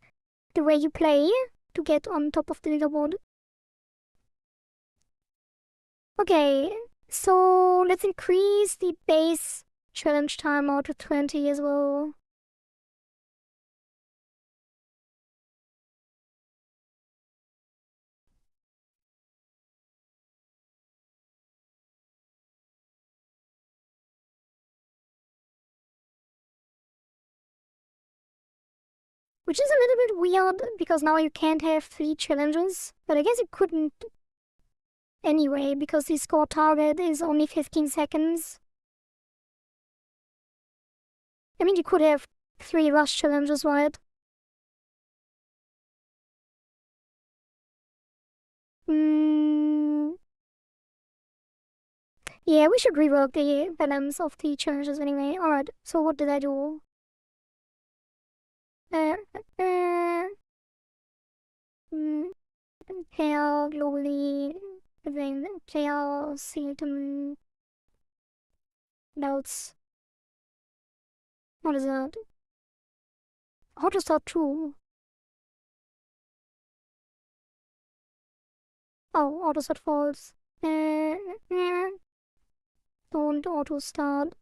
the way you play to get on top of the leaderboard. Okay, so let's increase the base challenge timer to 20 as well. Which is a little bit weird because now you can't have 3 challenges, but I guess you couldn't anyway because the score target is only 15 seconds. I mean, you could have 3 rush challenges, right? Yeah, we should rework the balance of the challenges anyway. Alright, so what did I do? Player globally, then player Silton doubts. What is that? How to start true? Oh, auto start false. Don't auto start.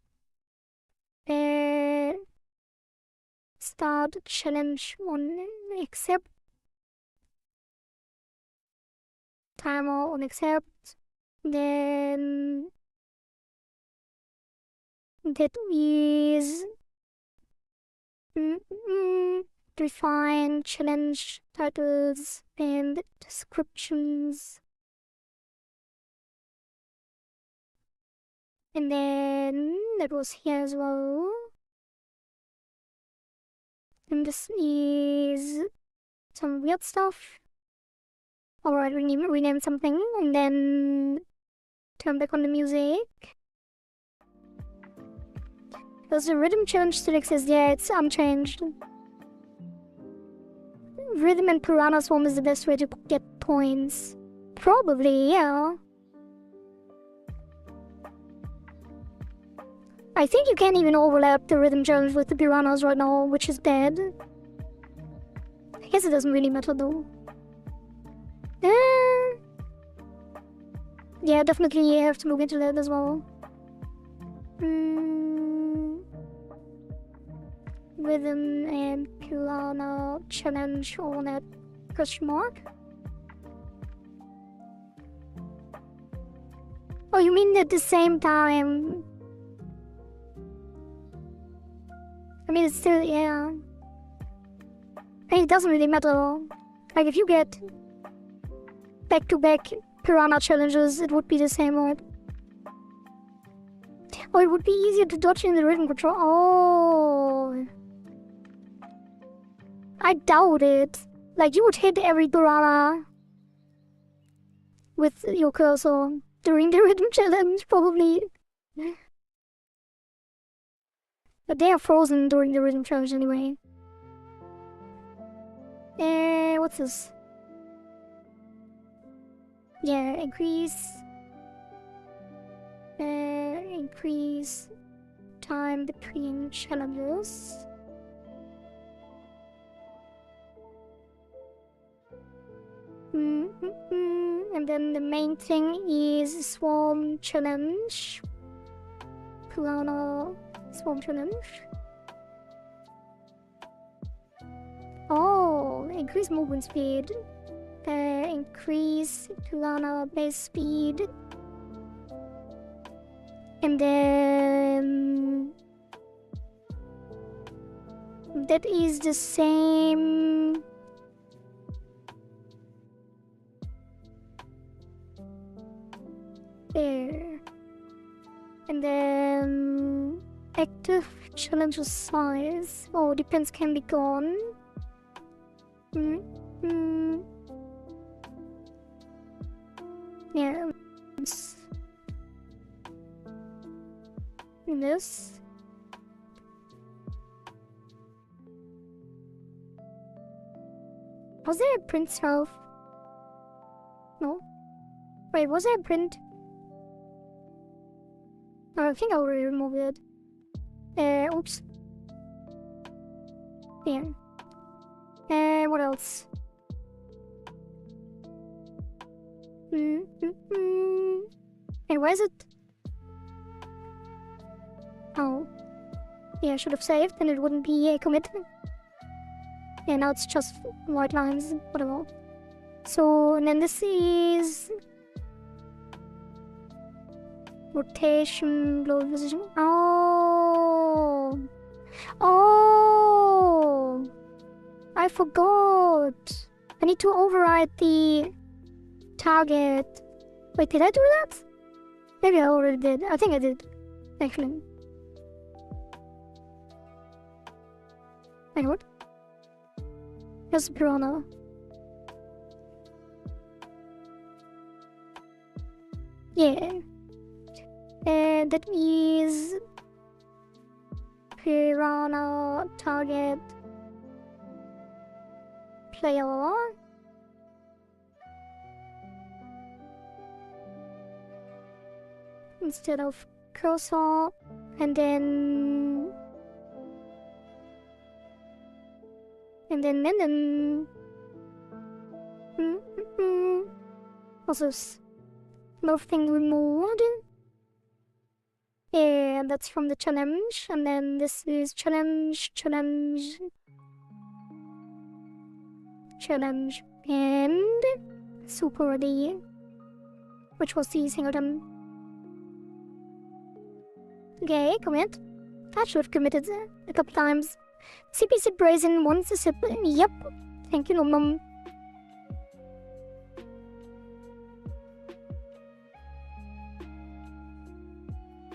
Start challenge 1 except timer on accept. Then that is define challenge titles and descriptions. And then that was here as well. And this is some weird stuff. Alright, rename something and then turn back on the music. Does the rhythm challenge still exist? Yeah, it's unchanged. Rhythm and Piranha Swarm is the best way to get points. Probably, yeah. I think you can't even overlap the rhythm challenge with the piranhas right now, which is bad. I guess it doesn't really matter though. Yeah, definitely have to look into that as well. Rhythm and piranha challenge on that question mark. Oh, you mean at the same time? I mean, it's still, yeah. I mean, it doesn't really matter. Like, if you get back-to-back piranha challenges, it would be the same, right? Oh, it would be easier to dodge in the rhythm control. Oh. I doubt it. Like, you would hit every piranha with your cursor during the rhythm challenge, probably. But they are frozen during the rhythm challenge anyway. What's this? Yeah, increase time between challenges. And then the main thing is Swarm Challenge. Piranha Swarm Challenge. Oh, increase movement speed. Increase Piranha base speed. And then that is the same. There. And then active challenge size. Oh, depends can be gone. Yeah. This. Was there a print self? No. Wait, was there a print? Oh, I think I already removed it. Oops. Yeah. What else? And where is it? Oh. Yeah, I should have saved, then it wouldn't be a commit. Yeah, now it's just white lines, whatever. So, and then this is rotation, global position. Oh! Oh! I forgot! I need to override the target. Wait, did I do that? Maybe I already did. I think I did, actually. Wait, what? Here's the piranha. Yeah. And that is piranha target player. Instead of cursor, and then what's this? Nothing removed. Yeah, that's from the challenge, and then this is challenge, and super ready. which was the singleton. Okay, commit. That should have committed a couple times. CPC brazen wants a sip. Yep. Thank you, Nom Nom.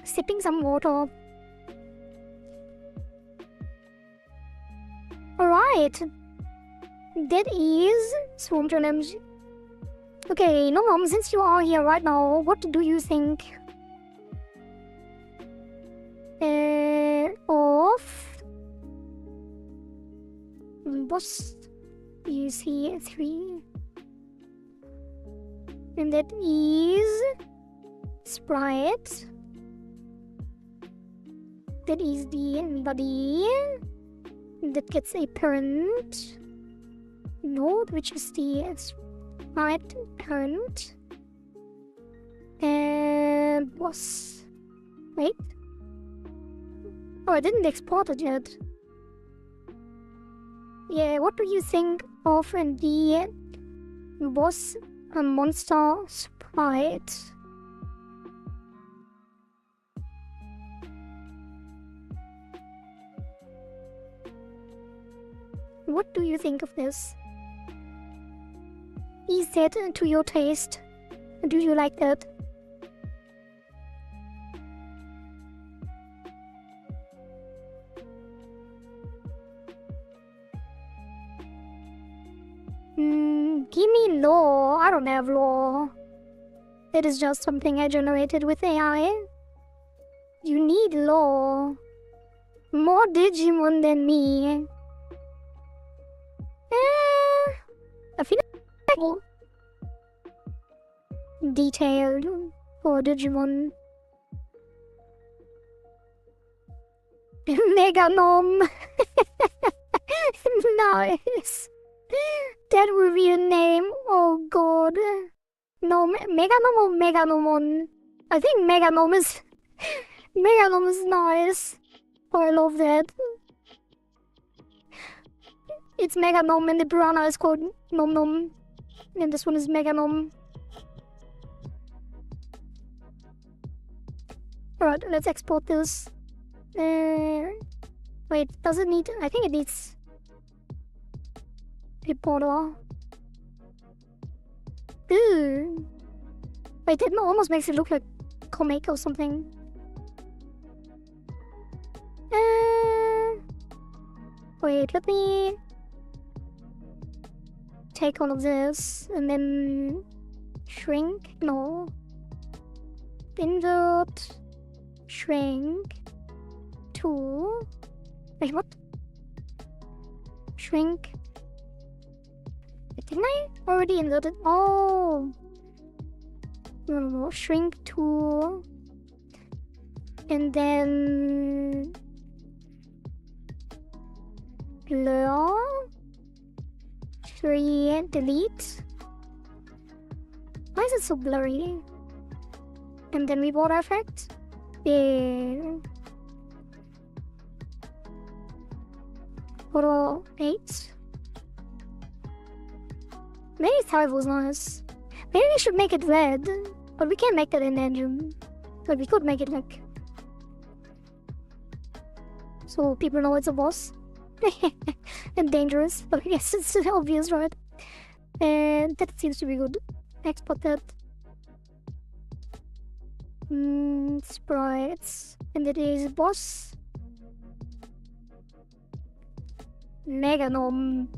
Sipping some water. Alright. That is Swarm Challenge. Okay, Nom Nom, since you are here right now, what do you think of boss? You see 3, and that is Sprite. That is the body that gets a parent node, which is the Sprite parent, and boss. Wait. Oh, I didn't export it yet. Yeah, what do you think of the boss monster Sprite? What do you think of this? Is that to your taste? Do you like that? Give me law. I don't have law. It is just something I generated with AI. You need law. More Digimon than me. I feel like detailed for Digimon. Mega Nom. Nice. That would be a name. Oh god. No, Meganom or Meganomon? I think Meganom is Meganom is nice. Oh, I love that. It's Meganom and the piranha is called Nom Nom. And this one is Meganom. Alright, let's export this. Wait, does it need... I think it needs... reporter. Ooh. Wait, that almost makes it look like comic or something. Wait, let me take all of this and then shrink. No. Invert. Shrink. 2. Wait, what? Shrink. Didn't I already invert it? Oh. No. Shrink 2. And then... blur. 3. Delete. Why is it so blurry? And then reward effect. Yeah. Photo 8. Maybe Thrive was nice. Maybe we should make it red. But we can't make that in the engine. But we could make it like... so people know it's a boss. And dangerous. But I guess it's obvious, right? And that seems to be good. Export that. Sprites. And it is boss. Meganom.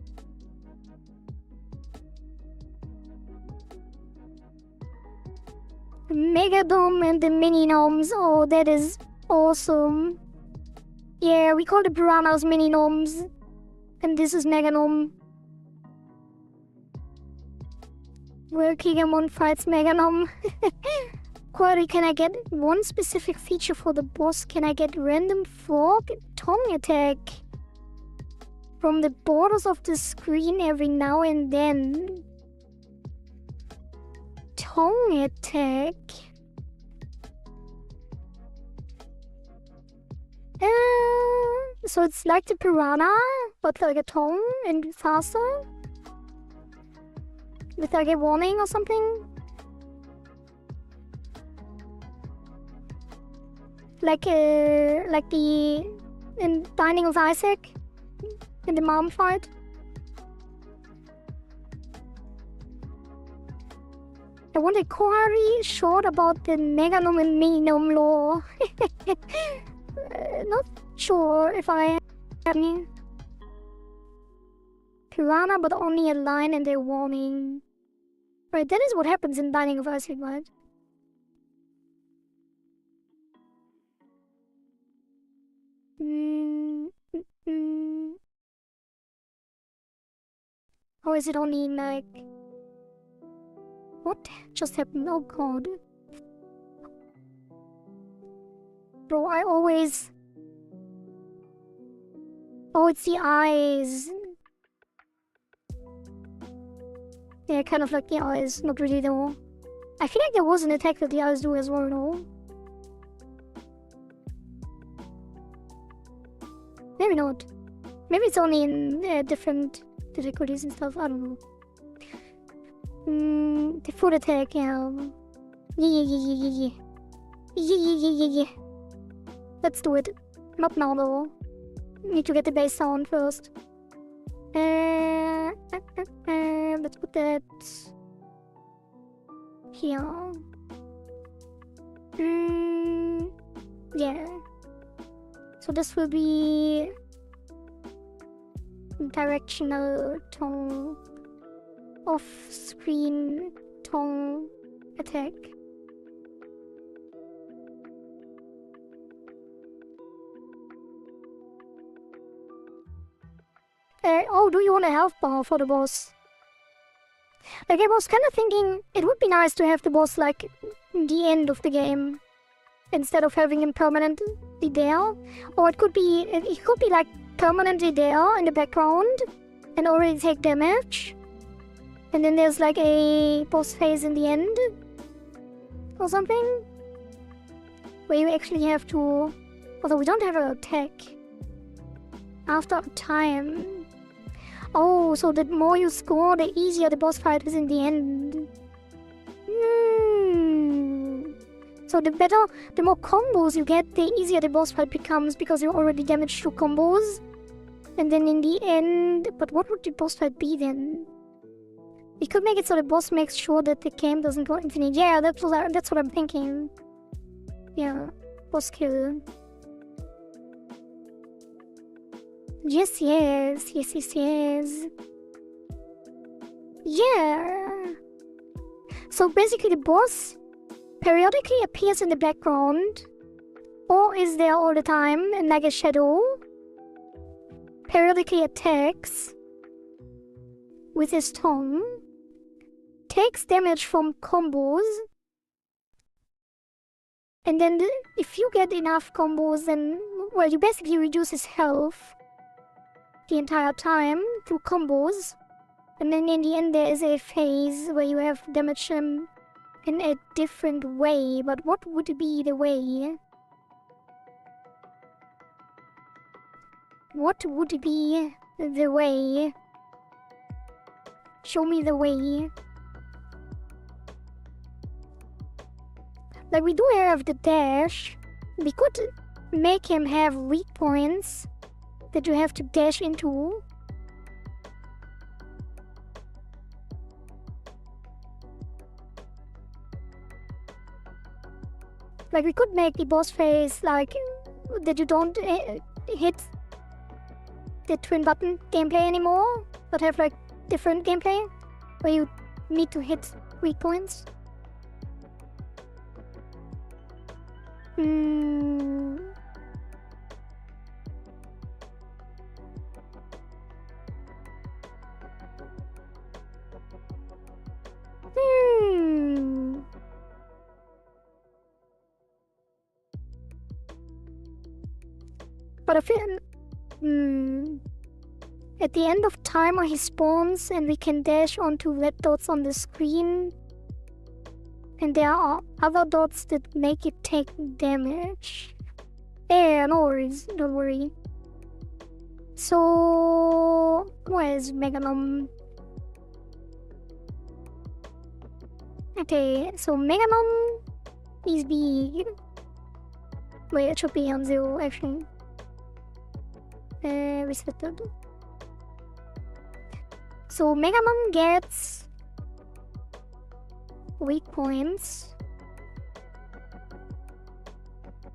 Megadom and the mini gnomes. Oh, that is awesome. Yeah, we call the piranhas mini gnomes. And this is Meganom. Where Kigamon fights Meganom. Query, can I get one specific feature for the boss? Can I get random frog tongue attack from the borders of the screen every now and then? Tongue attack? So it's like the piranha, but like a tongue and faster? With like a warning or something? Like the in Binding of Isaac, in the mom fight. I want a query short about the Meganum and Minum law. Not sure if I have any. Piranha, but only a line and a warning. Right, that is what happens in Binding of Isaac, right? Or is it only in like... What just happened? Oh god. Bro, I always... Oh, it's the eyes. Yeah, kind of like the eyes, not really though. I feel like there was an attack that the eyes do as well, no? Maybe not. Maybe it's only in different difficulties and stuff, I don't know. The foot attack, yeah. Yeah. Let's do it. Not now though. Need to get the bass sound first. Let's put that here. Yeah. So this will be directional tone, off-screen tone attack. Oh, do you want a health bar for the boss? Like, I was kind of thinking it would be nice to have the boss, like, in the end of the game, instead of having him permanently there. Or it could be, like, permanently there in the background, and already take damage. And then there's, like, a boss phase in the end, or something. Where you actually have to... Although we don't have an attack. After a time... Oh, so the more you score, the easier the boss fight is in the end. So the more combos you get, the easier the boss fight becomes because you're already damaged through combos. And then in the end... But what would the boss fight be then? We could make it so the boss makes sure that the game doesn't go infinite. Yeah, that's what I'm thinking. Yeah, boss kill. Yes. Yeah. So basically the boss periodically appears in the background, or is there all the time and like a shadow. Periodically attacks with his tongue, takes damage from combos, and then if you get enough combos, then, well, you basically reduce his health the entire time through combos, and then in the end there is a phase where you have damaged him in a different way. But what would be the way? What would be the way? Show me the way. Like, we do have the dash. We could make him have weak points that you have to dash into. Like, we could make the boss phase like that you don't hit the twin button gameplay anymore, but have like different gameplay where you need to hit weak points. But I feel... At the end of timer he spawns and we can dash onto red dots on the screen. And there are other dots that make it take damage. Yeah, no worries, don't worry. So... where is Meganum? Okay, so Meganum is big. Wait, it should be on 0 actually. Resetted. So Megamon gets weak points.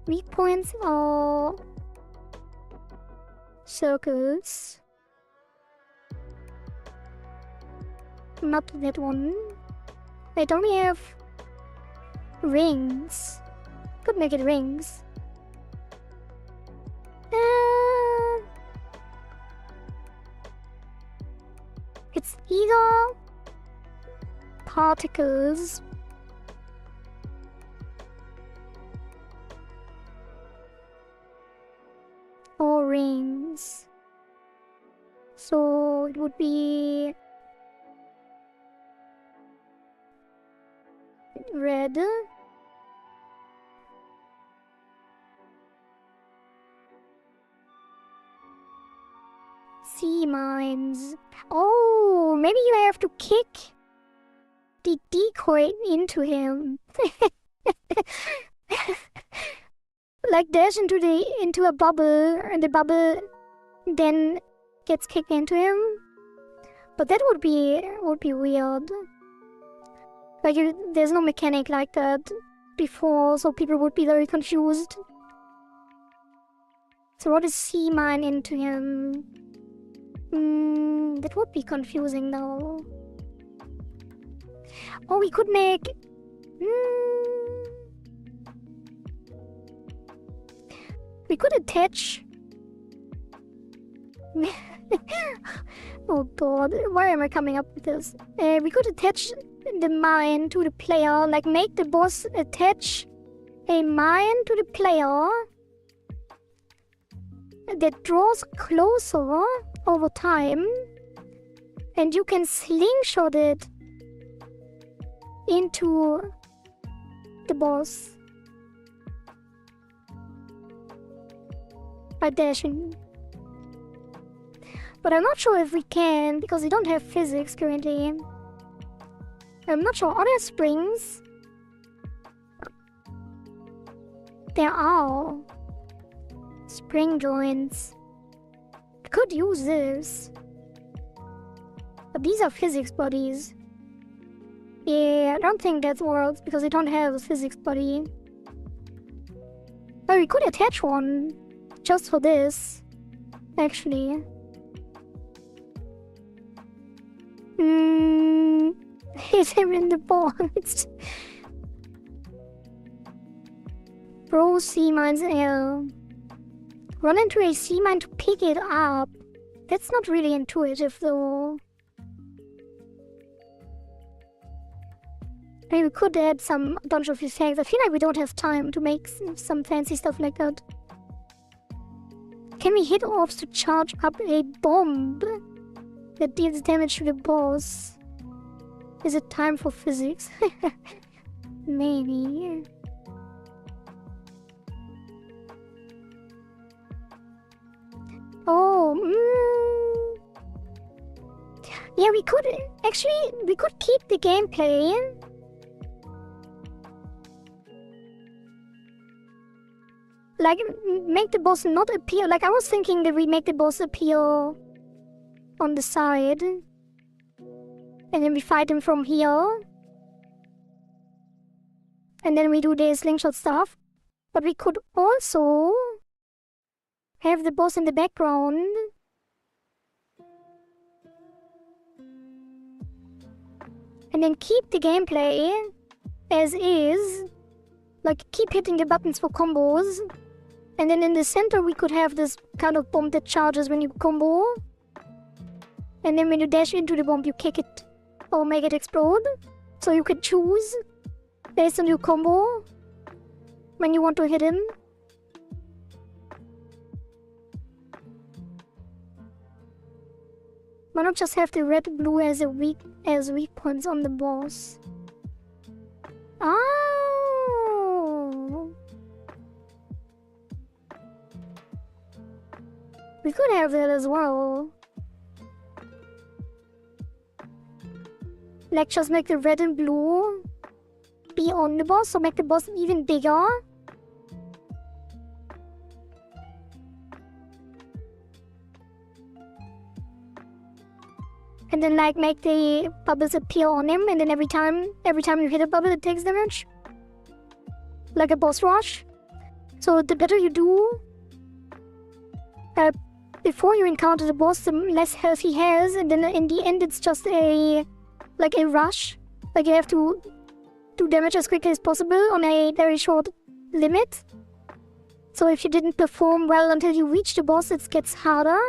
Weak points are circles. Not that one. Wait, don't we have rings? Could make it rings. It's either particles or rings. So it would be red. Sea mines. Oh, maybe you have to kick the decoy into him. Like dash into a bubble, and the bubble then gets kicked into him. But that would be weird. Like there's no mechanic like that before, so people would be very confused. So what is sea mine into him? That would be confusing though. Oh, we could make... We could attach... Oh god, why am I coming up with this? We could attach the mine to the player, like make the boss attach a mine to the player that draws closer over time, and you can slingshot it into the boss by dashing. But I'm not sure if we can, because we don't have physics currently. I'm not sure. Are there springs? There are spring joints. We could use this. But these are physics bodies. Yeah, I don't think that works because we don't have a physics body. But we could attach one just for this, actually. Hit him in the balls. Throw sea mines L. Run into a sea mine to pick it up. That's not really intuitive though. I mean, we could add some bunch of effects. I feel like we don't have time to make some fancy stuff like that. Can we hit orbs to charge up a bomb that deals damage to the boss? Is it time for physics? Maybe. Oh, yeah, we could keep the gameplay. Like, make the boss not appear. Like, I was thinking that we make the boss appear on the side. And then we fight him from here. And then we do the slingshot stuff. But we could also have the boss in the background. And then keep the gameplay as is. Like, keep hitting the buttons for combos. And then in the center we could have this kind of bomb that charges when you combo. And then when you dash into the bomb, you kick it or make it explode. So you can choose based on your combo when you want to hit him. Why not just have the red blue as weak points on the boss? Oh, we could have that as well. Like, just make the red and blue be on the boss, so make the boss even bigger. and then like make the bubbles appear on him, and then every time you hit a bubble, it takes damage. Like a boss rush. So the better you do, before you encounter the boss, the less health he has, and then in the end it's just a rush. Like you have to do damage as quickly as possible on a very short limit. So if you didn't perform well until you reach the boss, it gets harder.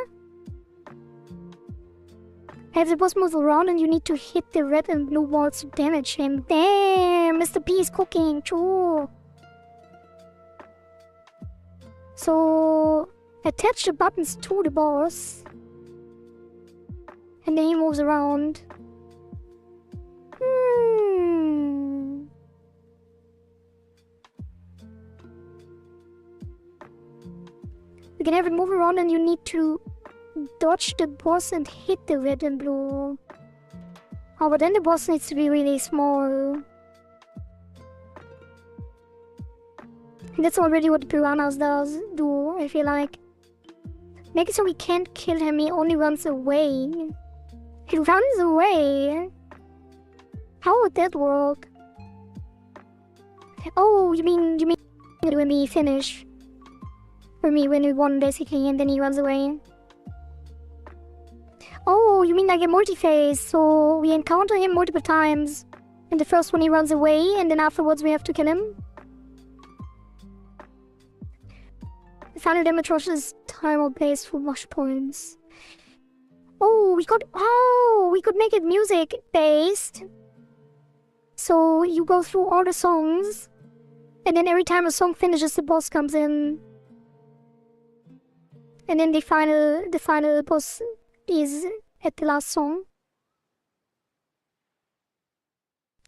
Have the boss move around and you need to hit the red and blue walls to damage him. Damn, Mr. P is cooking, true. So attach the buttons to the boss. And then he moves around. You can have it move around and you need to dodge the boss and hit the red and blue. Oh, but then the boss needs to be really small. And that's already what the piranhas do, I feel like. Make it so we can't kill him, he only runs away. He runs away? How would that work? Oh, you mean when we finish? For me, when we won basically, and then he runs away. Oh, you mean like a multi-phase, so we encounter him multiple times. In the first one he runs away, and then afterwards we have to kill him. The final damage rush is timer based for rush points. Oh, we could make it music based. So you go through all the songs, and then every time a song finishes, the boss comes in. And then the final boss is at the last song.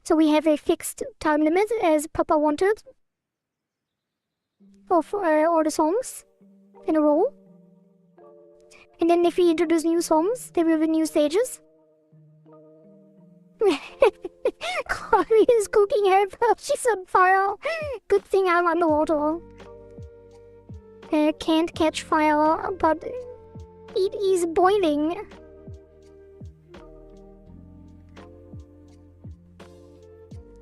So we have a fixed time limit as Papa wanted of all the songs in a row. And then if we introduce new songs, there will be new stages. Chloe is cooking her, she's on fire. Good thing I'm underwater. Can't catch fire, but it is boiling.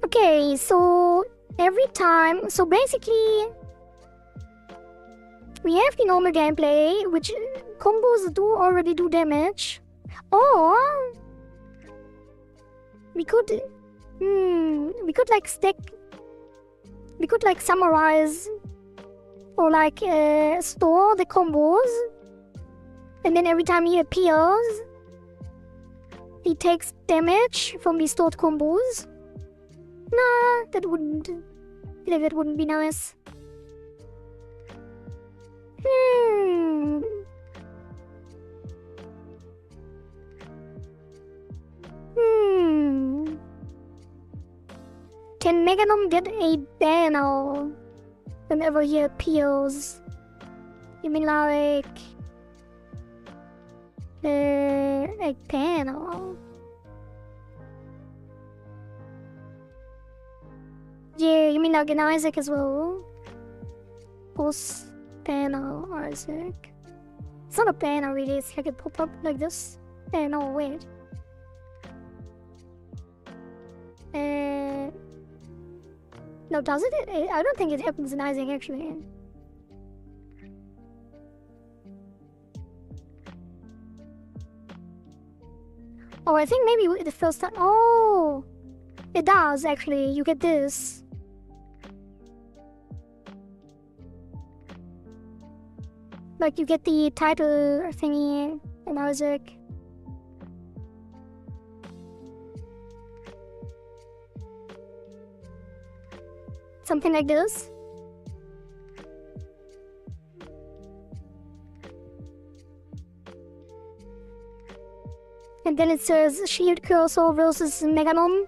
Okay, so every time, so basically we have the normal gameplay, which combos do already do damage, or we could like stack, we could like summarize or like store the combos, and then every time he appears he takes damage from the stored combos. Nah, that wouldn't be nice. Hmm. 10 Meganom get a banner whenever he appears. You mean like a banner? Yeah, you mean like an Isaac as well? Boss banner Isaac. It's not a banner really, it's like a pop-up like this. No, wait. No, does it? I don't think it happens in Isaac actually. Oh, I think maybe the first time. Oh, it does actually. You get this. Like you get the title thingy in Isaac. Something like this. And then it says Shield Cursor versus Meganon.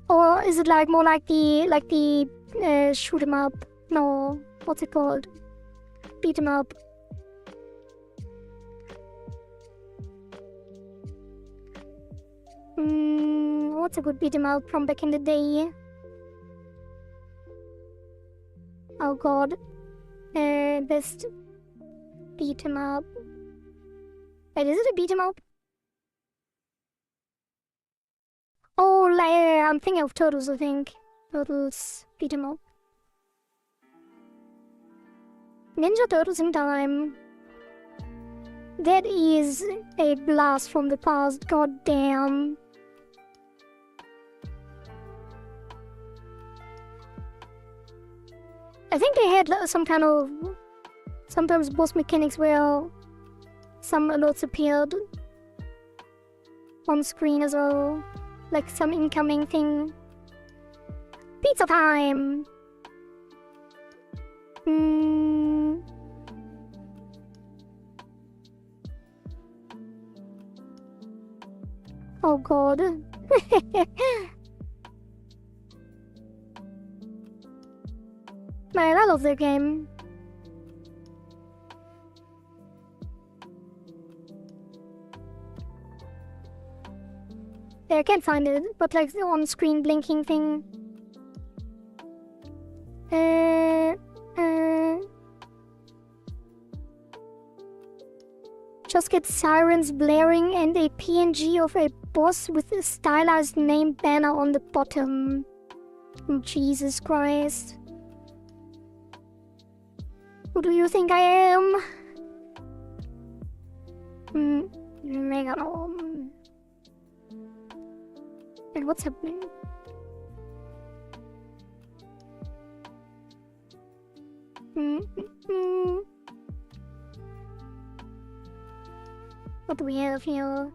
Or is it like more like the shoot 'em up? No, what's it called? Beat 'em up. What's a good beat 'em up from back in the day? Oh god. Best beat 'em up. Wait, is it a beat 'em up? Oh, like, I'm thinking of Turtles, I think. Turtles beat 'em up. Ninja Turtles in time. That is a blast from the past, god damn. I think they had some kind of sometimes boss mechanics where some alerts appeared on screen as well, like some incoming thing. Pizza time! Oh god. Man, I love that game. Yeah, I can't find it, but like the on-screen blinking thing. Just get sirens blaring and a PNG of a boss with a stylized name banner on the bottom. Jesus Christ. Who do you think I am? Megalom. And what's happening? What do we have here?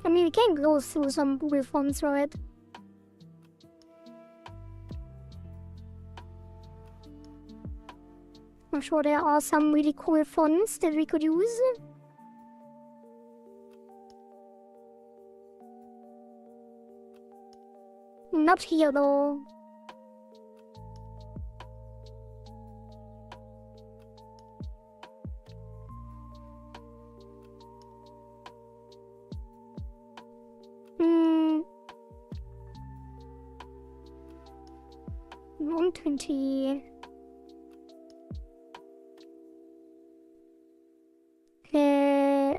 I mean, we can go through some Google Forms, right? I'm sure there are some really cool fonts that we could use. Not here though. Hmm. 120. Okay.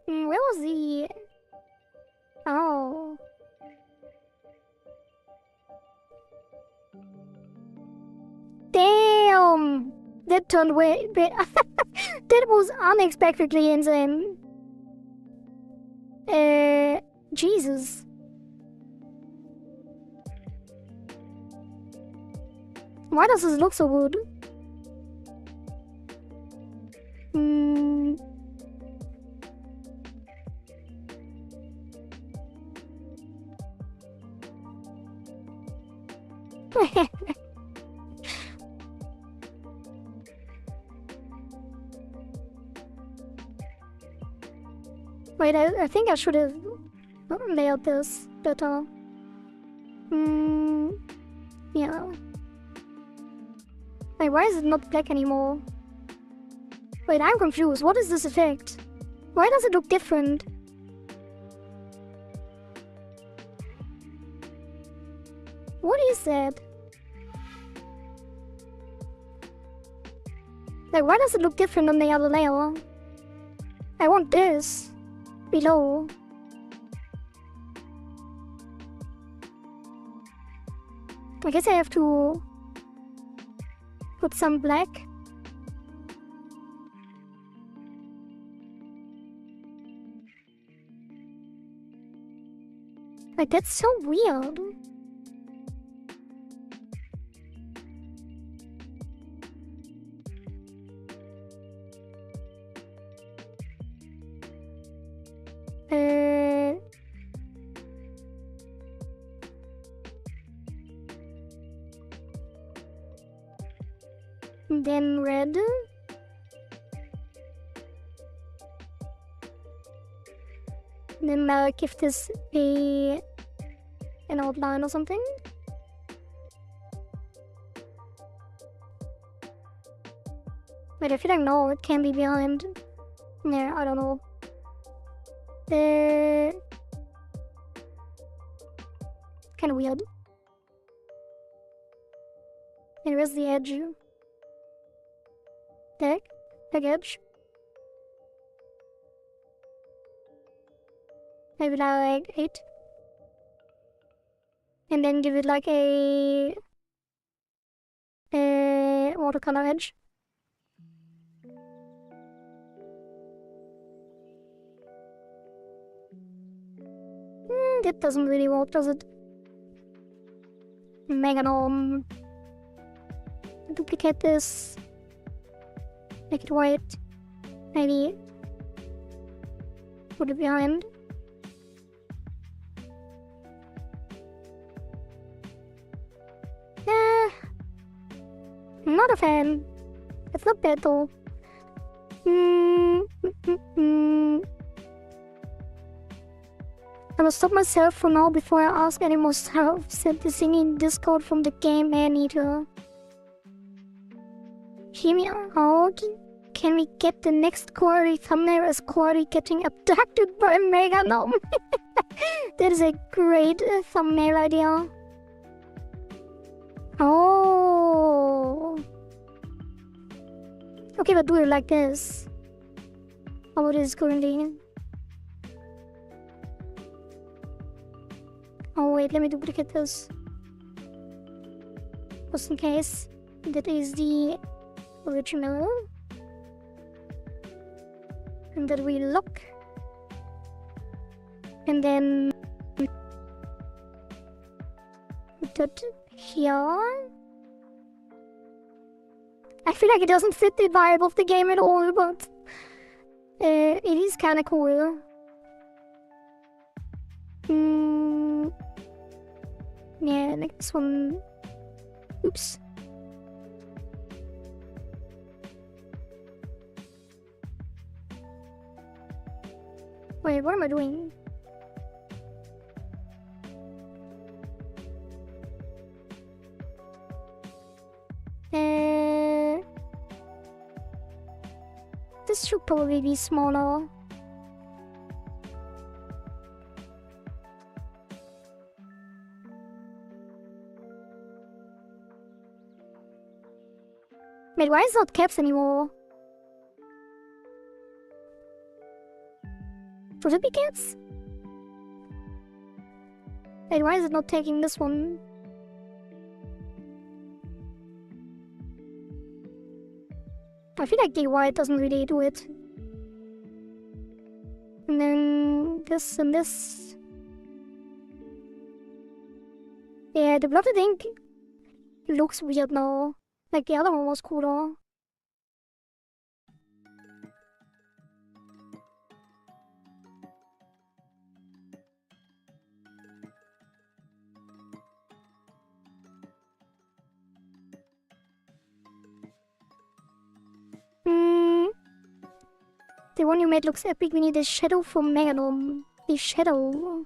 Where was the... Oh. Damn! That turned way... that was unexpectedly insane. Jesus. Why does this look so good? Wait, I think I should have layered this better. Yeah. Wait, why is it not black anymore? Wait, I'm confused. What is this effect? Why does it look different? What is that? Like, why does it look different on the other layer? I want this below. I guess I have to put some black. Like, that's so weird. Then red. Then give this an outline or something. Wait, I feel like no, it can be behind. Yeah, I don't know. Kinda weird. And where's the edge? Back edge. Maybe like 8. And then give it like a watercolor edge. That doesn't really work, does it? Mega norm. Duplicate this. Make it white. Maybe put it behind. Not a fan. It's not bad though. I will stop myself for now before I ask any more stuff. Send the thing in Discord from the game manager. Hear me out. Can we get the next Quarry thumbnail as Quarry getting abducted by Mega Gnome? That is a great thumbnail idea. Oh. Okay, but do it like this. How about this currently? Oh wait, let me duplicate this. Just in case. That is the original. And that we lock. And then put that here. I feel like it doesn't fit the vibe of the game at all, but it is kinda cool. Yeah, next one. Oops. Wait, what am I doing? This should probably be smaller. Wait, why is it not caps anymore? Should it be caps? Wait, why is it not taking this one? I feel like the white doesn't really do it. And then this and this. Yeah, the blotted ink looks weird now. Like the other one was cooler. The one you made looks epic. We need a shadow from Mega Gnome. The shadow.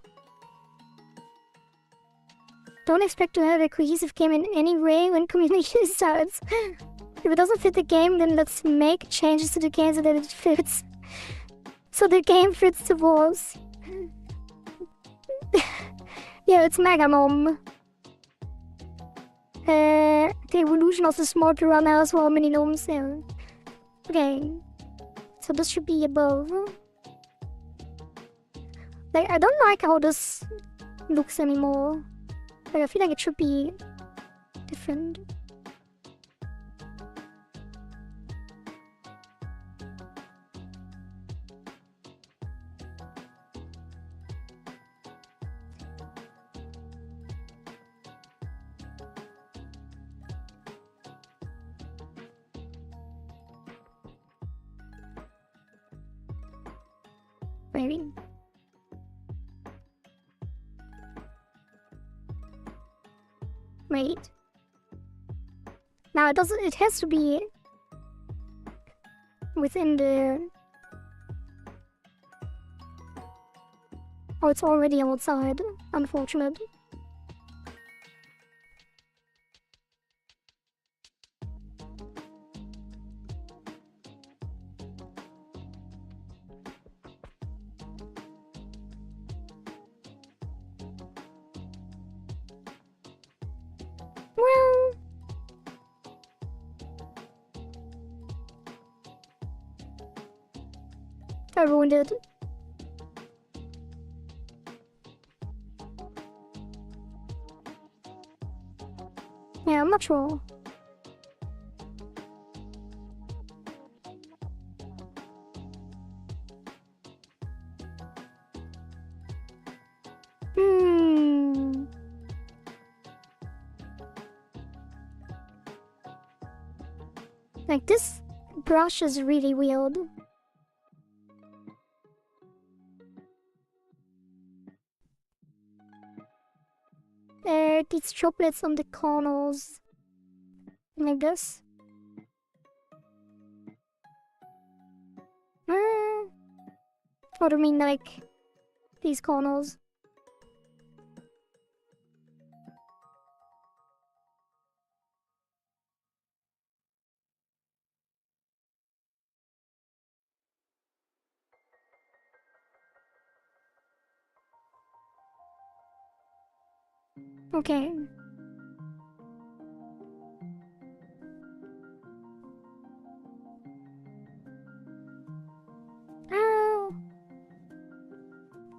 Don't expect to have a cohesive game in any way when community starts. If it doesn't fit the game, then let's make changes to the game so that it fits. So the game fits the walls. Yeah, it's Mega Gnome. The evolution of the small piranha as well, mini gnomes. Yeah. Okay. So this should be above. Like, I don't like how this looks anymore. Like, I feel like it should be different. Maybe. Wait. Now it doesn't. It has to be within the. Oh, it's already outside. Unfortunate. I ruined it. Yeah, I'm not sure. Like, this brush is really weird. These chocolates on the corners. Like this. What do you mean, like, these corners? Okay.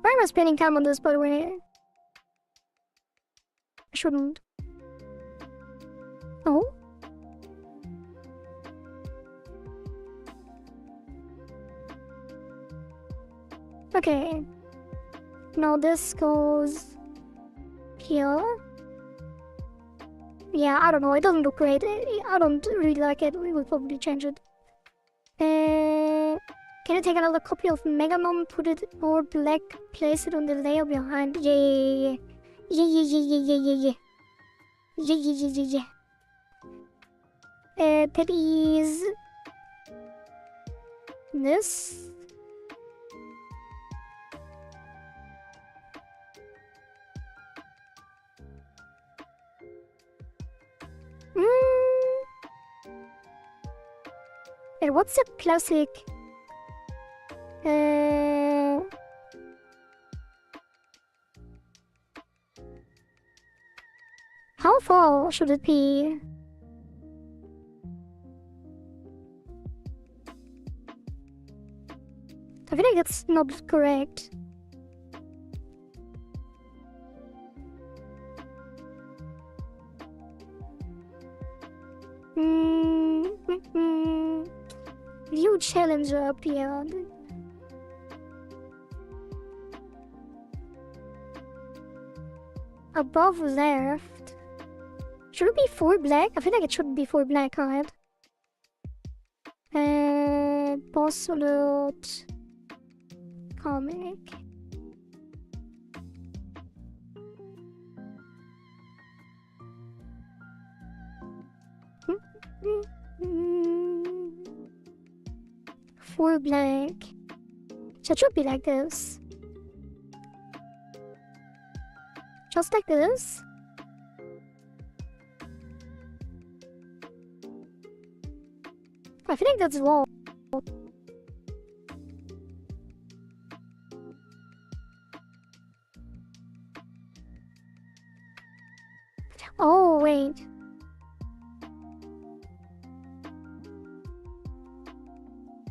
Why am I spending time on this, by the way? I shouldn't. Oh? Okay. Now this goes here. Yeah, I don't know. It doesn't look great. I don't really like it. We will probably change it. Can I take another copy of Megamon, put it all black, place it on the layer behind? Yeah. That is this. And what's the classic? How far should it be? I feel like that's not correct. View challenger appeared. Above left. Should it be full black? I feel like it should be full black, right? Boss alert. Comic. Full black. So it should be like this. Just like this. I feel like that's wrong. Oh, wait.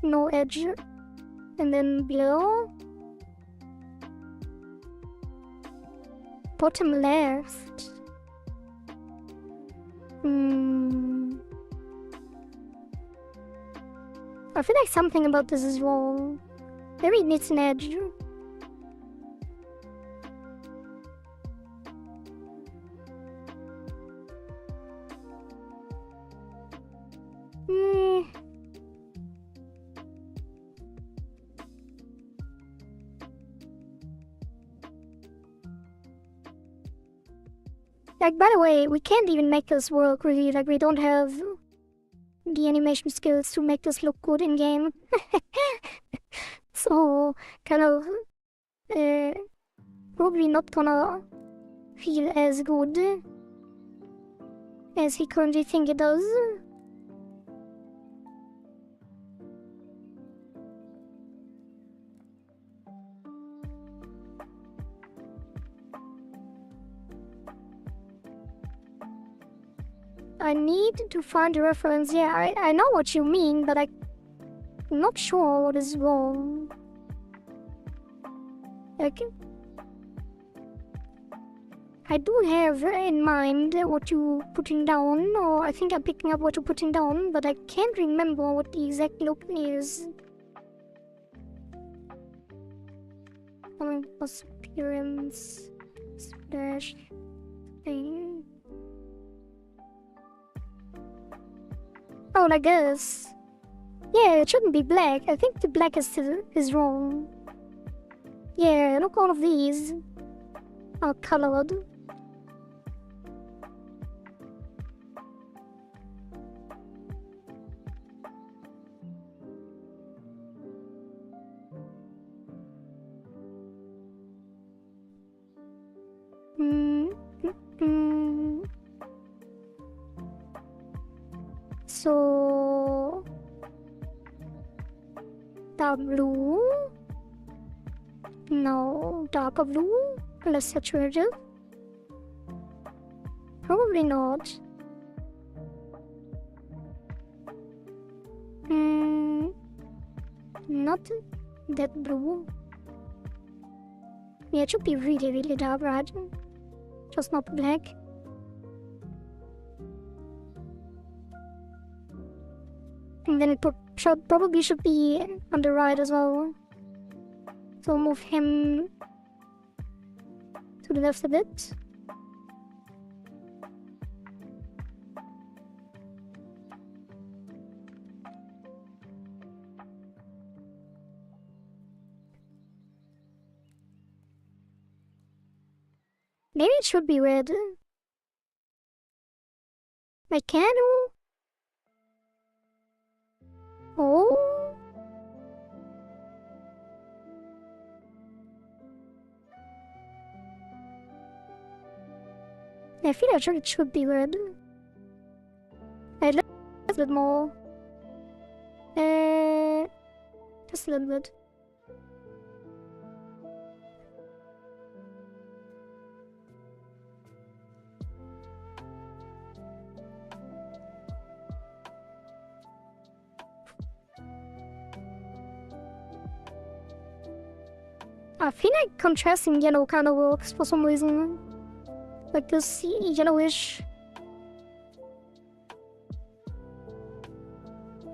No edge. And then below. Bottom left. I feel like something about this is wrong. Maybe it needs an edge. Like, by the way, we can't even make this work, really. Like, we don't have the animation skills to make this look good in game. So, kind of, probably not gonna feel as good as he currently think it does. I need to find a reference. Yeah, I know what you mean, but I'm not sure what is wrong. Okay. I do have in mind what you're putting down, or I think I'm picking up what you're putting down, but I can't remember what the exact look is. Appearance slash thing. Oh, like this. Yeah, it shouldn't be black. I think the black is wrong. Yeah, look, all of these are colored. So dark blue? No, darker blue? Less saturated? Probably not. Not that blue. Yeah, it should be really, really dark, right? Just not black. And then it probably should be on the right as well. So move him to the left a bit. Maybe it should be red. My candle? Oh. I feel like it should be red. A little bit more. Just a little bit. I feel like contrasting yellow kind of works for some reason. Like this yellowish.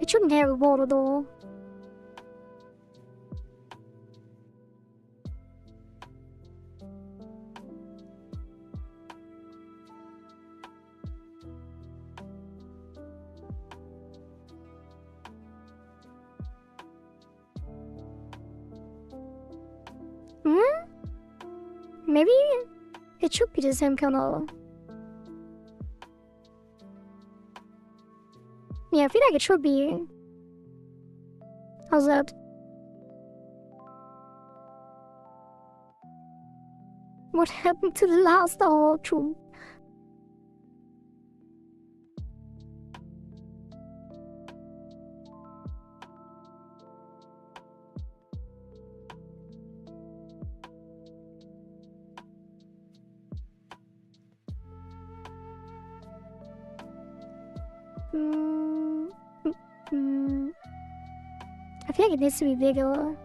It shouldn't have water though. Maybe it should be the same color. Yeah, I feel like it should be. How's that? What happened to the last true? I feel like it needs to be bigger.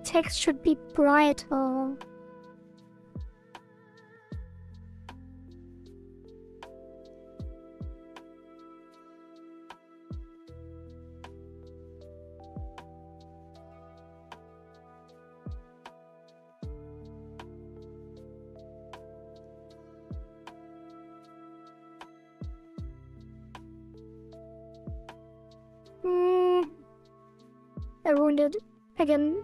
Text should be brighter. I ruined it again.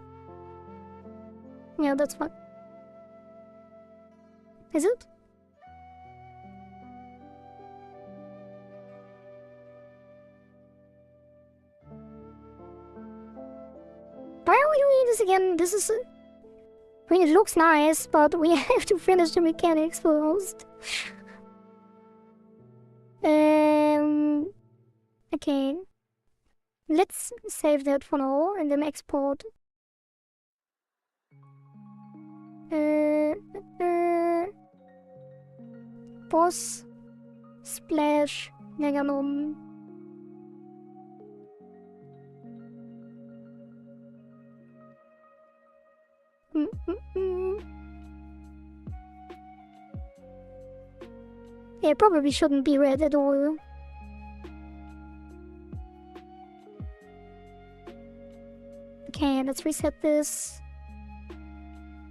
Yeah, that's fine. Is it? Why are we doing this again? This is... I mean, it looks nice, but we have to finish the mechanics first. Okay. Let's save that for now and then export. Boss, Splash, Meganom. Yeah, it probably shouldn't be red at all. Okay, let's reset this.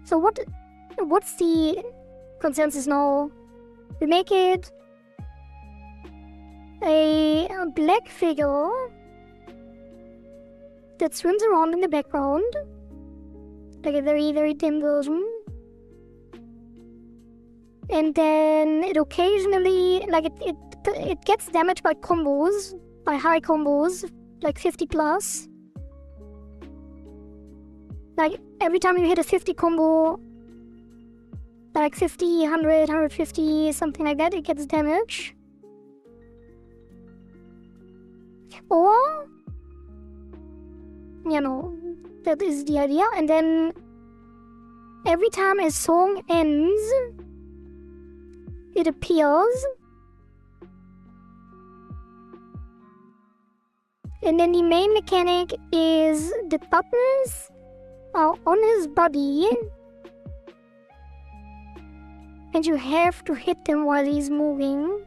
So what's the consensus now? We make it a black figure that swims around in the background, like a very, very dim version. And then it occasionally, like it gets damaged by combos, by high combos, like 50 plus. Like every time you hit a 50 combo, like 50, 100, 150, something like that, it gets damage. Or, you know, that is the idea. And then every time a song ends, it appears. And then the main mechanic is the buttons are on his body. And you have to hit them while he's moving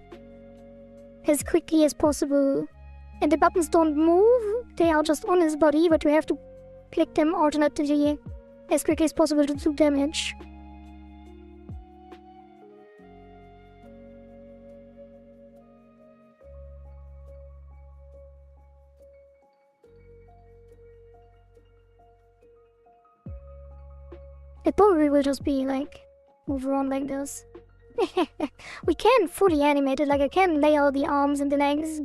as quickly as possible. And the buttons don't move, they are just on his body, but you have to click them alternately as quickly as possible to do damage. It probably will just be like move around like this. We can fully animate it, like I can lay out the arms and the legs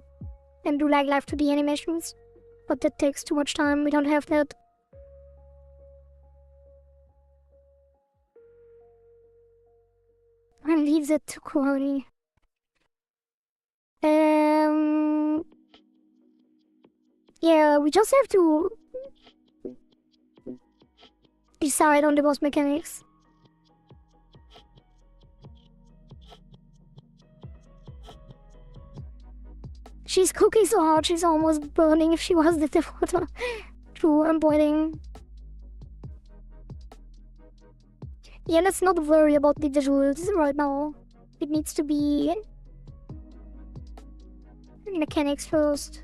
and do like live 2D animations, but that takes too much time. We don't have that. And leaves it to quality. Yeah, we just have to decide on the boss mechanics. She's cooking so hard, she's almost burning if she was the water. True, I'm boiling. Yeah, let's not worry about the visuals right now. It needs to be mechanics first.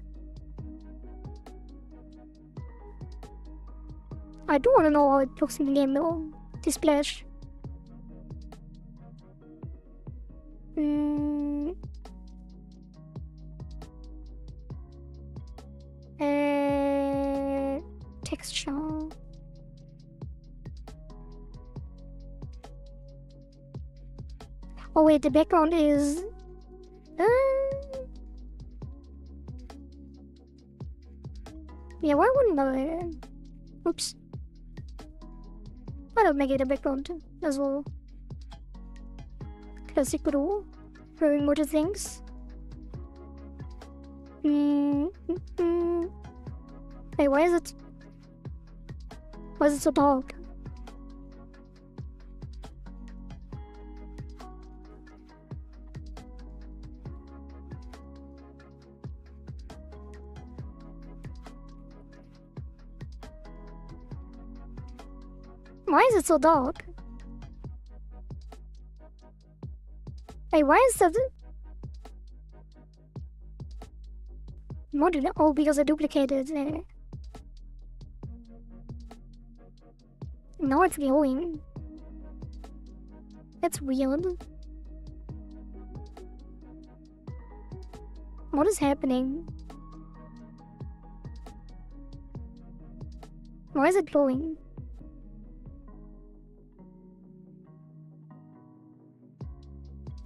I do want to know how it looks in the game though. The splash. Texture. Oh wait, the background is... Yeah, why wouldn't I? Oops. Why not make it a background as well? Classic rule. Very more things. Hey, why is it so dark? Why is it so dark? Hey, why is that? Modular? Oh, because I duplicated it. Now it's glowing. That's weird. What is happening? Why is it glowing?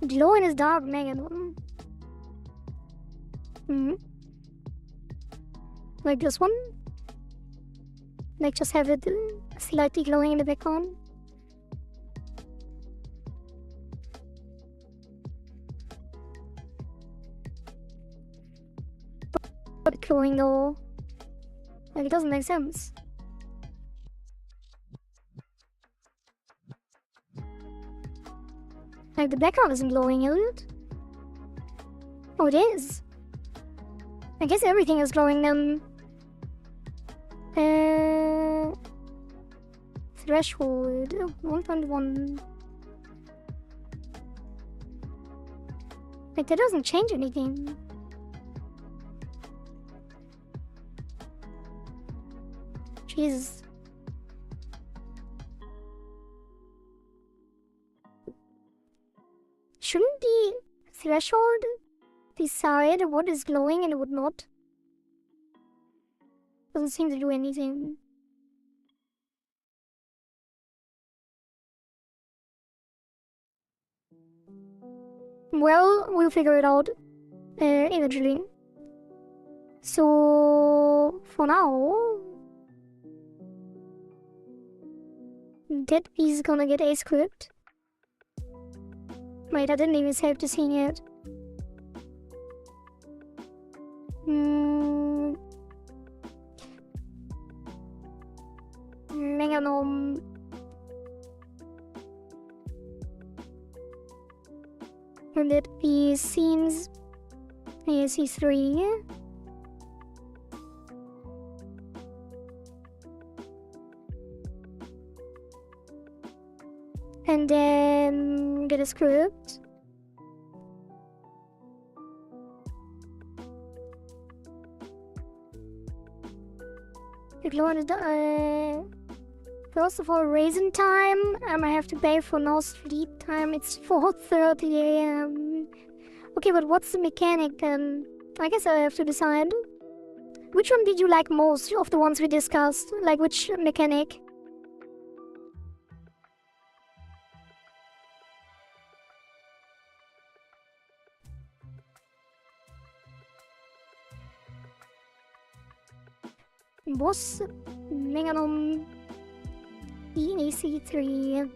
Glow in his dark Megalon. Like this one? Like just have it slightly glowing in the background? But glowing though. Like it doesn't make sense. Like, the background isn't glowing, is it? Oh, it is. I guess everything is glowing then. Threshold 1.1. Like, that doesn't change anything. Jesus. Shouldn't the threshold decide what is glowing and what not? Doesn't seem to do anything. Well, we'll figure it out eventually. So, for now, that is gonna get a script. Wait, I didn't even save the scene yet. Meganom. And that be scenes ASC3. And then get a script. First of all, raisin time. I might have to pay for no sleep time. It's 4:30 AM. Okay, but what's the mechanic then? I guess I have to decide. Which one did you like most of the ones we discussed? Like, which mechanic? Boss Meganom EAC3.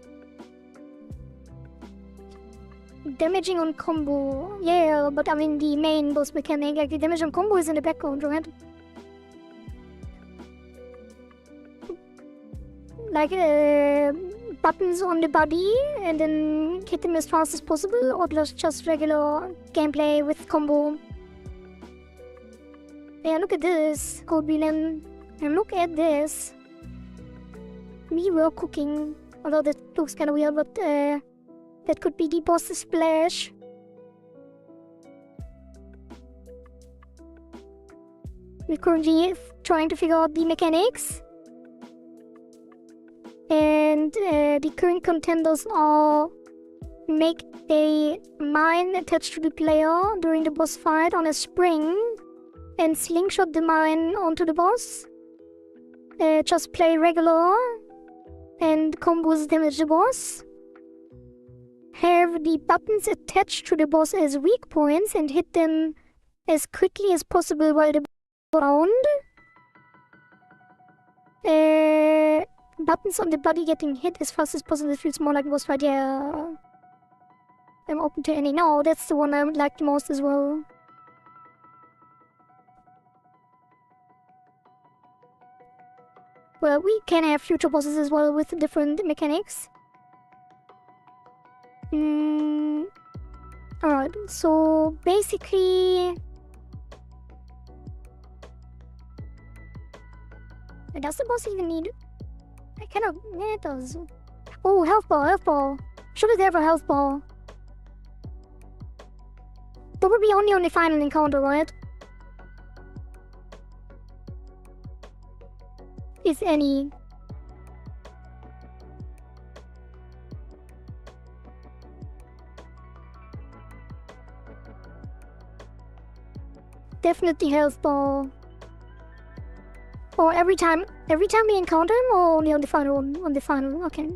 Damaging on combo. Yeah, but I mean the main boss mechanic, like the damage on combo is in the background, right? Like buttons on the body and then hit them as fast as possible, or just regular gameplay with combo. Yeah, look at this, Code Villain. And look at this. We were cooking. Although that looks kinda weird, but that could be the boss splash. We're currently trying to figure out the mechanics. And the current contenders are make a mine attached to the player during the boss fight on a spring and slingshot the mine onto the boss. Just play regular and combos damage the boss. Have the buttons attached to the boss as weak points and hit them as quickly as possible while the around. Buttons on the body getting hit as fast as possible. It feels more like boss fight. Yeah, I'm open to any. No, that's the one I like the most as well. Well, we can have future bosses as well with different mechanics. Alright, so basically... Does the boss even need... I kind of... Yeah, it does. Oh, health ball, health ball. Should it have a health ball? Probably only on the final encounter, right? If any. Definitely health ball. Or every time we encounter him, or only on the final one? On the final, okay.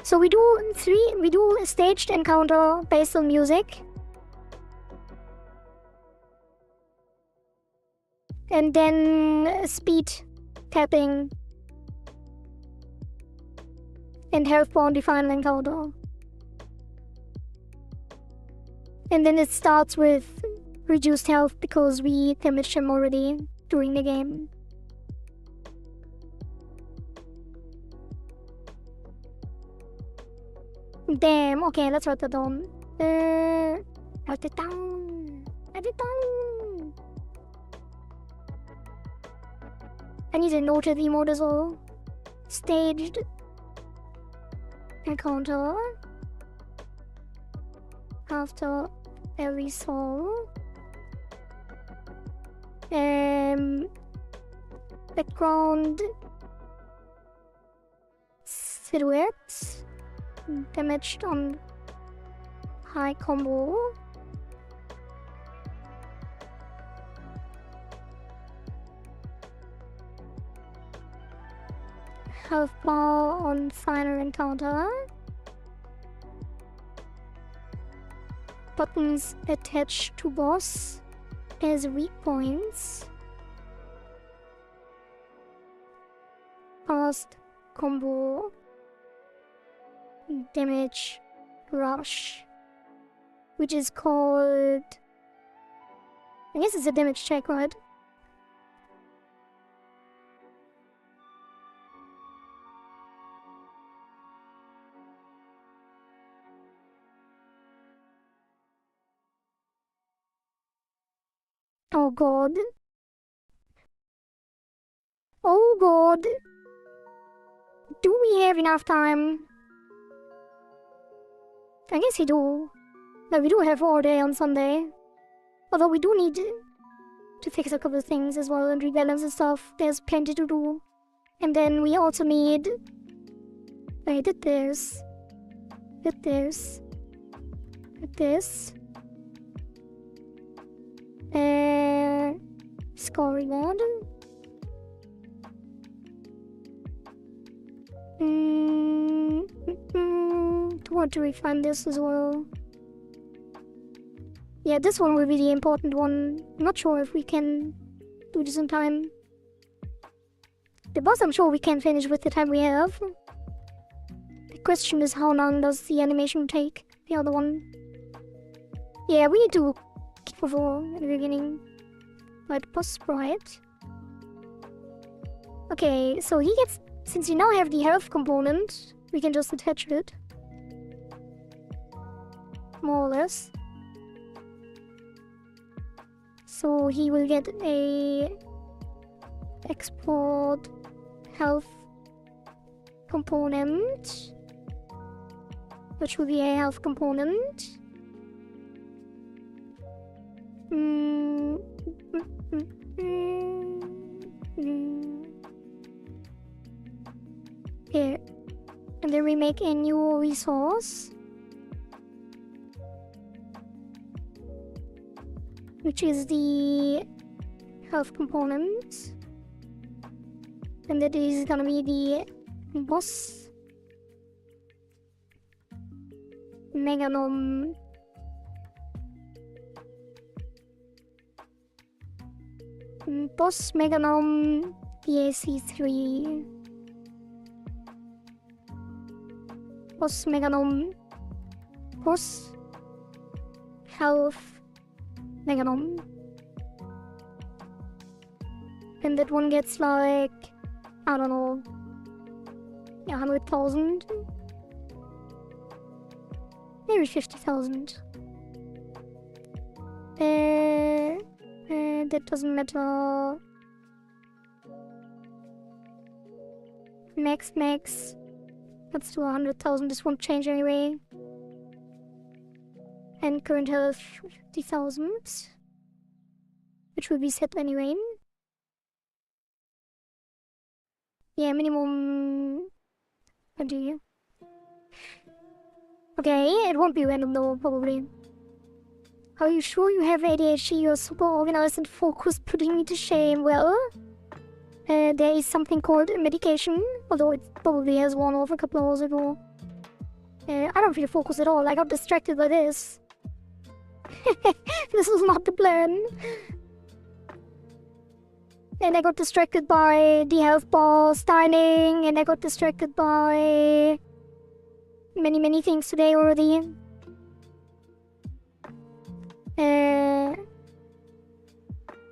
So we do a staged encounter based on music. And then speed tapping and health bar on the final encounter. And then it starts with reduced health because we damaged him already during the game. Damn, okay, let's write that down. Write it down. Write it down. I need a noted emote as well. Staged encounter after every soul. Background silhouette damaged on high combo. Health bar on final encounter. Buttons attached to boss as weak points. Fast combo. Damage rush. Which is called... I guess it's a damage check, right? Oh god. Oh god. Do we have enough time? I guess we do. Like, we do have all day on Sunday. Although we do need to fix a couple of things as well and rebalance and stuff. There's plenty to do. And then we also need... I did this. Did this. Did this. Score reward. Want to refine this as well. Yeah, this one will be the important one. I'm not sure if we can do this in time. The boss I'm sure we can finish with the time we have. The question is how long does the animation take? The other one. Yeah, we need to keep before at the beginning. Right, boss sprite. Okay, so he gets... Since we now have the health component, we can just attach it. More or less. So he will get a export health component, which will be a health component. Here. And then we make a new resource, which is the health component. And that is gonna be the boss Meganom. Boss Meganom EAC3. Boss Meganom. Boss Health Meganom. And that one gets like, I don't know, 100,000? Maybe 50,000. That doesn't matter. Max. Let's do 100,000. This won't change anyway. And current health 50,000, which will be set anyway. Yeah, minimum 20. Okay, it won't be random though, probably. Are you sure you have ADHD? You're super organized and focused, putting me to shame. Well, there is something called medication, although it probably has worn off a couple of hours ago. I don't feel focused at all. I got distracted by this. This was not the plan. And I got distracted by the health bar styling, and I got distracted by many things today already.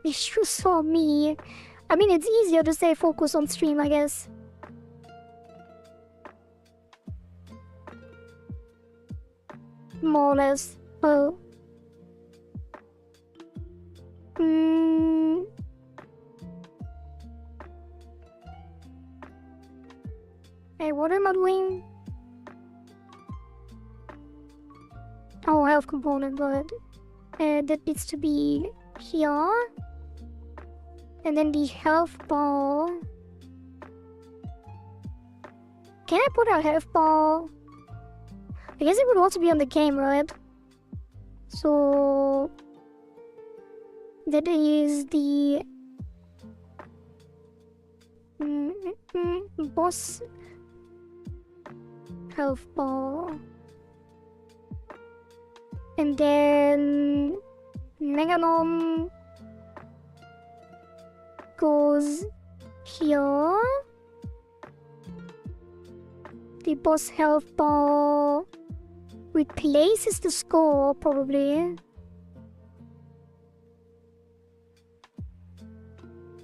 You saw me. I mean, it's easier to stay focused on stream, I guess. more or less. Oh. Hey, what am I doing? Oh, health component, but that needs to be here. And then the health ball. Can I put a health ball? I guess it would also be on the game, right? So that is the boss health ball. And then Meganom goes here. The boss health ball replaces the score, probably.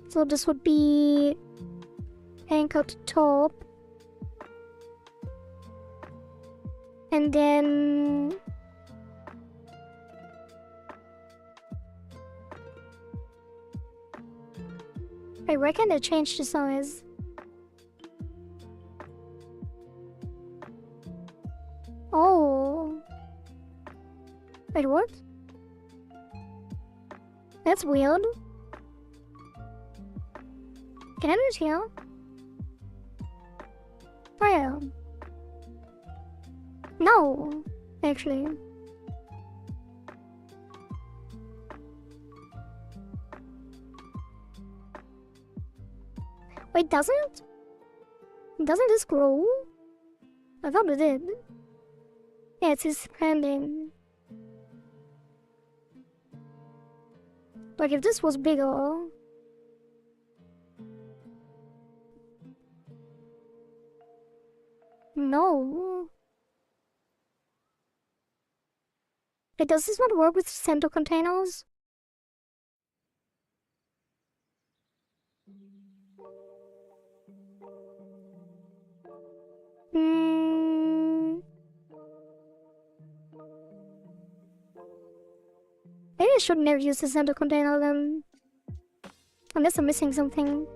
So this would be anchored to top. And then I reckon they changed the size. Oh. Wait, what? That's weird. Can I do it here? Oh yeah. No, actually. Wait, doesn't this grow? I thought it did. Yeah, it's expanding. Like if this was bigger. No. Wait, does this not work with center containers? Maybe I should never use the center container then. Unless I'm missing something.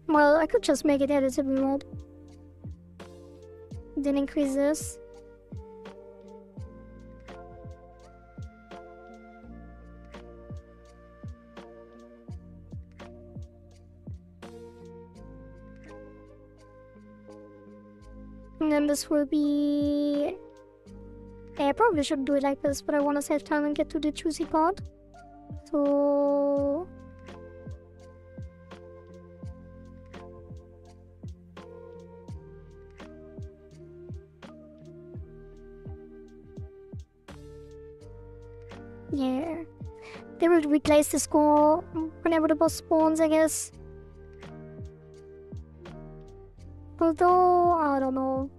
Well, I could just make it editable mode. Then increase this. And then this will be... Yeah, I probably shouldn't do it like this, but I want to save time and get to the juicy part. So... yeah. They will replace the score whenever the boss spawns, I guess. Although, I don't know.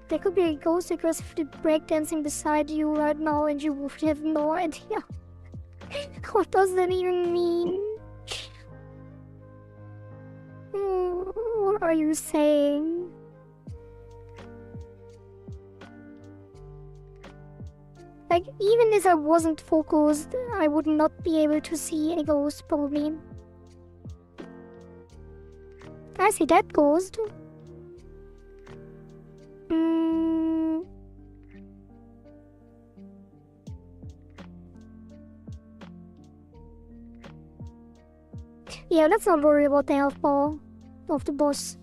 There could be a ghost aggressively breakdancing beside you right now and you would have no idea. What does that even mean? What are you saying? Like, even if I wasn't focused, I would not be able to see a ghost, probably. I see that ghost. Yeah, let's not worry about the health bar of the boss.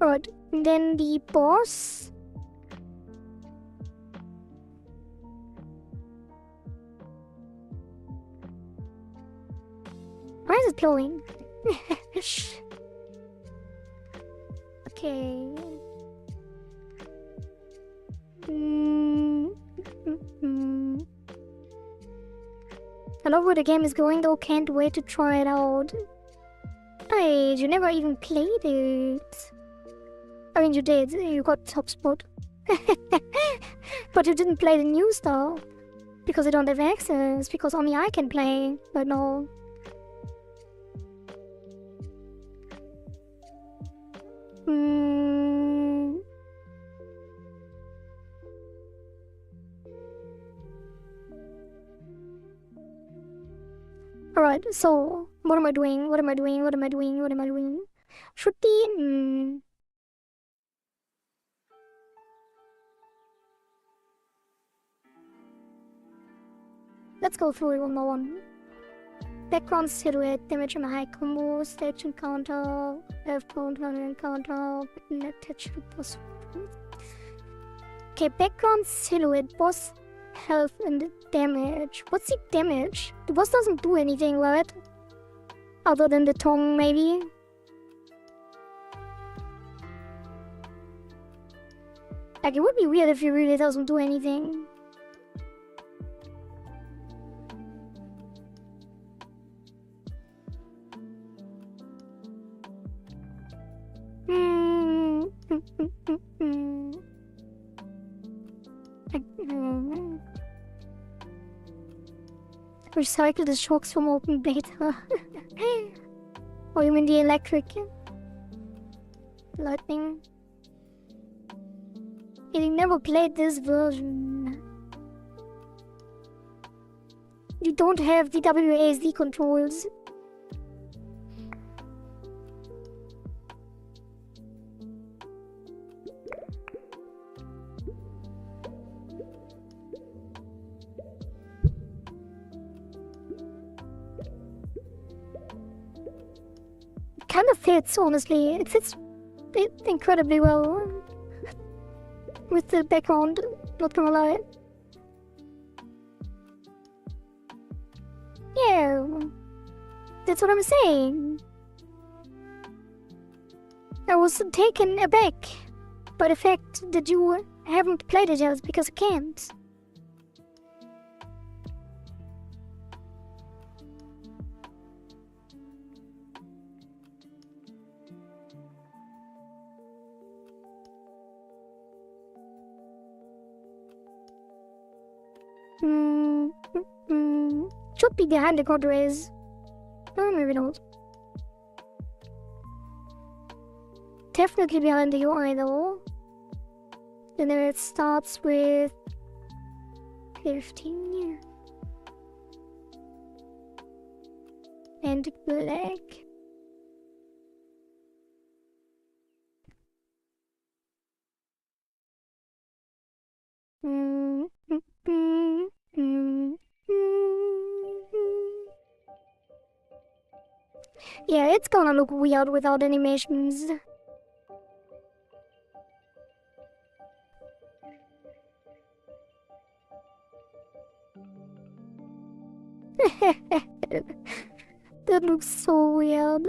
Alright, then the boss. Why is it glowing? Okay. I love where the game is going though, can't wait to try it out. Hey, you never even played it. I mean, you did, you got top spot. But you didn't play the new stuff. Because you don't have access, because only I can play. But no. Alright, so what am I doing? What am I doing? What am I doing? What am I doing? Should be. Let's go through it one by one. Background silhouette, damage and high combo, stage encounter, encounter, attached to boss. Okay, background silhouette, boss health and damage. What's the damage? The boss doesn't do anything, right? Other than the tongue, maybe? Like, it would be weird if he really doesn't do anything. Recycle the shocks from open beta. Oh, you mean the electric? Lightning. He never played this version. You don't have the WASD controls. Kind of fits, honestly. It fits incredibly well with the background, not gonna lie. Yeah, that's what I'm saying. I was taken aback by the fact that you haven't played it yet because I can't. Should be behind the code raise. No, maybe not. Definitely behind the UI though. And then it starts with 15. And black. Yeah, it's gonna look weird without animations. That looks so weird.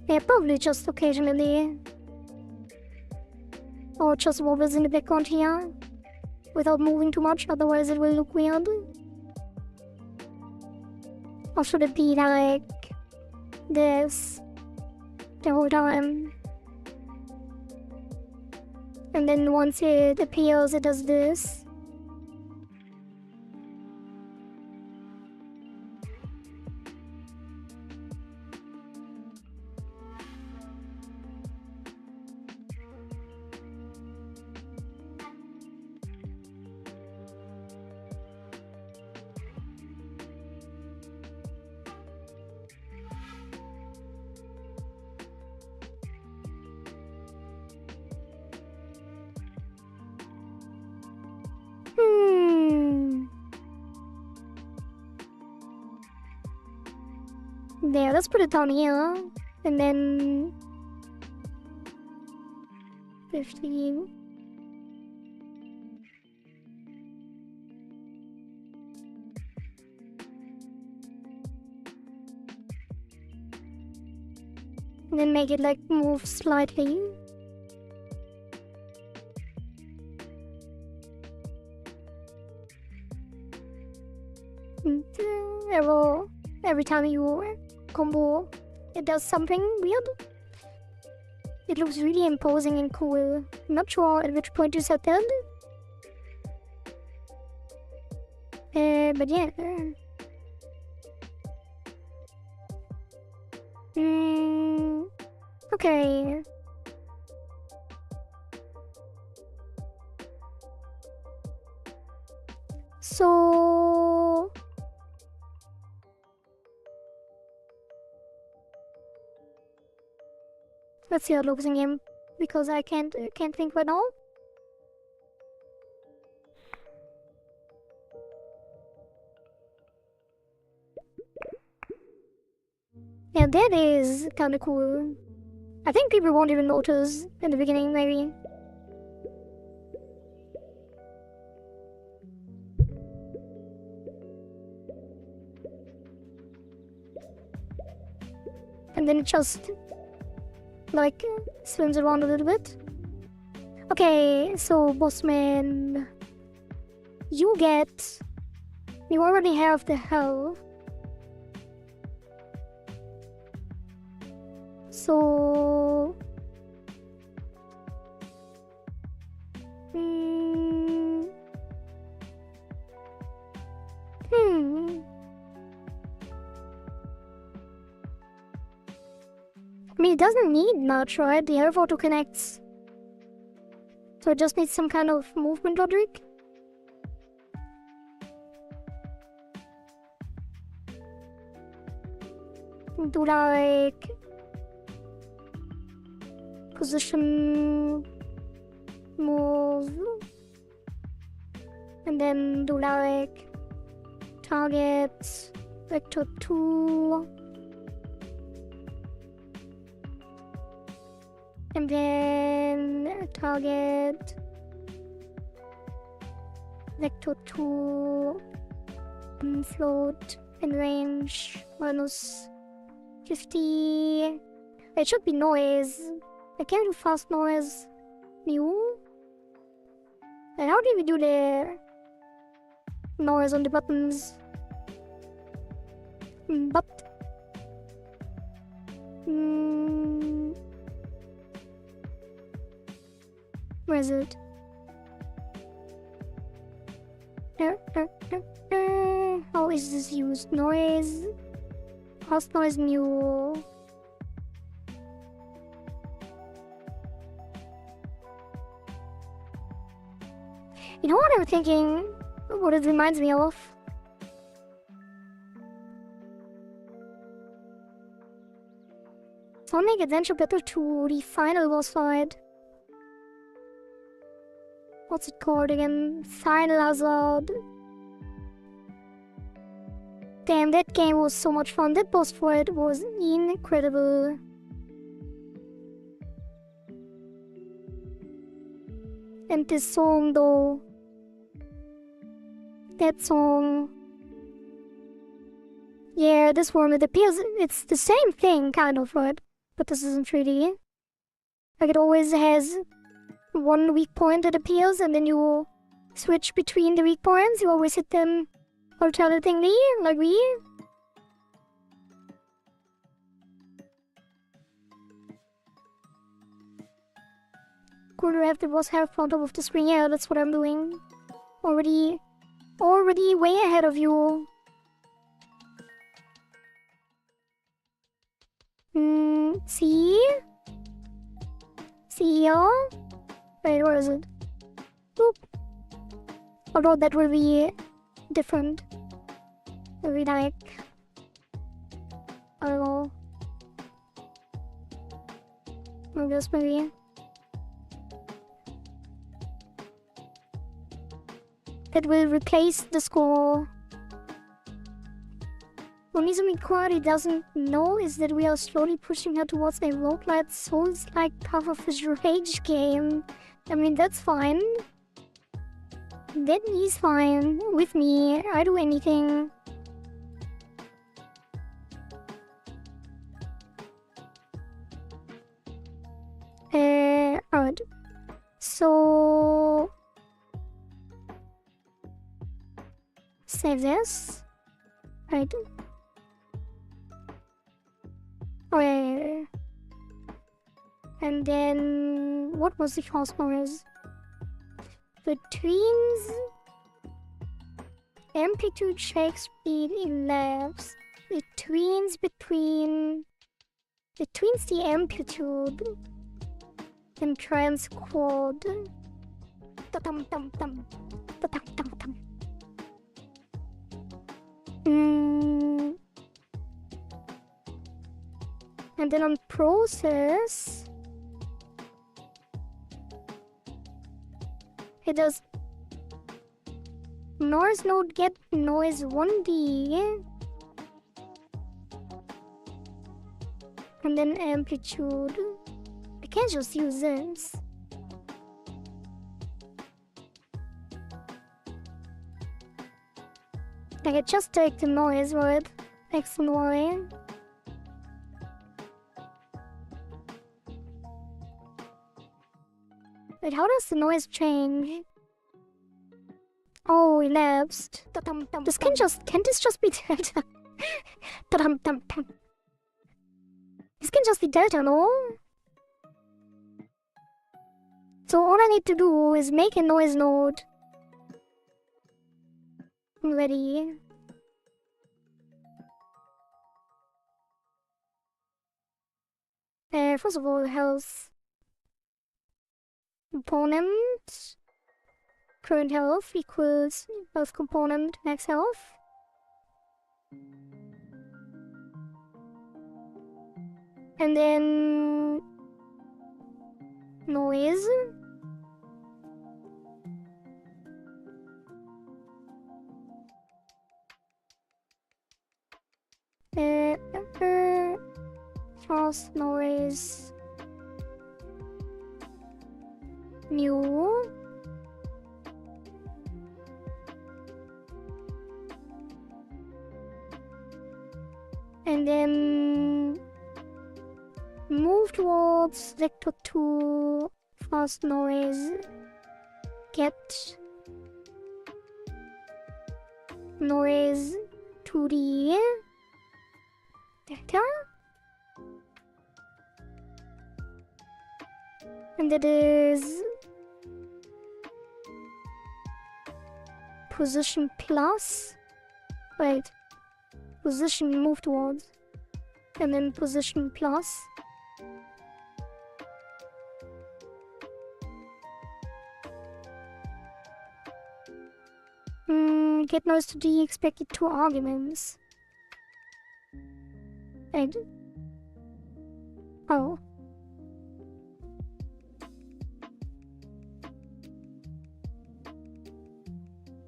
Yeah, probably just occasionally. Or just wobbles in the background here. Without moving too much, otherwise it will look weird. Or should it be like this the whole time? And then once it appears, it does this. There, let's put it down here. And then 15. And then make it like move slightly. Every time you combo, it does something weird. It looks really imposing and cool. I'm not sure at which point you set that. But yeah. Okay. So let's see how it looks in game because I can't think right now. Yeah, that is kinda cool. I think people won't even notice in the beginning, maybe. And then it just, like, swims around a little bit. Okay, so Bossman, you already have the hell. So I mean, it doesn't need much, right? The air auto connects. So it just needs some kind of movement logic. Do like position, move, and then do like target, vector 2, and then target, vector 2, and float, and range, minus 50. It should be noise. I can't do fast noise. New? And how do we do the noise on the buttons? But where is it? How is this used? Noise, fast noise, new. You know what I'm thinking? What it reminds me of? Sonic Adventure Battle 2, the final boss fight. What's it called again? Final Hazard. Damn, that game was so much fun. That boss fight was incredible. And this song though. That song. Yeah, this one, it appears it's the same thing, kind of, right? But this isn't 3D. Like, it always has one weak point that appears, and then you switch between the weak points. You always hit them alternatingly, like we. Cool to have the boss half on top of the screen. Yeah, that's what I'm doing. Already way ahead of you. See? See here? Wait, where is it? Boop. Although that will be different. It will be like, I don't know. I guess maybe. That will replace the score. What Mizumi Kwari doesn't know is that we are slowly pushing her towards a roguelite Souls-like path of the rage game. I mean, that's fine. That is fine with me. I do anything. Alright. So save this. Right. Oh yeah. And then what was the fast noise? The twins. amplitude, shake speed, elapse. It tweens between the amplitude and transquad. Ta-tum-tum-tum. Ta-tum-tum-tum. And then on process, it does noise node get noise 1D, and then amplitude. I can't just use this. Like, I just take the noise, right? X and Y. Wait, how does the noise change? Oh, elapsed. This can't this just be delta? This can just be delta, no? So all I need to do is make a noise node. Ready. First of all, health component. Current health equals health component max health. And then noise. Fast noise. New. And then move towards vector 2, fast noise, get noise 2D, delta, and that is position plus, wait, position move towards, and then position plus. Get noise to D, expected 2 arguments. And oh.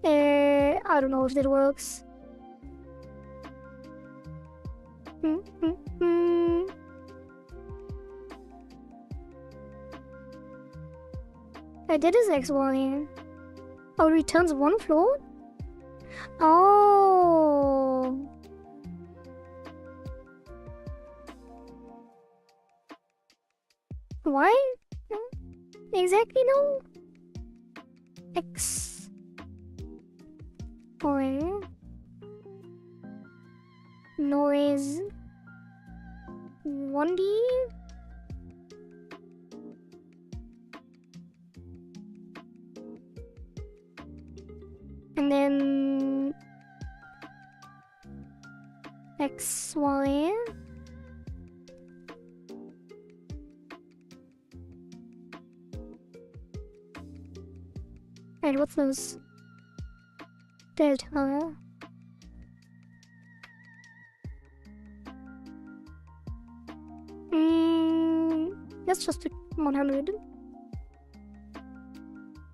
I don't know if that works. That is XY. Oh, returns 1 float? Oh. Why? Exactly no. X. Y. Noise. 1D. And then X, Y. And what's this? Delta. Let's just do 100.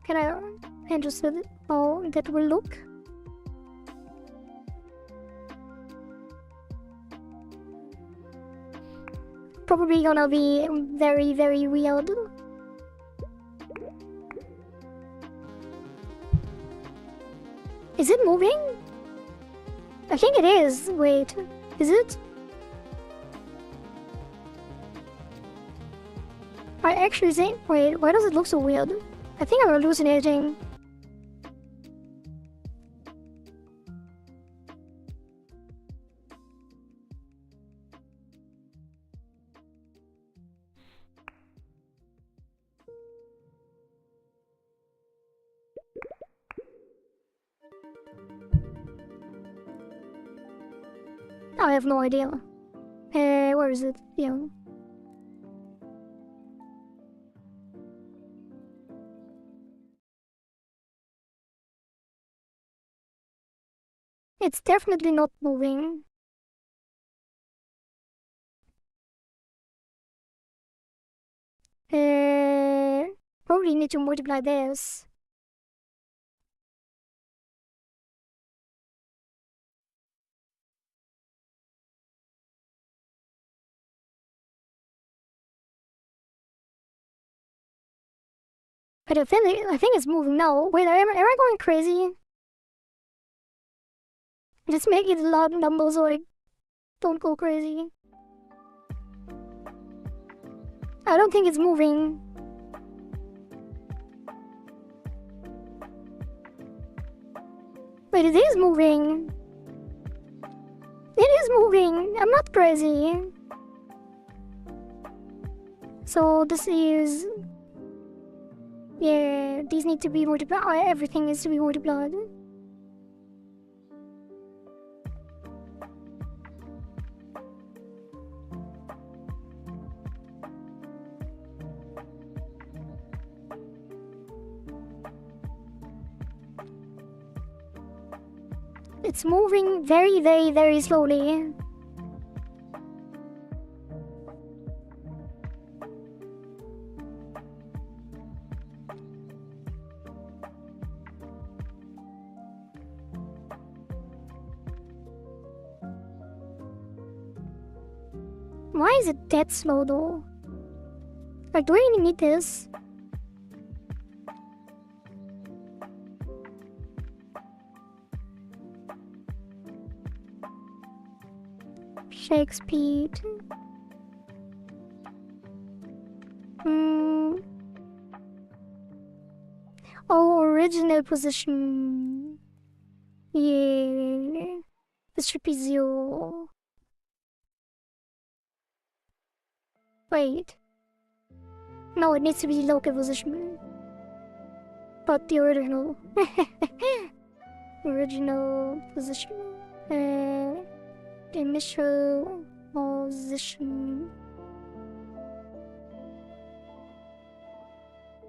Can I adjust it? How that will look? Probably gonna be very, very weird. Is it moving? I think it is. Wait, is it? I actually think. Wait, why does it look so weird? I think I'm hallucinating. I have no idea. Where is it? Yeah. It's definitely not moving. Probably need to multiply this. But I think it's moving now. Wait, am I going crazy? Just make it a loud number so I don't go crazy. I don't think it's moving. Wait, it is moving. It is moving. I'm not crazy. So this is... Yeah, these need to be multiplied. Everything needs to be multiplied. It's moving very, very, very slowly. Why is it that slow though? Like, do I really need this? Shake speed. Oh, original position. Yeah. This should be 0. Wait. No, it needs to be local position. But the original. Original position. The initial position.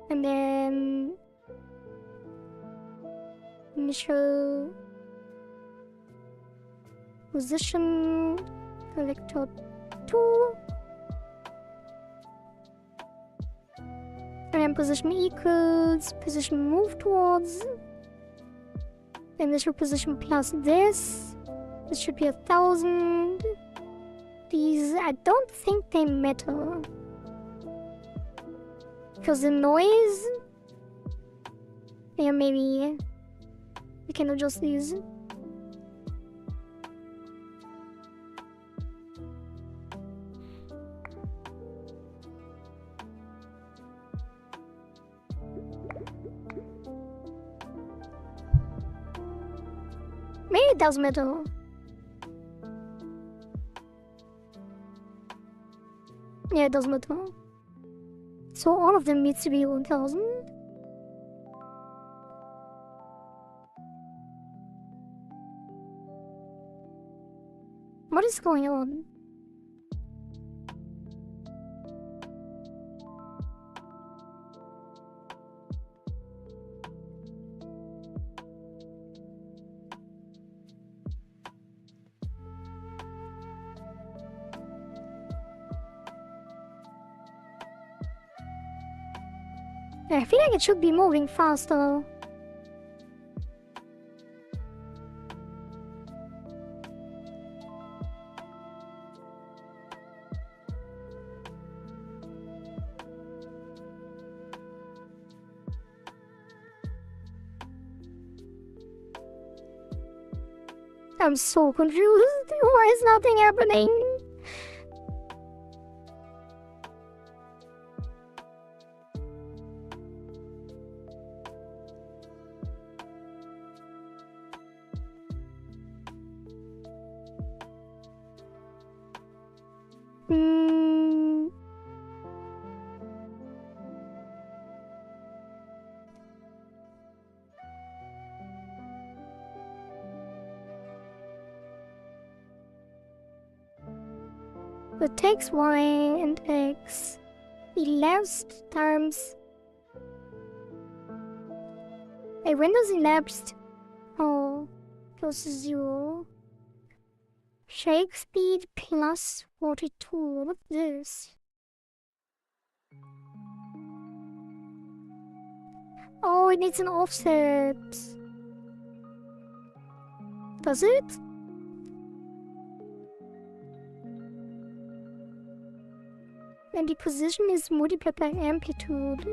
And then initial position collector 2. And then position equals position move towards. Initial position plus this. This should be 1,000. These, I don't think they matter. Because the noise... Yeah, maybe we can adjust these. Maybe it does matter. Yeah, it does matter. So all of them needs to be 1,000. What is going on? I feel like it should be moving faster. I'm so confused. Why is nothing happening? It takes Y and X. Elapsed times. Hey, when does elapsed? Oh, close to 0. Shake speed plus 42. What's this? Oh, it needs an offset. Does it? And the position is multiplied by amplitude.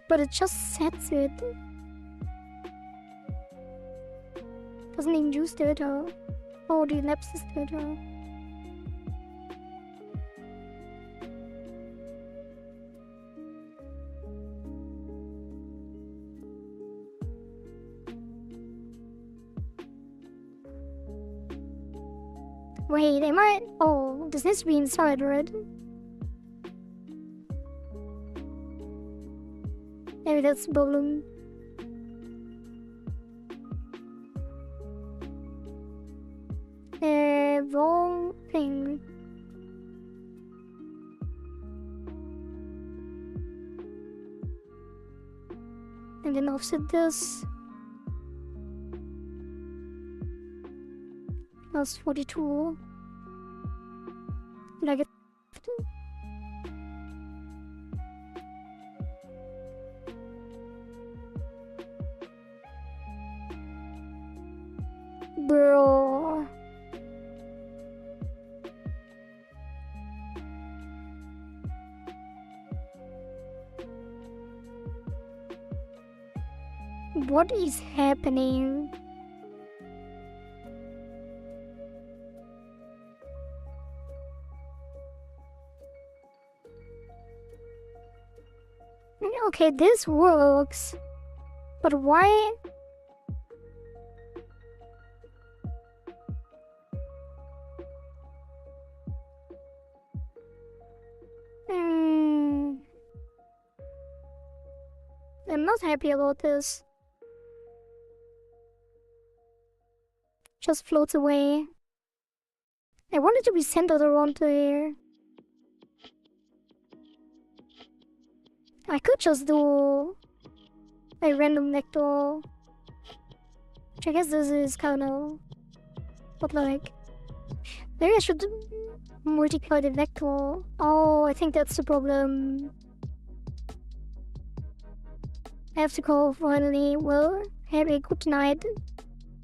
But it just sets it. Doesn't induce data. Oh, the elapses data. Wait, am I? Oh, this needs to be inside, right? Maybe that's the problem. Wrong thing. And then offset this. Plus 42. Like it. Bro. What is happening? Okay, this works. But why? I'm not happy about this. Just floats away. I want it to be centered around there. I could just do a random vector. Which I guess this is kind of... But like... Maybe I should multiply the vector. Oh, I think that's the problem. I have to go finally. Well, have a good night.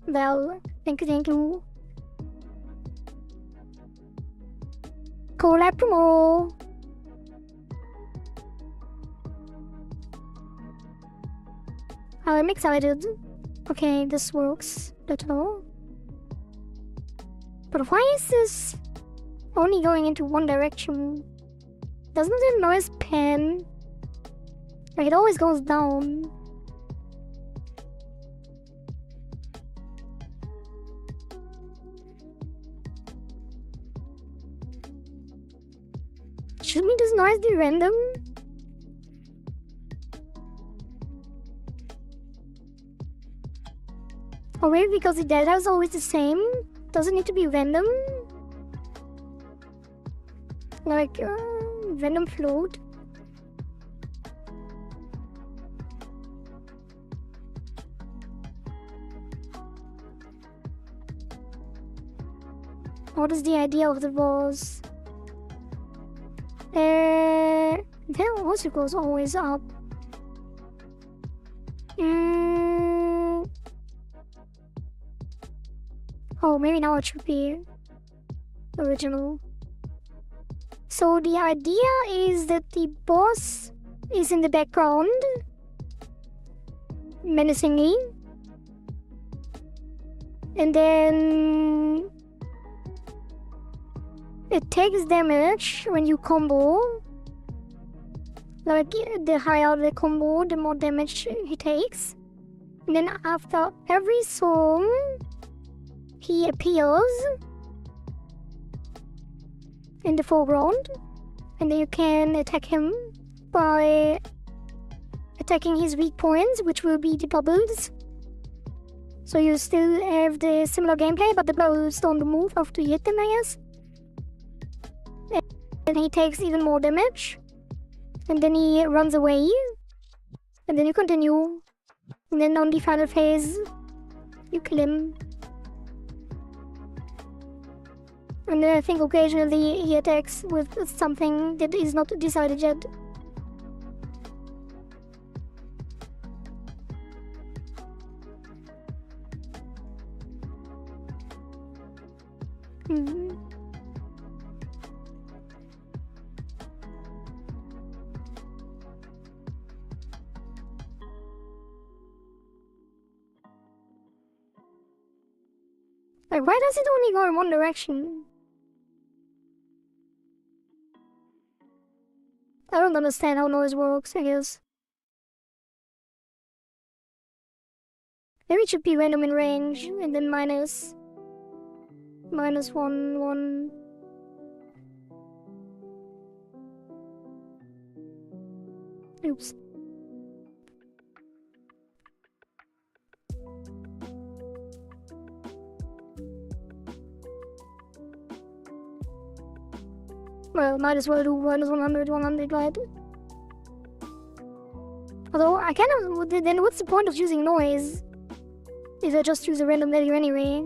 Well, thank you. Collab tomorrow. I'm excited. Okay, this works. That's all. But why is this only going into one direction? Doesn't the noise pan? Like it always goes down. Shouldn't this noise be random? Or maybe because the data is always the same? Does it need to be random? Like, random float? What is the idea of the boss? That also goes always up. Oh, maybe now it should be original. So the idea is that the boss is in the background, menacingly, and then it takes damage when you combo. Like, the higher the combo, the more damage he takes. And then after every song, he appears in the foreground, and then you can attack him by attacking his weak points, which will be the bubbles. So you still have the similar gameplay, but the bubbles don't move after you hit them, I guess. And he takes even more damage. And then he runs away. And then you continue. And then on the final phase, you kill him. And then I think occasionally he attacks with something that is not decided yet. Like, why does it only go in one direction? I don't understand how noise works, I guess. Maybe it should be random in range, and then minus 1. Oops. Well, might as well do minus 100, right? Although, I kind of... Then what's the point of using noise? If I just use a random value anyway?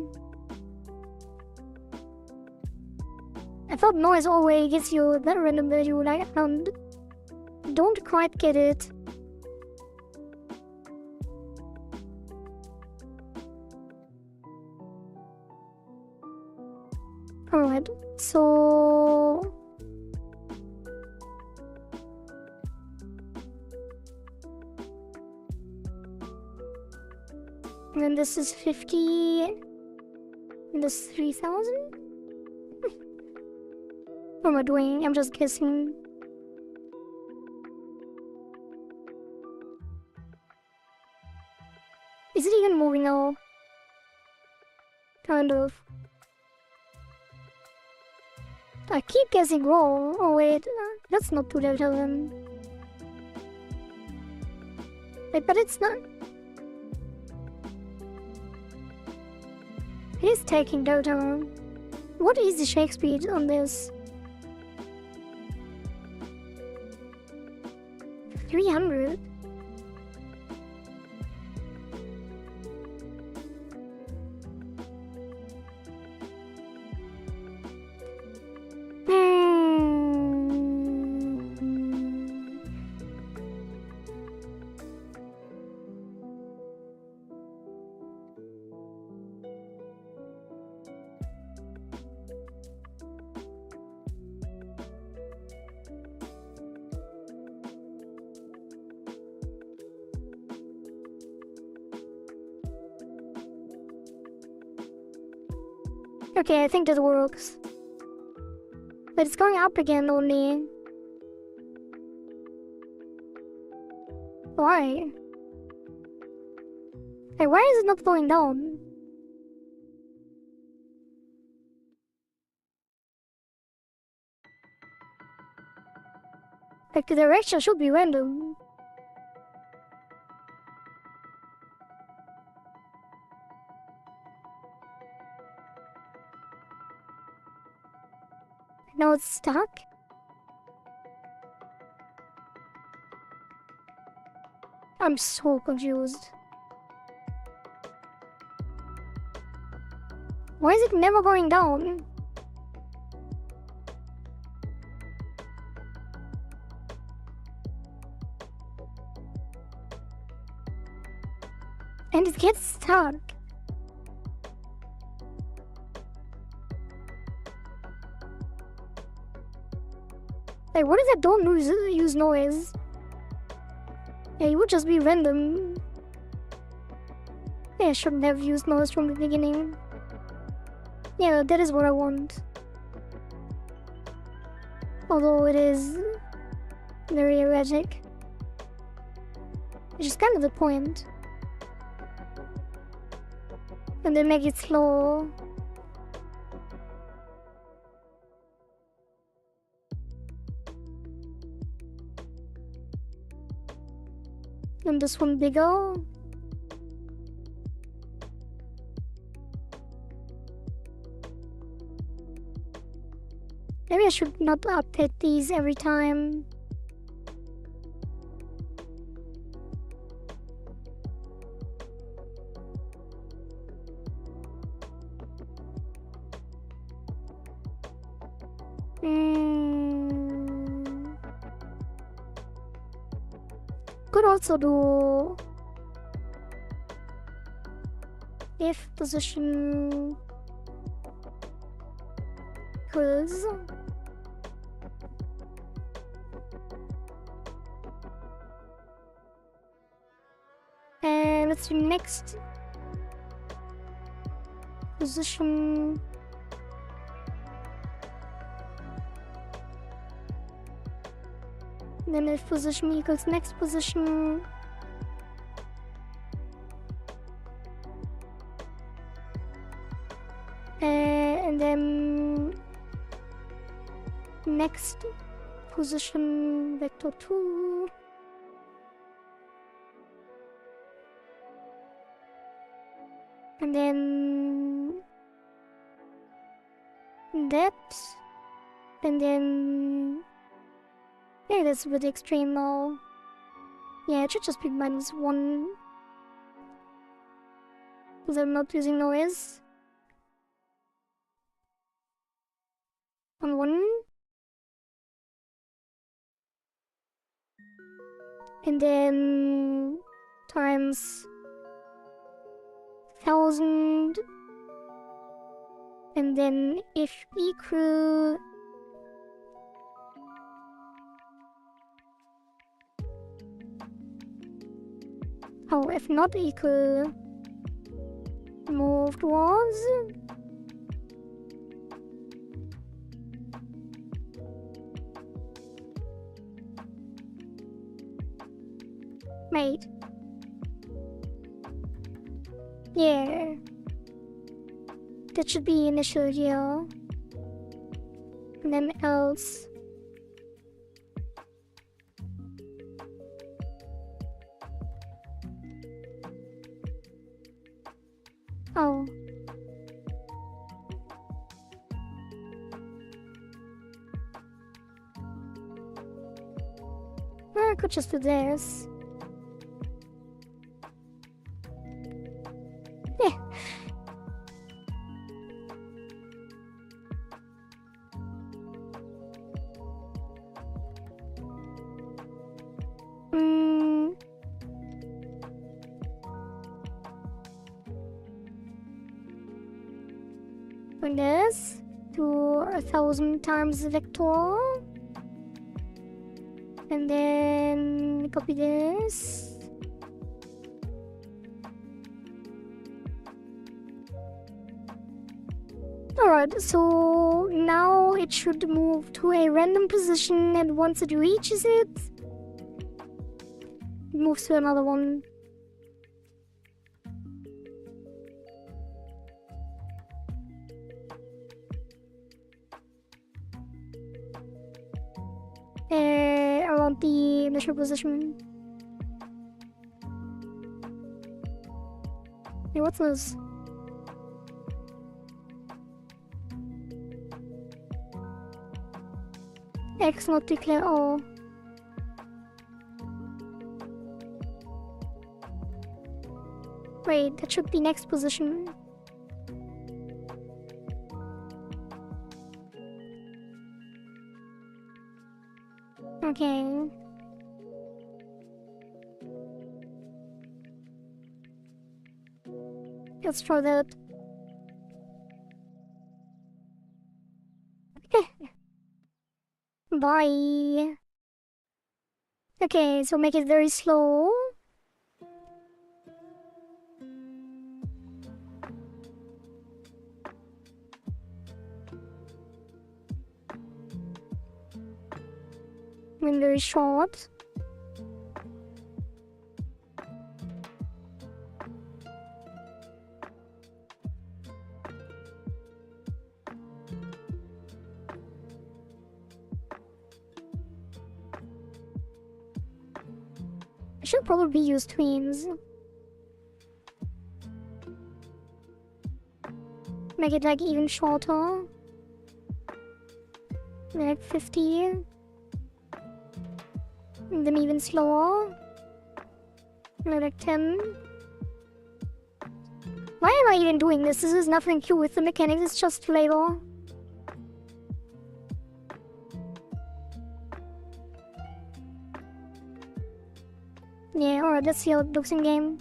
I thought noise always gives you that random value, like, I don't quite get it. Alright, so... And then this is 50... And this is 3,000? What am I doing? I'm just guessing. Is it even moving now? Kind of. I keep guessing wrong. Oh wait, that's not 2 delta then. Wait, but it's not. It is taking delta. What is the shake speed on this? 300? Okay, I think that works. But it's going up again only. Why? Hey, why is it not going down? Like, the direction should be random. Now it's stuck? I'm so confused. Why is it never going down? And it gets stuck. Like, what if I don't use noise? Yeah, it would just be random. Yeah, I shouldn't have used noise from the beginning. Yeah, that is what I want. Although it is very erratic. Which is kind of the point. And then make it slow. And this one bigger. Maybe I should not update these every time. Could also do if position equals and let's do next position and then if position equals next position and then next position vector 2 and then that and then yeah, that's a bit extreme now. Yeah, it should just be -1 because I'm not using noise on 1 and then times 1000 and then if equal if not equal moved was made. Yeah, that should be initial here and then else. Oh. Well, I could just do this. Yeah. Bring this to 1000 times the vector and then copy this alright, so now it should move to a random position and once it reaches it moves to another one. Around the initial position. Hey, what's this? X not declare all. Wait, that should be next position. Okay. Let's try that. Bye. Okay, so make it very slow. And very short. should probably use twins. Make it like even shorter. Like 50. And then even slower. Like 10. Why am I even doing this? This is nothing to do with the mechanics, it's just flavor. Yeah, alright, let's see how it looks in game.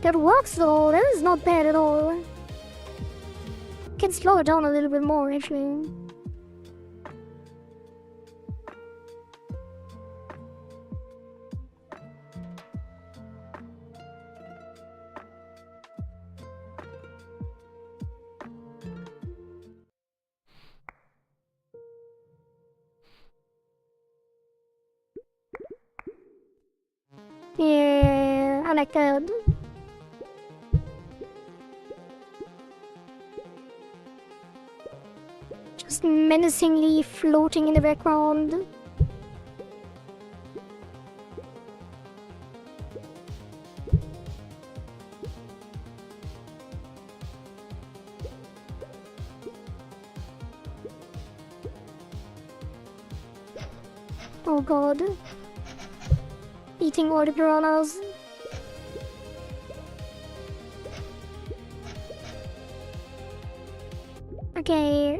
That works though, that is not bad at all. Can slow it down a little bit more actually. Yeah, I like that. Just menacingly floating in the background. Oh god. Eating all the piranhas. Okay.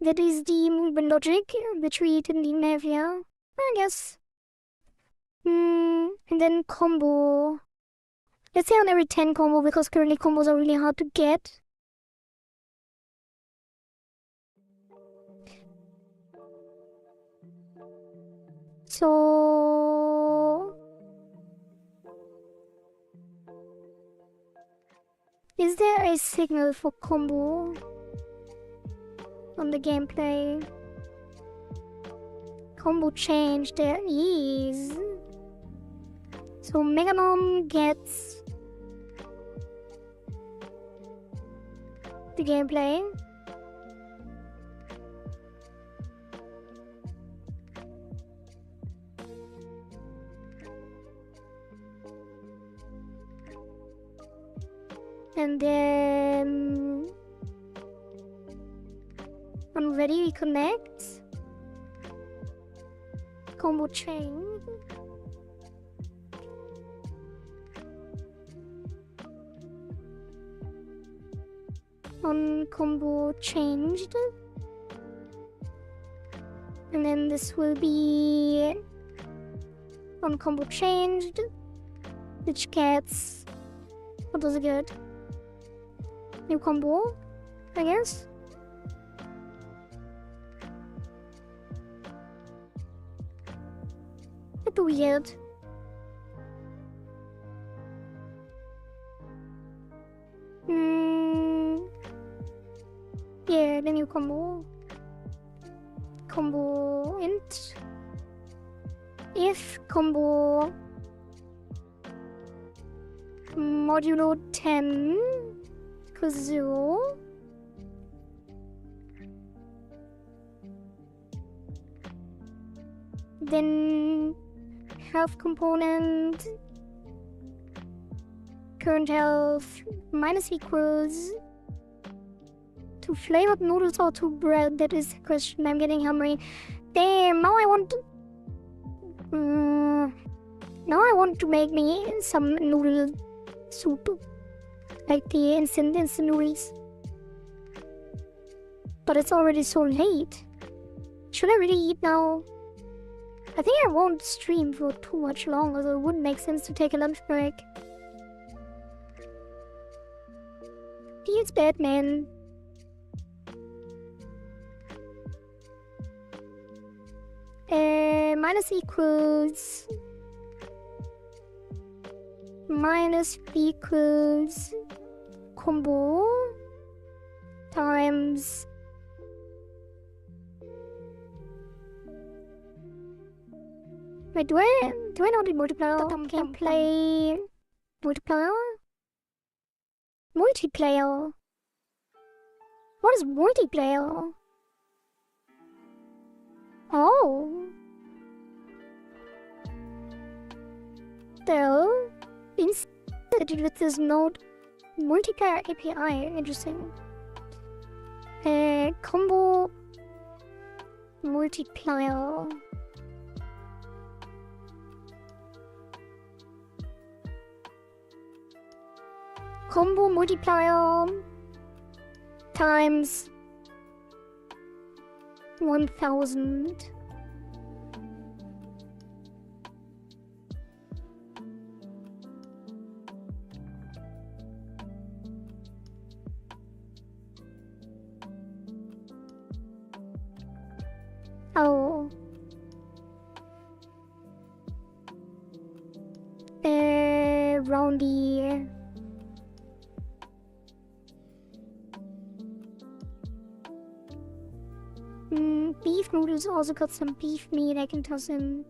That is the movement logic, which we didn't even have here, I guess. And then combo. Let's say on every 10 combo, because currently combos are really hard to get. So... is there a signal for combo on the gameplay? Combo change, there is. So Meganom gets the gameplay. And then on ready we connect combo chain. On combo changed, and then this will be on combo changed, which gets, what does it get? New combo, I guess. What do we get? Yeah, the new combo. Combo int. If combo modulo 10 equals 0, then health component current health minus equals to flavored noodles or to bread. That is the question. I'm getting hungry. Damn, now I want to... now I want to make me some noodle soup. Like the instant noodles. But it's already so late. Should I really eat now? I think I won't stream for too much longer, so it wouldn't make sense to take a lunch break. Feels bad, man. Minus equals... Minus equals... Combo... Times... Wait, do I know the multiplier? Can I play... Multiplier? Multiplayer. What is multiplayer? Oh. Well, instead with this node multiplayer API, interesting. Combo multiplier. Combo multiplier times 1000. Oh. Roundy. Beef noodles also got some beef meat I can toss in.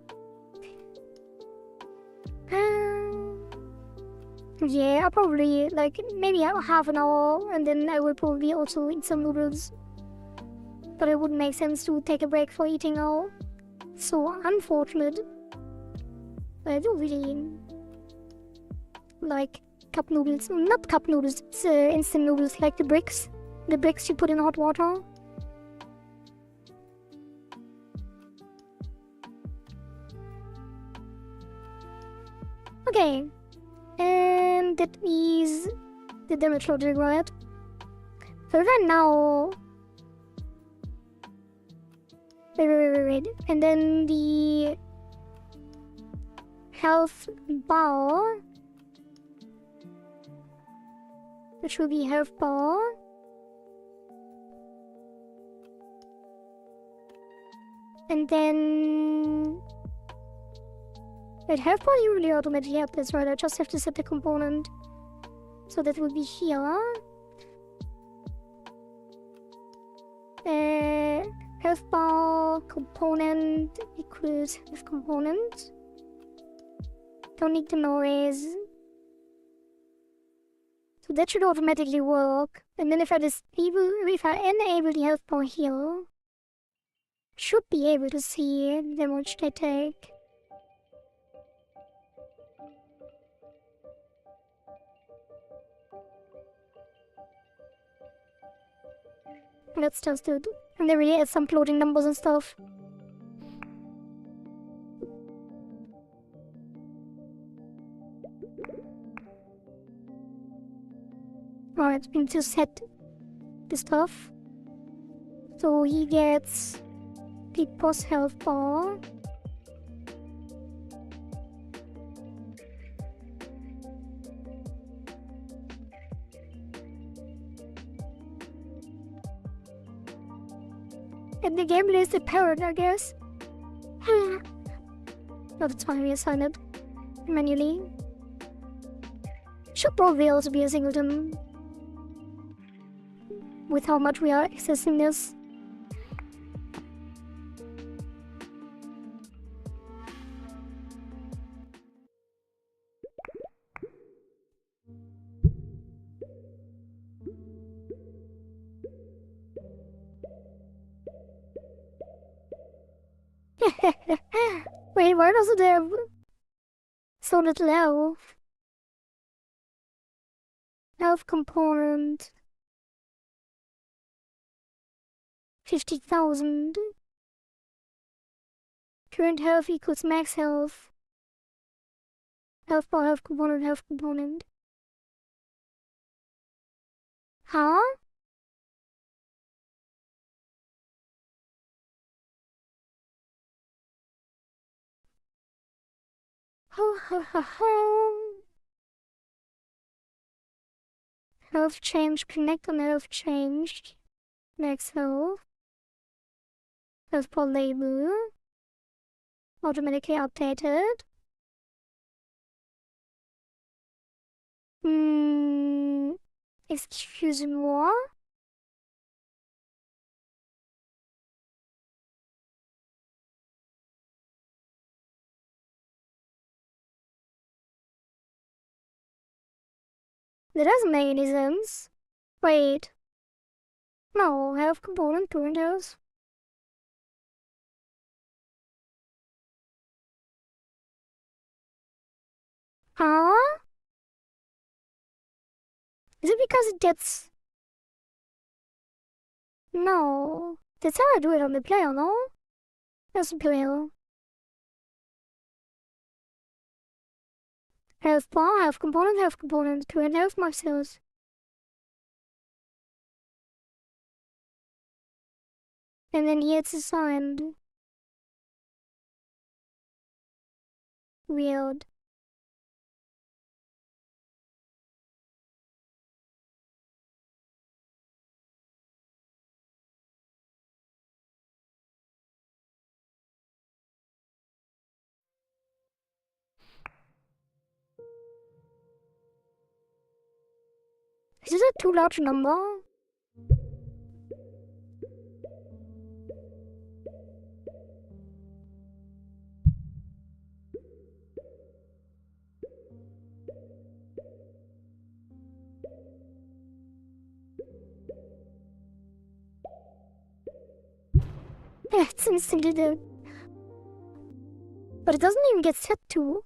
Yeah, I'll probably, like, maybe half an hour, and then I will probably also eat some noodles. But it wouldn't make sense to take a break for eating now. So unfortunate. But I do really like cup noodles. Not cup noodles, it's instant noodles, like the bricks. The bricks you put in hot water. Okay, and that is the damage logic, right? So if I now... Wait. And then the health bar, which will be health bar. And then... Wait, health bar you really automatically have this, right? I just have to set the component. So that will be here. Health bar component equals health component. Don't need the noise. So that should automatically work. And then if I enable the health bar here, should be able to see the damage they take. Let's test it. And then really add some floating numbers and stuff. Alright, we need to set the stuff. So he gets the boss health bar. And the gameplay is the parrot, I guess. No, that's fine, we assign it manually. Should probably also be a singleton. With how much we are accessing this. Wait, why does it have so little health? Health component 50,000. Current health equals max health. Health bar, health component. Huh? Health change, connect on health change. Max health. Health for label. Automatically updated. Excuse-moi. That doesn't make any sense. Wait. No, health component, current health. Huh? Is it because it gets... No. That's how I do it on the player, no? That's the player. Health bar, health component, current health max health. And then here it's assigned. Weird. Is this a too large number? Yeah, it's instantly there. But it doesn't even get set to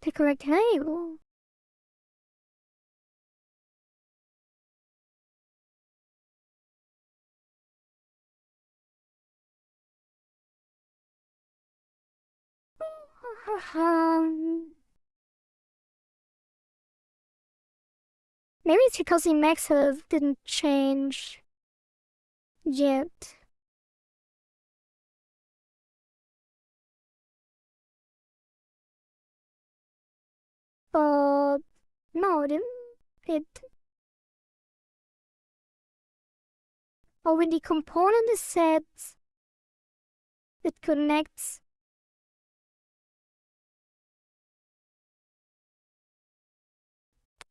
the correct label. Maybe it's because the max health didn't change yet. But no, it didn't. It. Oh, when the component is set, it connects.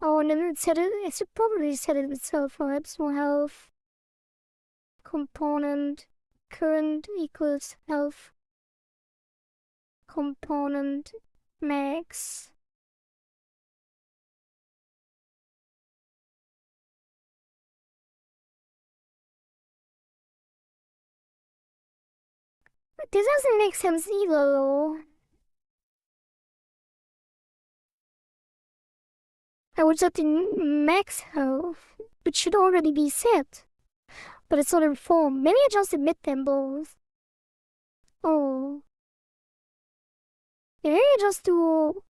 Oh, and then it should probably set it itself for optimal health. Component current equals health. Component max. This doesn't make sense either, though. I would set the max health, which should already be set. But it's not informed. Maybe I just admit them both. Oh. Maybe I just do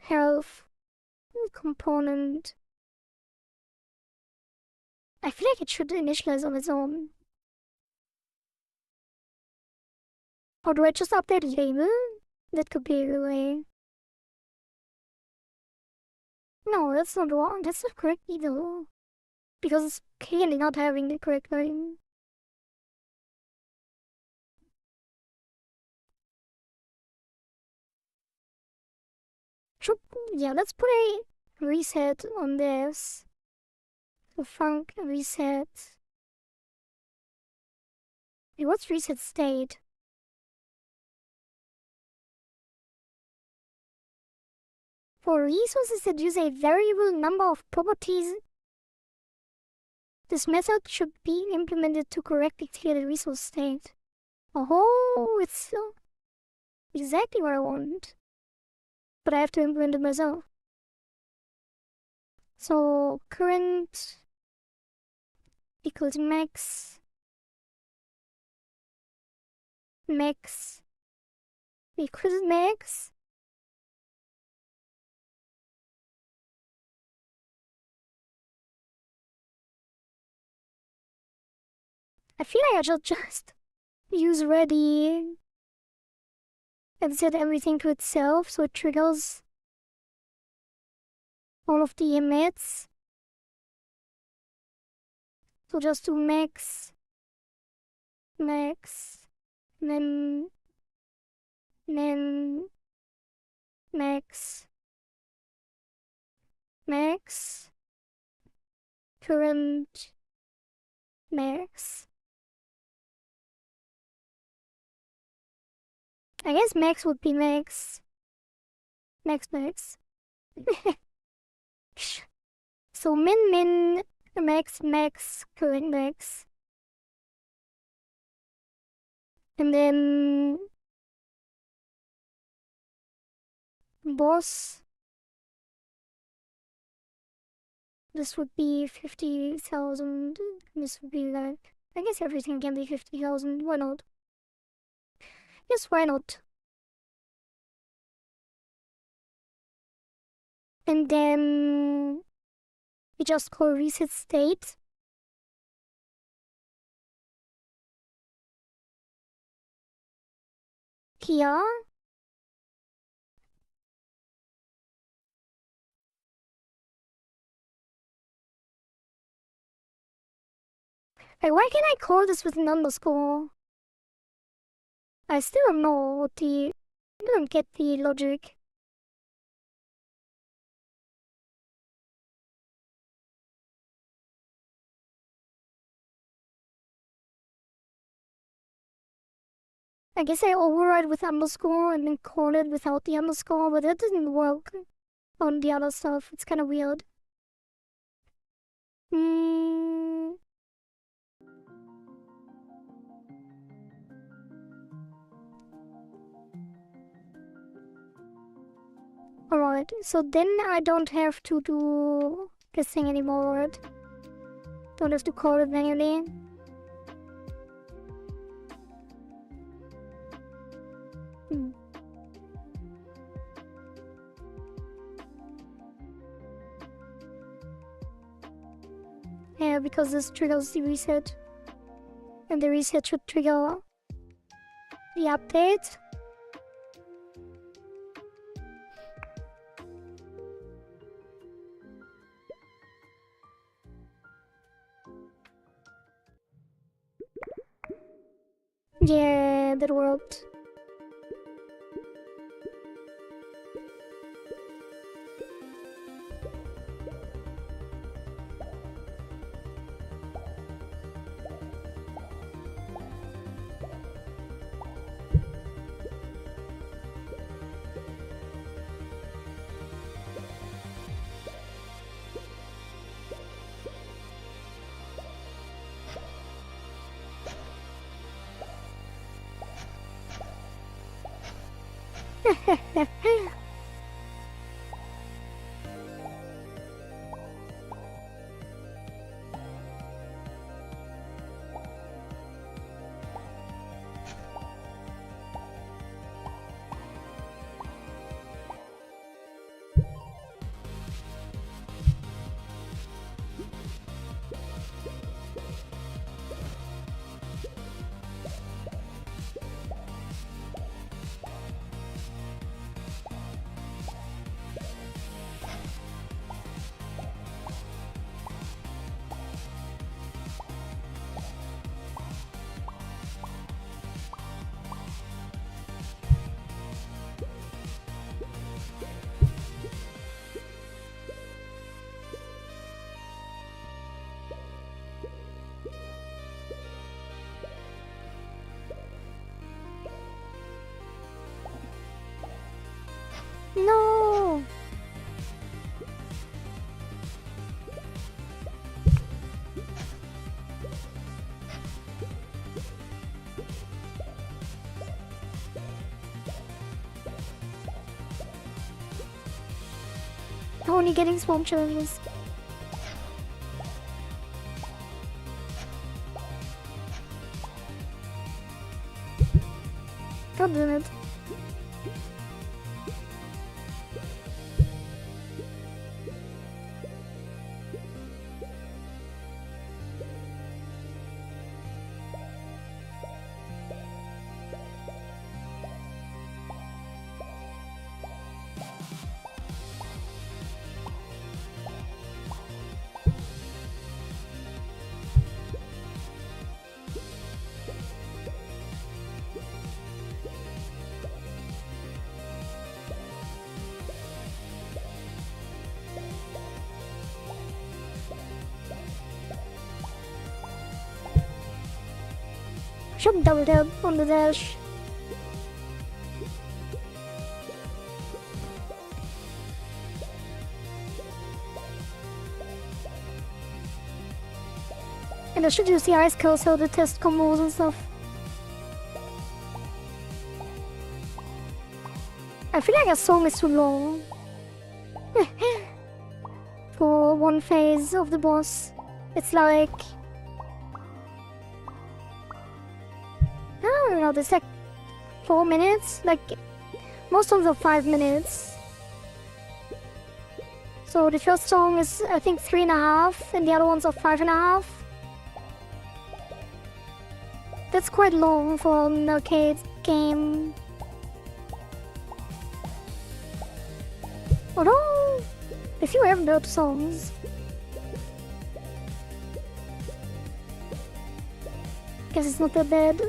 health component. I feel like it should initialize on its own. Or do I just update the label? That could be a way. No, that's not wrong. That's not correct either. Because it's clearly not having the correct name. Should, yeah, let's put a reset on this. So func reset. Wait, what's reset state? For resources that use a variable number of properties, this method should be implemented to correctly clear the resource state. Oh, it's exactly what I want. But I have to implement it myself. So current equals max equals max. I feel like I should just use ready and set everything to itself so it triggers all of the emits. So just do max, max, then max, max, current, max. I guess max would be max. Max. So min, max, current max. And then boss. This would be 50,000. This would be like, I guess everything can be 50,000. Why not? Yes, why not? And then we just call reset state. Here. Like, why can't I call this with an underscore? I still don't know what I don't get the logic. I guess I override with underscore and then call it without the underscore, but that doesn't work on the other stuff. It's kind of weird. Alright, so then I don't have to do this thing anymore, right? Don't have to call it manually. Yeah, because this triggers the reset. And the reset should trigger the update. Yeah, that worked. No! Only getting small challenges. God damn it. should double tap on the dash. And I should use the ice cursor to test combos and stuff. I feel like a song is too long for one phase of the boss. It's like, I don't know, it's like 4 minutes, like most of the 5 minutes. So the first song is I think 3.5 and the other ones are 5.5. That's quite long for an arcade game. Although, if you have built songs, guess it's not that bad.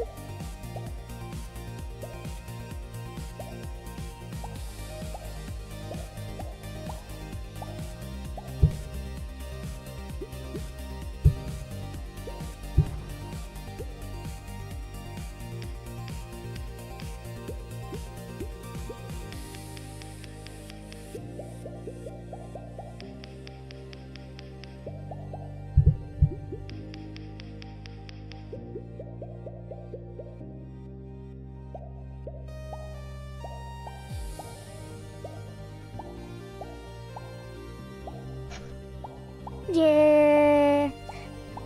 Yeah,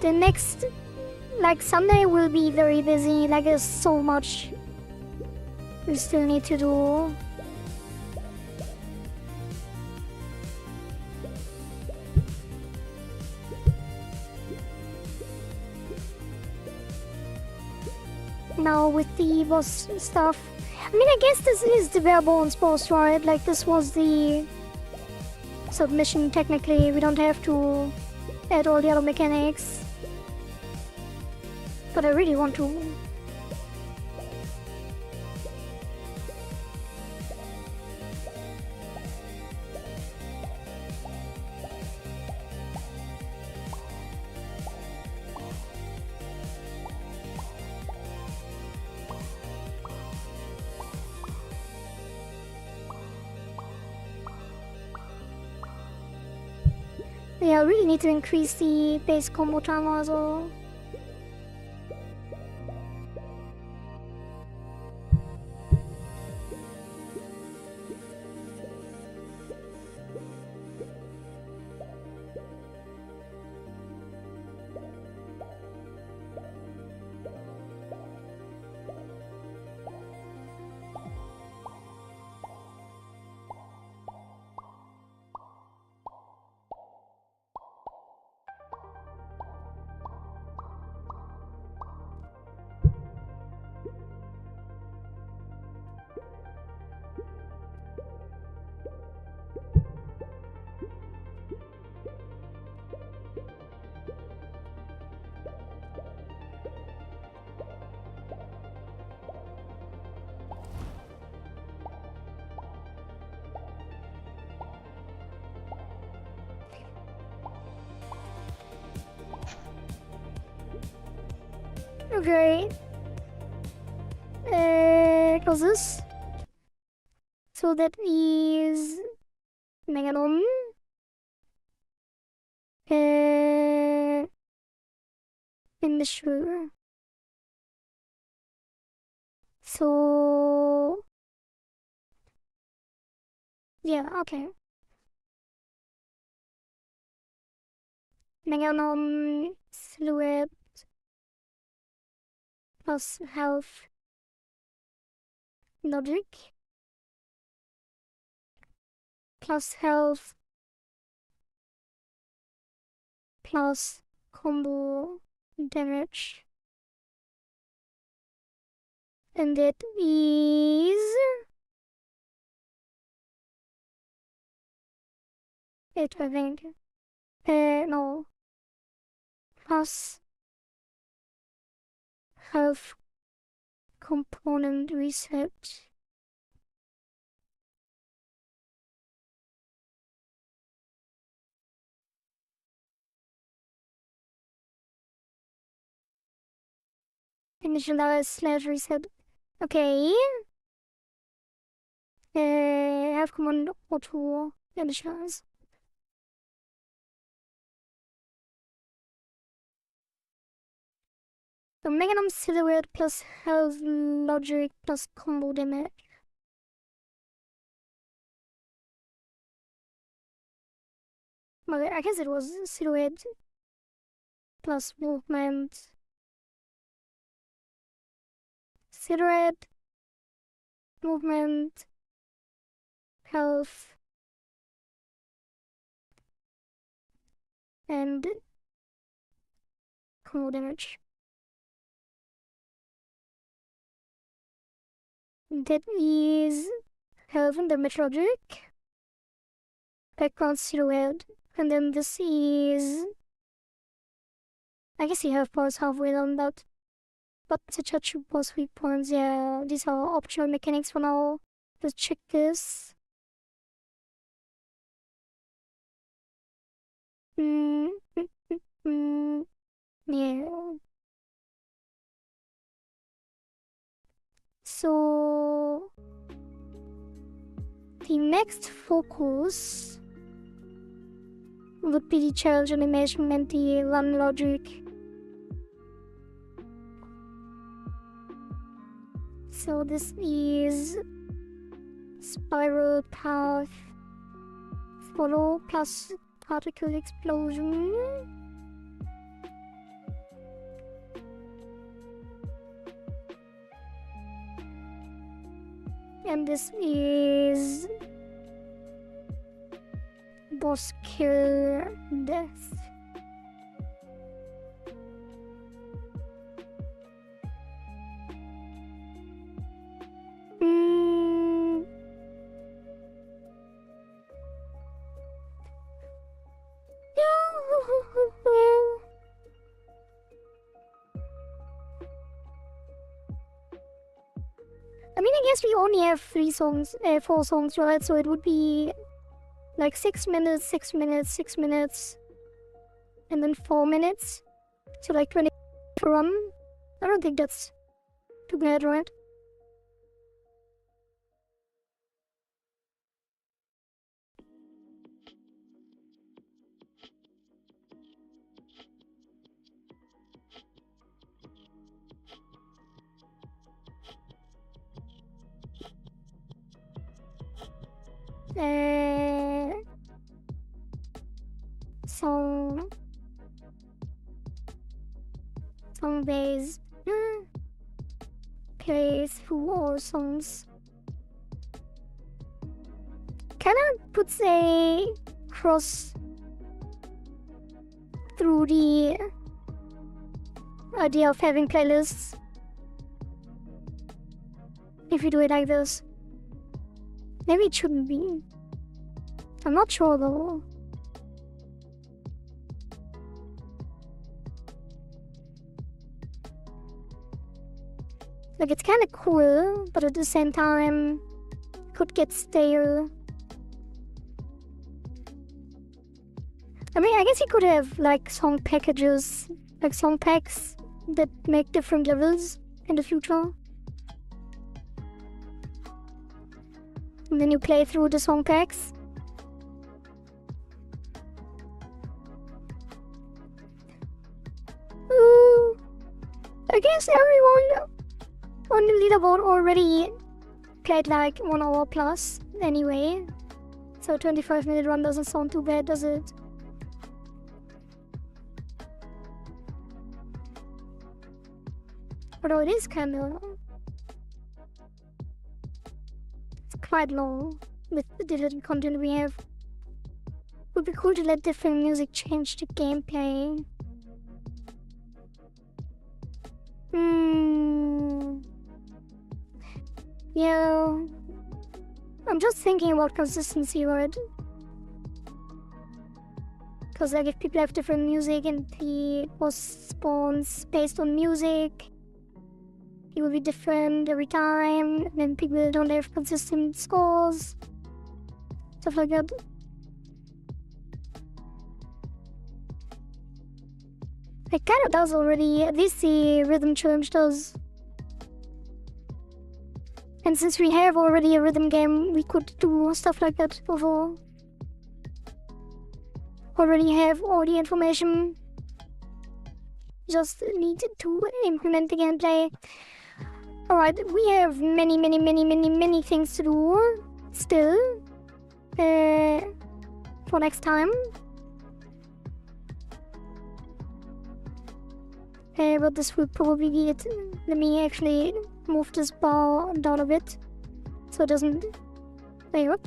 the next, like Sunday will be very busy, like there's so much we still need to do. Now with the boss stuff, I mean I guess this is the bare bones boss, right? Like this was the submission technically, we don't have to add all the other mechanics. But I really want to. Yeah, I really need to increase the base combo timer as well. Okay. Close this. So that is Megalon. Immature. So yeah, okay. Megalon silhouette plus health logic plus health plus combo damage. And that is it, I think. No. Plus health component reset. initialize / reset. Okay. Have command auto initialize. So Meganum silhouette plus health logic plus combo damage. Well, I guess it was silhouette plus movement. Silhouette, movement, health, and combo damage. That is health and damage logic. Background silhouette. And then this is... I guess you have powers halfway down that. But the touch boss weak points, yeah, these are optional mechanics for now. Let's check this. Yeah. So the next focus would be the challenge animation and the run logic. So this is spiral path, follow plus particle explosion. And this is boss kill death. I mean, I guess we only have 4 songs, right? So it would be like 6 minutes, 6 minutes, 6 minutes, and then 4 minutes. So like 20 for run. I don't think that's too bad, right? Song base plays through all songs. Kinda puts a cross through the idea of having playlists. If you do it like this. Maybe it shouldn't be. I'm not sure though. Like, it's kinda cool, but at the same time, could get stale. I mean, I guess you could have like song packages, like song packs that make different levels in the future. And then you play through the song packs. Ooh, I guess everyone on the leaderboard already played like 1 hour plus anyway. So 25-minute run doesn't sound too bad, does it? Although it is kinda... it's quite long with the little content we have. Would be cool to let different music change the gameplay. Yeah, I'm just thinking about consistency, right? Because like if people have different music and the boss spawns based on music, it will be different every time, and then people don't have consistent scores, stuff like that. It kind of does already. At least the rhythm challenge does. And since we have already a rhythm game, we could do stuff like that before. Already have all the information. Just need to implement the gameplay. Alright, we have many things to do still. For next time. But this will probably be it. Let me actually move this bar down a bit so it doesn't. Wait, what?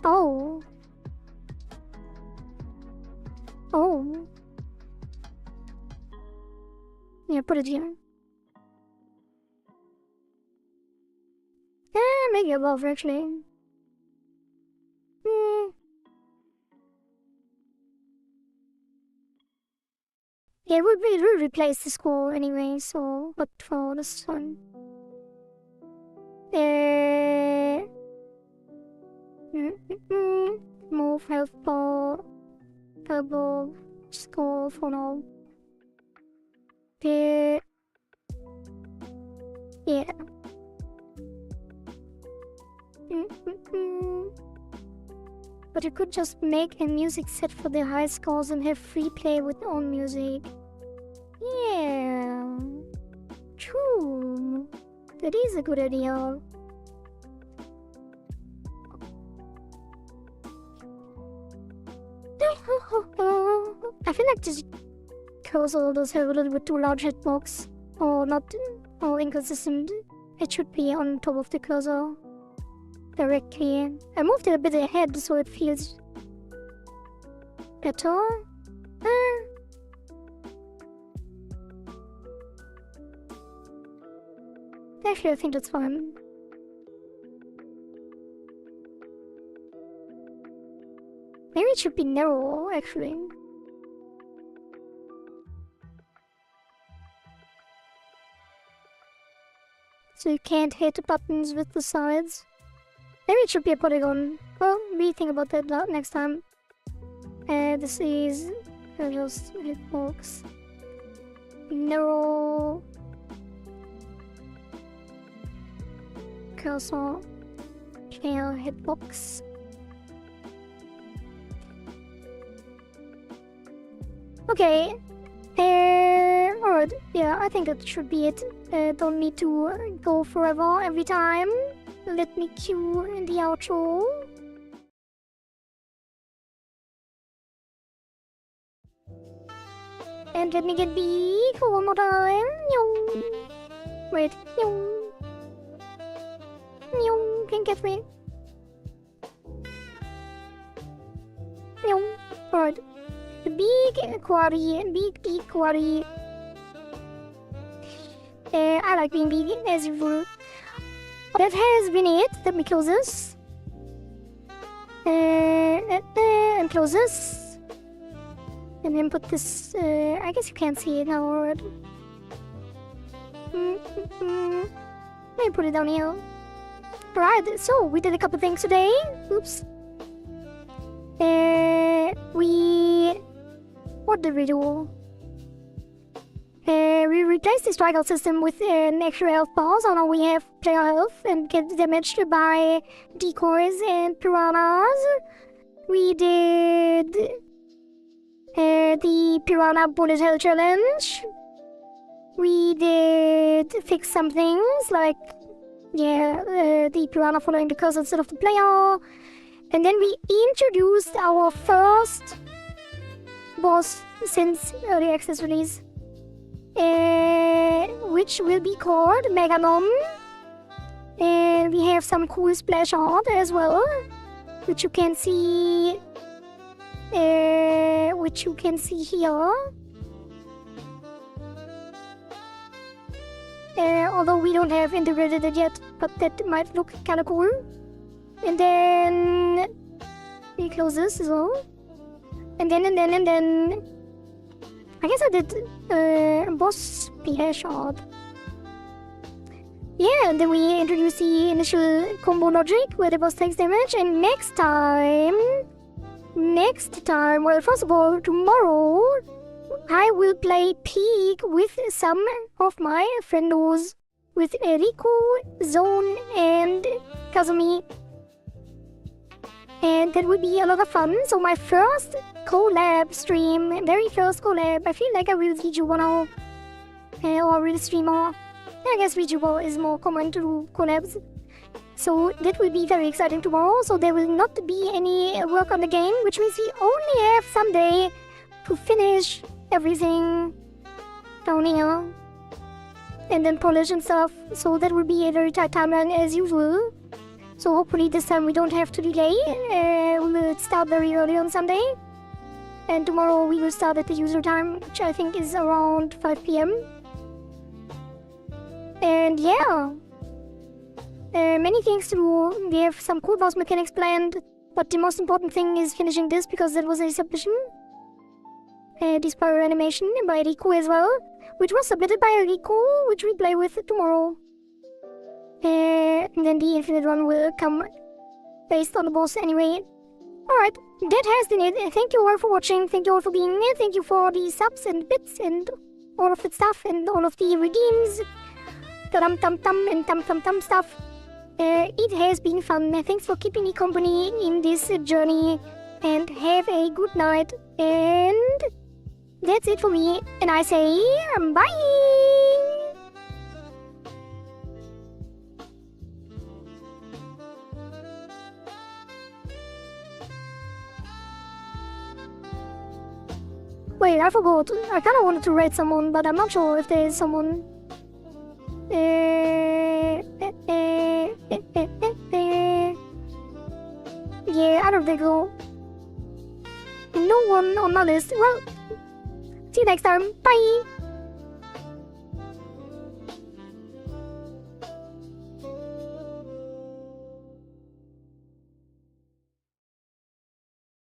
Oh. Oh. Yeah, put it here. Maybe above actually. Yeah, we will replace the score anyway, so but for this one. Move health bar, elbow, score for now. Yeah. But you could just make a music set for the high scores and have free play with own music. Yeah. True. That is a good idea. I feel like this cursor does have a little bit too large hitbox. Or not, or inconsistent. It should be on top of the cursor. Directly. I moved it a bit ahead so it feels better. Actually, I think that's fine. Maybe it should be narrow, actually. So you can't hit the buttons with the sides. Maybe it should be a polygon. Well, we think about that next time. This is just hitbox. Narrow. Cursor. Player hitbox. Okay. Alright, yeah, I think that should be it. Don't need to go forever every time. Let me cue in the outro. And let me get big one more time. Wait. Can't get me. Alright. Big quarry. Big quarry. I like being big as usual. That has been it. Let me close this. And close this. And then put this. I guess you can't see it now, alright. Let me put it down here. Right, so we did a couple things today. Oops. What did we do? We replaced the strikeout system with an extra health bar, so now we have player health and get damaged by decoys and piranhas. We did the piranha bullet hell challenge. We did fix some things like the piranha following the cursor instead of the player. And then we introduced our first boss since early access release. Which will be called Meganon. And we have some cool splash art as well, which you can see here. Although we don't have integrated it yet, but that might look kinda cool. And then we close this as well. And then I guess I did boss splash art. Yeah, and then we introduce the initial combo logic where the boss takes damage, and next time next time? Well, first of all, tomorrow I will play Peak with some of my friendos, with Riku, Zone, and Kazumi. And that would be a lot of fun. So my first collab stream, very first collab, I feel like I will VTuber now. Or will streamer. I guess VTuber is more common to do collabs. So that will be very exciting tomorrow. So there will not be any work on the game, which means we only have Sunday to finish everything down here. And then polish and stuff. So that will be a very tight timeline as usual. So hopefully this time we don't have to delay. We'll start very early on Sunday. And tomorrow we will start at the usual time, which I think is around 5 PM. And yeah. Many things to do. We have some cool boss mechanics planned. But the most important thing is finishing this because that was a submission. This power animation by Riku as well. Which was submitted by Riku, which we play with tomorrow. And then the infinite run will come based on the boss anyway. Alright, that has been it. Thank you all for watching. Thank you all for being here. Thank you for the subs and bits and all of that stuff and all of the redeems. Tum-tum-tum and tum-tum-tum stuff. It has been fun. Thanks for keeping me company in this journey. And have a good night. And that's it for me. And I say bye! Wait, I forgot. I kinda wanted to raid someone, but I'm not sure if there is someone. Yeah, I don't think so. No one on my list. Well, see you next time. Bye!